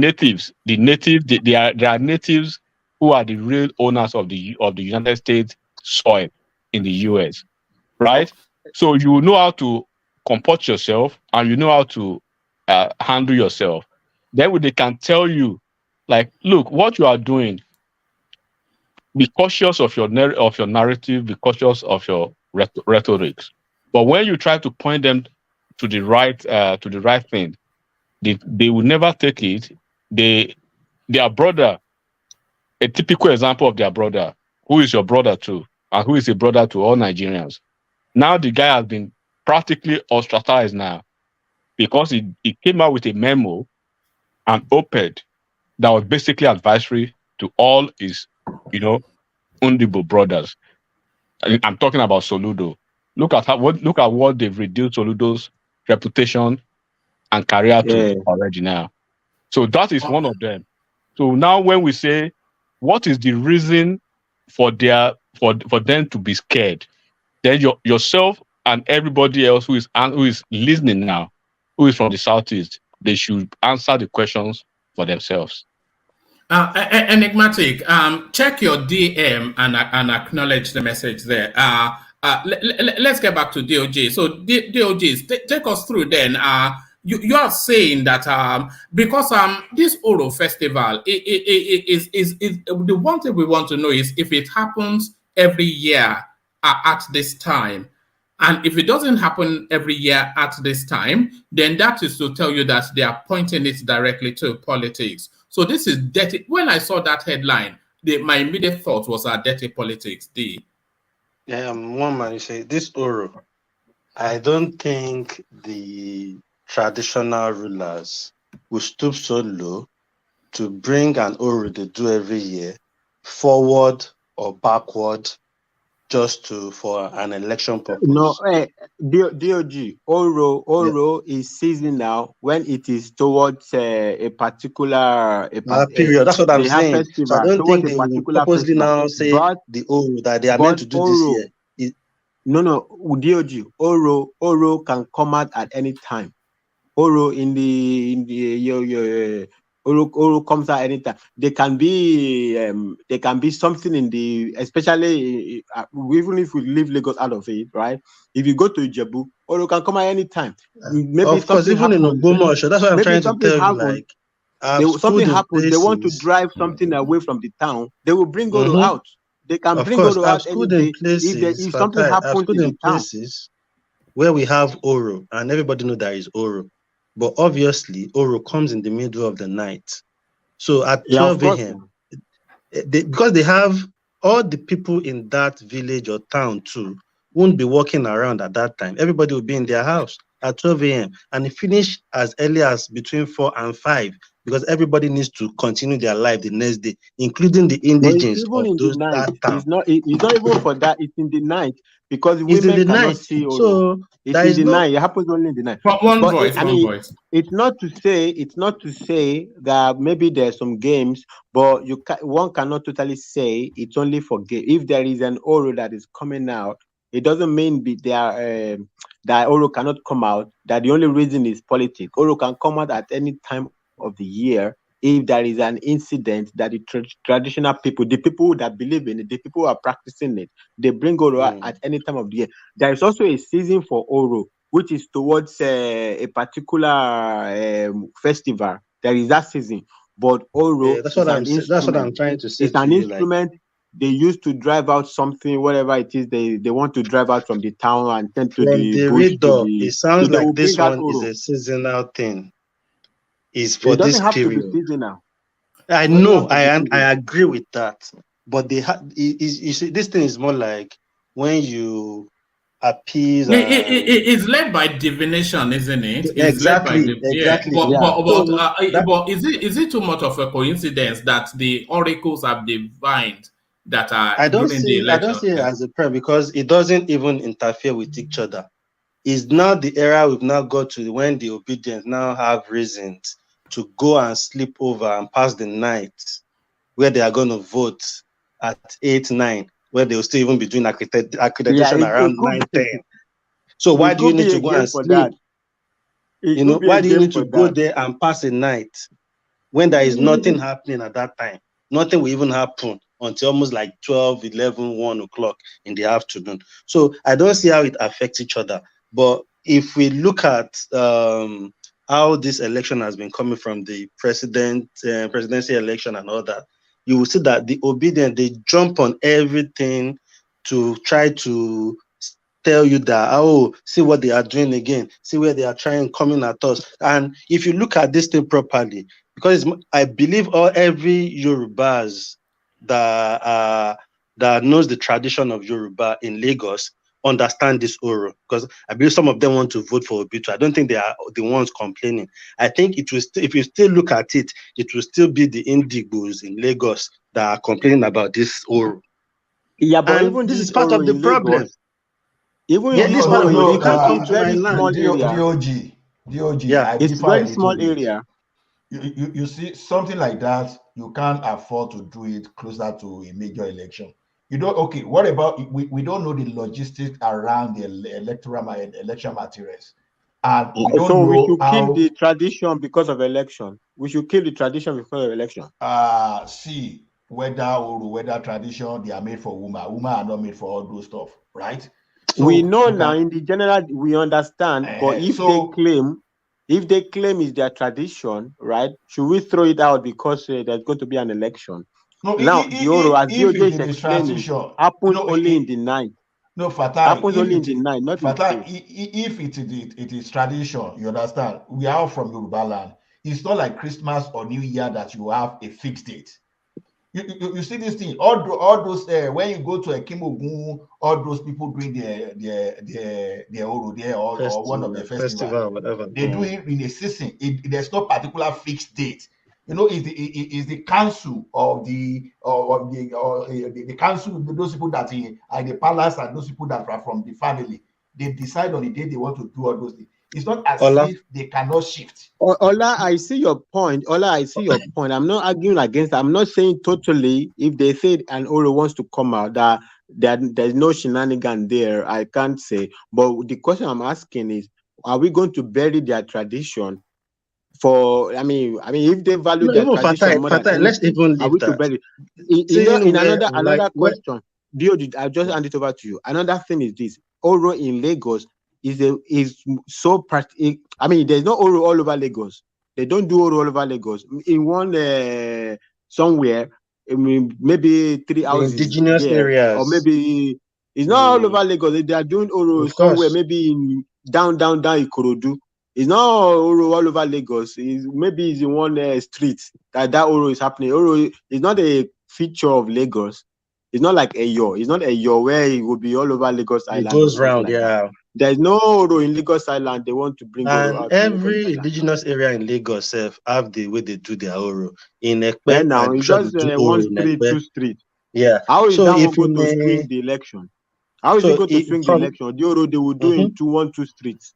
natives who are the real owners of the United States soil in the US, right? So you know how to comport yourself and you know how to handle yourself. Then they can tell you, like, look, what you are doing, be cautious of your narrative, be cautious of your rhetorics. But when you try to point them to the right thing, they will never take it. Their brother, a typical example of their brother, who is your brother too, and who is a brother to all Nigerians. Now the guy has been practically ostracized now because he came out with a memo, an op-ed that was basically advisory to all his, Undibo brothers. I'm talking about Soludo. Look at what they've reduced Soludo's reputation and career to already now. So that is one of them. So now when we say, what is the reason for them to be scared? Then yourself and everybody else who is listening now, who is from the Southeast, they should answer the questions for themselves. Enigmatic, check your DM and acknowledge the message there. Let's get back to DOJ. So DOJ, take us through then. You are saying that because this Oro festival is the one thing we want to know is if it happens every year at this time. And if it doesn't happen every year at this time, then that is to tell you that they are pointing it directly to politics. So this is dirty. When I saw that headline, my immediate thought was dirty politics. One man, you say this Oro. I don't think the traditional rulers will stoop so low to bring an Oro they do every year forward or backward just for an election purpose. No, DOG, Oro is seasonal when it is towards a particular period. That's what I'm saying. Festival, so I don't think they will purposely now say the Oro that they are meant to do this year. No, DOG, Oro can come out at any time. Oro Oro comes out anytime. There can be something in the, especially even if we leave Lagos out of it, right? If you go to Ijebu, Oro can come out anytime. Maybe of course, even in Ogbomoso, that's what I'm trying to tell you. Like, something happens, they want to drive something away from the town, they will bring Oro out. They can bring Oro out any day if something happens in the places where we have Oro and everybody know there is Oro. But obviously, Oro comes in the middle of the night. So at 12 a.m., because they have all the people in that village or town too, won't be walking around at that time. Everybody will be in their house at 12 a.m. and it finish as early as between 4 and 5 because everybody needs to continue their life the next day, including the indigents of that town. It's not even for that. It's in the night because women cannot see Oro. So it's in the night. It happens only in the night. One voice. It's not to say that maybe there's some games, but one cannot totally say it's only for game. If there is an Oro that is coming out, it doesn't mean that Oro cannot come out. That the only reason is politics. Oro can come out at any time of the year if there is an incident that the traditional people, the people that believe in it, the people who are practicing it, they bring Oro at any time of the year. There is also a season for Oro, which is towards a particular festival. There is that season, but Oro that's what I'm trying to say. It's an instrument they used to drive out something, whatever it is they want to drive out from the town and send to the bush. It sounds like this one is a seasonal thing. Is for it doesn't this have period. To be seasonal. I know, I agree with that, but they you see, this thing is more like when you appease. It's led by divination, isn't it? It's exactly. But is it too much of a coincidence that the oracles have divined that are I don't during see the election? I don't see it as a prayer because it doesn't even interfere with each other. It's now the era we've now got to when the obedient now have reasons to go and sleep over and pass the night where they are going to vote at 8, 9, where they'll still even be doing accreditation around 9, 10. So why do you need to go and sleep? Why do you need to go there and pass a night when there is nothing happening at that time? Nothing will even happen until almost like 12, 11, 1 o'clock in the afternoon. So I don't see how it affects each other. But if we look at how this election has been coming from the presidency election and all that, you will see that the obedient, they jump on everything to try to tell you that, oh, see what they are doing again, see where they are trying coming at us. And if you look at this thing properly, because I believe every Yorubas that knows the tradition of Yoruba in Lagos understand this Oro, because I believe some of them want to vote for Obitu. I don't think they are the ones complaining. I think it will if you still look at it, it will still be the Indigbos in Lagos that are complaining about this Oro. Yeah, but and even this is part of the problem. Lagos, even in this Oro, you can't come to my small area. DOG, yeah, it's very small area. You see something like that, you can't afford to do it closer to a major election. You don't. Okay, what about we don't know the logistics around the election materials, and we don't so know we should how, kill the tradition because of election. We should kill the tradition because of election. See, whether tradition, they are made for women. Women are not made for all those stuff, right? So we know now in the general, we understand, but if they claim it's their tradition, right? Should we throw it out because there's going to be an election? No, now the Oro, as DOJ is explaining, happens only in the night. No, Fatai, happens only in the night, not Fatai, if it is tradition, you understand? We are from Yoruba land. It's not like Christmas or New Year that you have a fixed date. You see this thing, all those when you go to a Kimogun, all those people doing their Oro there or one of the festival, whatever. They do it in a season. There's no particular fixed date. Is the council of the council, those people that are in the palace and those people that are from the family, they decide on the day they want to do all those things. It's not as if they cannot shift. Ola, I see your point. I'm not arguing against that. I'm not saying totally if they say an Oro wants to come out that there's no shenanigan there. I can't say. But the question I'm asking is, are we going to bury their tradition? I mean, if they value their tradition more than anything, let's even leave that. Another question. I'll just hand it over to you. Another thing is this: Oro in Lagos is so practical. I mean, there's no Oro all over Lagos. They don't do Oro all over Lagos. In one somewhere, I mean, maybe 3 houses, indigenous areas, or maybe it's not all over Lagos. They are doing Oro somewhere, maybe in down Ikorodu. It's not Oro all over Lagos. Maybe it's in one street that Oro is happening. Oro is not a feature of Lagos. It's not like Eyo. It's not Eyo where it will be all over Lagos Island. It goes round, yeah. There's no Oro in Lagos Island. They want to bring Oro out. Every indigenous area in Lagos have the way they do their Oro. In Ekpe, now it's just one street, 2 streets. Yeah. How is that one going to swing the election? How is it going to swing the election? The Oro they will do in 2 streets.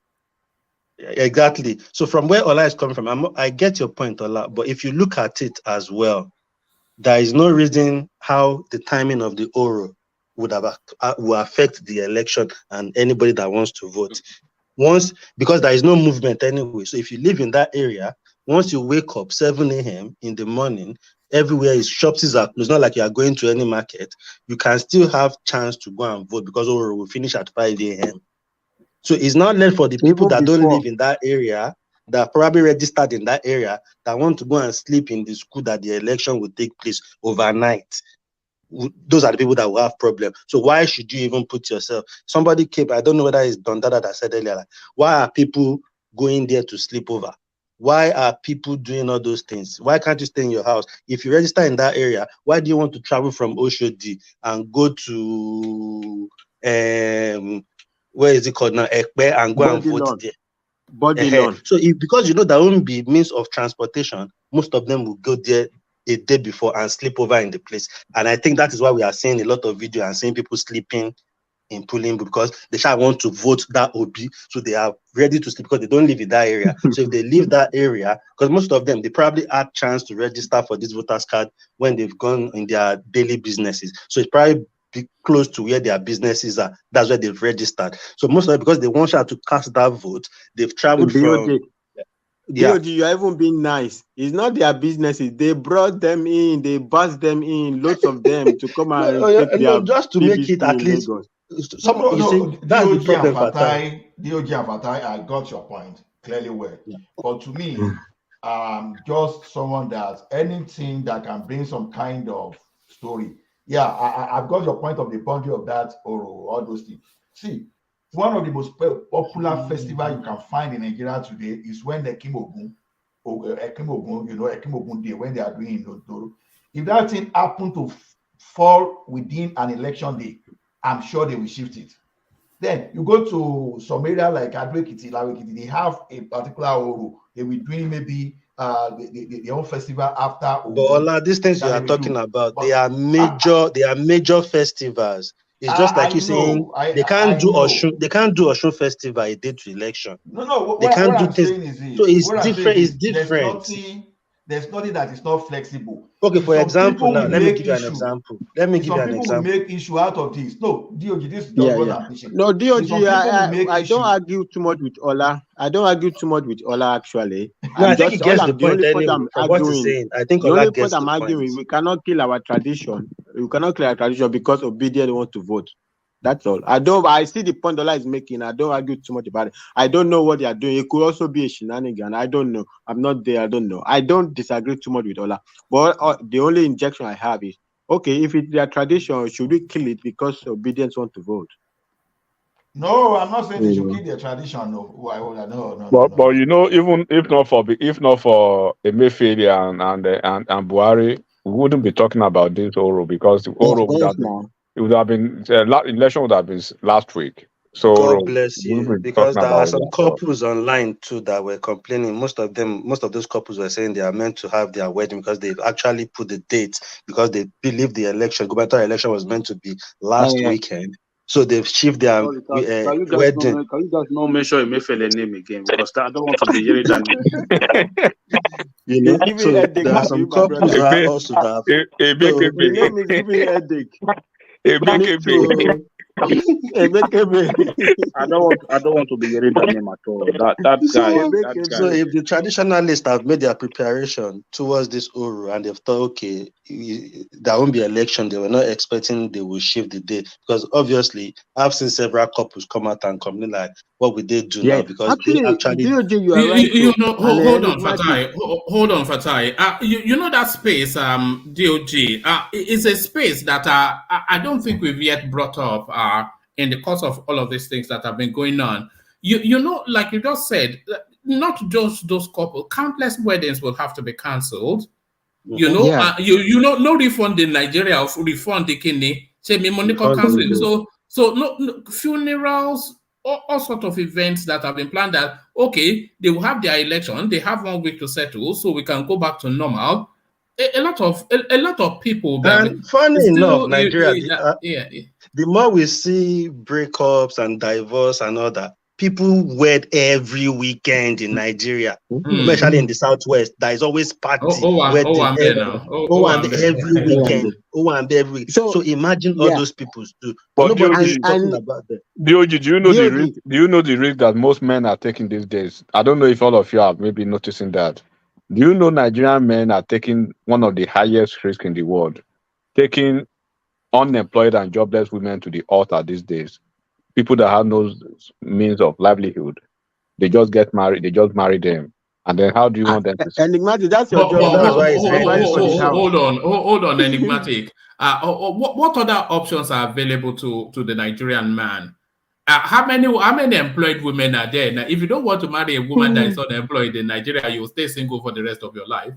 Exactly. So from where Ola is coming from, I get your point, Ola. But if you look at it as well, there is no reason how the timing of the Oro will affect the election and anybody that wants to vote. Because there is no movement anyway. So if you live in that area, Once you wake up 7 a.m. in the morning, everywhere is shops are closed. It's not like you are going to any market. You can still have chance to go and vote because we'll finish at 5 a.m. So it's not left for the people that don't live in that area, that probably registered in that area, that want to go and sleep in the school that the election will take place overnight. Those are the people that will have problems. So why should you even put yourself? Somebody came, I don't know whether it's Don Dada that said earlier, like, why are people going there to sleep over? Why are people doing all those things? Why can't you stay in your house? If you register in that area, why do you want to travel from Oshodi and go to where is it called now? Ekpe, and go and vote there? So because you know there won't be means of transportation, most of them will go there a day before and sleep over in the place. And I think that is why we are seeing a lot of video and seeing people sleeping in polling because they shall want to vote that OB, so they are ready to sleep because they don't live in that area. So if they leave that area, because most of them, they probably had chance to register for this voters card when they've gone in their daily businesses. So it's probably be close to where their businesses are. That's where they've registered. So most of them, because they want to cast that vote, they've traveled from... DOG, you are even being nice. It's not their businesses. They brought them in, they buzzed them in, lots of them to come and take their just to make it at least. That's the problem for DOG and Fatai, I got your point clearly well. But to me, just someone that anything that can bring some kind of story. Yeah, I've got your point of the boundary of that or all those things. See, one of the most popular festivals you can find in Nigeria today is when the Ekim Ogun Day, when they are doing Odoro. If that thing happen to fall within an election day, I'm sure they will shift it. Then you go to some area like Adwekiti, Lawekiti, they have a particular Oro. They will doing maybe their own festival after. But all these things you are talking about, they are major festivals. It's just like you saying they can't do Osun festival a day to election. No, they can't do things. Saying is this. So it's different. It's different. There's nothing that is not flexible. Okay, for example, now let me give you an example. Some people will make issue out of this. No, DOG, this is just what I'm pushing. No, DOG, I don't argue too much with Ola. Actually. No, I think he gets the point anyway. What he's saying, I think Ola gets the point. Arguing, we cannot kill our tradition. We cannot kill our tradition because obedient want to vote. That's all. I see the point Ola is making. I don't argue too much about it. I don't know what they are doing. It could also be a shenanigan. I don't know. I'm not there. I don't know. I don't disagree too much with Ola. But the only injection I have is, okay, if it's their tradition, should we kill it because obedience want to vote? No, I'm not saying they should kill their tradition. No. But you know, even if not for Emefiele and Buhari, we wouldn't be talking about this Oro because the Oro would have been election would have been last week. So God bless you, because there are some couples online too that were complaining. Most of those couples were saying they are meant to have their wedding because they've actually put the date because they believe the gubernatorial election was meant to be last weekend. So they've shifted their wedding. Can you guys not mention Emefiele name again? Because I don't want to be hearing that name. You know, so there are some couples that also have. The name is giving headache. I don't want to be hearing that name at all. That guy. So if the traditionalists have made their preparation towards this Uru and they've thought, okay, there won't be election, they were not expecting they will shift the day, because obviously I've seen several couples come out and complain like, what would they do now? Because they actually hold on, Fatai. You know that space, DOG, is a space that I don't think we've yet brought up in the course of all of these things that have been going on. You know, like you just said, not just those couples, countless weddings will have to be cancelled. You know, no refund in Nigeria of refund the kidney. Say me money canceling. So no funerals, all sort of events that have been planned that okay, they will have their election, they have 1 week to settle, so we can go back to normal. A lot of people. And funny enough, Nigeria, the more we see breakups and divorce and all that, people wed every weekend in Nigeria, especially in the Southwest. There is always party wedding every week. So imagine all those people too. But nobody's talking about them. Do you know the risk? Do you know the risk that most men are taking these days? I don't know if all of you are maybe noticing that. Do you know Nigerian men are taking one of the highest risks in the world, taking unemployed and jobless women to the altar these days? People that have no means of livelihood, they just get married, they just marry them. And then how do you want them to... Enigmatic, that's your job now. Hold on, Enigmatic. What other options are available to the Nigerian man? How many employed women are there? Now, if you don't want to marry a woman that is unemployed in Nigeria, you will stay single for the rest of your life.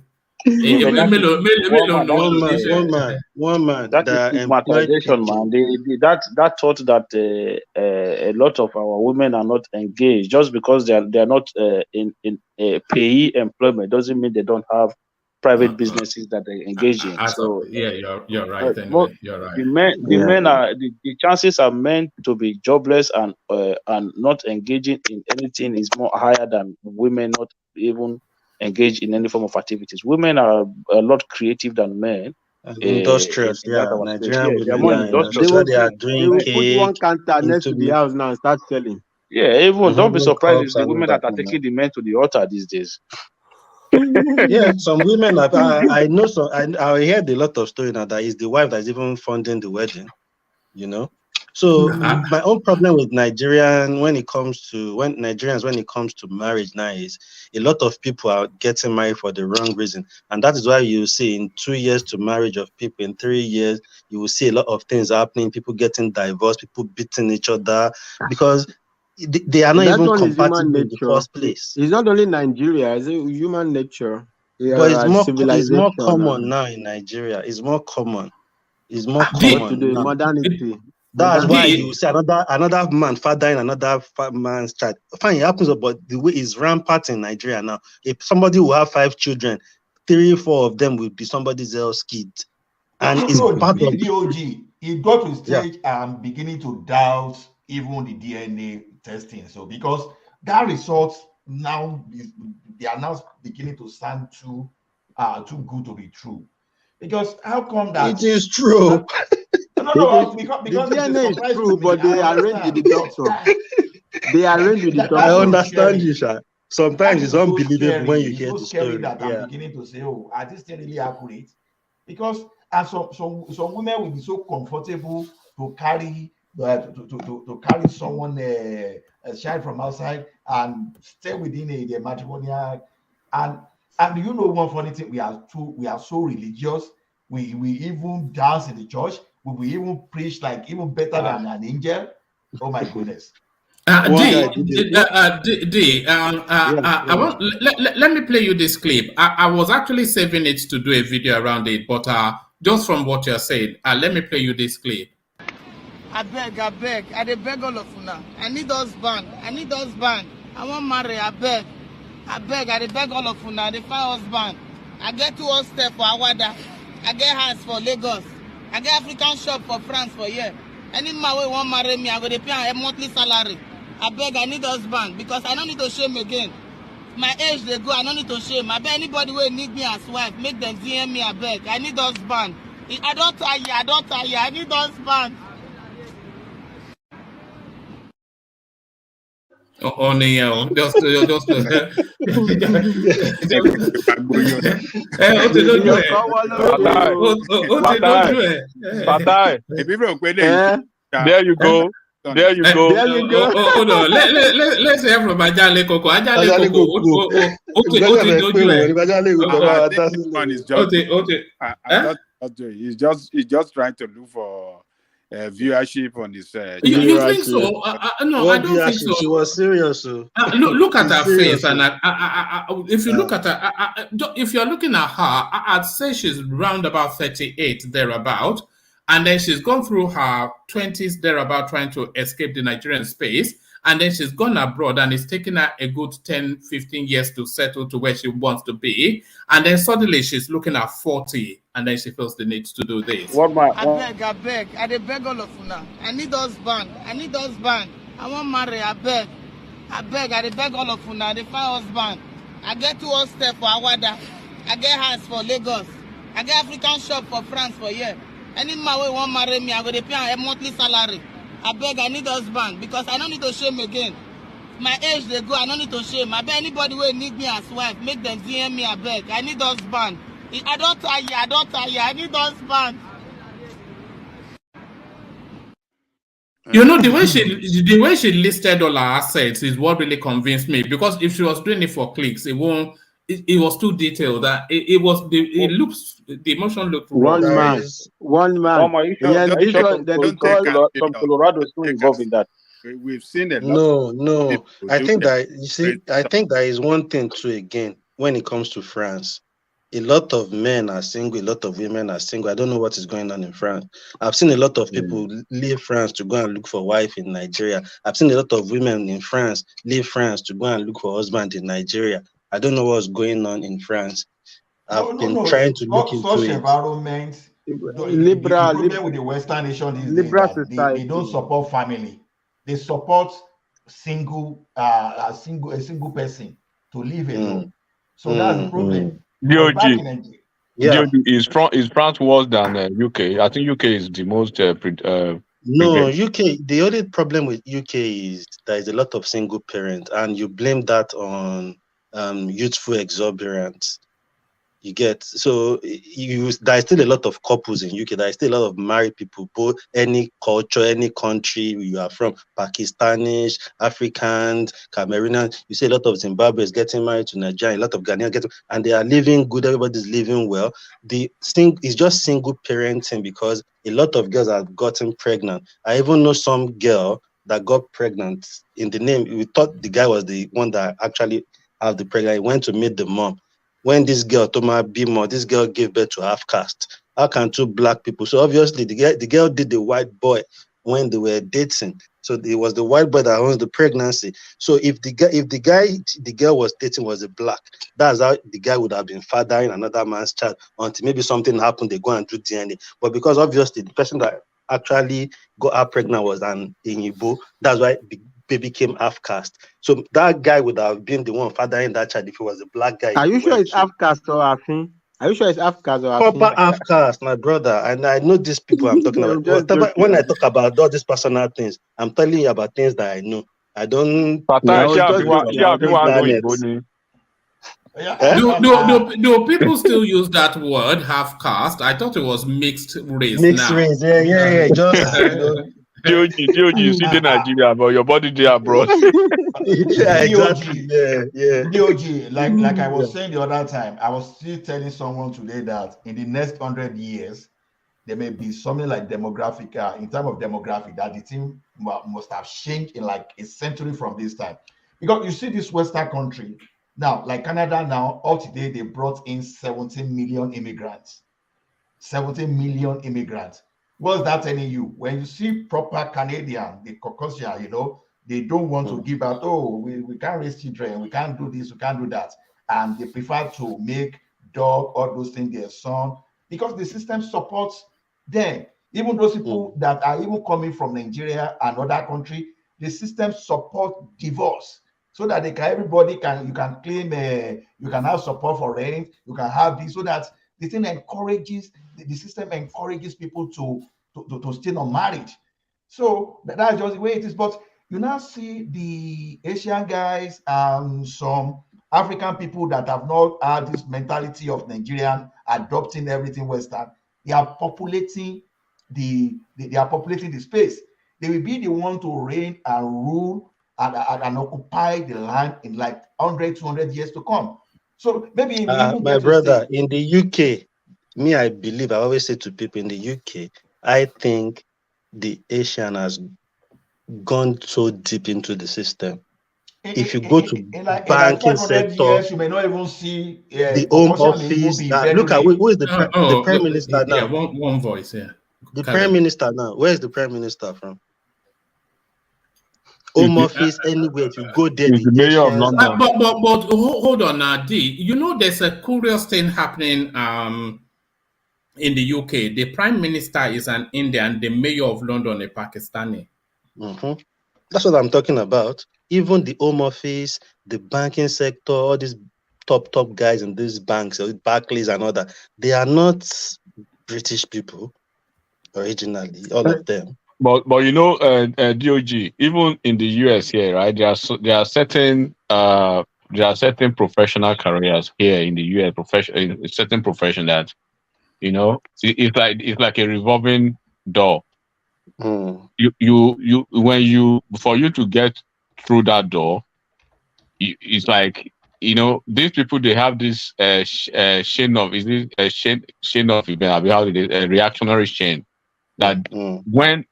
One man. That is stigmatization, man. That thought that a lot of our women are not engaged just because they are not in payee employment doesn't mean they don't have private businesses that they engage in. So yeah, you're right. Anyway, you're right. The men are the chances are meant to be jobless and not engaging in anything is more higher than women not even engage in any form of activities. Women are a lot creative than men. Industrious, Nigerian women are industrious. They are doing cake. Put one counter next to the house now and start selling. Yeah, even don't be surprised if the women that are taking the men to the altar these days. Yeah, some women. I know some. I heard a lot of story now that is the wife that's even funding the wedding. You know. So my own problem with Nigerians when it comes to marriage now is a lot of people are getting married for the wrong reason, and that is why you see in 2 years to marriage of people, in 3 years you will see a lot of things happening. People getting divorced, people beating each other because they are not even compatible in the first place. It's not only Nigeria; it's human nature. But it's more common now in Nigeria. It's more common. It's more common today. now. Modernity. That's why you see another man fathering another man's child. Fine, it happens, but the way it's rampant in Nigeria now. If somebody will have 5 children, 3, 4 of them will be somebody else's kid, and it's part of DOG. It got to a stage I'm beginning to doubt even the DNA testing. So because that result now they are now beginning to sound too good to be true. Because how come that it is true? Because the DNA is true, but they arrange with the doctor. They arrange with the doctor. I understand you, sir. Sometimes it's unbelievable when you hear the story. That I'm beginning to say, oh, are this really accurate? Because some women will be so comfortable to carry someone a child from outside and stay within the matrimonial and you know one funny thing, we are so religious. We even dance in the church. We even preach like even better than an angel. Oh my goodness. Let me play you this clip. I was actually saving it to do a video around it, but just from what you're saying, let me play you this clip. I beg, I beg all of una. I need husband. I want marry, I beg, I beg all of una. They find husband. I get 2 hostel for Awada. I get house for Lagos. I get African shop for France for here. Any man wey want marry me, I go dey pay a monthly salary. I beg, I need husband because I don't need to shame again. My age they go, I don't need to shame. I beg anybody wey need me as wife, make them DM me. I beg, I need husband. I don't tire. I need husband. Only just There you go. Hold on. Let's hear from Ajale Koko. Ajale Koko. He's just trying to look for viewership on his. You think so? No, I don't think so. She was serious. Look at her face, and if you look at her, if you're looking at her, I'd say she's round about 38 thereabout. And then she's gone through her 20s thereabout trying to escape the Nigerian space. And then she's gone abroad and it's taken her a good 10, 15 years to settle to where she wants to be. And then suddenly she's looking at 40 and then she feels the need to do this. I beg. I beg all of una. I need husband. I want marry. I beg. I beg all of una. They find husband. I get 2 hostel for Awada. I get house for Lagos. I get African shop for France for here. Any man wey want marry me, I go dey pay a monthly salary. I beg, I need husband because I don't need to shame again. My age they go, I don't need to shame. I bet anybody will need me as wife, make them DM me, I beg. I need husband. I don't tire, I need husband. You know, the way she listed all her assets is what really convinced me, because if she was doing it for clicks, it was too detailed. That it looks, the emotion looked wrong. One man. Are you sure some Colorado is still involved in that? We've seen a lot. No. I think that there is one thing too. Again, when it comes to France, a lot of men are single, a lot of women are single. I don't know what is going on in France. I've seen a lot of people leave France to go and look for wife in Nigeria. I've seen a lot of women in France leave France to go and look for husband in Nigeria. I don't know what's going on in France. I've been trying to look into such it. environment. The problem with the Western nation is that they don't support family. They support a single person to live alone. So that's the problem. DOG, is France worse than UK? I think UK is the most No, UK. The only problem with UK is there is a lot of single parents, and you blame that on youthful exuberance. You get, so there's still a lot of couples in UK. There's still a lot of married people, both any culture, any country you are from, Pakistanis, Africans, Cameroonians. You see a lot of Zimbabweans getting married to Nigeria, a lot of Ghanaians and they are living good. Everybody's living well. It's just single parenting because a lot of girls have gotten pregnant. I even know some girl that got pregnant in the name. We thought the guy was the one that actually had the pregnant. He went to meet the mom. When this girl, Toma Bimo, this girl gave birth to half caste. How can two black people? So obviously the girl did the white boy when they were dating. So it was the white boy that owns the pregnancy. So if the girl was dating was a black, that's how the guy would have been fathering another man's child until maybe something happened, they go and do DNA. But because obviously the person that actually got her pregnant was an Igbo, that's why the baby came half caste. So that guy would have been the one fathering that child if he was a black guy. Are you sure it's half caste or Afin? Are you sure it's half caste or Afin? Proper half caste, my brother. And I know these people I'm talking about. When I talk about all these personal things, I'm telling you about things that I know. I don't. Do people still use that word half caste? I thought it was mixed race. Mixed race, yeah. Just DOG, you see the Nigeria, but your body there abroad. Yeah, exactly. Yeah. DOG, like I was saying the other time, I was still telling someone today that in the next 100 years, there may be something like demographic, in terms of demographic, that the thing must have changed in like a century from this time. Because you see this Western country, now, like Canada now, up to date, they brought in 17 million immigrants. 17 million immigrants. What's that telling you? When you see proper Canadian, the Caucasian, they don't want to give out, we can't raise children, we can't do this, we can't do that. And they prefer to make dog, all those things their son, because the system supports them. Even those people that are even coming from Nigeria and other country, the system support divorce so that everybody can claim, you can have support for rent, you can have this, so that the thing encourages, the system encourages people to stay not married. So that's just the way it is. But you now see the Asian guys and some African people that have not had this mentality of Nigerian adopting everything Western. They are populating the space. They will be the one to reign and rule and occupy the land in like 100, 200 years to come. So maybe my brother, in the UK, I believe, I always say to people in the UK, I think the Asian has gone so deep into the system. If you go to banking sector, years, you may not even see the home office. Look at who is the prime minister now. Yeah, one voice. Yeah, the prime minister now. Where is the prime minister from? Home office, anywhere. If you go there, the mayor of London. But hold on, D. There's a curious thing happening in the UK. The prime minister is an Indian. The mayor of London a Pakistani. That's what I'm talking about. Even the home office, the banking sector, all these top guys in these banks, Barclays and all that, they are not British people originally, all of them. But you know, DOG, even in the US here, right? There are certain professional careers here in the US, in certain profession that it's like a revolving door. You for you to get through that door, it's like these people, they have this chain of chain of event, how it is, a reactionary chain that when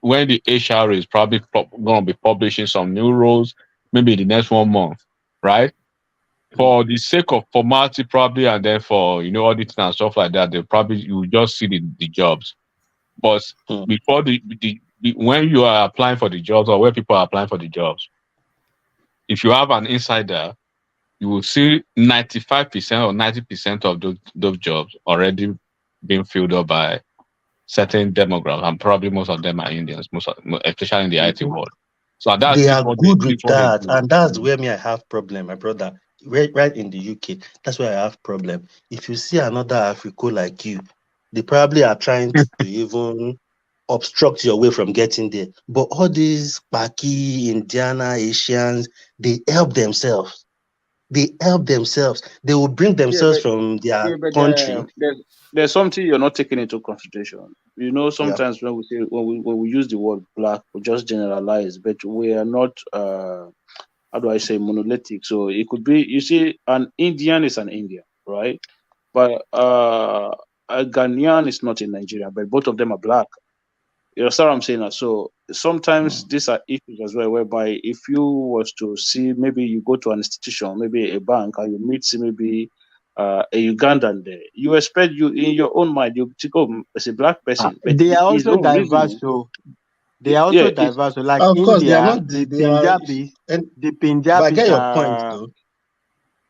the HR is probably going to be publishing some new rules, maybe the next 1 month, right? For the sake of formality, probably, and then for auditing and stuff like that, you just see the jobs. But before when you are applying for the jobs, or when people are applying for the jobs, if you have an insider, you will see 95% or 90% of those jobs already being filled up by certain demographics, and probably most of them are Indians, especially in the IT world. So They are good with that, and that's where I have problem, my brother. Right in the UK, that's where I have problem. If you see another Africa like you, they probably are trying to even obstruct your way from getting there. But all these Paki, Indiana, Asians, they help themselves. They will bring themselves from their country. There's something you're not taking into consideration. Sometimes when we use the word black, we just generalize, but we are not how do I say, monolithic. So it could be, you see, an Indian is an Indian, right? But a Ghanaian is not in Nigeria, but both of them are black. You understand what I'm saying? So sometimes these are issues as well, whereby if you was to see, maybe you go to an institution, maybe a bank, and you meet maybe a Ugandan there, you expect, you in your own mind, you to go as a black person. But they are his also own diverse, reasoning, so they are also diverse. So like of course, they are India, not. the They are, but I get your point, though.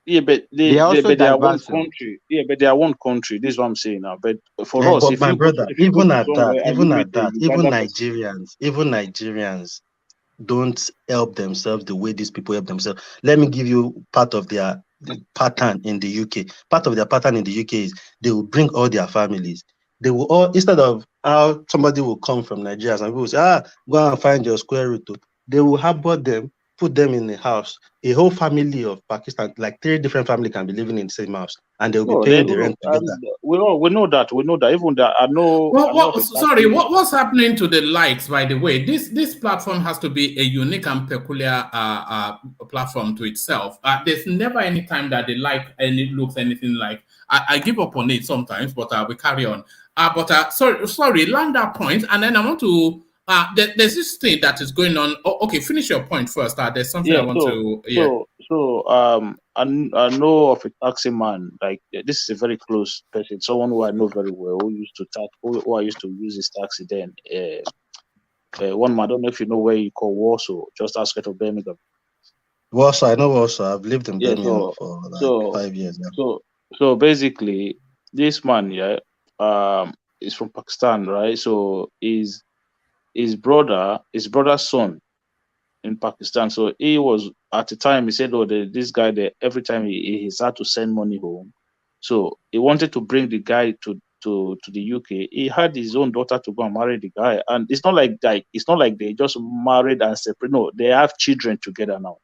yeah, but they are also they are one diverse. country. Yeah, but they are one country. This is what I'm saying now. But for us, But if my you go brother, to somewhere and you meet a even Uganda person, Nigerians don't help themselves the way these people help themselves. Let me give you part of their pattern in the UK. Part of their pattern in the UK is they will bring all their families. They will all, instead of how somebody will come from Nigeria and people will say, go and find your square root. They will harbor them, put them in a house. A whole family of Pakistan, like 3 different families, can be living in the same house, and they'll be no, paying the rent together. we know that. We know that. Even that, I know of Sorry, exactly. what's happening to the likes, by the way? This platform has to be a unique and peculiar platform to itself. There's never any time that the like and it looks anything like. I give up on it sometimes, but we carry on. Sorry, land that point, and then I want to. There's this thing that is going on. Oh, okay, finish your point first. There's something I want to. Yeah. I know of a taxi man. Like, this is a very close person, someone who I know very well, who I used to use his taxi then. One man, I don't know if you know where you call Warsaw, just outside of Birmingham. Warsaw, I know Warsaw. I've lived in Birmingham for like 5 years now. So basically, this man, is from Pakistan, right? So his brother's son in Pakistan. So he was, at the time, he said, this guy there, every time he had to send money home. So he wanted to bring the guy to the UK. He had his own daughter to go and marry the guy. And it's not like they just married and separate. No, they have children together now.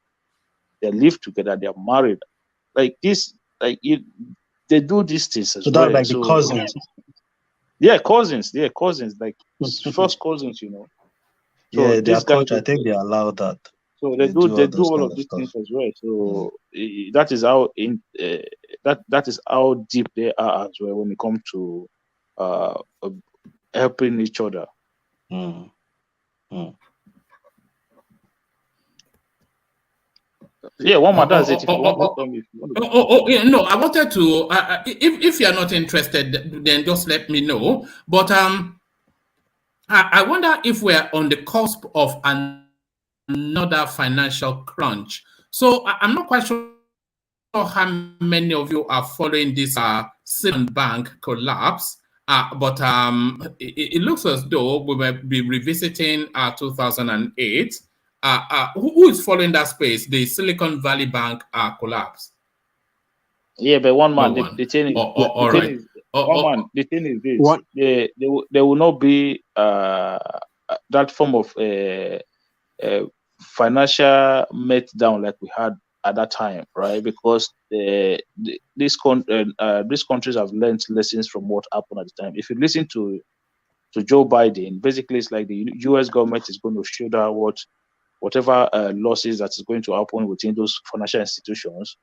They live together, they are married. Like this, they do these things as so well. that's like the cousins. Yeah, cousins, like first cousins, So yeah, their this guy, culture, I think they allow that. So they do all of these things as well. So that is how that is how deep they are as well when it comes to helping each other. Yeah, one man does it. Yeah, no, I wanted to. If you are not interested, then just let me know. But I wonder if we're on the cusp of another financial crunch. So I'm not quite sure how many of you are following this Silicon Bank collapse. But it looks as though we will be revisiting 2008. Who is following that space? The Silicon Valley Bank collapse. Yeah, but one man, No the thing is, the thing is this: they will not be that form of financial meltdown like we had at that time, right? Because these countries have learned lessons from what happened at the time. If you listen to Joe Biden, basically it's like the U.S. government is going to shoulder whatever losses that is going to happen within those financial institutions,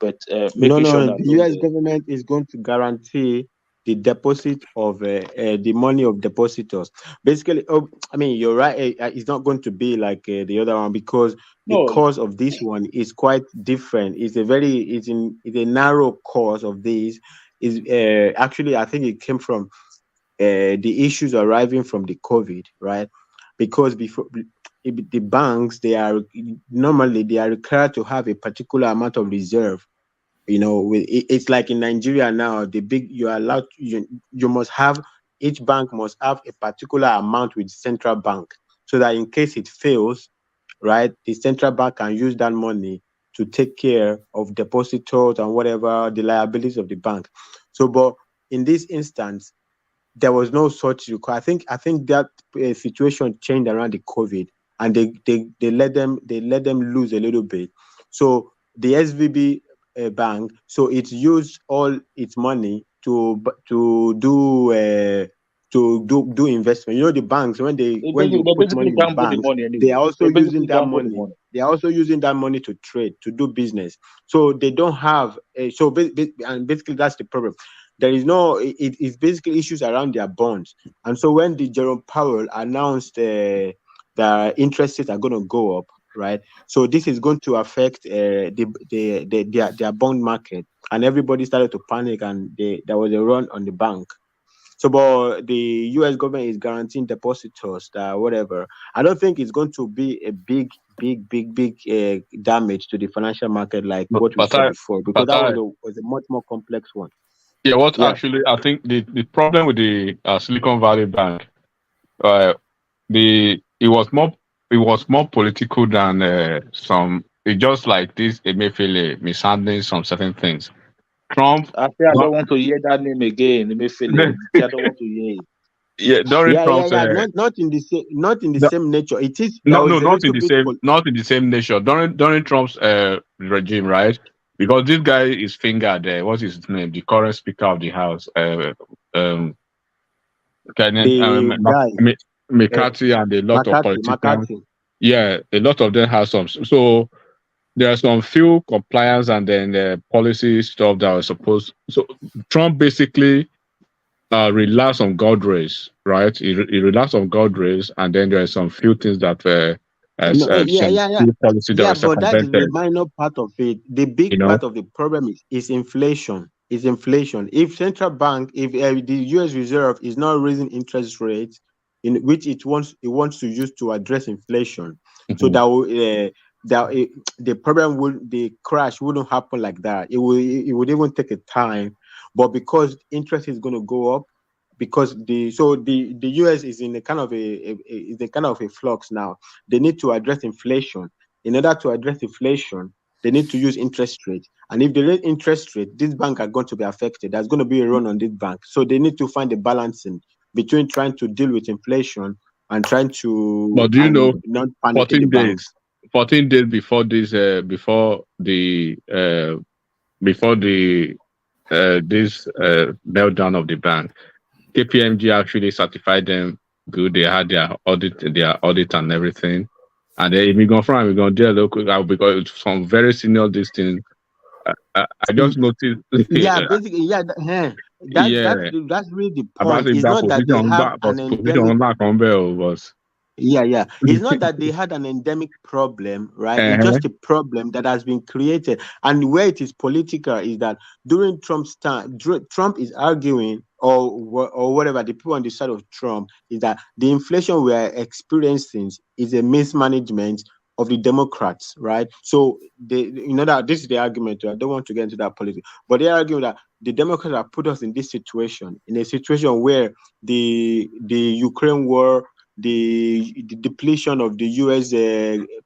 but making sure that the U.S. government is going to guarantee the deposit of the money of depositors. Basically, I mean, you're right. It's not going to be like the other one because the cause of this one is quite different. It's a narrow cause of this. Is actually, I think it came from the issues arriving from the COVID, right? Because before the banks, they are required to have a particular amount of reserve. It's like in Nigeria now, you must have, each bank must have a particular amount with central bank, so that in case it fails, right, the central bank can use that money to take care of depositors and whatever the liabilities of the bank. So, but in this instance, there was no such requirement. I think that situation changed around the COVID, and they let them lose a little bit. So the SVB bank, so it used all its money to do investment. The banks, when you put money in the bank, they are also using that money. They are also using that money to trade, to do business. So they don't have and basically that's the problem. There is no, it's basically issues around their bonds. And so when the Jerome Powell announced the interest rates are going to go up, right? So this is going to affect their bond market, and everybody started to panic, and there was a run on the bank. So, but the U.S. government is guaranteeing depositors that whatever. I don't think it's going to be a big damage to the financial market like what we saw before, because that was a much more complex one. Yeah, actually, I think the problem with the Silicon Valley Bank, it was more political than some. It's just like this Emefiele mishandling some certain things. Trump. I don't want to hear that name again. Emefiele. I don't want to hear it. Yeah, during Trump's not in the same nature. It is not in the same nature. During Trump's regime, right? Because this guy is fingered. What's his name? The current Speaker of the House, McCarthy, and a lot of politicians. Yeah, a lot of them have some. So there are some few compliance and then policy stuff that was supposed. So Trump basically relaxed on guardrails, right? He relaxed on guardrails, and then there are some few things that policy that but that is the minor part of it. The big part of the problem is inflation. If central bank, if the U.S. Reserve is not raising interest rates, in which it wants to use to address inflation, so that the crash wouldn't happen like that. It would even take a time, but because interest is going to go up, because the U.S. is in a kind of a flux now. They need to address inflation. In order to address inflation, they need to use interest rate. And if they raise interest rate, these banks are going to be affected. There's going to be a run on this bank. So they need to find a balancing between trying to deal with inflation and trying to not panic 14 the days. Banks. 14 days before this, this meltdown of the bank, KPMG actually certified them good. They had their audit and everything. And then if we go from, we're going to do a local, because it's some very senior this thing. I just noticed. Basically, that's really the point. It's not that they have an endemic. It's not that they had an endemic problem, right? It's just a problem that has been created. And where it is political is that during Trump's time, Trump is arguing, or whatever, the people on the side of Trump, is that the inflation we are experiencing is a mismanagement of the Democrats, right? So that this is the argument. I don't want to get into that politics, but they argue that the Democrats have put us in this situation, where the Ukraine war, the depletion of the U.S.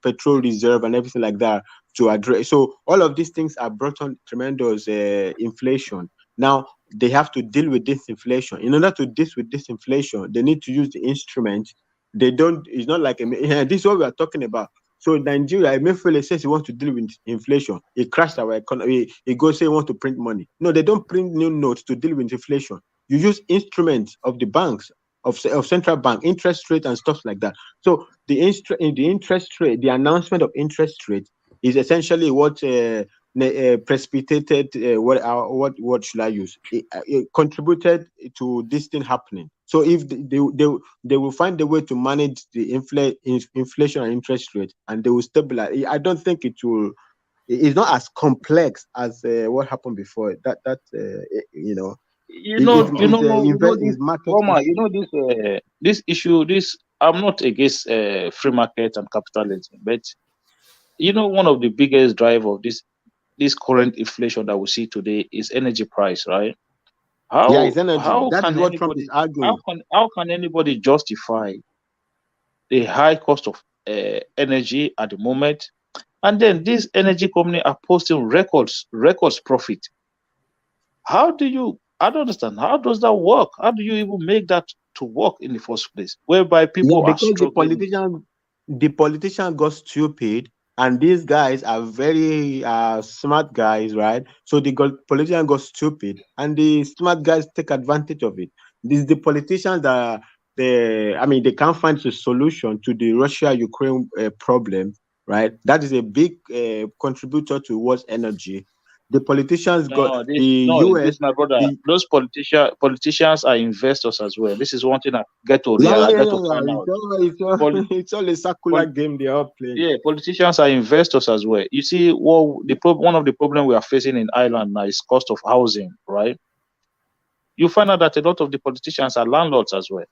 petrol reserve and everything like that to address. So all of these things are brought on tremendous inflation. Now they have to deal with this inflation. In order to deal with this inflation, they need to use the instrument They don't. It's not like this is what we are talking about. So Nigeria, Emefiele says he wants to deal with inflation. He crashed our economy. He goes say he wants to print money. No, they don't print new notes to deal with inflation. You use instruments of the banks, of central bank, interest rate and stuff like that. So the interest rate, the announcement of interest rate is essentially what precipitated what should I use? It contributed to this thing happening. So if they will find a way to manage the inflation and interest rate, and they will stabilize. I don't think it will. It's not as complex as what happened before. This issue. I'm not against free market and capitalism, but one of the biggest driver of this current inflation that we see today is energy price, right? It's energy. That is what Trump is arguing. How can anybody justify the high cost of energy at the moment, and then these energy companies are posting records profit? I don't understand. How does that work? How do you even make that to work in the first place, whereby people are struggling? The politician got stupid, and these guys are very smart guys, right? So the politician got stupid, and the smart guys take advantage of it. The politicians that they can't find a solution to the Russia-Ukraine problem, right? That is a big contributor towards energy. The politicians US. My brother. Those politicians are investors as well. This is one thing I get to realize. It's all a circular game they are playing. Yeah, politicians are investors as well. You see, one of the problems we are facing in Ireland now is cost of housing, right? You find out that a lot of the politicians are landlords as well.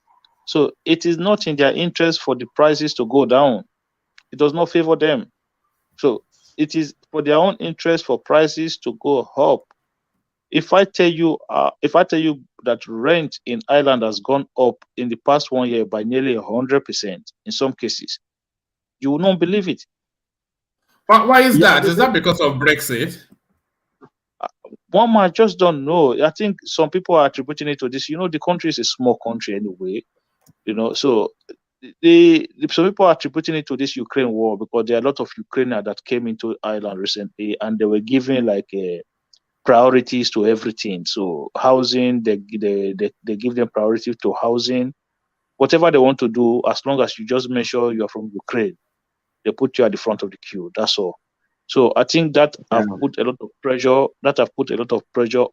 So it is not in their interest for the prices to go down. It does not favor them. So it is for their own interest for prices to go up. If I tell you that rent in Ireland has gone up in the past 1 year by nearly 100% in some cases, you will not believe it. Why is that? Is that because of Brexit? One might just don't know. I think some people are attributing it to this. The country is a small country anyway. So some people are attributing it to this Ukraine war because there are a lot of Ukrainians that came into Ireland recently, and they were given priorities to everything. So housing, they give them priority to housing. Whatever they want to do, as long as you just make sure you're from Ukraine, they put you at the front of the queue. That's all. So I think that have put a lot of pressure.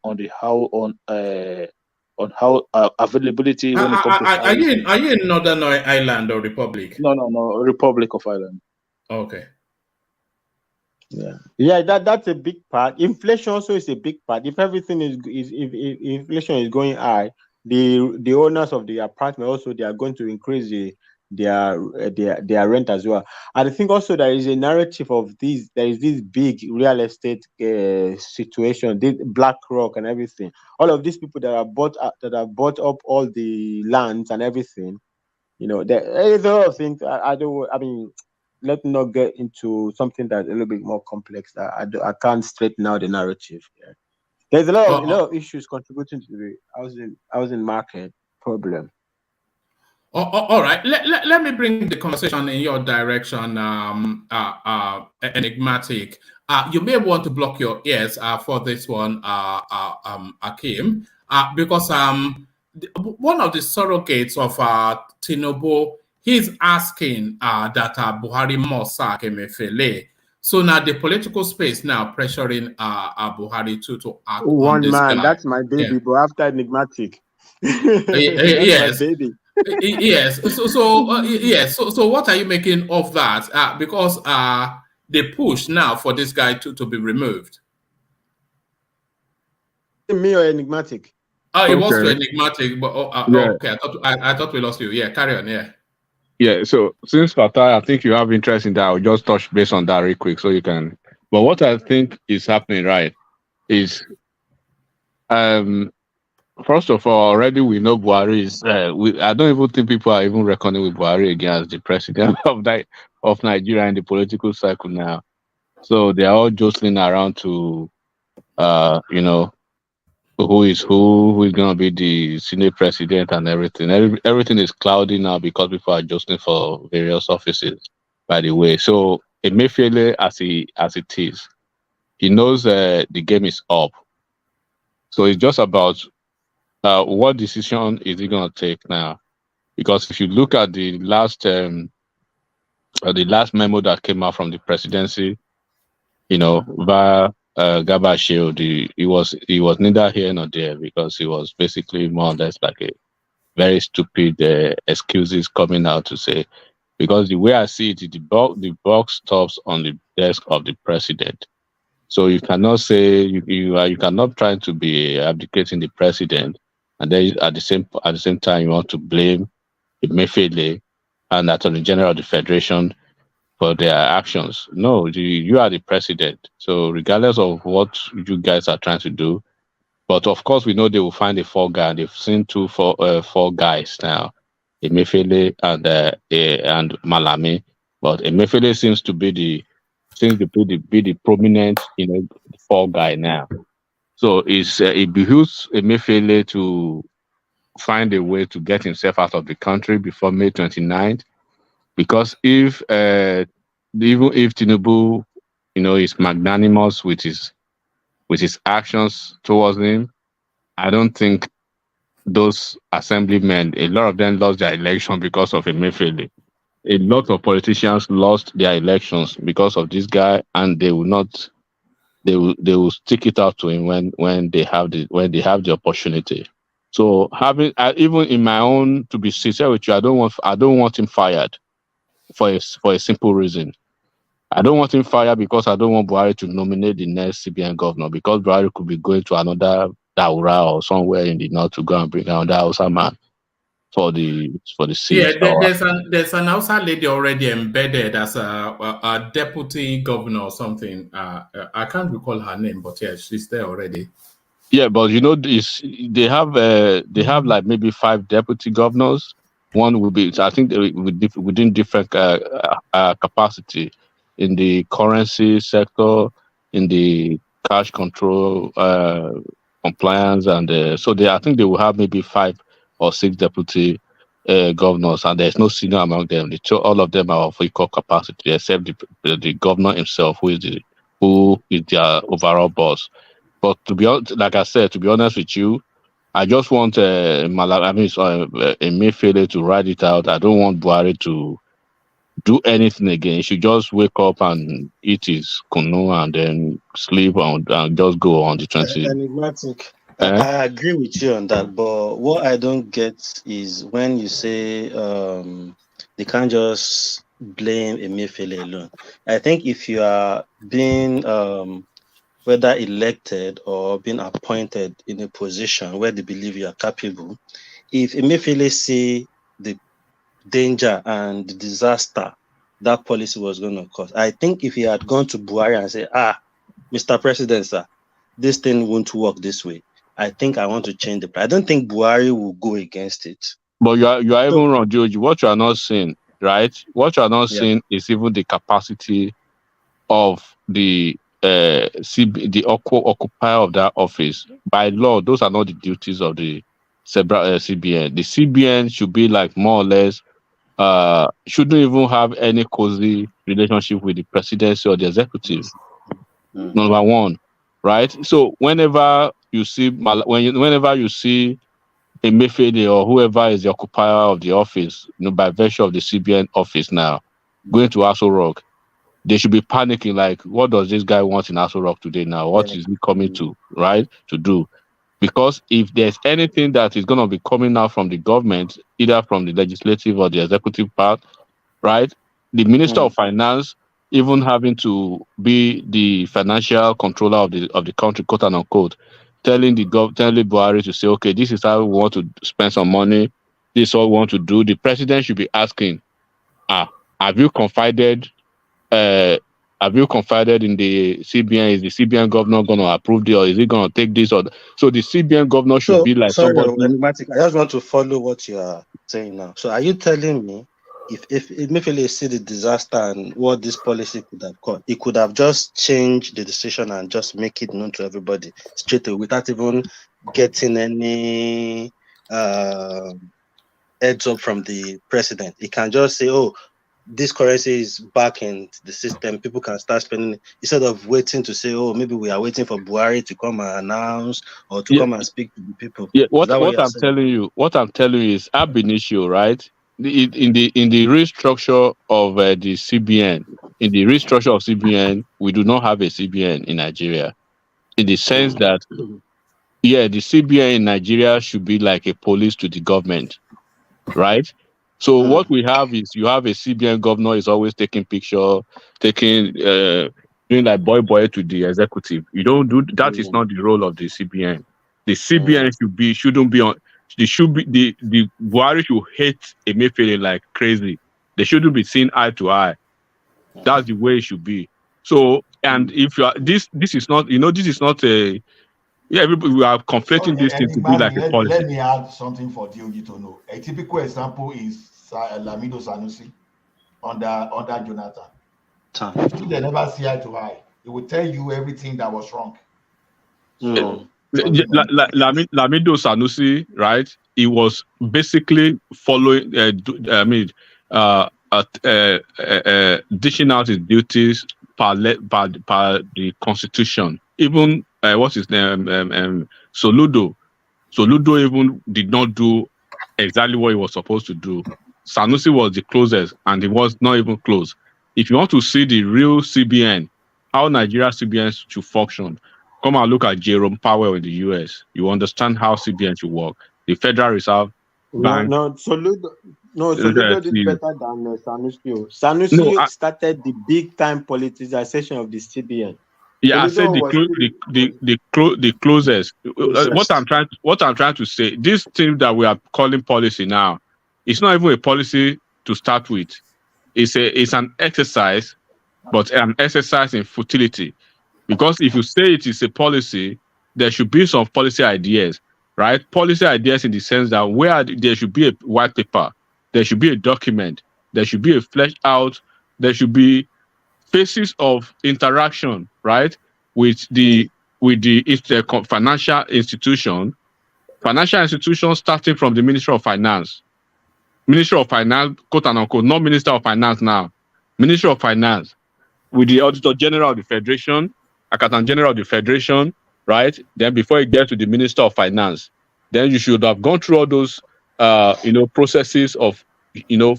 On how availability when it comes to are you in Northern Ireland or Republic? No, Republic of Ireland. Okay. Yeah, that's a big part. Inflation also is a big part. If everything if inflation is going high, the owners of the apartment also, they are going to increase their rent as well. And I think also there is a narrative of this. There is this big real estate situation, this BlackRock and everything. All of these people that have bought up all the lands and everything. There is a lot of things. Let's not get into something that's a little bit more complex. I can't straighten out the narrative. Yeah. There's a lot of issues contributing to the housing market problem. All right. Let me bring the conversation in your direction, Enigmatic. You may want to block your ears for this one, Akim, because one of the surrogates of Tinubu, he's asking that Buhari must sack Emefiele. So now the political space now pressuring Buhari to act on this guy. That's my baby, but after Enigmatic. Yes. My baby. Yes. So what are you making of that? Because they push now for this guy to be removed. Me or Enigmatic? Oh, it was to Enigmatic, but okay. I thought we lost you. Yeah, carry on. Yeah. Yeah. So since Fatai, I think you have interest in that. I'll just touch base on that real quick so you can. But what I think is happening, right, is first of all, already we know Buhari is. I don't even think people are even reckoning with Buhari again as the president of Nigeria in the political cycle now. So they are all jostling around to, who is going to be the Senate president and everything. Everything is cloudy now because people are adjusting for various offices, by the way. So Emefiele, as it is, he knows the game is up. So it's just about what decision is he going to take now? Because if you look at the last memo that came out from the presidency, via Gabashio, he was neither here nor there, because he was basically more or less like a very stupid excuses coming out to say, because the way I see it, the buck stops on the desk of the president. So you cannot say you cannot try to be abdicating the president, and then at the same time you want to blame Emefiele and Attorney General of the Federation for their actions. No, you are the president. So regardless of what you guys are trying to do, but of course we know they will find a fall guy. They've seen four guys now, Emefiele and Malami. But Emefiele seems to be the prominent fall guy now. So it behooves Emefiele to find a way to get himself out of the country before May 29th. Because even if Tinubu, is magnanimous with his actions towards him, I don't think those assemblymen, a lot of them lost their election because of Emefiele. A lot of politicians lost their elections because of this guy, and they will they will stick it out to him when they have the opportunity. So even in my own, to be sincere with you, I don't want him fired for a simple reason. I don't want him fired because I don't want Buhari to nominate the next CBN governor, because Buhari could be going to another Daura or somewhere in the north to go and bring another Hausa man for the seat. Yeah, there's an Hausa lady already embedded as a deputy governor or something. I can't recall her name, but yeah, she's there already. Yeah, but they have like maybe 5 deputy governors. One will be, I think, within different capacity in the currency sector, in the cash control, compliance, and so I think they will have maybe 5 or 6 deputy governors, and there's no senior among them. All of them are of equal capacity, except the governor himself, who is their overall boss. But to be honest, like I said, to be honest with you, I just want Emefiele to ride it out. I don't want Buhari to do anything again. He should just wake up and eat his kunu and then sleep and just go on the 20. Enigmatic. I agree with you on that, but what I don't get is when you say they can't just blame Emefiele alone. I think if you are being whether elected or being appointed in a position where they believe you are capable, if Emefiele see the danger and the disaster that policy was going to cause, I think if he had gone to Buhari and said, Mr. President, sir, this thing won't work this way, I think I want to change the plan. I don't think Buhari will go against it. But you are even wrong, George. What you are not seeing, right? What you are not seeing is even the capacity of the occupier of that office. By law, those are not the duties of the CBN. The CBN should be like more or less, shouldn't even have any cozy relationship with the presidency or the executive. Number one, right? So whenever you see Emefiele or whoever is the occupier of the office, by virtue of the CBN office now, going to Aso Rock, they should be panicking like, what does this guy want in Aso Rock today now? What is he coming to do? Because if there's anything that is going to be coming out from the government, either from the legislative or the executive part, right? The Minister of Finance, even having to be the financial controller of the country, quote and unquote, telling Buhari to say, okay, this is how we want to spend some money. This is what we want to do. The president should be asking, have you confided in the CBN? Is the CBN governor going to approve this, or is he going to take this? So the CBN governor should be like somebody. I just want to follow what you are saying now. So are you telling me if Emefiele see the disaster and what this policy could have caused, he could have just changed the decision and just make it known to everybody straight away without even getting any heads up from the president. He can just say, "Oh, this currency is back in the system. People can start spending it," instead of waiting to say, "Oh, maybe we are waiting for Buhari to come and announce or to come and speak to the people." Yeah, Is that what I'm telling you is ab initio, right? In the restructure of the CBN, in the restructure of CBN, we do not have a CBN in Nigeria, in the sense that the CBN in Nigeria should be like a police to the government, right? So what we have is you have a CBN governor is always taking picture, doing like boy to the executive. You don't do that. Is not the role of the CBN. The CBN shouldn't be on. They should be the Buhari should hate Emefiele like crazy. They shouldn't be seen eye to eye. That's the way it should be. So, and if you are this is not, this is not a everybody, we are conflating this thing to be like a policy. Let me add something for DOG to know. A typical example is Lamido Sanusi under Jonathan. They never see eye to eye. He will tell you everything that was wrong. So, Lamido Sanusi, right? He was basically following. Dishing out his duties per the constitution. Even what's his name? Soludo even did not do exactly what he was supposed to do. Sanusi was the closest, and he was not even close. If you want to see the real CBN, how Nigeria CBN should function, come and look at Jerome Powell in the US. You understand how CBN should work. The Federal Reserve Bank. Soludo did better than Sanusi. Sanusi started the big time politicization of the CBN. Yeah, I said the closest. What I'm trying to say, this thing that we are calling policy now, it's not even a policy to start with. It's an exercise, but an exercise in futility. Because if you say it is a policy, there should be some policy ideas, right? Policy ideas in the sense that there should be a white paper, there should be a document, there should be a fleshed out, there should be phases of interaction, right, with the financial institution starting from the Ministry of Finance, quote unquote, not Minister of Finance now, Ministry of Finance, with the Auditor General of the Federation, Accountant General of the Federation, right? Then before it gets to the Minister of Finance, then you should have gone through all those processes of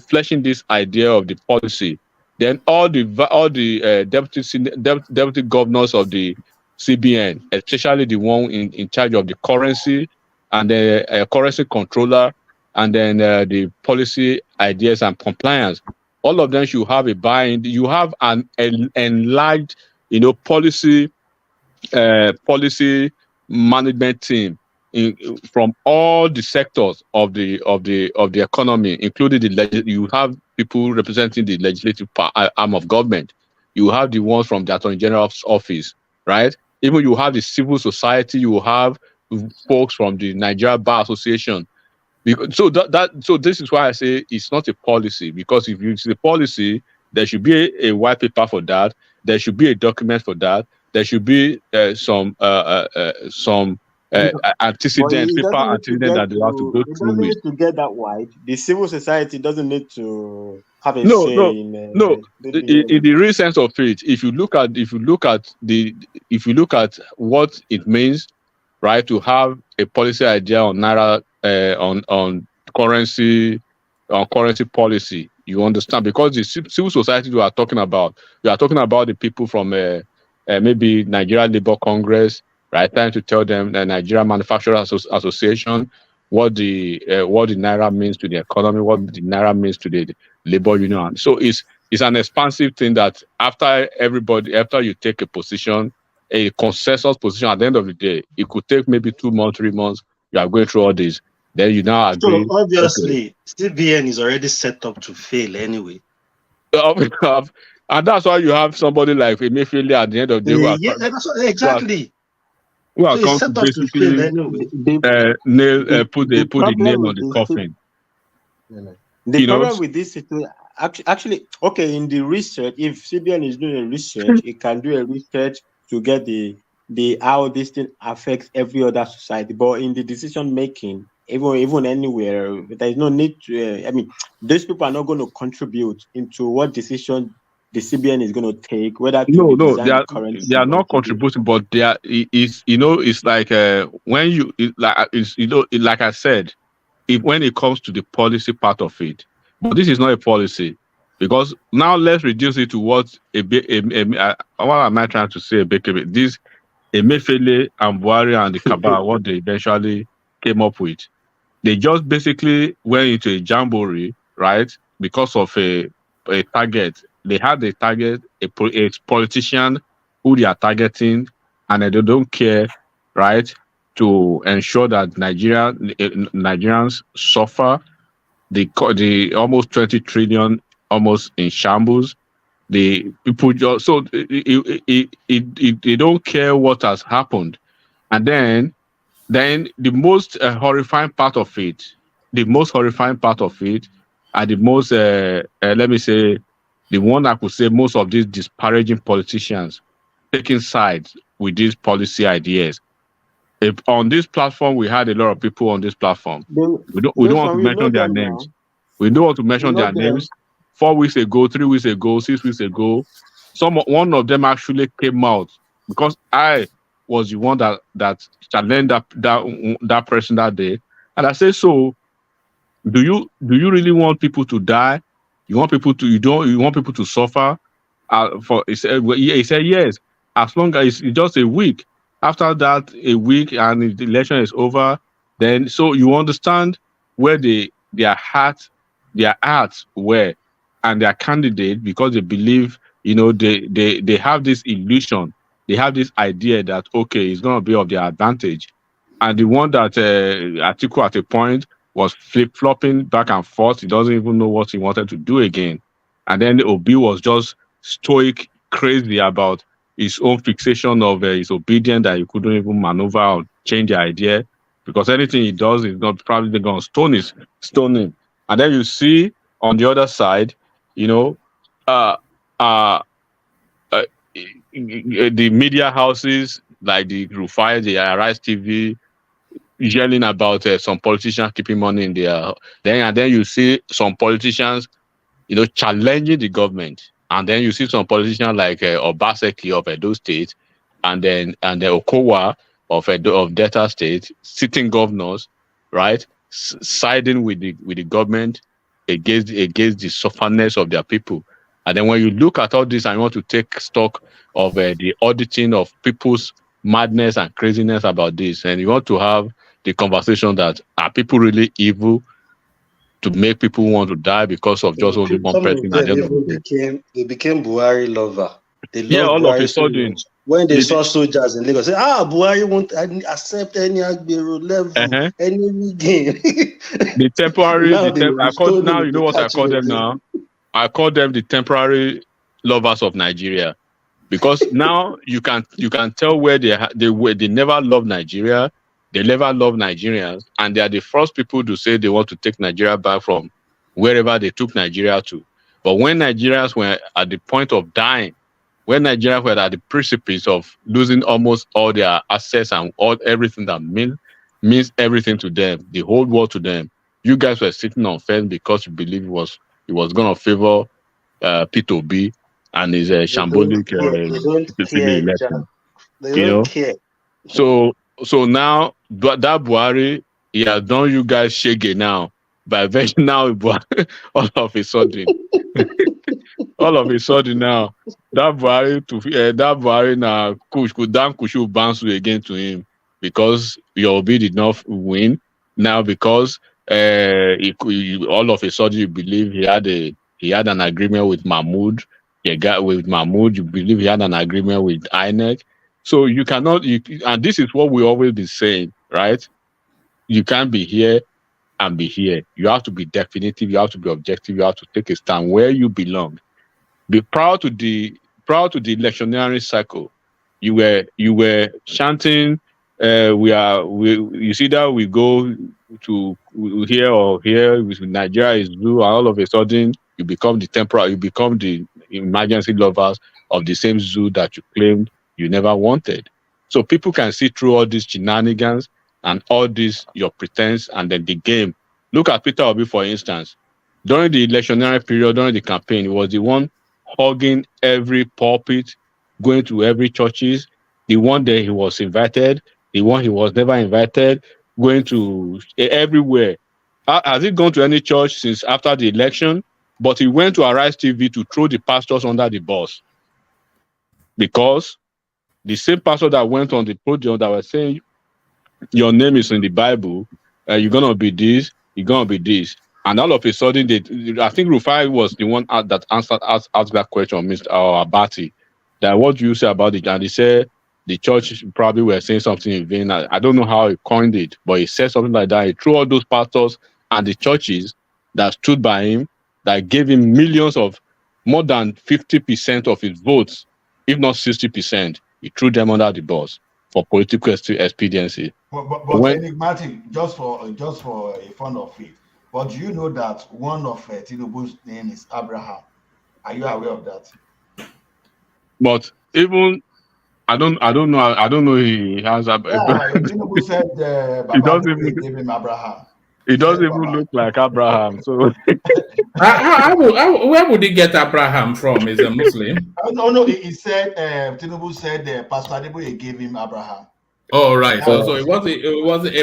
fleshing this idea of the policy. Then all the deputy governors of the CBN, especially the one in charge of the currency and the currency controller, and then the policy ideas and compliance, all of them should have a buy-in. You have an enlarged, policy management team from all the sectors of the economy, including you have people representing the legislative arm of government. You have the ones from the Attorney General's office, right? Even you have the civil society. You have folks from the Nigeria Bar Association. So this is why I say it's not a policy, because if it's a policy, there should be a white paper for that. There should be a document for that. There should be some antecedent that they have to go through with. To get that white, the civil society doesn't need to have a say in the real sense of it. If you look at what it means, right, to have a policy idea on naira, on currency policy, you understand, because the civil society we are talking about the people from maybe Nigeria Labour Congress, right, trying to tell them the Nigeria Manufacturers Association what the naira means to the economy, what the naira means to the labor union. So it's an expansive thing that after you take a position, a consensus position, at the end of the day, it could take maybe 2 months, 3 months. You are going through all this, then you now agree. So obviously, CBN is already set up to fail anyway. And that's why you have somebody like Emefiele at the end of the day. Exactly. Who are come to basically put the nail on the coffin. The problem with this situation, actually, okay, in the research, if CBN is doing a research, it can do a research to get the how this thing affects every other society. But in the decision making, even anywhere, there is no need to. I mean, those people are not going to contribute into what decision the CBN is going to take, whether to No, no, redesign the currency they are or not to do. contributing, but they are. Is it's like when you like I said, if when it comes to the policy part of it, but this is not a policy because now let's reduce it to what what am I trying to say? This Emefiele and Buhari and the cabal, what they eventually came up with. They just basically went into a jamboree, right? Because of a target. They had a target, a politician who they are targeting, and they don't care, right? To ensure that Nigerians suffer the almost 20 trillion almost in shambles. The people just so they don't care what has happened, and then the most horrifying part of it, the most horrifying part of it, and the most let me say, the one I could say most of these disparaging politicians taking sides with these policy ideas. If on this platform we had a lot of people on this platform, we don't Those want to one, we know mention their them now. names. We don't want to We mention know their them. names. 4 weeks ago, 3 weeks ago, 6 weeks ago, one of them actually came out because I was the one that challenged that person that day, and I said, so do you really want people to die? You want people to you want people to suffer? He said yes, as long as it's just a week. After that, a week and the election is over, then so you understand where their hearts were and their candidate, because they believe, they have this illusion, they have this idea that okay, it's gonna be of their advantage. And the one that Atiku at a point was flip-flopping back and forth. He doesn't even know what he wanted to do again. And then Obi was just stoic, crazy about his own fixation of his obedience, that he couldn't even maneuver or change the idea, because anything he does is not probably going to stone him. And then you see on the other side, uh, uh, uh, the media houses like the Rufai, the Arise TV, yelling about some politicians keeping money in their and then you see some politicians challenging the government, and then you see some politicians like Obaseki of Edo State, and then Okowa of Delta State, sitting governors, right, siding with the government against the sufferness of their people. And then when you look at all this and you want to take stock of the auditing of people's madness and craziness about this, and you want to have the conversation that are people really evil to make people want to die because of just only one Some person of at the them end of the even day. became Buhari lover. They Yeah, love all of a Buhari so sudden, much. When they saw soldiers in Lagos, say, Buhari won't accept any Agbero level, any regain. the temporary, Now they I call restore now. him, You know they what I catch him call them again. now? I call them the temporary lovers of Nigeria, because now you can tell where they never love Nigeria, they never love Nigerians, and they are the first people to say they want to take Nigeria back from wherever they took Nigeria to. But when Nigerians were at the point of dying, when Nigerians were at the precipice of losing almost all their assets and everything that means everything to them, the whole world to them, you guys were sitting on fence because you believe it was going to favor P2B and his shambolic They don't civil care, Jack. election. They don't care. So now that Buhari, he has done you guys shaggy now. By then now, all of a sudden, all of a sudden now, that Buhari now could damn Kushu bounce again to him, because Yoruba did not win now, because all of a sudden you believe he had an agreement with Mahmoud. You believe he had an agreement with INEC. So you cannot, and this is what we always be saying, right? You can't be here and be here. You have to be definitive. You have to be objective. You have to take a stand where you belong. Be proud to the electioneering cycle. You were chanting. You see that we go to here or here with Nigeria is blue, and all of a sudden You become the temporary, you become the emergency lovers of the same zoo that you claimed you never wanted. So people can see through all these shenanigans and all this your pretense and then the game. Look at Peter Obi, for instance. During the electionary period, during the campaign, he was the one hugging every pulpit, going to every churches, the one that he was invited, the one he was never invited, going to everywhere. Has he gone to any church since after the election? But he went to Arise TV to throw the pastors under the bus. Because the same pastor that went on the podium that was saying, your name is in the Bible, you're going to be this, you're going to be this. And all of a sudden, I think Rufai was the one that asked that question, Mr. Abati, that what do you say about it? And he said the church probably were saying something in vain. I don't know how he coined it, but he said something like that. He threw all those pastors and the churches that stood by him, that gave him millions of, more than 50% of his votes, if not 60%. He threw them under the bus for political expediency. But enigmatic, just for a fun of it. But do you know that one of Tinubu's name is Abraham? Are you aware of that? But even I don't know. He has a. Yeah, Tinubu said Baba gave him Abraham. He doesn't even look like Abraham. So where would he get Abraham from? Is a Muslim? No. He said Tinubu said Pastor Adeboye gave him Abraham. Oh right, so it wasn't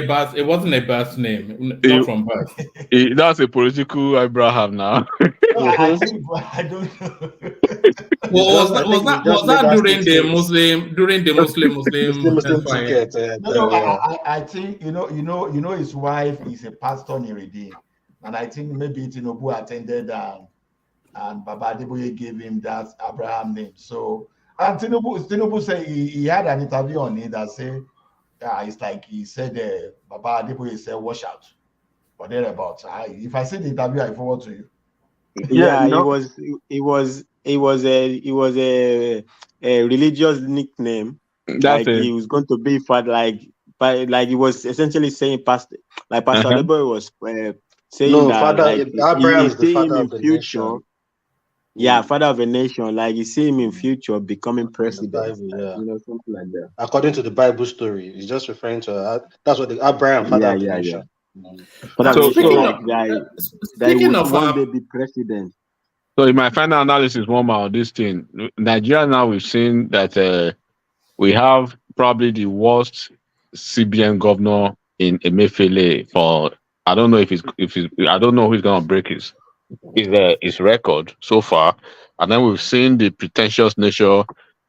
a birth name, not from birth. That's a political Abraham now. No, I don't know. Was that during the Muslim ticket? No, I think you know his wife is a pastor in Redeem, and I think maybe Tinubu attended and Baba Adeboye gave him that Abraham name. So and Tinubu said he had an interview on it that said. It's like he said, Baba Adeboye said, "Wash out," or thereabouts. If I see the interview, I forward to you. Yeah, it was a religious nickname. Like he was going to be for like he was essentially saying Pastor Adeboye was saying that Father, like Abraham is the see him father in of the future. nation. Yeah, father of a nation. Like you see him in future becoming president. Bible, something like that. According to the Bible story, he's just referring to that's what the Abraham, father of the nation. So speaking of one day be president. So in my final analysis, one more on this thing, Nigeria now we've seen that we have probably the worst CBN governor in Emefiele for I don't know if I don't know who's gonna break his record so far, and then we've seen the pretentious nature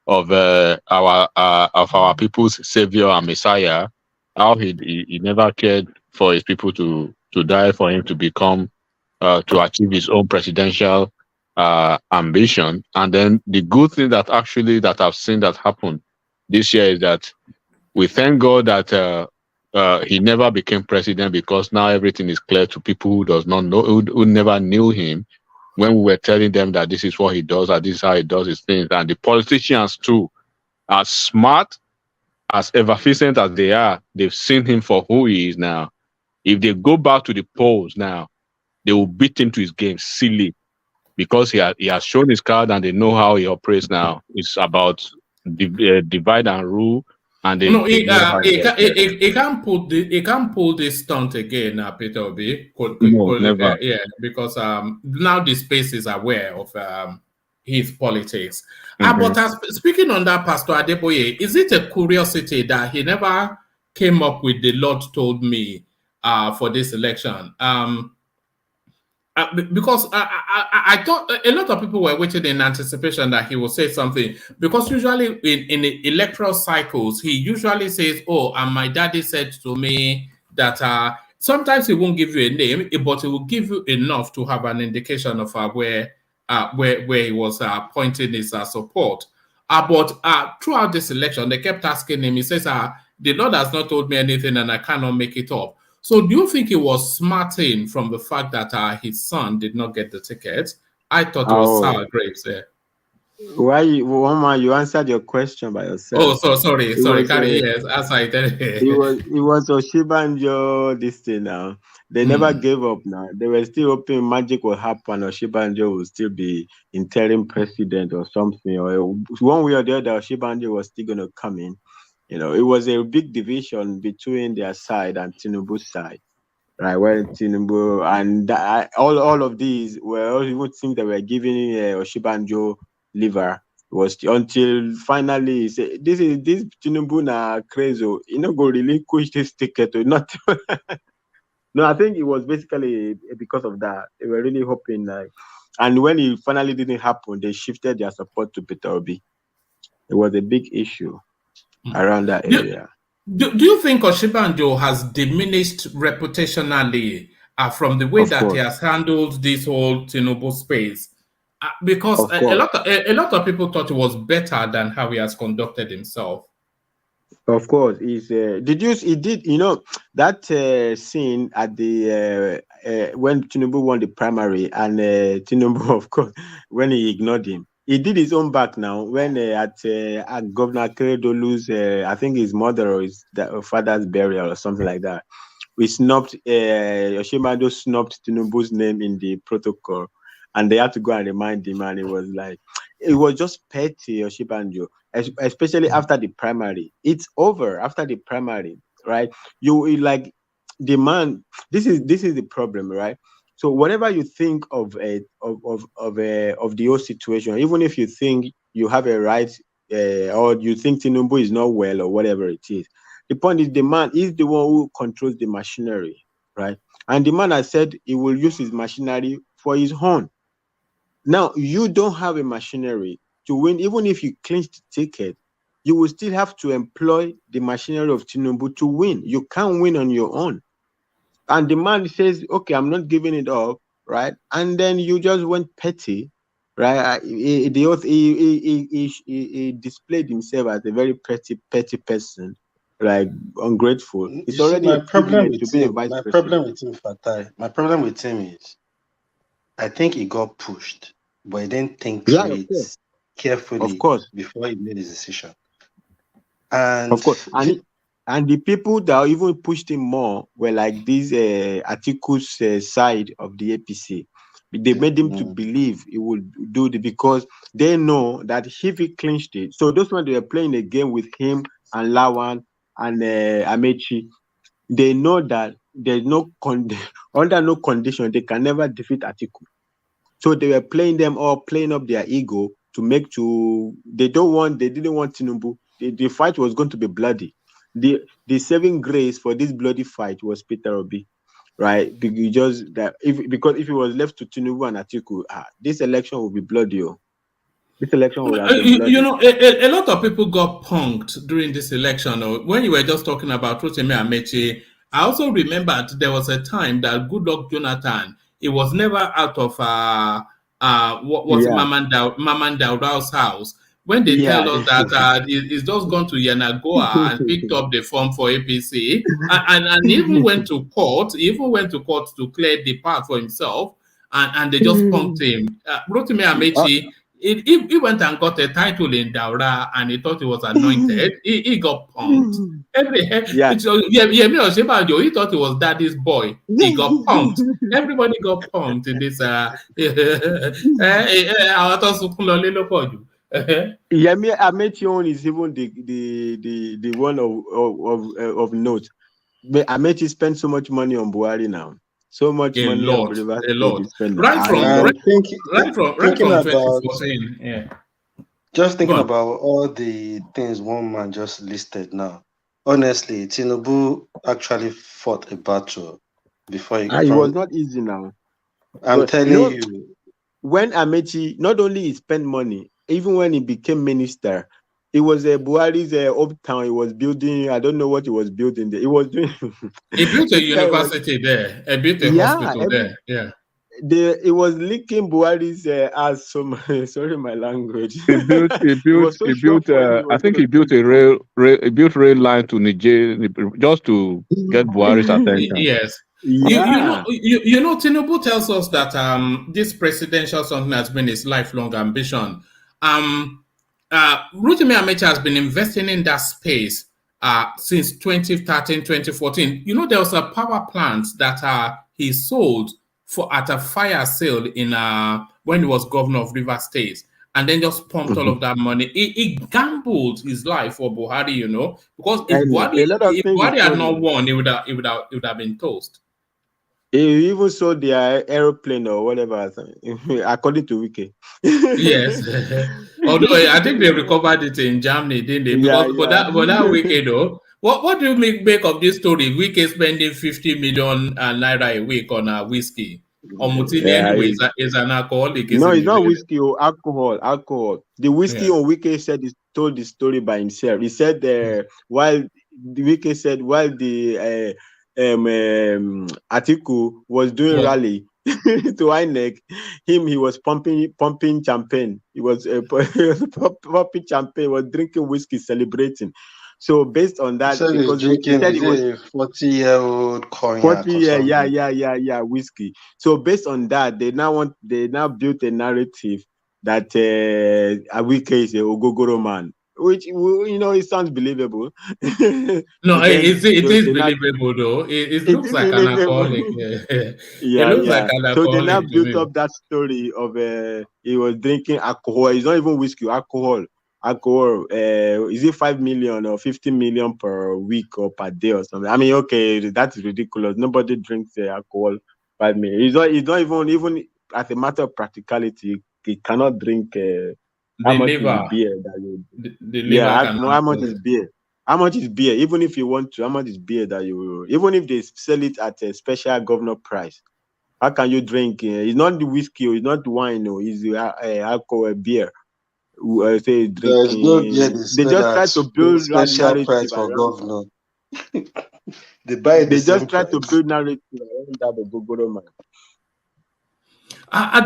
of our people's savior and messiah, how he never cared for his people to die for him to become to achieve his own presidential ambition. And then the good thing that I've seen that happen this year is that we thank God that he never became president, because now everything is clear to people who does not know, who never knew him, when we were telling them that this is what he does, that this is how he does his things. And the politicians too, as smart, as efficient as they are, they've seen him for who he is now. If they go back to the polls now, they will beat him to his game silly, because he has shown his card and they know how he operates now. It's about divide and rule. And he can't pull this stunt again, Peter Obi. Never. Yeah, because now the space is aware of his politics. But speaking on that, Pastor Adeboye, is it a curiosity that he never came up with the Lord told me for this election? Because I thought a lot of people were waiting in anticipation that he will say something, because usually in the electoral cycles, he usually says, "Oh, and my daddy said to me that." Sometimes he won't give you a name, but he will give you enough to have an indication of where he was pointing his support. But throughout this election, they kept asking him. He says, "The Lord has not told me anything, and I cannot make it up." So do you think he was smarting from the fact that his son did not get the ticket? I thought it was sour grapes there. Why, Woman, you answered your question by yourself. Oh, so sorry, It sorry, was, Carry, yes, as I tell it was Oshibanjo, this thing now. They never gave up now. They were still hoping magic will happen, Oshibanjo will still be interim president or something, or one way or the other, Oshibanjo was still going to come in. You know, it was a big division between their side and Tinubu's side, right? Where Tinubu and all of these were all even think they were giving Oshibanjo liver. Was until finally he said, this Tinubu na crazy. You know, go relinquish this ticket or not. No, I think it was basically because of that. They were really hoping, like, and when it finally didn't happen, they shifted their support to Peter Obi. It was a big issue around that area. Do you think Oshibanjo has diminished reputationally from the way that he has handled this whole Tinubu space? Because a lot of people thought it was better than how he has conducted himself. Of course, he did, you know, that scene at the when Tinubu won the primary, and Tinubu, of course, when he ignored him, he did his own back now. When at Governor Keredolu's, I think his mother or his father's burial or something like that, we snubbed Oshibanjo snubbed Tinubu's name in the protocol, and they had to go and remind him, and it was like, it was just petty, Oshibanjo, especially after the primary. It's over after the primary, right? You like the man. This is the problem, right? So whatever you think of the whole situation, even if you think you have a right, or you think Tinubu is not well or whatever it is, the point is the man is the one who controls the machinery, right? And the man has said he will use his machinery for his own. Now, you don't have a machinery to win. Even if you clinch the ticket, you will still have to employ the machinery of Tinubu to win. You can't win on your own. And the man says, okay, I'm not giving it up, right? And then you just went petty, right? He displayed himself as a very petty person, like ungrateful. It's already my problem to be a vice president. My problem with him is, I think he got pushed, but he didn't think through it carefully before he made his decision. And of course, and the people that even pushed him more were like these Atiku's side of the APC. They made him to believe he would do it because they know that if he clinched it. So those when they were playing a game with him and Lawan and Amechi, they know that there's no under no condition they can never defeat Atiku. So they were playing them all, playing up their ego to make they didn't want Tinubu. The fight was going to be bloody. The saving grace for this bloody fight was Peter Obi, right? Because if it was left to Tinubu and Atiku, this election would be bloody. This election would have been bloody. You know, a lot of people got punked during this election. When you were just talking about Rotimi Amechi, I also remembered there was a time that Goodluck Jonathan, it was never out of Maman Dauda's house. When they tell us that he's just gone to Yanagoa and picked up the form for APC and even went to court, to clear the path for himself, and they just punked him. Rotimi Amechi, he went and got a title in Daura and he thought he was anointed. He got punked. He thought he was daddy's boy. He got punked. Everybody got punked in this. Yemi Amechi is even the one of note. But Amechi spent so much money on Buhari now. So much money on River State. Right from 2014. Yeah. Just thinking about all the things one man just listed now. Honestly, Tinubu actually fought a battle before he it was not easy now. I'm telling you. When Amechi, not only he spent money, even when he became minister, it was Buhari's old town. He was building. I don't know what he was building there. He was doing. He built a university there. He built a hospital there. Yeah. It was licking Buhari's ass. Sorry, my language. He built. I think he built rail line to Niger just to get Buhari's attention. Yes. Yeah. You know, Tinubu tells us that this presidential something has been his lifelong ambition. Rotimi Amechi has been investing in that space since 2013, 2014. You know, there was a power plant that he sold at a fire sale in when he was governor of Rivers State, and then just pumped all of that money. He gambled his life for Buhari, you know, because A lot of if things he Buhari had sold. not won, it would have been toast. He even sold their aeroplane or whatever, according to Wiki. Yes. Although I think they recovered it in Germany, didn't they? Because but that weekend, though, what do you make of this story? Wiki spending 50 million naira a week on whiskey. Or Mutini anyway is an alcoholic. No, it's not whiskey or alcohol. The whiskey on Wiki told the story by himself. He said while the Atiku was doing rally to INEC, he was pumping champagne. He was pumping champagne, was drinking whiskey, celebrating. So based on that, so because drinking, he said is it was a 40-year-old cognac 40 yeah, whiskey. So based on that, they now built a narrative that Awike is a Ogogoro man, which it sounds believable. No, it is believable though. It looks like an alcoholic. It looks like an So they now alcoholic to built me. up that story of he was drinking alcohol. It's not even whiskey, alcohol. Is it 5 million or 50 million per week or per day or something? I mean, okay, that's ridiculous. Nobody drinks alcohol 5 million. It's not even as a matter of practicality, he cannot drink how much is the beer that you how much is beer? How much is beer? Even if you want to, how much is beer that you even if they sell it at a special governor price? How can you drink? It's not the whiskey, it's not the wine, it's alcohol, beer. Say drinking. They just try to build that narrative for around. governor. They just try to build narrative around that Ogogoro man.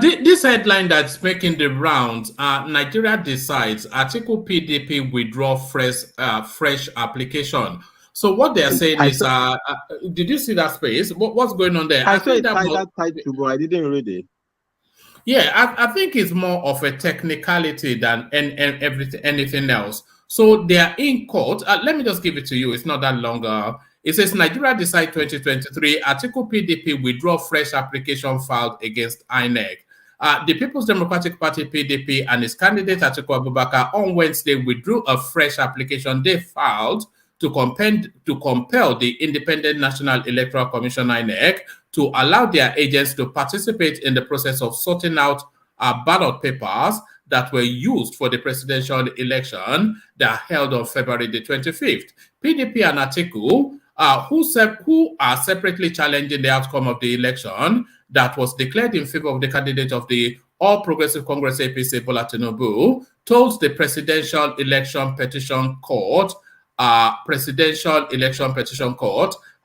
This headline that's making the rounds, Nigeria decides Atiku PDP withdraw fresh application. So what they're saying is, did you see that space? What's going on there? I saw that title, but I didn't read it. Yeah, I think it's more of a technicality than anything else. So they are in court. Let me just give it to you. It's not that long. It says Nigeria decide 2023, Atiku PDP withdraw fresh application filed against INEC. The People's Democratic Party PDP and its candidate Atiku Abubakar on Wednesday withdrew a fresh application they filed to compel the Independent National Electoral Commission INEC to allow their agents to participate in the process of sorting out ballot papers that were used for the presidential election that held on February the 25th. PDP and Atiku, who are separately challenging the outcome of the election that was declared in favor of the candidate of the All Progressive Congress APC, Bola Tinubu, told the Presidential Election Petition Court,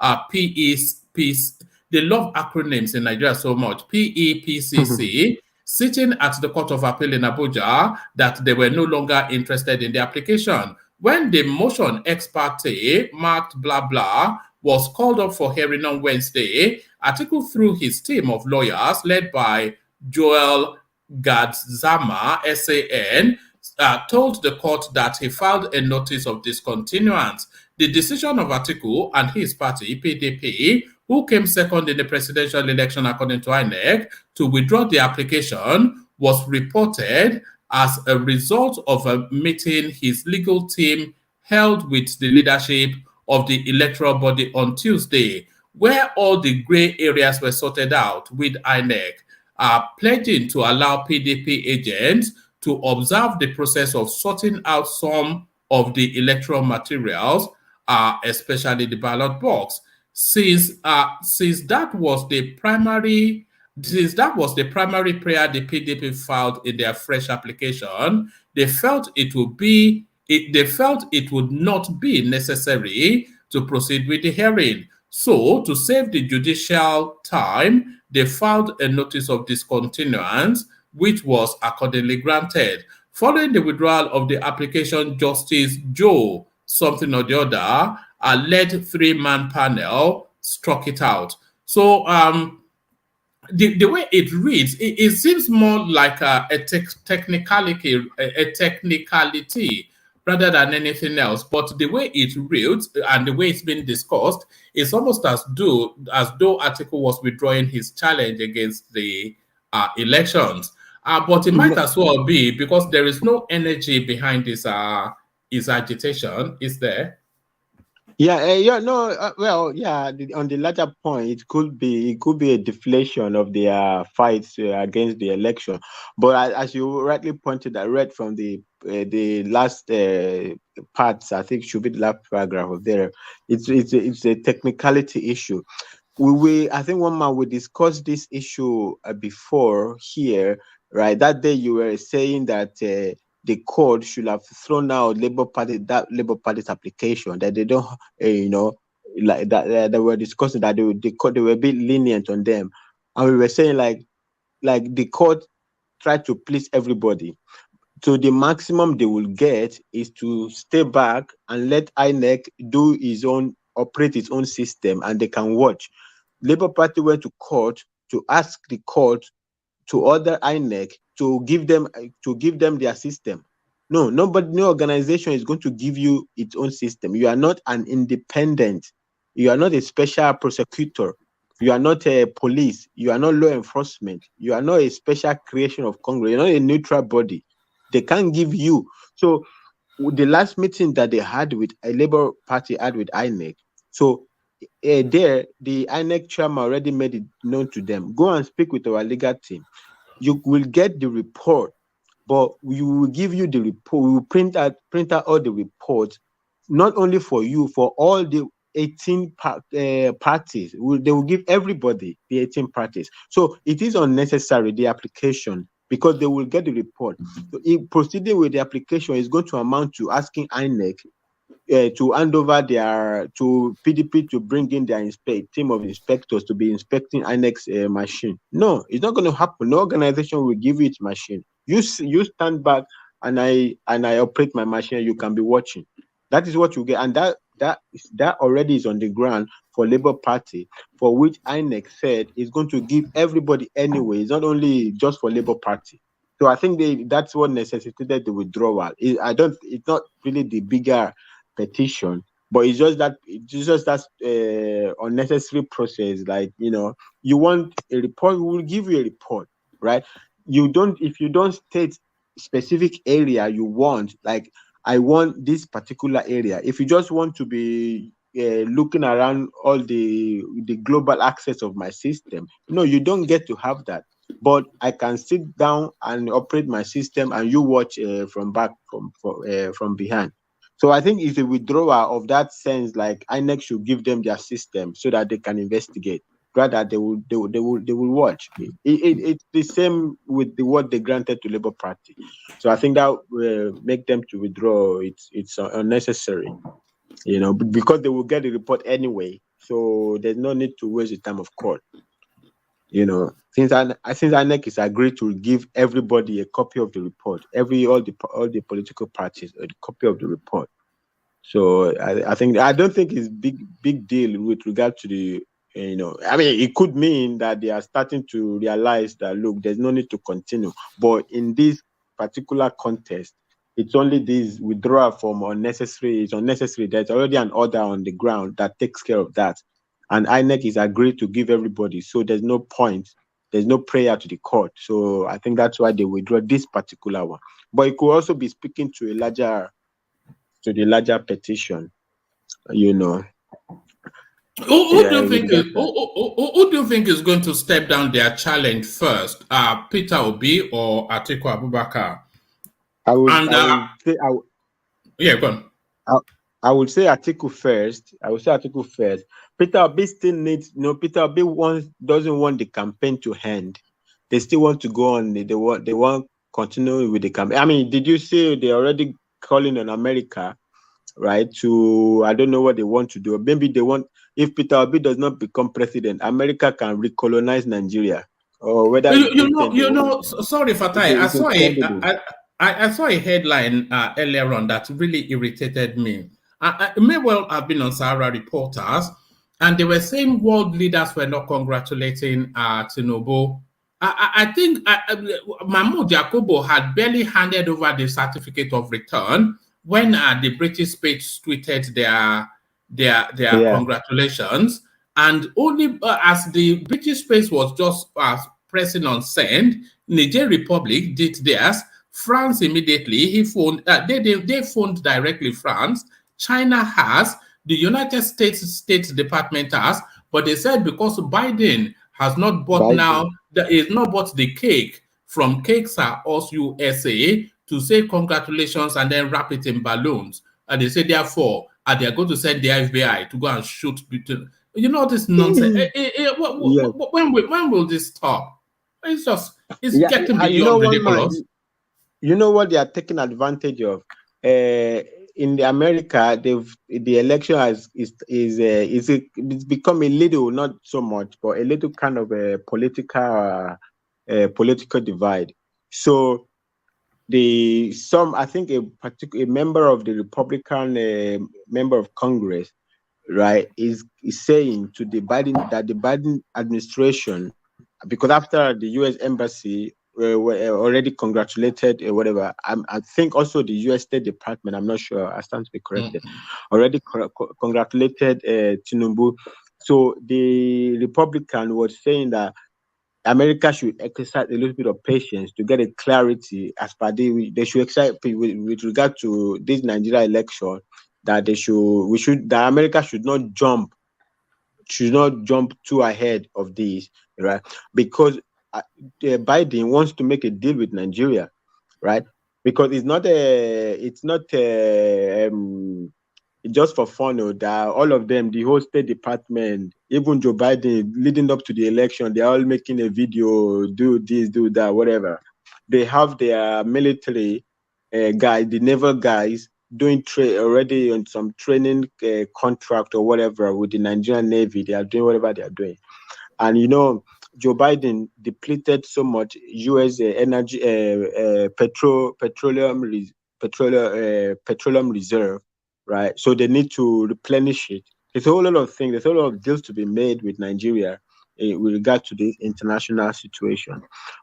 PEPC, they love acronyms in Nigeria so much, PEPCC, sitting at the Court of Appeal in Abuja, that they were no longer interested in the application. When the motion ex parte marked blah blah was called up for hearing on Wednesday, Atiku through his team of lawyers led by Joel Gadzama, SAN, told the court that he filed a notice of discontinuance. The decision of Atiku and his party, PDP, who came second in the presidential election according to INEC, to withdraw the application was reported as a result of a meeting his legal team held with the leadership of the electoral body on Tuesday, where all the gray areas were sorted out, with INEC pledging to allow PDP agents to observe the process of sorting out some of the electoral materials, especially the ballot box. Since that was the primary prayer the PDP filed in their fresh application, they felt it would not be necessary to proceed with the hearing. So, to save the judicial time, they filed a notice of discontinuance, which was accordingly granted. Following the withdrawal of the application, Justice Joe something or the other, a led three-man panel struck it out. So the way it reads, it seems more like a technicality rather than anything else. But the way it reads and the way it's been discussed, it's almost as though Atiku was withdrawing his challenge against the elections. But it might as well be, because there is no energy behind his agitation, is there? Yeah, no, on the latter point, it could be a deflation of their fights against the election. But as you rightly pointed, I read from the last parts, I think should be the last paragraph of there. It's a technicality issue. I think one man we discussed this issue before here, right? That day you were saying that the court should have thrown out Labour Party's application, that they don't, like that they were discussing that they were a bit lenient on them, and we were saying like the court tried to please everybody. So the maximum they will get is to stay back and let INEC operate its own system, and they can watch. Labour Party went to court to ask the court to order INEC to give them their system. No organization is going to give you its own system. You are not an independent. You are not a special prosecutor. You are not a police. You are not law enforcement. You are not a special creation of Congress. You're not a neutral body. They can't give you. So the last meeting that they had with a Labour Party had with INEC. So there, the INEC chairman already made it known to them. Go and speak with our legal team. You will get the report, but we will give you the report. We will print out all the reports, not only for you, for all the 18 parties. They will give everybody the 18 parties. So it is unnecessary, the application, because they will get the report. So proceeding with the application is going to amount to asking INEC to hand over to PDP to bring in their team of inspectors to be inspecting INEC's machine. No, it's not going to happen. No organization will give you its machine. You stand back and I operate my machine. You can be watching. That is what you get, and that already is on the ground for Labour Party, for which INEC said is going to give everybody anyway. It's not only just for Labour Party. So I think that's what necessitated the withdrawal. It's not really the bigger petition, but it's just that unnecessary process. Like, you want a report, we will give you a report, right? If you don't state specific area you want, like I want this particular area. If you just want to be looking around all the global access of my system, no, you don't get to have that. But I can sit down and operate my system, and you watch from behind. So I think it's a withdrawal of that sense. Like INEC should give them their system so that they can investigate. Rather, they will watch. It's the same with what they granted to Labour Party. So I think that will make them to withdraw. It's unnecessary, because they will get the report anyway. So there's no need to waste the time of court. Since INEC is agreed to give everybody a copy of the report, all the political parties a copy of the report. So I don't think it's big deal with regard to the, it could mean that they are starting to realize that, look, there's no need to continue. But in this particular contest, it's only this withdrawal from unnecessary. It's unnecessary. There's already an order on the ground that takes care of that. And INEC is agreed to give everybody. So there's no point. There's no prayer to the court. So I think that's why they withdraw this particular one. But it could also be speaking to the larger petition, Who do you think is going to step down their challenge first? Peter Obi or Atiku Abubakar? I would say Atiku first. Peter Obi still needs, Peter Obi doesn't want the campaign to end. They still want to go on. They want continue with the campaign. I mean, did you see they're already calling on America, right? I don't know what they want to do. Maybe they want, if Peter Obi does not become president, America can recolonize Nigeria. Or whether sorry, Fatai, I saw a headline earlier on that really irritated me. It may well have been on Sahara Reporters, And they were saying world leaders were not congratulating Tinubu. I think Mahmoud Yakubu had barely handed over the certificate of return when the British space tweeted their congratulations, and only as the British space was just pressing on send, Niger Republic did theirs. France immediately he phoned. They phoned directly France. China has. The United States State Department has, but they said because Biden has not bought is not bought the cake from Cakes Are Us USA to say congratulations and then wrap it in balloons. And they say therefore they are going to send the FBI to go and shoot between. You know this nonsense. When will this stop? It's getting beyond ridiculous. You know what they are taking advantage of? In America, the election it's become a little, not so much, but a little kind of a political divide. So I think a member of the Republican member of Congress, right, is saying to the Biden administration, because after the U.S. embassy were already congratulated whatever. I think also the U.S. State Department, I'm not sure, I stand to be corrected, already congratulated Tinubu. So the Republican was saying that America should exercise a little bit of patience to get a clarity as per they should exercise with regard to this Nigeria election, that America should not jump too ahead of this, right? Because Biden wants to make a deal with Nigeria, right? Because it's not just for fun, that all of them, the whole State Department, even Joe Biden, leading up to the election, they're all making a video, do this, do that, whatever. They have their military guys, the naval guys, doing already on some training contract or whatever with the Nigerian Navy. They are doing whatever they are doing. And Joe Biden depleted so much U.S. energy, petroleum reserve, right? So they need to replenish it. There's a whole lot of things. There's a whole lot of deals to be made with Nigeria with regard to this international situation.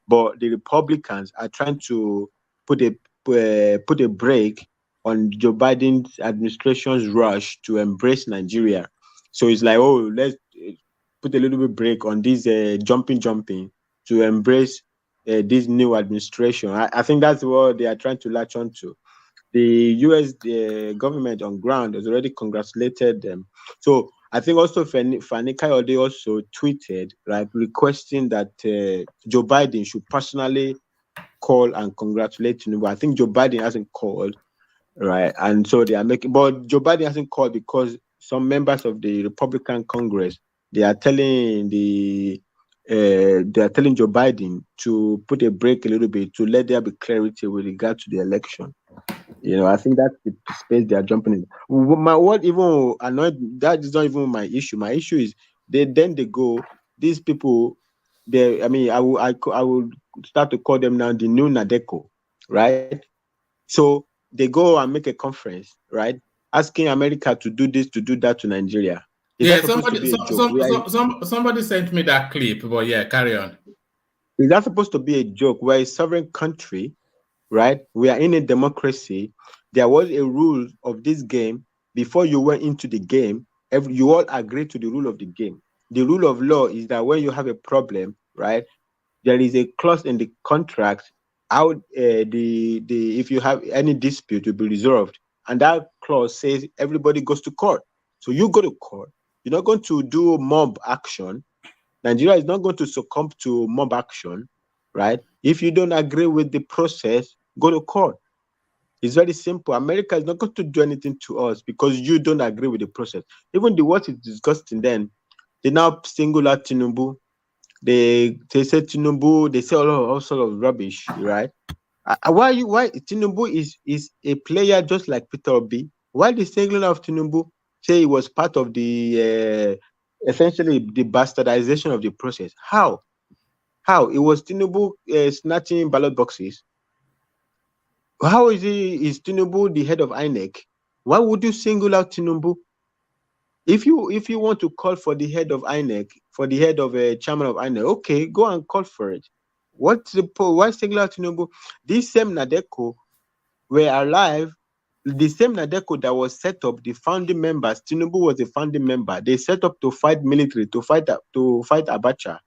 But the Republicans are trying to put a break on Joe Biden's administration's rush to embrace Nigeria. So it's like, let's put a little bit break on this jumping to embrace this new administration. I think that's what they are trying to latch on to. The U.S. government on ground has already congratulated them. So I think also Fani Kayode also tweeted, like, requesting that Joe Biden should personally call and congratulate Tinubu. I think Joe Biden hasn't called, right? And so they are but Joe Biden hasn't called because some members of the Republican Congress, they are telling Joe Biden to put a break a little bit to let there be clarity with regard to the election. I think that's the space they are jumping in. What even annoyed, that is not even my issue. My issue is these people, I will start to call them now the new Nadeko, right? So they go and make a conference, right? Asking America to do this, to do that to Nigeria. Somebody sent me that clip, but yeah, carry on. Is that supposed to be a joke? We're a sovereign country, right? We are in a democracy. There was a rule of this game before you went into the game. You all agreed to the rule of the game. The rule of law is that when you have a problem, right, there is a clause in the contract how if you have any dispute will be resolved, and that clause says everybody goes to court. So you go to court. You're not going to do mob action. Nigeria is not going to succumb to mob action, right? If you don't agree with the process, go to court. It's very simple. America is not going to do anything to us because you don't agree with the process. Even what is disgusting, then they now single out Tinubu. They say Tinubu, they say all sort of rubbish, right? Why Tinubu is a player just like Peter Obi? Why the singling out of Tinubu? Say he was part of the essentially the bastardization of the process. How? It was Tinubu snatching ballot boxes. How is Tinubu the head of INEC? Why would you single out Tinubu? If you want to call for the head of INEC, for the head of a chairman of INEC, okay, go and call for it. Why single out Tinubu? This same Nadeko were alive. The same Nadeko that was set up, the founding members, Tinubu was a founding member. They set up to fight military, to fight Abacha.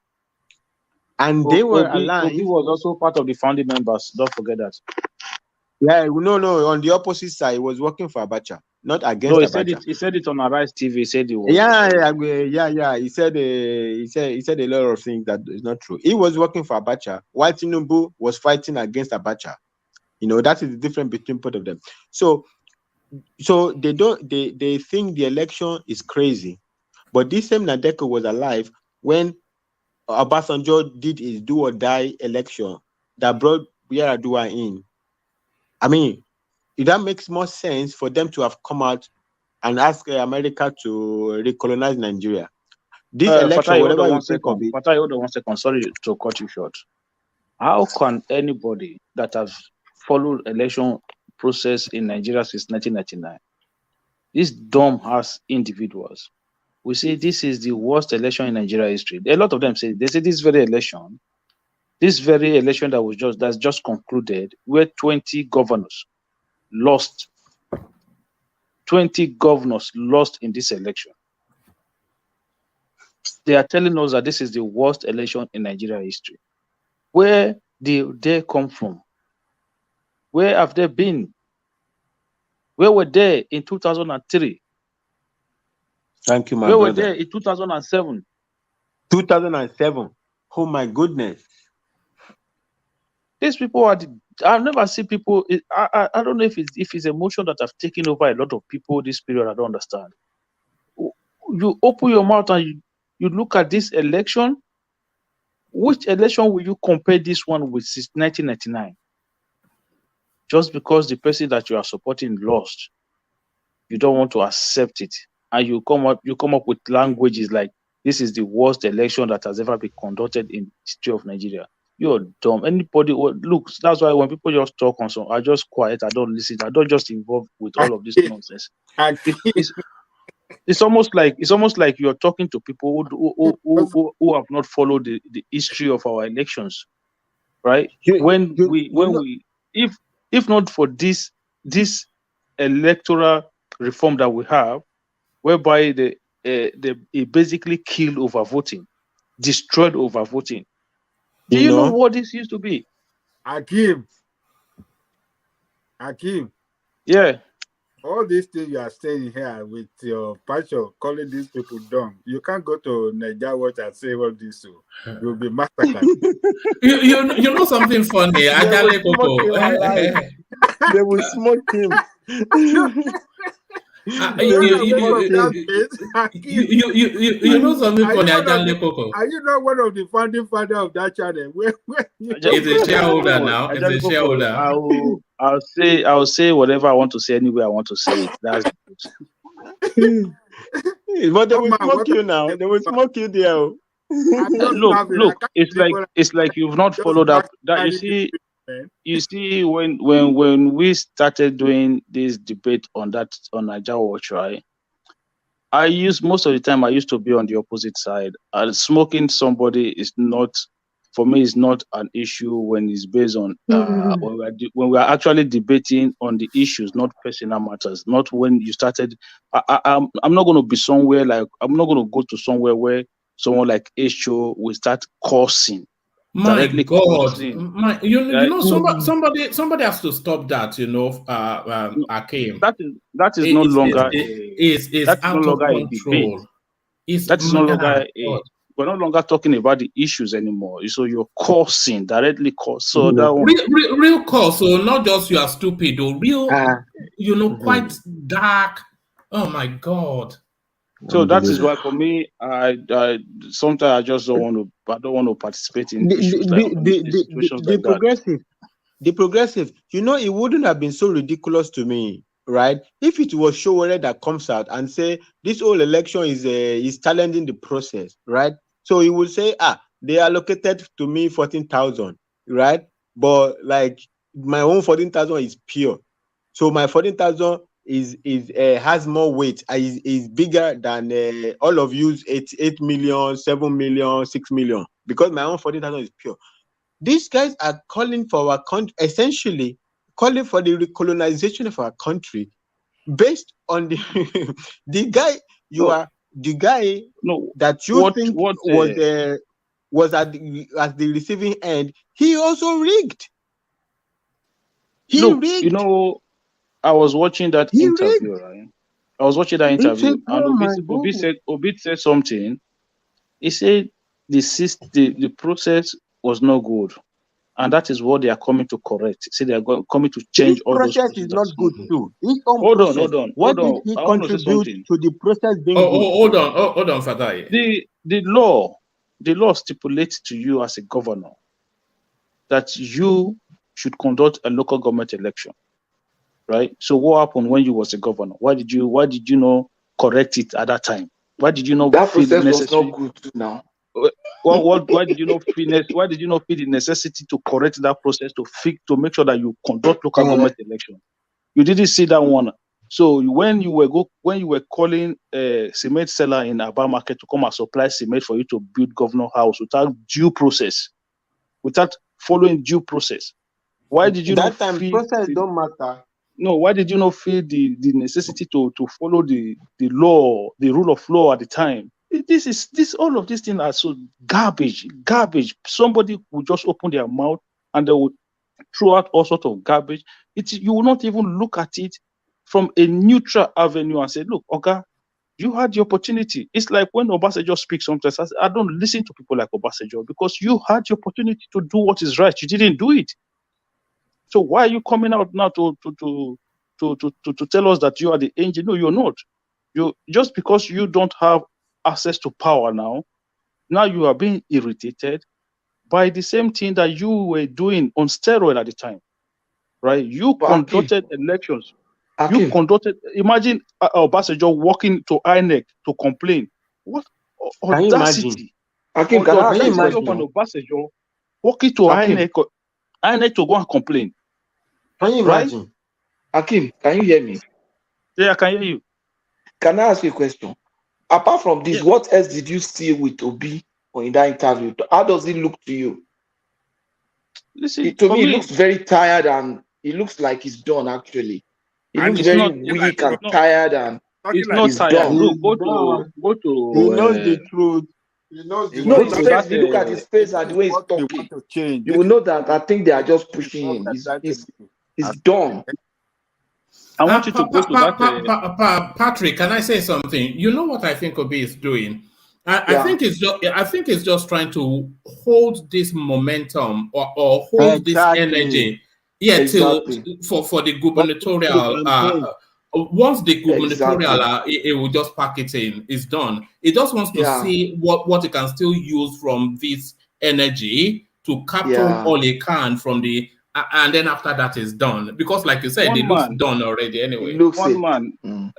And they were alive. Obi was also part of the founding members. Don't forget that. Yeah, no. On the opposite side, he was working for Abacha, not against Abacha. He said it on Arise TV. He said he was. Yeah. He said a lot of things that is not true. He was working for Abacha, while Tinubu was fighting against Abacha. That is the difference between both of them. So they think the election is crazy, but this same Nadeko was alive when Obasanjo did his do or die election that brought Yar'Adua in. I mean, that makes more sense for them to have come out and ask America to recolonize Nigeria. This election, Fatai, whatever you think of it. Fatai, hold on 1 second. Sorry to cut you short. How can anybody that has followed election process in Nigeria since 1999, these dumb-ass individuals, we say this is the worst election in Nigeria history. A lot of them say this very election that's just concluded, where 20 governors lost. 20 governors lost in this election. They are telling us that this is the worst election in Nigeria history. Where did they come from? Where have they been? Where were they in 2003? Thank you, my brother. Where were they in 2007? 2007. Oh my goodness. These people I've never seen people. I don't know if it's emotion that have taken over a lot of people this period. I don't understand. You open your mouth and you look at this election. Which election will you compare this one with since 1999? Just because the person that you are supporting lost, you don't want to accept it, and you come up with languages like this is the worst election that has ever been conducted in the history of Nigeria. You're dumb. Anybody look, that's why when people just talk on some, I just quiet, I don't listen, I don't just involve with all of this nonsense. It's almost like you're talking to people who have not followed the history of our elections, right? If not for this electoral reform that we have, whereby they basically killed over voting, destroyed over voting. Do you know what this used to be? Akim. Yeah. All these things you are saying here with your passion, calling these people dumb. You can't go to Nigeria Watch and say all this, so you'll be massacred. you know something funny? They will smoke him. You know something funny? Are you not one of the founding fathers of that channel? He's a shareholder now. He's a shareholder. I'll say whatever I want to say anyway I want to say it. That's good. But they will smoke you now. They will smoke you there. Look, it's like you've not followed up. That you see when we started doing this debate on Nigeria Watch, right? Most of the time I used to be on the opposite side. Smoking somebody is not, for me, is not an issue when it's based on when we are actually debating on the issues, not personal matters. Not when you started. I'm not going to be somewhere like, I'm not going to go to somewhere where someone like H.O. will start cursing. My God, you know, somebody has to stop that. You know, Akim. That is no longer out of control. That is no longer we're no longer talking about the issues anymore. So you're cursing, directly curse. So that one, real curse. So not just you are stupid, or real, quite dark. Oh my God. So that is why, for me, I sometimes I just don't want to participate in issues the progressive. The progressive, it wouldn't have been so ridiculous to me, right? If it was Showore that comes out and say this whole election is challenging the process, right? So he will say, they allocated to me 14,000, right? But like my own 14,000 is pure. So my 14,000 has more weight, is bigger than all of you 8 million, 7 million, 6 million, because my own 40,000 is pure. These guys are calling for our country, essentially calling for the recolonization of our country, based on the the guy that you think was at the receiving end. He also rigged. Rigged. I was watching that interview, right? I was watching that interview, and Obi said something. He said the process was not good, and that is what they are coming to correct. Say they are coming to change all those process is not good too. Hold on. What did he contribute to the process being good? Hold on, Fadai. The law stipulates to you as a governor that you should conduct a local government election, right? So what happened when you was a governor? Why did you not correct it at that time? Why did you not that feel process necessary? was not good now? Why did you not feel why did you not feel the necessity to correct that process to make sure that you conduct local government election? You didn't see that one. So when you were calling a cement seller in Aba market to come and supply cement for you to build governor house without due process, without following due process, why did you that not time feel process don't matter? No, why did you not feel the necessity to follow the law, the rule of law at the time? All of these things are so garbage. Somebody will just open their mouth and they will throw out all sorts of garbage. You will not even look at it from a neutral avenue and say, look, okay, you had the opportunity. It's like when Obasanjo speaks sometimes, I don't listen to people like Obasanjo because you had the opportunity to do what is right. You didn't do it. So why are you coming out now to tell us that you are the angel? No, you're not. Just because you don't have access to power now you are being irritated by the same thing that you were doing on steroid at the time, right? You conducted elections. You conducted. Imagine Obasanjo walking to INEC to complain. What audacity! Can I ask you a question? Obasanjo walking to INEC to go and complain. Can you imagine? Right? Akim, can you hear me? Yeah, I can hear you. Can I ask you a question? Apart from this, what else did you see with Obi or in that interview? How does it look to you? Listen, to me, it looks very tired and it looks like he's done actually. He looks very weak and tired and it's not tired. Look, go to he knows the truth. He knows the truth. His face, if you look at his face and the way he's talking, you will know that I think they are just pushing him. He's done. I want you to go to that. Patrick, can I say something? You know what I think Obi is doing? I think it's just trying to hold this momentum or hold this energy. Yeah, till for the gubernatorial. Once the gubernatorial, it will just pack it in. It's done. It just wants to see what it can still use from this energy to capture all it can from the. And then after that is done, because like you said, it looks done already anyway.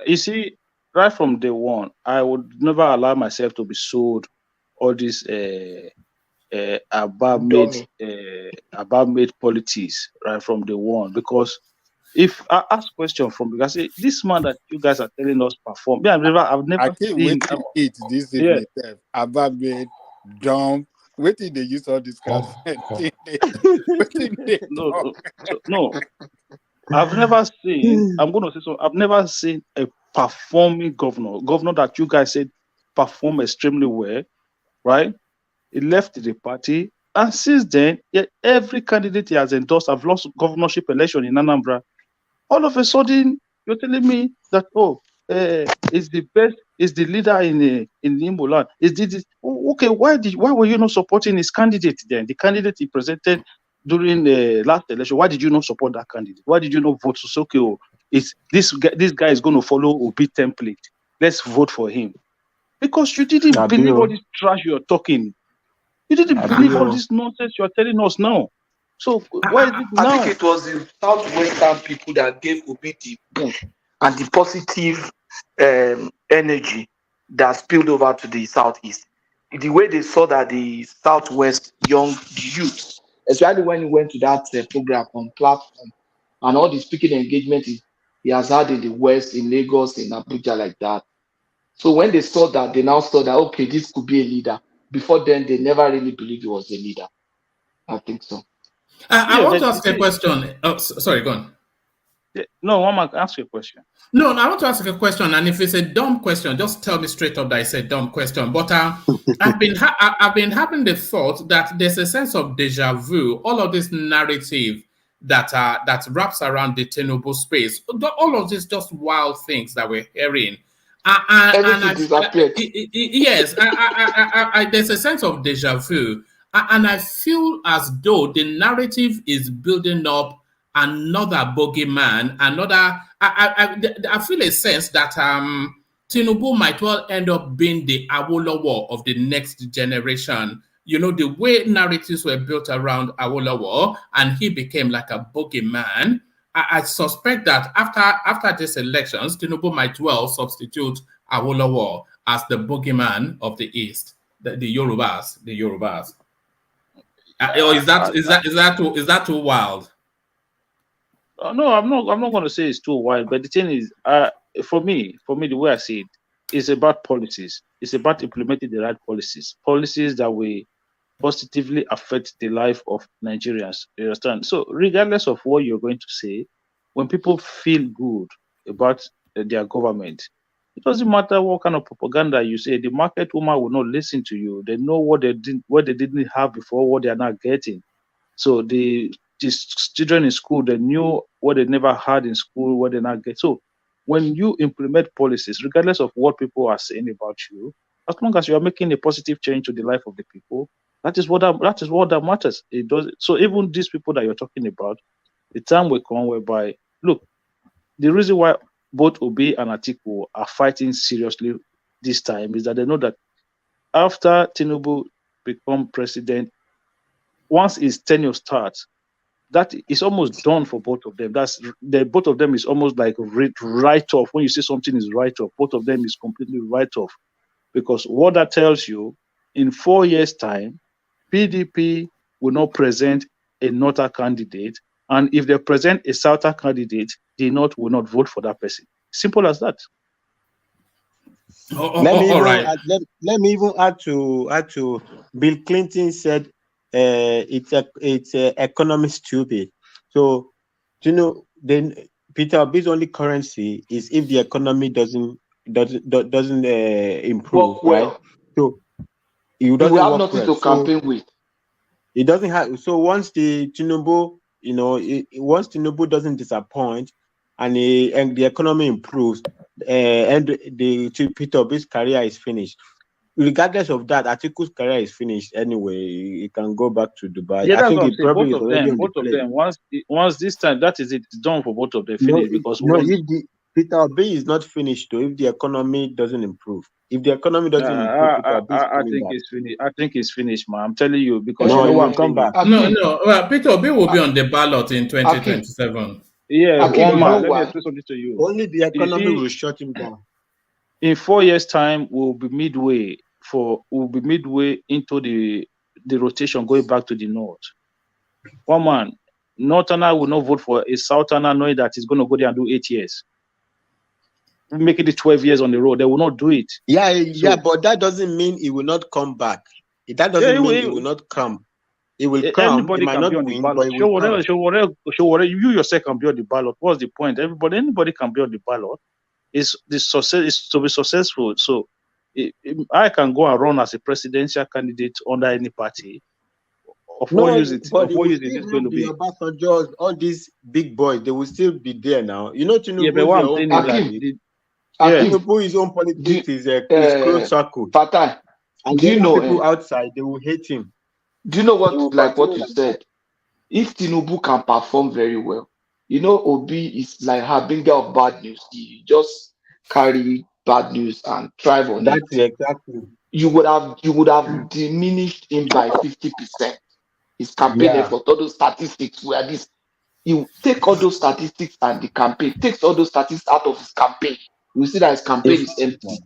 You see, right from day one, I would never allow myself to be sold all this about made politics right from day one. Because if I ask question from because this man that you guys are telling us perform, I've never seen it this evening. About made dump. Wait till they use all this kind No. I've never seen. I'm going to say so. I've never seen a performing governor that you guys said perform extremely well, right? He left the party, and since then, every candidate he has endorsed have lost governorship election in Anambra. All of a sudden, you're telling me that is the best, is the leader in Imo land. Is this okay? Why were you not supporting his candidate then? The candidate he presented during the last election. Why did you not support that candidate? Why did you not vote? So okay, this guy is going to follow Obi template. Let's vote for him because you didn't believe all this trash you're talking. You didn't believe all this nonsense you're telling us now. So why is it now? I think it was the Southwestern people that gave Obi the push and the positive energy that spilled over to the Southeast. The way they saw that the Southwest young youth, especially when he went to that program on platform and all the speaking engagement he has had in the West, in Lagos, in Abuja, like that. So when they saw that, they now saw that, okay, this could be a leader. Before then, they never really believed he was a leader. I think so. I want to ask a question. Oh, sorry, go on. No, I want to ask you a question. No, I want to ask a question, and if it's a dumb question, just tell me straight up that it's a dumb question. But I've been having the thought that there's a sense of deja vu. All of this narrative that wraps around the Tinubu space, all of these just wild things that we're hearing. Yes, there's a sense of deja vu, and I feel as though the narrative is building up another bogeyman, another. I feel a sense that Tinubu might well end up being the Awolowo of the next generation. You know, the way narratives were built around Awolowo, and he became like a bogeyman. I suspect that after these elections, Tinubu might well substitute Awolowo as the bogeyman of the East, the Yorubas. Or is that too wild? No, I'm not going to say it's too wild, but the thing is, for me, the way I see it, it's about policies. It's about implementing the right policies that will positively affect the life of Nigerians. You understand? So, regardless of what you're going to say, when people feel good about their government, it doesn't matter what kind of propaganda you say. The market woman will not listen to you. They know what they didn't have before, what they are not getting. So the children in school, they knew what they never had in school, what they not get. So when you implement policies, regardless of what people are saying about you, as long as you are making a positive change to the life of the people, that is what matters. It does. So even these people that you're talking about, the time will come whereby, look, the reason why both Obi and Atiku are fighting seriously this time is that they know that after Tinubu become president, once his tenure starts, that is almost done for both of them. Both of them is almost like write off. When you say something is write off, both of them is completely write off. Because what that tells you, in 4 years' time, PDP will not present a Northern candidate. And if they present a Southern candidate, the North will not vote for that person. Simple as that. Let me even add to Bill Clinton said it's economy stupid. So then Peter Obi's only currency is if the economy doesn't improve, right? So he doesn't will have work nothing well. to campaign with. It doesn't have. So once the Tinubu, once Tinubu doesn't disappoint, and the economy improves, and the Peter Obi's career is finished. Regardless of that, Atiku's career is finished anyway. He can go back to Dubai. Yeah, I think both of them. Once this time, that is it. It's done for both of them. Finished if Peter Obi is not finished, though, if the economy doesn't improve, if the economy doesn't improve, Peter Obi is I think it's finished. I think it's finished, man. I'm telling you because no, you know what I'm come back. No. Peter Obi will be on the ballot in 2027. Yeah, one man. Let me explain something to you. Only the economy will shut him down. In 4 years' time, we'll be midway into the rotation going back to the north. One man, Northerner will not vote for a Southerner knowing that he's going to go there and do 8 years. Making it 12 years on the road, they will not do it. Yeah, but that doesn't mean he will not come back. That doesn't mean he will not come. He will come. Anybody he might can not be on win, the ballot. Show whatever. You yourself can be on the ballot. What's the point? Anybody can be on the ballot. Is to be successful. So I can go and run as a presidential candidate under any party. Of what use it? Of what use is it going to be? All these big boys, they will still be there now. Tinubu. Yeah, but what I'm saying is that Tinubu, his own politics is closed circle. And do you know people outside they will hate him? Do you know what you said? If Tinubu can perform very well, Obi is like harbinger of bad news. He just carry bad news and thrive on it. That's exactly. You would have diminished him by 50%. His campaign effort, all those statistics where this. You take all those statistics and the campaign takes all those statistics out of his campaign. You see that his campaign is empty.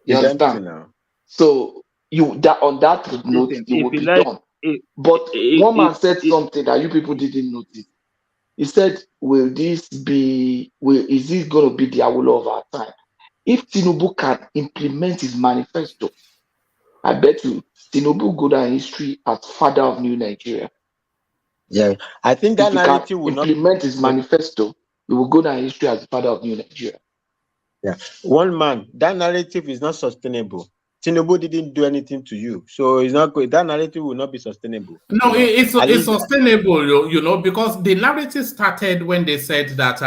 You understand? So on that note, you will be done. But one man said something that you people didn't notice. He said, is this going to be the Awolowo of our time? If Tinubu can implement his manifesto, I bet you Tinubu will go down in history as father of new Nigeria. Yeah, I think that If he can narrative will not implement his manifesto, he will go down in history as the father of new Nigeria. Yeah, one man, that narrative is not sustainable. Tinubu didn't do anything to you, so it's not good. That narrative will not be sustainable. No, At it's least sustainable, because the narrative started when they said that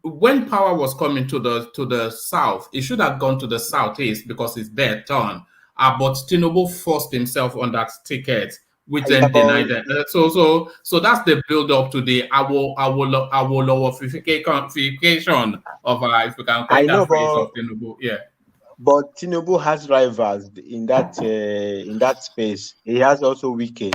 when power was coming to the south, it should have gone to the southeast because it's their turn. But Tinubu forced himself on that ticket, which then denied it. So that's the build up to the Awolowoification of, if we can I coin know, that phrase, of Tinubu. Yeah. but Tinubu has rivals in that space. He has also Wike.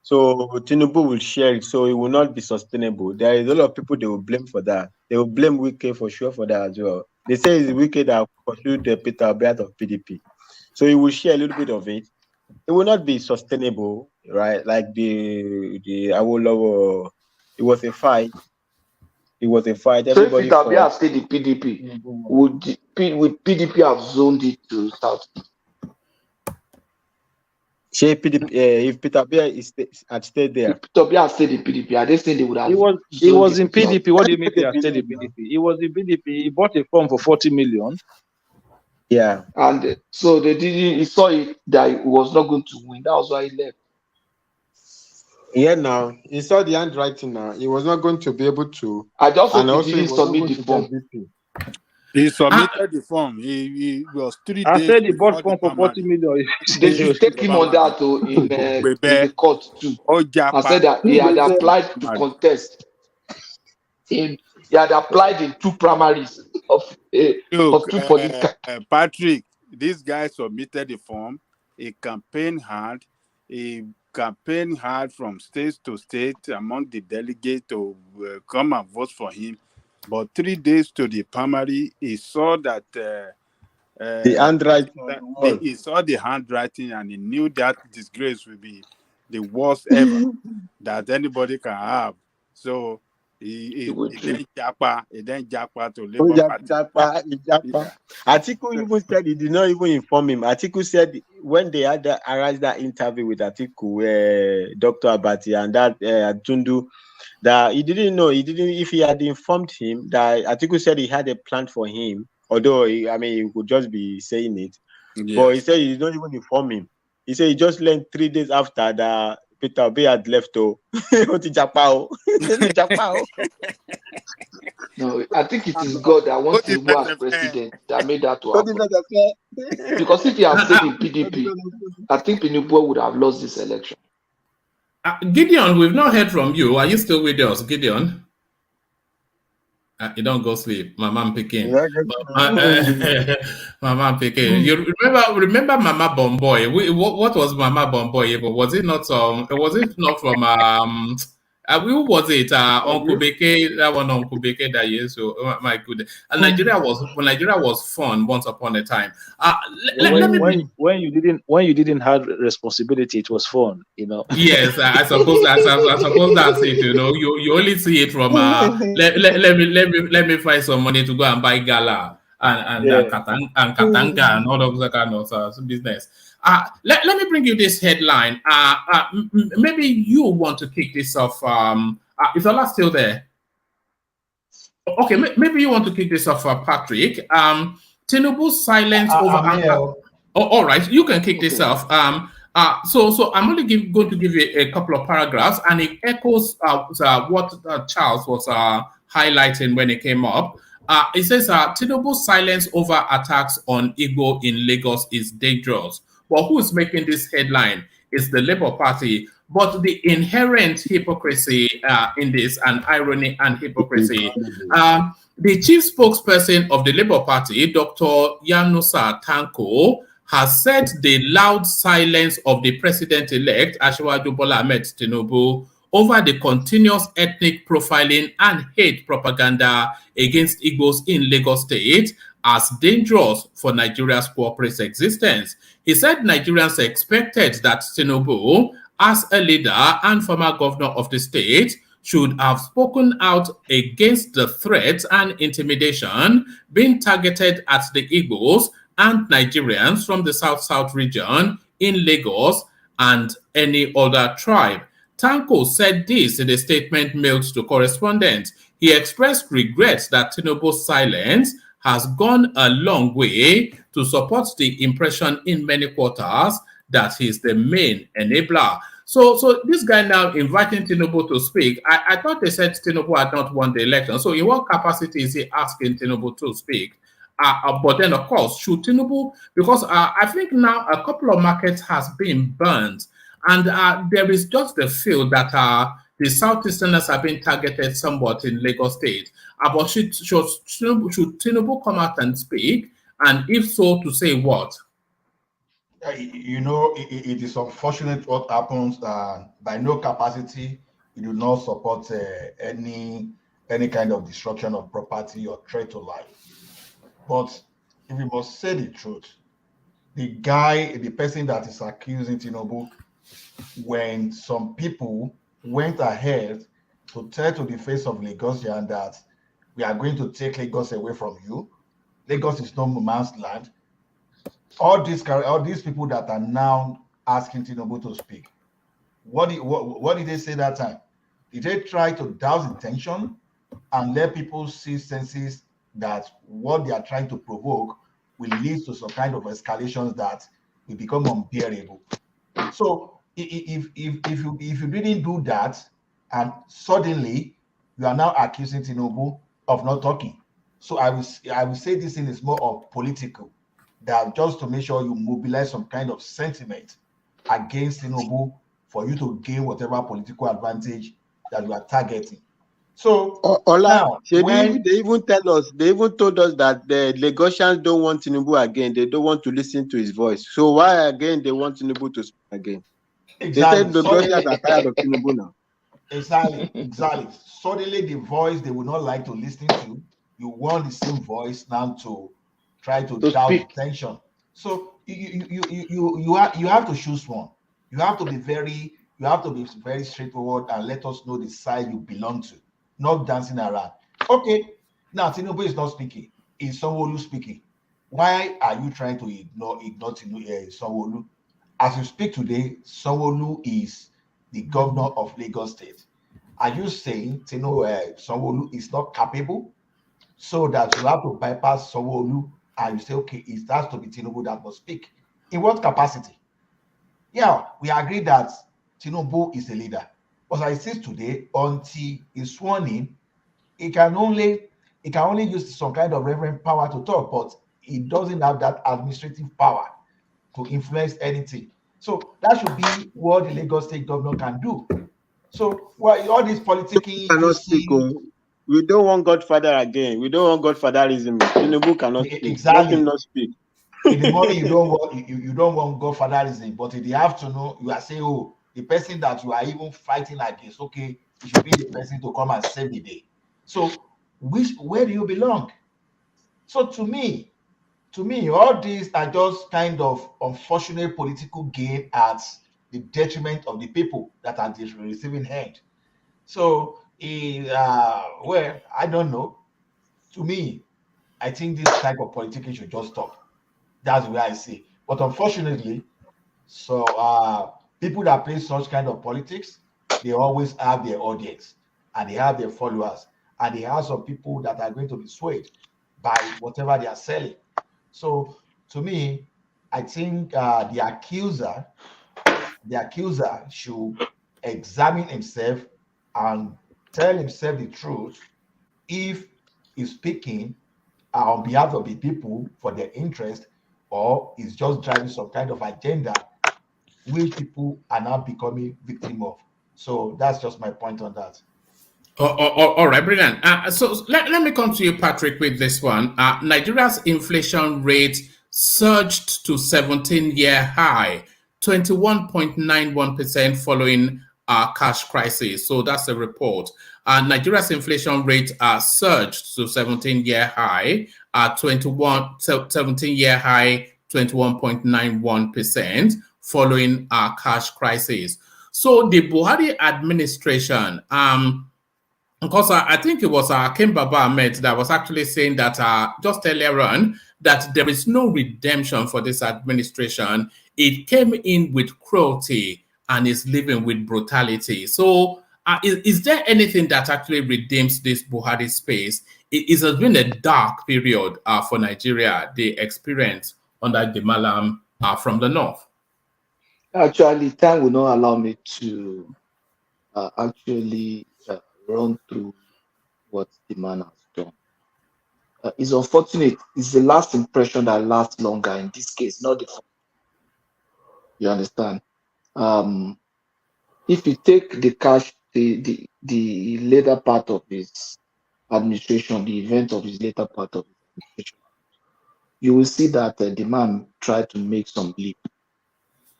So Tinubu will share it, so it will not be sustainable. There is a lot of people they will blame for that. They will blame Wike for sure for that as well. They say it's Wike that pursued the Peter Obi out of PDP. So he will share a little bit of it. It will not be sustainable, right? Like the Awolowo, it was a fight. It was a fight. So if Everybody it had fought. stayed the PDP, would PDP have zoned it to South? If Peter Obi had stayed there, if Peter Obi had stayed in PDP, I just think they would have. He was in PDP. What do you mean he had stayed in PDP? He was in PDP. He bought a firm for 40 million. Yeah. And so they didn't. He saw it that he was not going to win. That was why he left. Yeah, now he saw the handwriting. Now he was not going to be able to. I just hope and he didn't submit the form. He submitted the form. He was 3 days. I said he bought form for 40 million. They should take him on that in the court too. I said that he had applied to contest. He had applied in 2 primaries of 2 political. Patrick, this guy submitted the form. He campaigned hard. He campaigned hard from state to state among the delegates to come and vote for him. But 3 days to the primary, he saw that the handwriting. He saw the handwriting, and he knew that disgrace would be the worst ever that anybody can have. So he then japa to Labour Party. Atiku even said he did not even inform him. Atiku said when they had arranged that interview with Atiku, Dr. Abati and that Tundu, that he didn't know. He didn't. If he had informed him, that Atiku said he had a plan for him. Although he could just be saying it, yes. But he said he did not even inform him. He said he just learned 3 days after that Peter Obi had left. No, I think it is God that wants Tinubu as president that made that to happen. Because if he had stayed in PDP, I think Tinubu would have lost this election. Gideon, we've not heard from you. Are you still with us, Gideon? You don't go sleep, Mama Peking. Mama Peking. You remember Mama Bomboy? What was Mama Bomboy? Was it not from who was it? Uncle Beke, that one Uncle Beke that year. So my goodness. And Nigeria was fun once upon a time. When you didn't have responsibility, it was fun, Yes, I suppose that's it. You only see it from let me find some money to go and buy gala and katanga and all of that kind of business. Let me bring you this headline. Maybe you want to kick this off. Is Ola still there? Okay, maybe you want to kick this off, Patrick. Tinubu's silence over. All right, you can kick this off. So I'm only going to give you a couple of paragraphs, and it echoes what Charles was highlighting when it came up. It says Tinubu's silence over attacks on Igbo in Lagos is dangerous. Well, who is making this headline? It's the Labour Party. But the inherent hypocrisy in this, and irony and hypocrisy, the chief spokesperson of the Labour Party, Dr. Yanusa Tanko, has said the loud silence of the president-elect, Asiwaju Bola Ahmed Tinubu, over the continuous ethnic profiling and hate propaganda against Igbos in Lagos State as dangerous for Nigeria's corporate existence. He said Nigerians expected that Tinubu, as a leader and former governor of the state, should have spoken out against the threats and intimidation being targeted at the Igbos and Nigerians from the South-South region in Lagos and any other tribe. Tanko said this in a statement mailed to correspondents. He expressed regret that Tinubu's silence has gone a long way to support the impression in many quarters that he's the main enabler. So this guy now inviting Tinubu to speak. I thought they said Tinubu had not won the election. So in what capacity is he asking Tinubu to speak? But then, of course, should Tinubu, because I think now a couple of markets has been burned, and there is just the feel that the Southeasterners have been targeted somewhat in Lagos State. But should Tinubu come out and speak? And if so, to say what? You know, it is unfortunate what happens. By no capacity, you do not support any kind of destruction of property or threat to life. But if we must say the truth, the person that is accusing Tinubu, when some people went ahead to tell to the face of Lagosian that we are going to take Lagos away from you, Lagos is no man's land. All these people that are now asking Tinubu to speak, what did they say that time? Did they try to douse the tension and let people see senses that what they are trying to provoke will lead to some kind of escalations that will become unbearable? So if you didn't do that, and suddenly you are now accusing Tinubu of not talking, so I will say this thing is more of political, that just to make sure you mobilize some kind of sentiment against Tinubu for you to gain whatever political advantage that you are targeting. So now, when they even told us that the Lagosians don't want Tinubu again. They don't want to listen to his voice. So why again they want Tinubu to speak again? Exactly. They said Lagosians are tired of Tinubu now. Exactly. Suddenly the voice they would not like to listen to, you want the same voice now to try to down the tension. So you have to choose one. You have to be very straightforward and let us know the side you belong to, not dancing around. Okay, now Tinubu is not speaking. Is Sanwo-Olu speaking? Why are you trying to ignore Sanwo-Olu? As you speak today, Sanwo-Olu is the governor of Lagos State. Are you saying Sanwo-Olu is not capable, so that you have to bypass Sanwo-Olu and you say, okay, it has to be Tinubu that must speak? In what capacity? Yeah, we agree that Tinubu is a leader, but as I see today, until he's sworn in, he can only use some kind of reverend power to talk, but he doesn't have that administrative power to influence anything. So that should be what the Lagos State governor can do. So all this politicking, we don't want Godfather again. We don't want Godfatherism. Tinubu cannot speak. Exactly. Let him not speak. In the morning, you don't want Godfatherism, but in the afternoon, you are saying, oh, the person that you are even fighting against, okay, it should be the person to come and save the day. So where do you belong? So to me, all these are just kind of unfortunate political gain at the detriment of the people that are the receiving end. So, I don't know. To me, I think this type of politics should just stop. That's the way I see. But unfortunately, people that play such kind of politics, they always have their audience and they have their followers, and they have some people that are going to be swayed by whatever they are selling. So to me, I think the accuser should examine himself and tell himself the truth if he's speaking on behalf of the people for their interest, or is just driving some kind of agenda which people are now becoming victim of. So that's just my point on that. All right, brilliant. So let me come to you, Patrick, with this one. Nigeria's inflation rate surged to 17-year high, 21.91% following cash crisis. So that's a report. Nigeria's inflation rate surged to 17-year high, 17-year high, 21.91% following cash crisis. So the Buhari administration, Because I think it was Kim Baba Ahmed that was actually saying that just earlier on that there is no redemption for this administration. It came in with cruelty and is living with brutality. So is there anything that actually redeems this Buhari space? It has been a dark period for Nigeria, the experience under the Malam from the north. Actually, time will not allow me to actually run through what the man has done. It's unfortunate. It's the last impression that lasts longer in this case, not the first. You understand? If you take the cash, the later part of his administration, the event of his later part of his administration, you will see that the man tried to make some leap.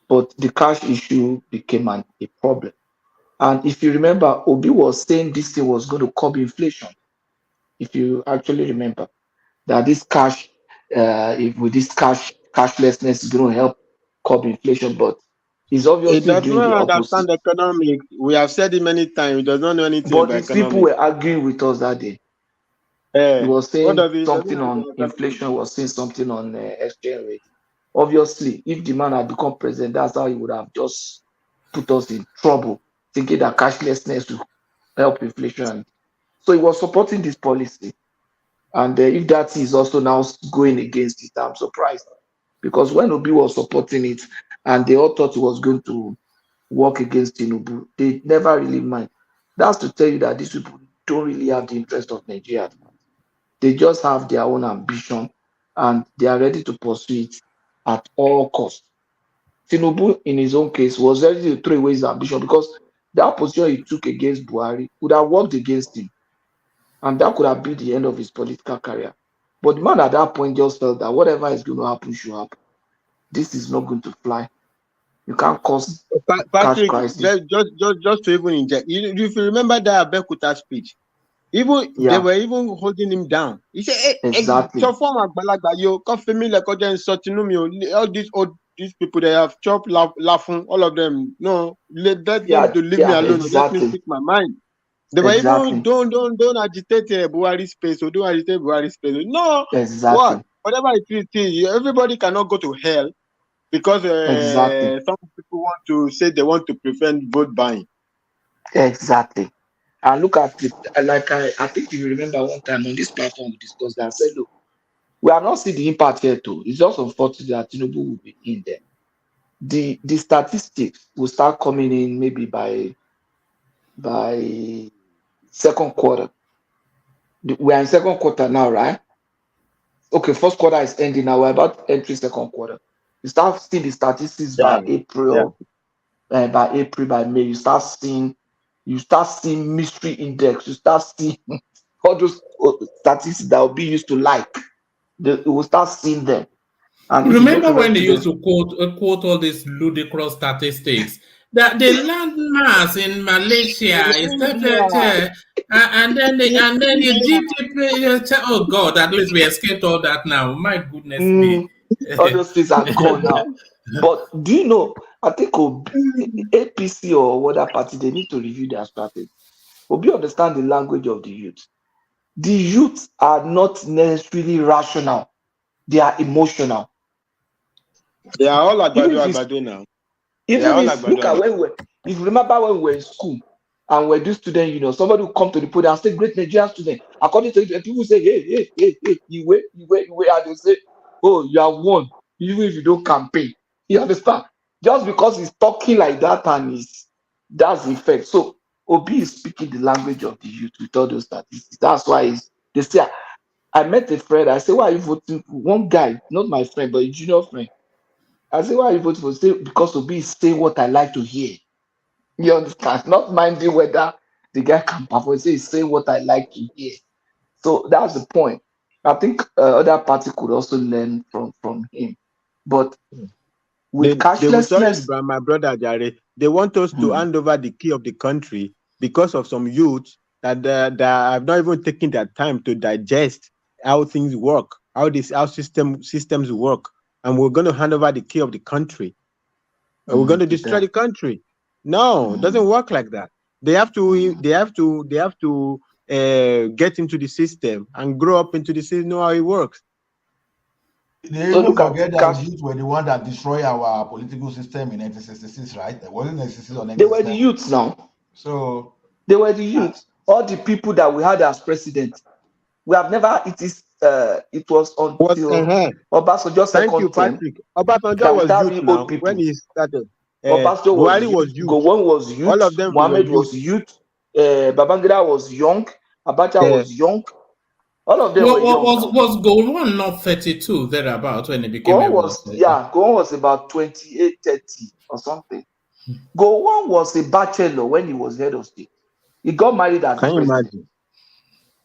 But the cash issue became a problem. And if you remember, Obi was saying this thing was going to curb inflation. If you actually remember that this cash, with this cashlessness is going to help curb inflation, but he's He obviously does doing the not opposite. understand economics. We have said it many times. He does not know anything But about these people economics. were arguing with us that day. He was saying something on inflation, was saying something on exchange rate. Obviously, if the man had become president, that's how he would have just put us in trouble, thinking that cashlessness will help inflation. So he was supporting this policy. And if that is also now going against it, I'm surprised. Because when Obi was supporting it and they all thought he was going to work against Tinubu, they never really mind. That's to tell you that these people don't really have the interest of Nigeria. They just have their own ambition and they are ready to pursue it at all costs. Tinubu, in his own case, was ready to throw away his ambition because that position he took against Buhari would have worked against him. And that could have been the end of his political career. But the man at that point just felt that whatever is going to happen should happen. This is not going to fly. You can't cause cash Patrick, crisis. just to even inject, if you remember that Abekuta speech, even they were even holding him down. He said, "Hey, exactly. So form Agbalagba, you come familiar all these people they have chopped laughing, all of them. No, let them to leave me alone. Exactly. Let me speak my mind. They were even don't agitate Buhari space or don't agitate Buhari space. No, exactly. Whatever it is, everybody cannot go to hell because some people want to say they want to prevent vote buying. Exactly. And look at it, like I think you remember one time on this platform we discussed that. I said, look, we are not seeing the impact here too. It's just unfortunate that Tinubu will be in there. The statistics will start coming in maybe by second quarter. We are in second quarter now, right? Okay, first quarter is ending now. We're about to enter second quarter. You start seeing the statistics by April, by May. You start seeing mystery index. You start seeing all those statistics that will be used to like. You will start seeing them. And remember when they used to quote all these ludicrous statistics that the landmass in Malaysia is and then the GDP. Oh God, at least we escaped all that now. My goodness me. All those things are gone now. But do you know? I think APC or whatever party, they need to review their strategy. Obi understand the language of the youth. The youth are not necessarily rational. They are emotional. They are all Agbado now. Even if look at if you remember when we were in school and we do student union, somebody will come to the podium and say, "Great Nigerian student." According to it, people say, "Hey, you wait," and they say, "Oh, you are won," even if you don't campaign. You understand? Just because he's talking like that and that's the effect. So Obi is speaking the language of the youth with all those statistics. That's why they say, I met a friend. I say, "Why are you voting for?" One guy, not my friend, but a junior friend. I say, "Why are you voting for?" Say, "Because Obi is saying what I like to hear." You understand? Not minding whether the guy can perform. Say, he's saying what I like to hear. So that's the point. I think other party could also learn from him. But with cashlessness, they will my brother Jare, they want us to hand over the key of the country because of some youths that have not even taken their time to digest how things work, how systems work, and we're going to hand over the key of the country. We're going to destroy the country. No, it doesn't work like that. They have to get into the system and grow up into the system, know how it works. They even forget that youth were the one that destroyed our political system in 1966, right? It wasn't 1966 or 1967. They were the youths now. So they were the youths. All the people that we had as president. We have never. It was until Obasanjo's second term. Obasanjo was youth now when he started. Obasanjo Buhari was youth. Gowon was youth. All of them Mohammed was youth. Babangida was young. Abacha was young. All of them were young. Was Gowon not 32 thereabout when he became Gowon was about 28, 30 or something. Gowon was a bachelor when he was head of state. He got married as a president. Imagine?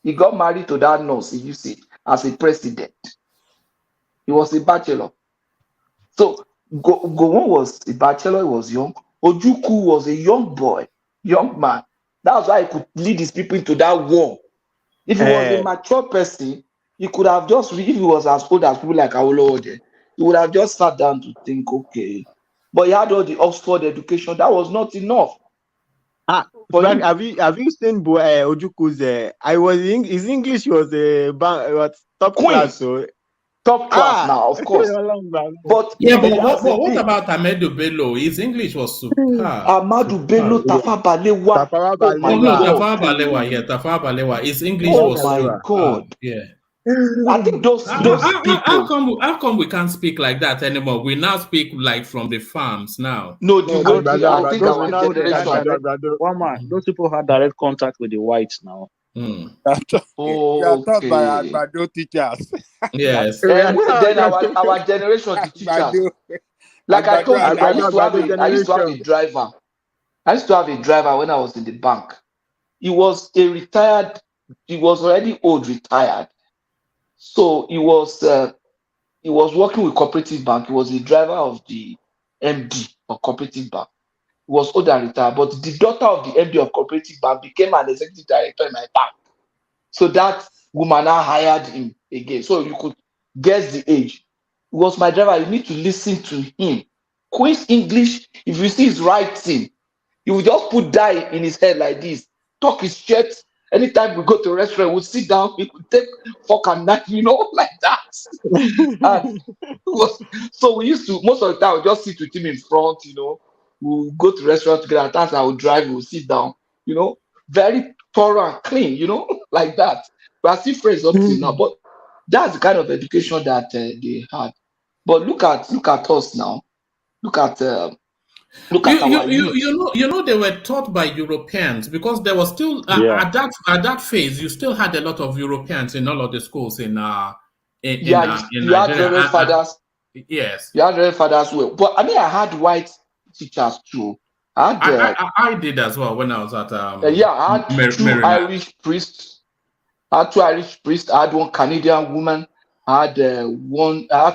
He got married to that nurse, you see, as a president. He was a bachelor. So Gowon was a bachelor, he was young. Ojukwu was a young boy, young man. That's why he could lead his people into that war. If he was a mature person, he could have just, if he was as old as people like Awolowo, he would have just sat down to think, okay. But he had all the Oxford education. That was not enough. Frank, have you seen Ojukwu's? His English was top class. So top class now, of course. But what about Ahmadu Bello? His English was superb. Ahmadu Bello, Tafawa Balewa. Tafawa Balewa. His English was my God. Yeah. I think those people. How come we can't speak like that anymore? We now speak like from the farms now. No, I think our generation. One man, those people had direct contact with the whites now. You are taught by Agbado teachers. Yes. Then our generation, the teachers. Like I told you, I used to have a driver. I used to have a driver when I was in the bank. He was already old, retired. So he was working with Cooperative Bank. He was the driver of the MD of Cooperative Bank. He was old and retired, but the daughter of the MD of Cooperative Bank became an executive director in my bank. So that woman now hired him again. So you could guess the age. He was my driver. You need to listen to him. Queen's English, if you see his writing, he will just put die in his head like this, talk his shit. Anytime we go to a restaurant, we'll sit down, we could take fork and knife, like that. So we used to, most of the time, we'll just sit with him in front, we'll go to the restaurant together. At times I will drive, we'll sit down, very thorough and clean, like that. We are still friends up till now, but that's the kind of education that they had. But look at us now. Look at our youth. They were taught by Europeans because there was still at that phase. You still had a lot of Europeans in all of the schools in you had Reverend fathers. Yes, you had Reverend fathers. But I mean, I had white teachers too. I did as well when I was at I had two Irish priests. I had one Canadian woman. I had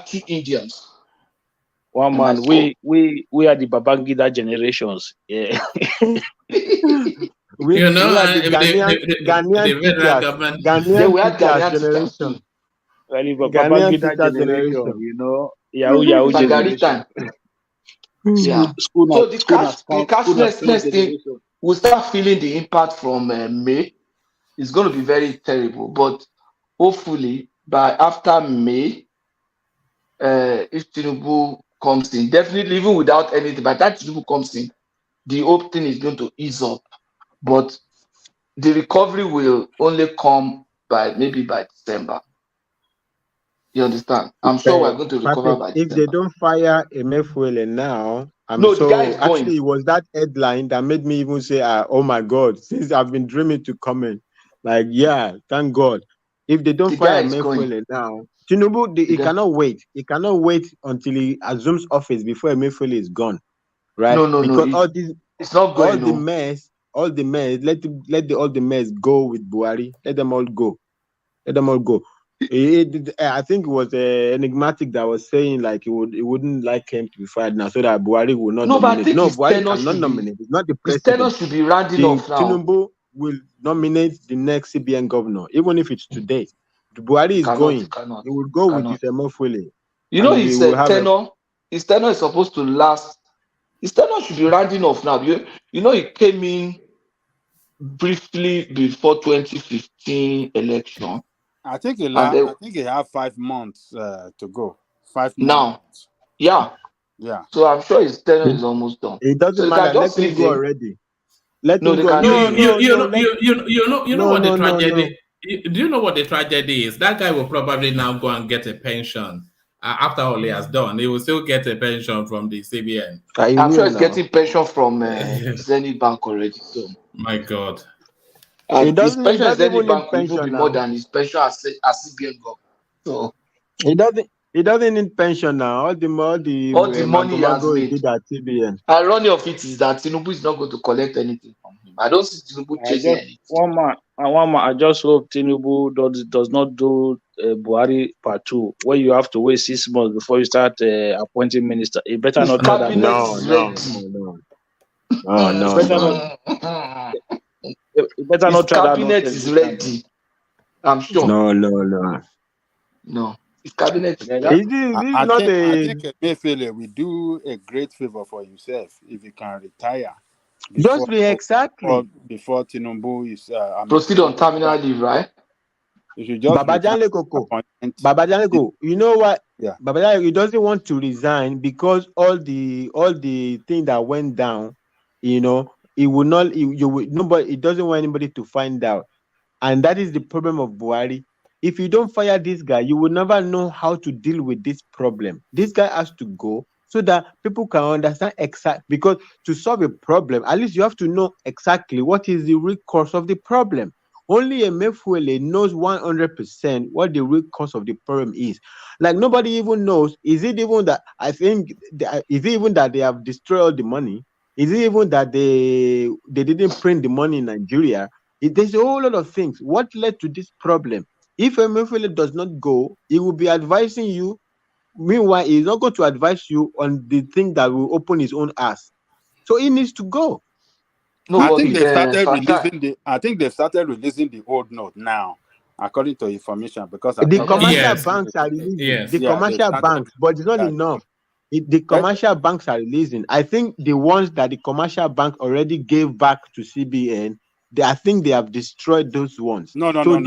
two Indians. One man, we are the Babangida generations. Yeah. we are the Ghanaian generation. Babangida generation, Yahoo generation. Yeah. So the cashlessness thing, we'll start feeling the impact from May. It's going to be very terrible, but hopefully by after May, if Tinubu comes in, definitely even without anything, by the time Tinubu comes in, the whole thing is going to ease up. But the recovery will only come maybe by December. You understand? I'm sure we're going to recover by December. If they don't fire Emefiele now, the guy is going. Actually, it was that headline that made me even say, oh my God, since I've been dreaming to comment. Like, yeah, thank God. If they don't fire Emefiele now, Tinubu, he cannot wait. He cannot wait until he assumes office before Emefiele is gone, right? Because all this, it's not going. All the mess. Let all the mess go with Buhari. Let them all go. I think it was enigmatic that was saying like he wouldn't like him to be fired now, so that Buhari will not nominate. No, Buhari cannot nominate. It's not the president. His tenure should be rounding off now. Tinubu will nominate the next CBN governor, even if it's today. Buhari is going. He will go with his Emefiele. His tenure is supposed to last. His tenure should be rounding off now. He came in briefly before 2015 election. I think he have 5 months to go. 5 more Now, months. yeah. Yeah. So I'm sure his tenure is almost done. It doesn't so matter. Let just Let him go already. Let him go. You know what the tragedy. Do you know what the tragedy is? That guy will probably now go and get a pension after all he has done. He will still get a pension from the CBN. I'm sure he's getting pension from Zenith Bank already. So my God, his pension at Zenith Bank will even be more than his pension as CBN governor. So he doesn't need pension now. All the money he has made at CBN. Irony of it is that Tinubu is not going to collect anything from him. I don't see Tinubu chasing anything. One man. I just hope Tinubu does not do Buhari part 2, where you have to wait 6 months before you start appointing minister. He better not try that. He better not try that. Cabinet is ready. I'm sure. No. His cabinet is ready. I think Emefiele will do a great favor for himself if he can retire. Before Tinubu is proceed on terminal leave, right? Babajale Koko, you know what? Yeah. Babajale, he doesn't want to resign because all the thing that went down, he will not. He doesn't want anybody to find out, and that is the problem of Buhari. If you don't fire this guy, you will never know how to deal with this problem. This guy has to go so that people can understand exactly. Because to solve a problem, at least you have to know exactly what is the root cause of the problem. Only Emefiele knows 100% what the root cause of the problem is. Like nobody even knows. Is it even that they have destroyed all the money? Is it even that they didn't print the money in Nigeria? There's a whole lot of things. What led to this problem? If Emefiele does not go, he will be advising you. Meanwhile, he's not going to advise you on the thing that will open his own ass. So he needs to go. I think they've started releasing the old note now, according to information, because the commercial banks are releasing. The commercial banks, but it's not enough. The commercial banks are releasing. I think the ones that the commercial bank already gave back to CBN, I think they have destroyed those ones. No. They don't.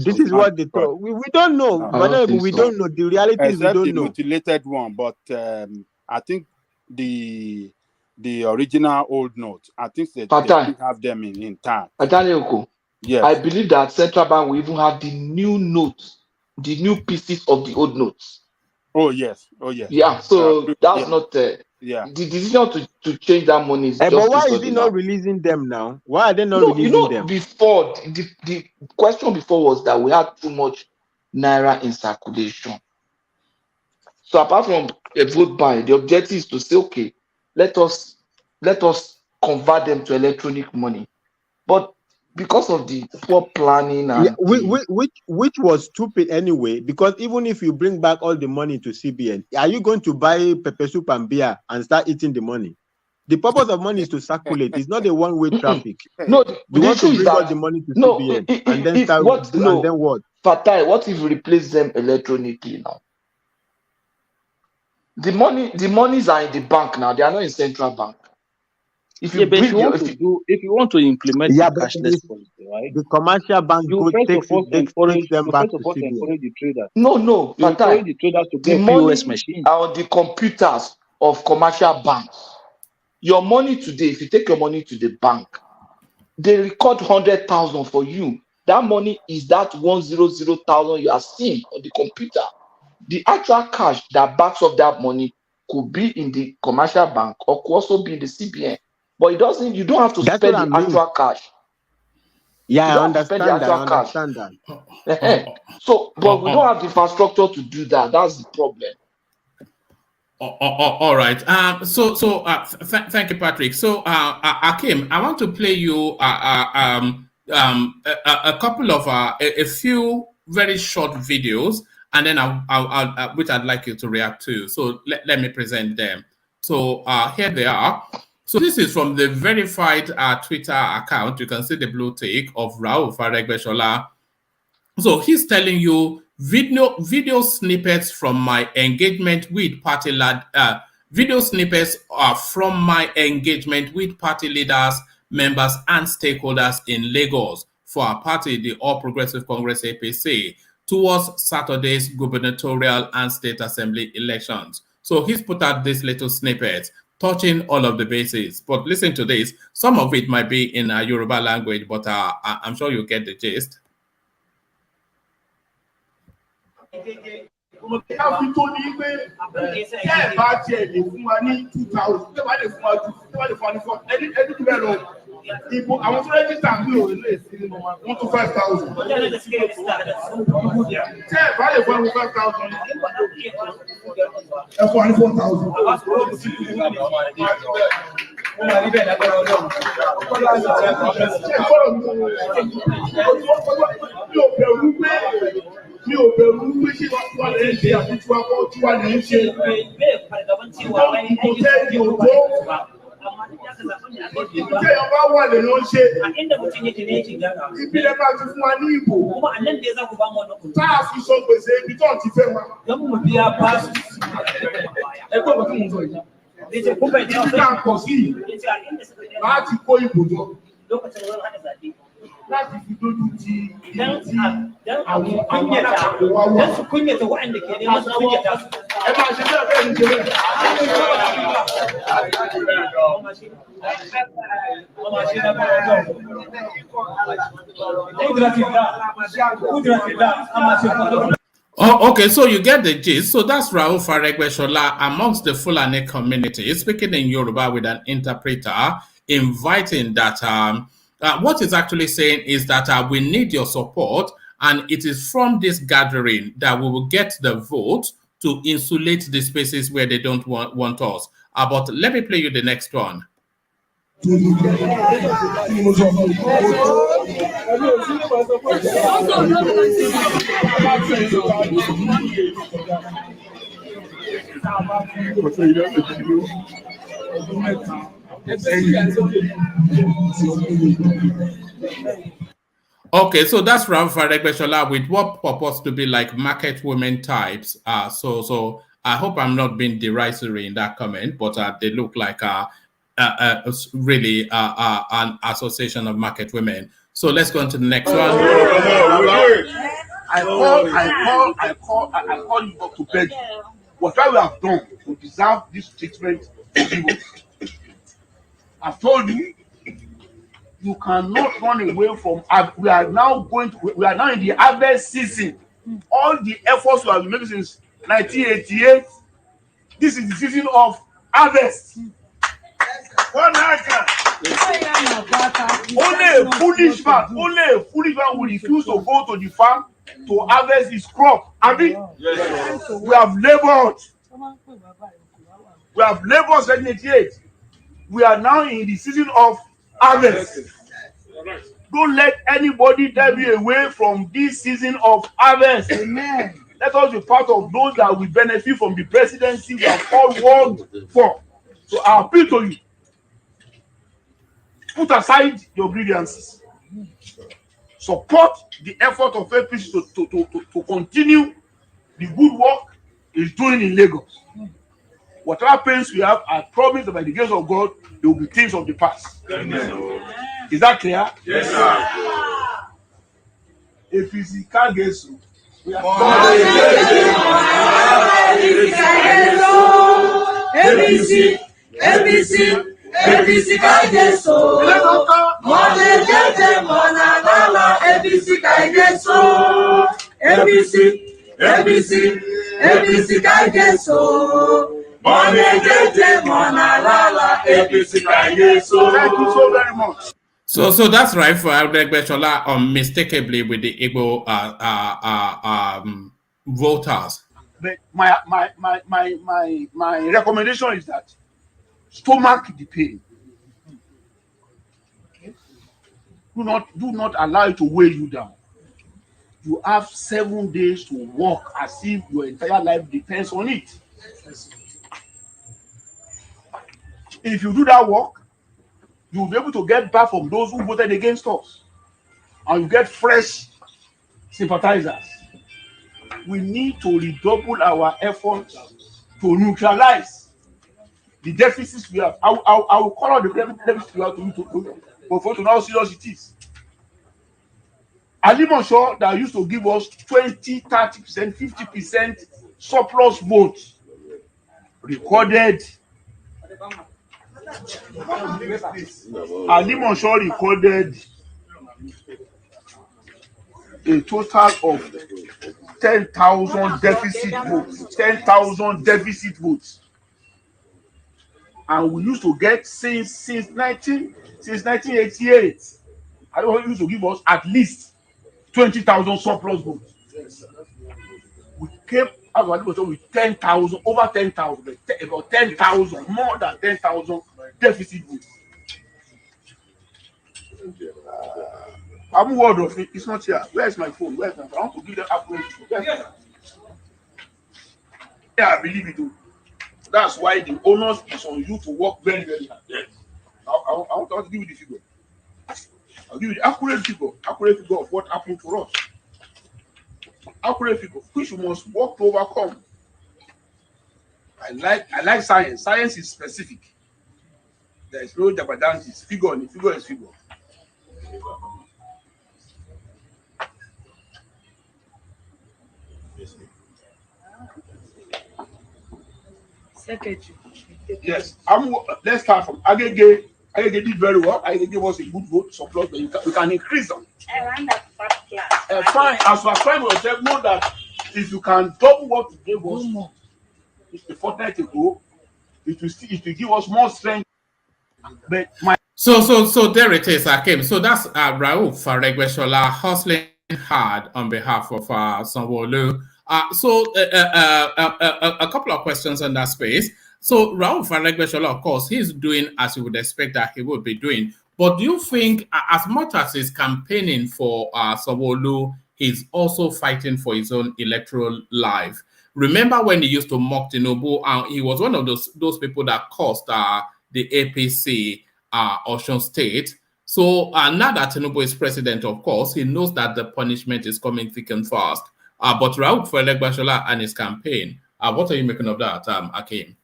This is what they thought. We don't know. We don't know. The reality is we don't know. The mutilated one, but I think the original old notes, I think they have them intact. Yes. I believe that Central Bank will even have the new notes, the new pieces of the old notes. Oh yes. Yeah. So that's not. The decision to change that money is just. But why is he not releasing them now? Why are they not releasing them? Before the question before was that we had too much naira in circulation. So apart from a vote buy, the objective is to say, okay, let us convert them to electronic money. But because of the poor planning and which was stupid anyway, because even if you bring back all the money to CBN, are you going to buy pepper soup and beer and start eating the money? The purpose of money is to circulate. It's not a one-way traffic. No, you want to bring all the money to CBN and then what? Fatai, what if you replace them electronically now? The monies are in the bank now. They are not in central bank. If you want to implement the cashless policy, right? The commercial bank takes them back to CBN. Encourage the traders. No, you encourage the traders to get POS machines. Are on the computers of commercial banks. Your money today, if you take your money to the bank, they record 100,000 for you. That money is that 100,000 you are seeing on the computer. The actual cash that backs up that money could be in the commercial bank or could also be in the CBN. But you don't have to spend the actual cash. Yeah, I understand that. So, but we don't have the infrastructure to do that. That's the problem. All right. Thank you, Patrick. So, Akim, I want to play you a couple of a few very short videos, and then I'll which I'd like you to react to. So let me present them. So here they are. So this is from the verified Twitter account. You can see the blue tick of Rauf Aregbesola. So he's telling you video snippets from my engagement with party Video snippets are from my engagement with party leaders, members, and stakeholders in Lagos for our party, the All Progressive Congress APC, towards Saturday's gubernatorial and state assembly elections. So he's put out this little snippet touching all of the bases. But listen to this. Some of it might be in Yoruba language, but I'm sure you get the gist. People, I want to register and do it. 1 to 5,000. Yeah, value for 5,000. And for 4,000. Mi ò bẹ̀rù pé ṣé wọ́n lè ṣe àbí tí wọ́n lè ṣe. Ìjẹ́ ọba wà lè lọ ṣe. Ìbílẹ̀ bá ti fún wa ní ìbò. Táà fi sọ gbèsè ibi tó ti fẹ́ wa. Ẹgbẹ́ òkú mú sọ ìjà. Ìjọba pọ̀ sí láti kó ìbò jọ. Láti fi dójú ti àwọn alákòókò wa wà. Ẹ máa ṣe bẹ́ẹ̀ bẹ́ẹ̀ ní ṣe bẹ́ẹ̀. Oh, okay, so you get the gist. So that's Rauf Aregbesola amongst the Fulani community, speaking in Yoruba with an interpreter, inviting that what he's actually saying is that we need your support, and it is from this gathering that we will get the vote to insulate the spaces where they don't want us. But let me play you the next one. Okay, so that's Rauf Aregbesola with what purports to be like market women types. So I hope I'm not being derisory in that comment, but they look like really an association of market women. So let's go on to the next one. I call you up to beg you. Whatever we have done to deserve this treatment, I've told you, you cannot run away from. We are now in the harvest season. All the efforts we have been making since 1988, this is the season of harvest. Only a foolish man will refuse to go to the farm to harvest his crop. I mean, we have labored. We have labored since 1988. We are now in the season of harvest. Don't let anybody drive you away from this season of harvest. Amen. Let us be part of those that will benefit from the presidency we have all worked for. So I appeal to you. Put aside your grievances. Support the effort of APC to continue the good work it's doing in Lagos. Whatever pains we have, I promise that by the grace of God, there will be things of the past. Amen. Is that clear? Yes, sir. APC can't get so. APC Kaideso, Mole Jete Monagala, APC Kaideso, APC Kaideso, Mole Jete Monagala, APC Kaideso. Thank you so very much. So that's right for Aregbesola unmistakably with the Igbo voters. But my recommendation is that stomach the pain. Do not allow it to weigh you down. You have 7 days to work as if your entire life depends on it. If you do that work, you will be able to get back from those who voted against us, and you get fresh sympathizers. We need to redouble our efforts to neutralize the deficits we have. I will call out the deficits we have for you to know how serious it is. Alimosho that used to give us 20, 30%, 50% surplus votes recorded. Alimosho recorded a total of 10,000 deficit votes. 10,000 deficit votes. And we used to get since 1988. I don't used to give us at least 20,000 surplus votes. We came out with 10,000, over 10,000, about 10,000, more than 10,000 deficit votes. I'm word of it. It's not here. Where's my phone? Where's my phone? I want to give them accurate. Yeah, I believe it. That's why the onus is on you to work very, very hard. Yes. I want to give you the figure. I'll give you the accurate figure of what happened to us. Accurate figure, which you must work to overcome. I like science. Science is specific. There is no jabadantis. Figure on it. Figure is figure. Secretary. Yes. Let's start from Agege. Agege did very well. Agege was a good vote surplus, but we can increase them. Fine. As we are trying to observe, know that if you can double what you gave us a fortnight ago, it will give us more strength. But So there it is, Akim. So that's Rauf Faregbesola hustling hard on behalf of Sanwo-Olu. A couple of questions on that space. So Rauf Faregbesola, of course, he's doing as you would expect that he would be doing. But do you think, as much as he's campaigning for Sanwo-Olu, he's also fighting for his own electoral life? Remember when he used to mock Tinubu? He was one of those people that caused the APC Osun State. So now that Tinubu is president, of course, he knows that the punishment is coming thick and fast. But Rauf Faregbesola and his campaign, what are you making of that, Akim?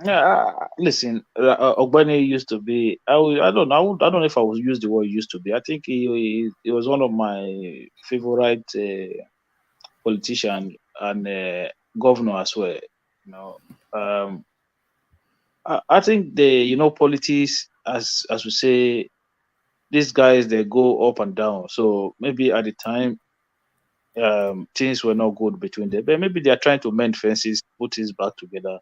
Yeah, listen, Ogbeni used to be. I don't know if I would use the word used to be. I think he was one of my favorite politician and governor as well. You know, I think politics, as we say, these guys, they go up and down. So maybe at the time, things were not good between them, but maybe they are trying to mend fences, put things back together.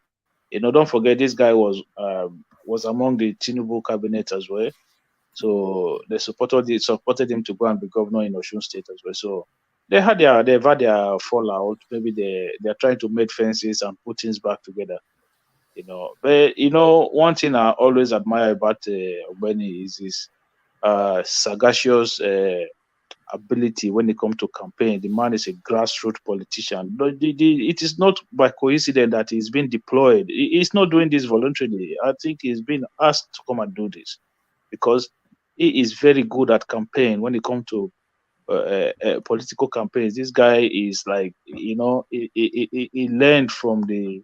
Don't forget this guy was among the Tinubu cabinet as well. So they supported him to go and be governor in Osun State as well. So they've had their fallout. Maybe they're trying to mend fences and put things back together. But one thing I always admire about Ogbeni is his sagacious ability when it comes to campaign. The man is a grassroots politician. It is not by coincidence that he's been deployed. He's not doing this voluntarily. I think he's been asked to come and do this because he is very good at campaign when it comes to political campaigns. This guy is like, he learned from the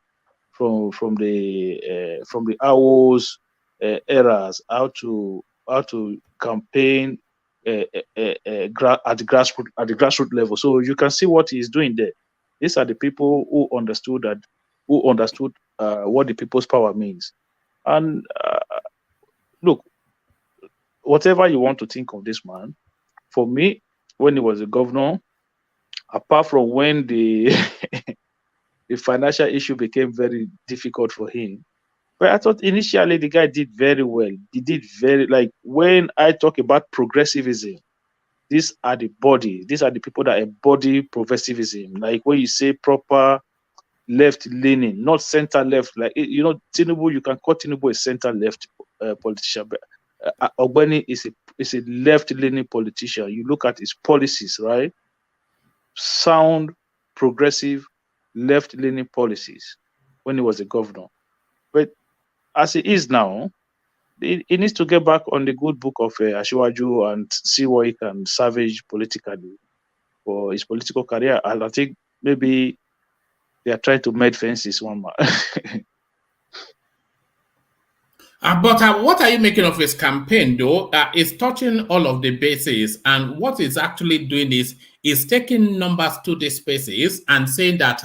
AWO's eras how to campaign at the grassroots level. So you can see what he's doing there. These are the people who understood what the people's power means. And look, whatever you want to think of this man, for me, when he was a governor, apart from when the the financial issue became very difficult for him, but I thought initially the guy did very well. He did when I talk about progressivism, these are the people that embody progressivism. Like when you say proper left leaning, not center left. Like Tinubu, you can call Tinubu a center left politician, but Ogbeni is a left leaning politician. You look at his policies, right? Sound, progressive, left leaning policies when he was a governor. But as he is now, he needs to get back on the good book of Asiwaju and see what he can salvage politically for his political career. And I think maybe they are trying to mend fences one man. But what are you making of his campaign, though? It's touching all of the bases, and what it's actually doing is taking numbers to the spaces and saying that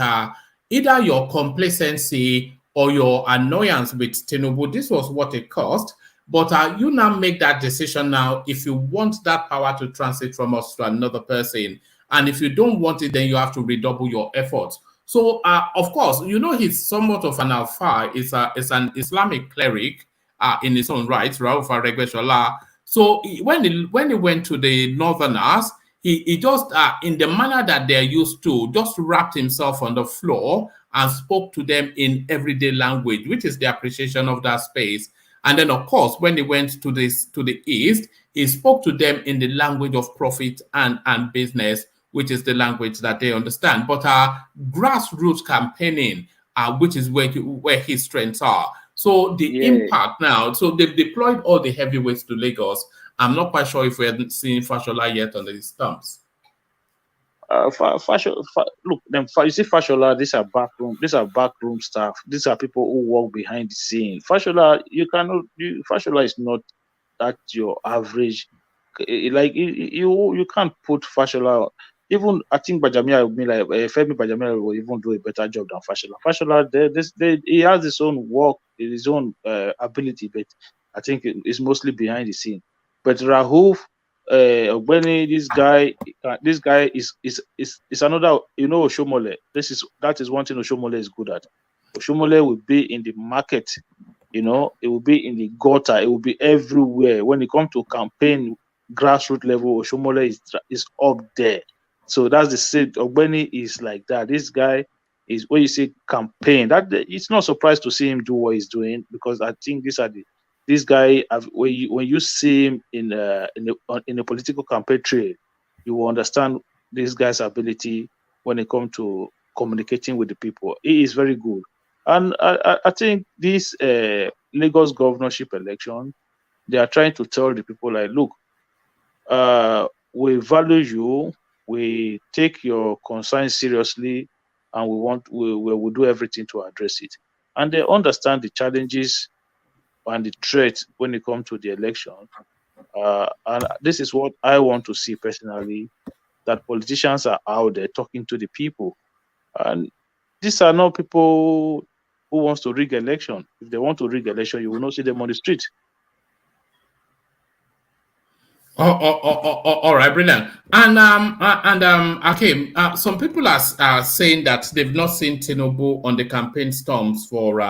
either your complacency or your annoyance with Tinubu, this was what it cost. But you now make that decision now if you want that power to transit from us to another person. And if you don't want it, then you have to redouble your efforts. So, of course, you know, he's somewhat of an alpha. It's an Islamic cleric in his own right, Rauf Aregbesola. So when he went to the Northerners, he just, in the manner that they're used to, just wrapped himself on the floor and spoke to them in everyday language, which is the appreciation of that space. And then, of course, when he went to the East, he spoke to them in the language of profit and business, which is the language that they understand. But grassroots campaigning, which is where his strengths are. So the impact now, so they've deployed all the heavyweights to Lagos. I'm not quite sure if we haven't seen Fashola yet on the stumps. Look, you see Fashola, these are backroom staff. These are people who work behind the scene. Fashola, Fashola is not that your average. Like you can't put Fashola. Even I think Bajamia will be like Femi Bajamia will even do a better job than Fashola. Fashola, he has his own work, his own ability, but I think it's mostly behind the scene. But Rahuf, Ogbeni, this guy is another. You know, Oshomole. That is one thing Oshomole is good at. Oshomole will be in the market. You know, it will be in the gutter. It will be everywhere. When it comes to campaign grassroots level, Oshomole is up there. So that's the same. Ogbeni is like that. This guy is when you say campaign. It's not surprised to see him do what he's doing, because I think this guy. When you see him in a political campaign trail, you will understand this guy's ability when it comes to communicating with the people. He is very good. And I think this Lagos governorship election, they are trying to tell the people, like, look, we value you, we take your concerns seriously, and we will do everything to address it. And they understand the challenges and the threats when it comes to the election. And this is what I want to see personally, that politicians are out there talking to the people. And these are not people who wants to rig election. If they want to rig election, you will not see them on the street. All right, brilliant. And Akim, some people are saying that they've not seen Tinubu on the campaign stumps for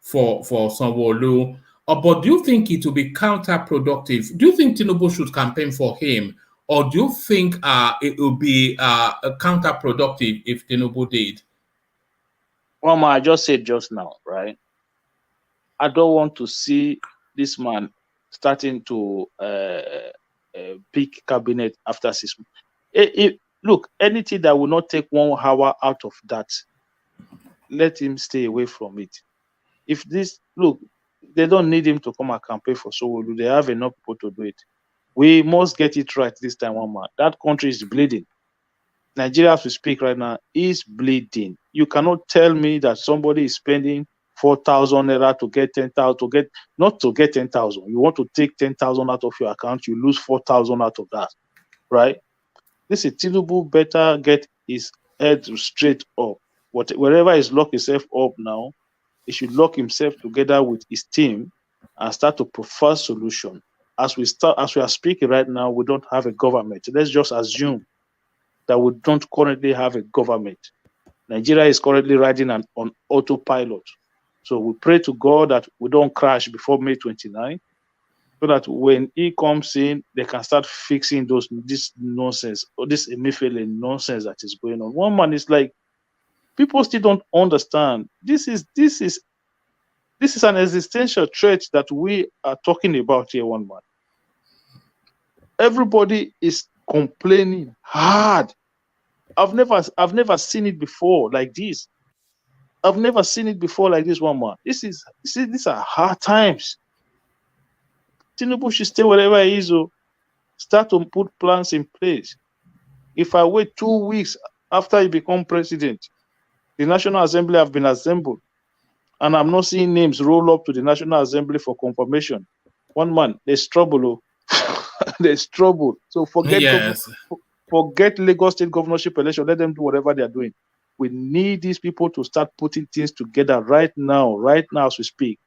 Sanwo-Olu. But do you think it will be counterproductive? Do you think Tinubu should campaign for him, or do you think it will be counterproductive if Tinubu did? Mama, I just said just now, right? I don't want to see this man starting to pick cabinet after 6 months. Look, anything that will not take 1 hour out of that, let him stay away from it. If they don't need him to come and campaign for Sanwo-Olu. They have enough people to do it. We must get it right this time, Mama. That country is bleeding. Nigeria, as we speak right now, is bleeding. You cannot tell me that somebody is spending 4,000 naira to get 10,000, not to get 10,000. You want to take 10,000 out of your account, you lose 4,000 out of that, right? This is Tinubu better get his head straight up. Wherever he's locked himself up now, he should lock himself together with his team and start to prefer solution. As we are speaking right now, we don't have a government. Let's just assume that we don't currently have a government. Nigeria is currently riding on autopilot. So we pray to God that we don't crash before May 29, so that when he comes in, they can start fixing this nonsense, or this Emefiele nonsense that is going on. One man is like, people still don't understand. This is an existential threat that we are talking about here, one man. Everybody is complaining hard. I've never seen it before like this. I've never seen it before like this, one man. These are hard times. Tinubu should stay wherever he is, start to put plans in place. If I wait 2 weeks after he become president, the National Assembly have been assembled, and I'm not seeing names roll up to the National Assembly for confirmation. One man, there's trouble. There's trouble. So forget Lagos State governorship election. Let them do whatever they are doing. We need these people to start putting things together right now as we speak.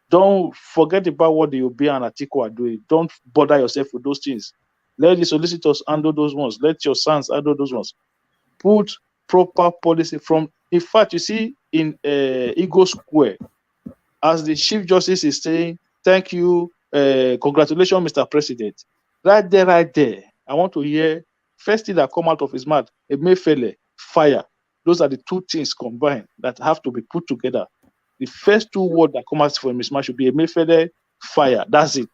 Don't forget about what the Obi and Atiku are doing. Don't bother yourself with those things. Let the solicitors handle those ones. Let your sons handle those ones. Put proper policy from. In fact, you see in Eagle Square, as the Chief Justice is saying, thank you, congratulations, Mr. President. Right there, I want to hear first thing that come out of his mouth, Emefiele, fire. Those are the two things combined that have to be put together. The first two words that come out from his mouth should be Emefiele, fire. That's it.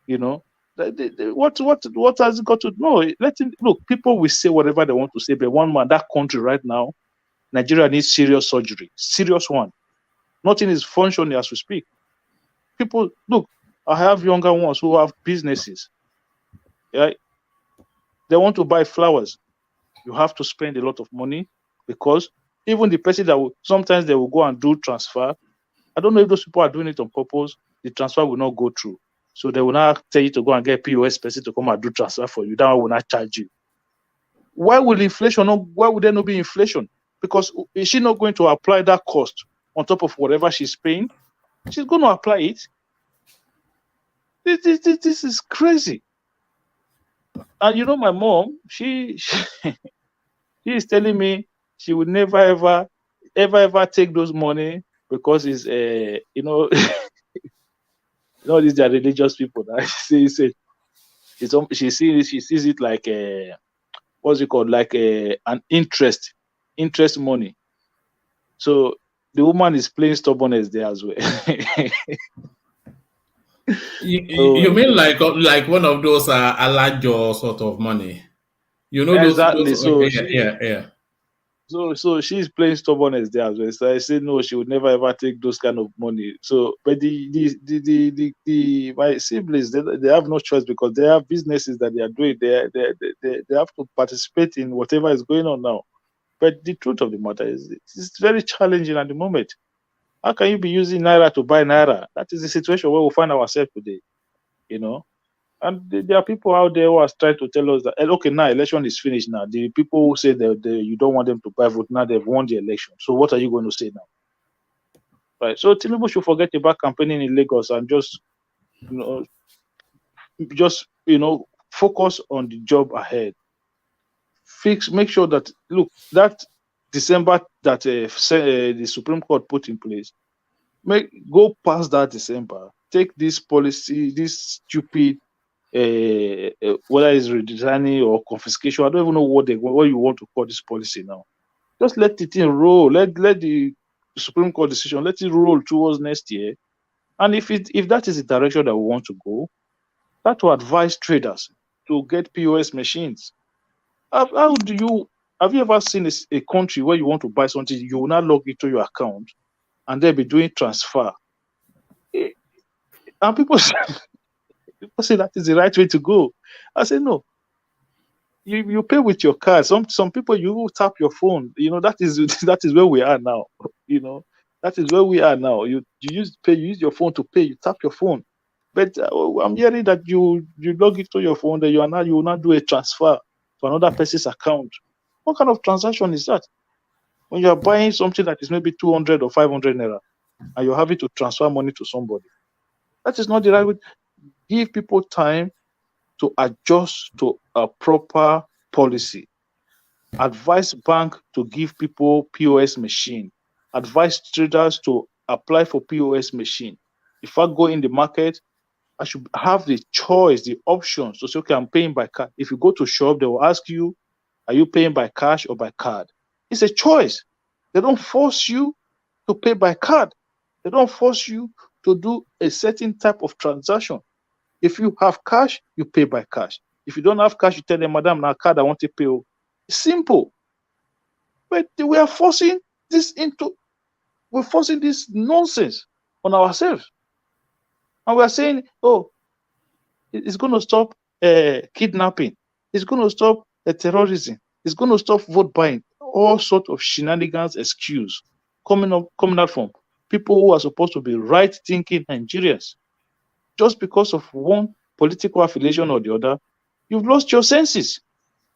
You know, what has it got to know? Let him look. People will say whatever they want to say, but one man, that country right now, Nigeria needs serious surgery, serious one. Nothing is functioning as we speak. People, look, I have younger ones who have businesses. Yeah, they want to buy flowers. You have to spend a lot of money because even the person that will, sometimes they will go and do transfer. I don't know if those people are doing it on purpose. The transfer will not go through. So they will not tell you to go and get POS person to come and do transfer for you. That one will not charge you. Why would there not be inflation? Because is she not going to apply that cost on top of whatever she's paying? She's going to apply it. This is crazy. And you know, my mom, she is telling me she would never ever take those money because it's you know these are religious people that she sees it like what's it called, like an interest money. So the woman is playing stubbornness there as well. You mean like one of those alajo sort of money? You know, exactly. those So yeah. So she's playing stubbornness there as well. So I said no, she would never ever take those kind of money. So, but my siblings, they have no choice because they have businesses that they are doing. They have to participate in whatever is going on now. But the truth of the matter is, it's very challenging at the moment. How can you be using naira to buy naira? That is the situation where we find ourselves today. You know. And there are people out there who are trying to tell us that, okay, now election is finished now. The people who say that you don't want them to buy vote, now they've won the election. So what are you going to say now? Right. So Tinubu should forget about campaigning in Lagos and just focus on the job ahead. Make sure that, look, that December that the Supreme Court put in place, go past that December. Take this policy, this stupid whether it's redesigning or confiscation, I don't even know what you want to call this policy now. Just let the thing roll. Let the Supreme Court decision, let it roll towards next year. And if that is the direction that we want to go, that will advise traders to get POS machines. Have you ever seen a country where you want to buy something, you will not log into your account and they'll be doing transfer? And people say that is the right way to go. I say no. You pay with your card. Some people, you will tap your phone. You know, that is where we are now. You know, that is where we are now. You use your phone to pay. You tap your phone. But I'm hearing that you log into your phone, that you will not do a transfer to another person's account. What kind of transaction is that? When you are buying something that is maybe 200 or 500 naira, and you're having to transfer money to somebody, that is not the right way. Give people time to adjust to a proper policy. Advise bank to give people POS machine. Advise traders to apply for POS machine. If I go in the market, I should have the choice, the options to say, okay, I'm paying by card. If you go to shop, they will ask you, are you paying by cash or by card? It's a choice. They don't force you to pay by card. They don't force you to do a certain type of transaction. If you have cash, you pay by cash. If you don't have cash, you tell them, madam, now card I want to pay. It's simple. But we are forcing this nonsense on ourselves. And we are saying, oh, it's going to stop kidnapping. It's going to stop terrorism. It's going to stop vote buying. All sorts of shenanigans excuse coming out from people who are supposed to be right-thinking Nigerians. Just because of one political affiliation or the other, you've lost your senses.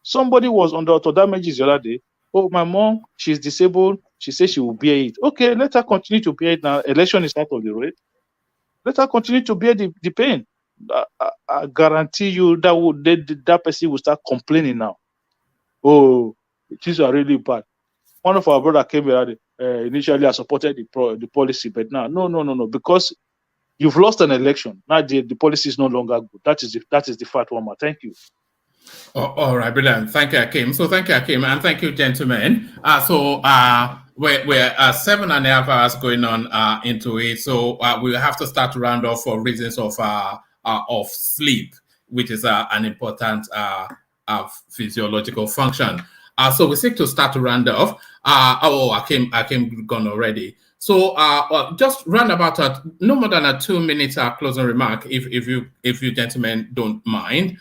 Somebody was under auto damages the other day. Oh, my mom, she's disabled. She says she will bear it. Okay, let her continue to bear it now. Election is out of the way. Let her continue to bear the pain. I guarantee you that person will start complaining now. Oh, things are really bad. One of our brothers came here. Initially, I supported the policy, but now, no, because you've lost an election. Now the policy is no longer good. That is the fact, one more. Thank you. Oh, all right, brilliant. Thank you, Akim. So thank you, Akim, and thank you, gentlemen. We're 7.5 hours going on into it, so we have to start to round off for reasons of sleep, which is an important physiological function. So we seek to start to round off. Akim gone already. So just round about no more than a 2 minute closing remark, if you gentlemen don't mind.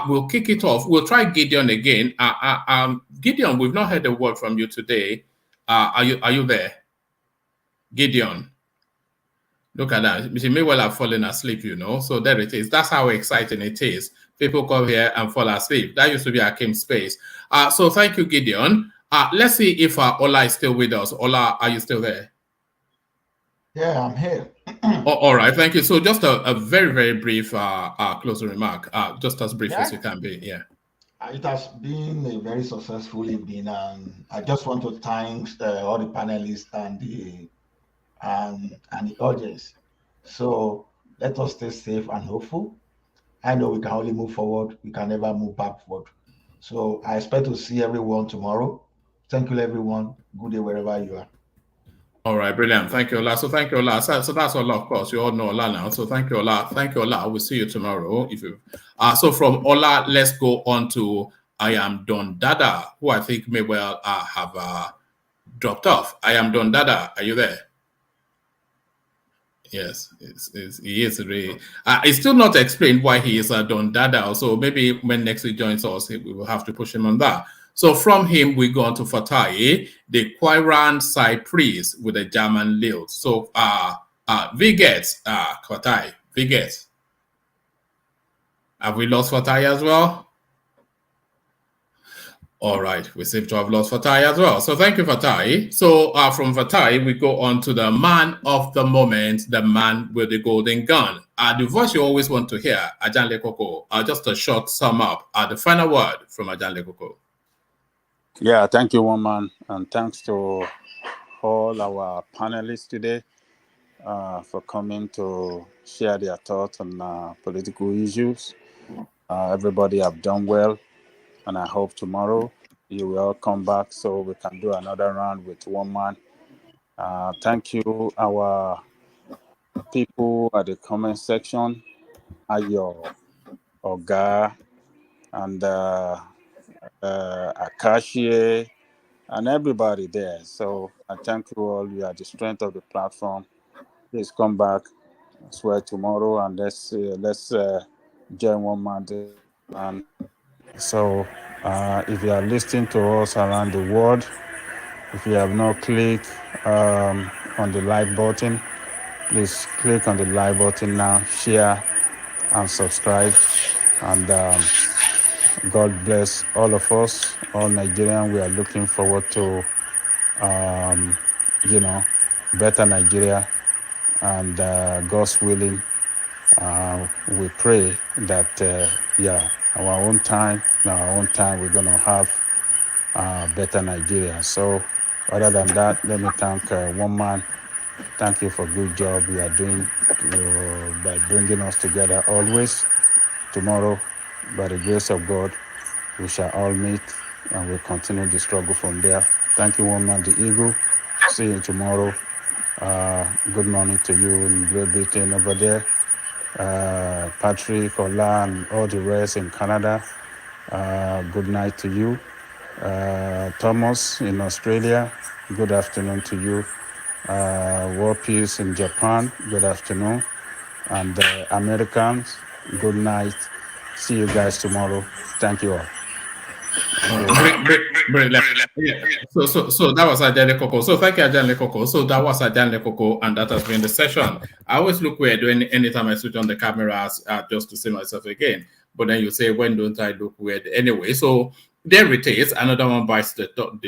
We'll kick it off. We'll try Gideon again. Gideon, we've not heard a word from you today. Are you there? Gideon. Look at that. She may well have fallen asleep, So there it is. That's how exciting it is. People come here and fall asleep. That used to be Akim's space. So thank you, Gideon. Let's see if Ola is still with us. Ola, are you still there? Yeah, I'm here. All right, thank you. So just a very, very brief closing remark, just as brief as you can be. Yeah. It has been a very successful evening, and I just want to thank all the panelists and the audience. So let us stay safe and hopeful. I know we can only move forward. We can never move backward. So I expect to see everyone tomorrow. Thank you, everyone. Good day wherever you are. All right, brilliant. Thank you, Ola. So thank you, Ola. So that's Ola, of course. You all know Ola now. So thank you, Ola. Thank you, Ola. We'll see you tomorrow. So from Ola, let's go on to I am Don Dada, who I think may well have dropped off. I am Don Dada. Are you there? Yes, he is really. It's still not explained why he is Don Dada. So maybe when next he joins us, we will have to push him on that. So from him, we go on to Fatai, the Quairan Cypress with a German lilt. So Vigets, Fatai, Vigets. Have we lost Fatai as well? All right, we seem to have lost Fatai as well. So thank you, Fatai. So from Fatai, we go on to the man of the moment, the man with the golden gun. The voice you always want to hear, Ajan Lekoko. Just a short sum up. The final word from Ajan Lekoko. Yeah, thank you, Woman, and thanks to all our panelists today for coming to share their thoughts on political issues. Everybody have done well, and I hope tomorrow you will all come back so we can do another round with Woman. Thank you, our people at the comment section, Ayo, Oga, and Akashi, and everybody there. So I thank you all. You are the strength of the platform. Please come back, I swear, tomorrow, and let's join Woman. And so if you are listening to us around the world, if you have not clicked on the like button, please click on the like button now, share and subscribe. And God bless all of us, all Nigerians. We are looking forward to, better Nigeria. And God's willing, we pray that, our own time, we're going to have better Nigeria. So other than that, let me thank Woman. Thank you for a good job you are doing by bringing us together always. Tomorrow, by the grace of God, we shall all meet and we'll continue the struggle from there. Thank you, Woman, the Eagle. See you tomorrow. Good morning to you in Great Britain over there. Patrick, Ola, and all the rest in Canada. Good night to you. Thomas in Australia, good afternoon to you. War Peace in Japan, good afternoon. And Americans, good night. See you guys tomorrow. Thank you all. Yeah. So that was Ajane Koko. So thank you, Ajane Koko. So that was Ajane Koko, and that has been the session. I always look weird anytime I switch on the cameras just to see myself again. But then you say, when don't I look weird anyway? So there it is. Another one bites the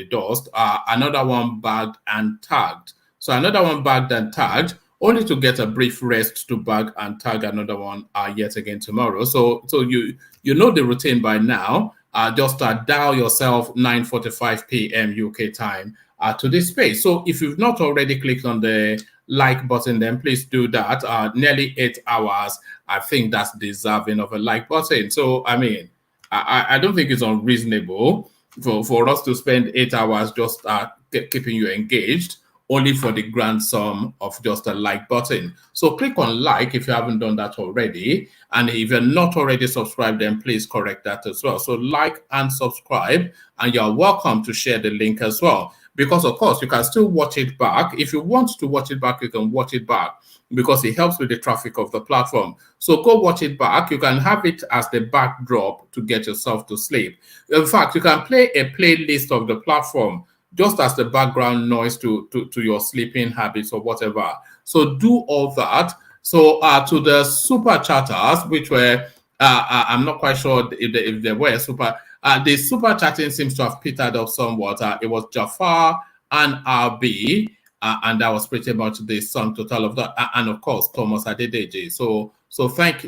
dust. Another one bagged and tagged. So another one bagged and tagged, only to get a brief rest to bag and tag another one yet again tomorrow. So you know the routine by now. Just dial yourself 9:45 p.m. UK time to this space. So if you've not already clicked on the like button, then please do that. Nearly 8 hours. I think that's deserving of a like button. So, I mean, I don't think it's unreasonable for us to spend 8 hours just keeping you engaged, only for the grand sum of just a like button. So click on like if you haven't done that already. And if you're not already subscribed, then please correct that as well. So like and subscribe, and you're welcome to share the link as well. Because of course, you can still watch it back. If you want to watch it back, you can watch it back because it helps with the traffic of the platform. So go watch it back. You can have it as the backdrop to get yourself to sleep. In fact, you can play a playlist of the platform just as the background noise to your sleeping habits or whatever. So do all that. So to the super chatters, which were, I'm not quite sure if they were super, the super chatting seems to have petered off somewhat. It was Jafar and RB, and that was pretty much the sum total of that. And of course, Thomas Adedeji. So thank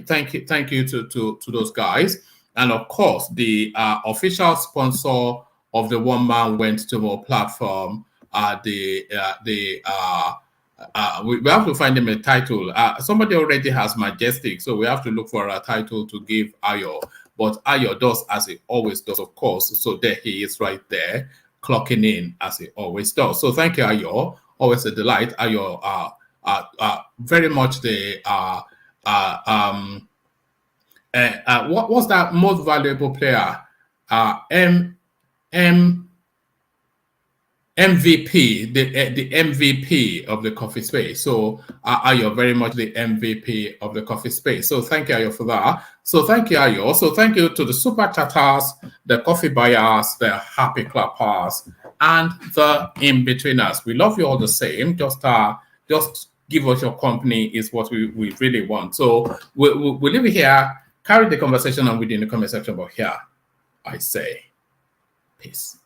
you to those guys. And of course, the official sponsor of the One Man Went to More platform, we have to find him a title. Somebody already has Majestic, so we have to look for a title to give Ayo. But Ayo does as he always does, of course. So there he is right there, clocking in as he always does. So thank you, Ayo. Always a delight. Ayo, very much the what was that most valuable player? MVP, the MVP of the coffee space. So Ayo, very much the MVP of the coffee space. So thank you, Ayo, for that. So thank you, Ayo. So thank you to the super chatters, the coffee buyers, the happy clappers, and the in-betweeners. We love you all the same. Just give us your company is what we really want. So we'll leave it here. Carry the conversation on within the comment section, but here I say peace.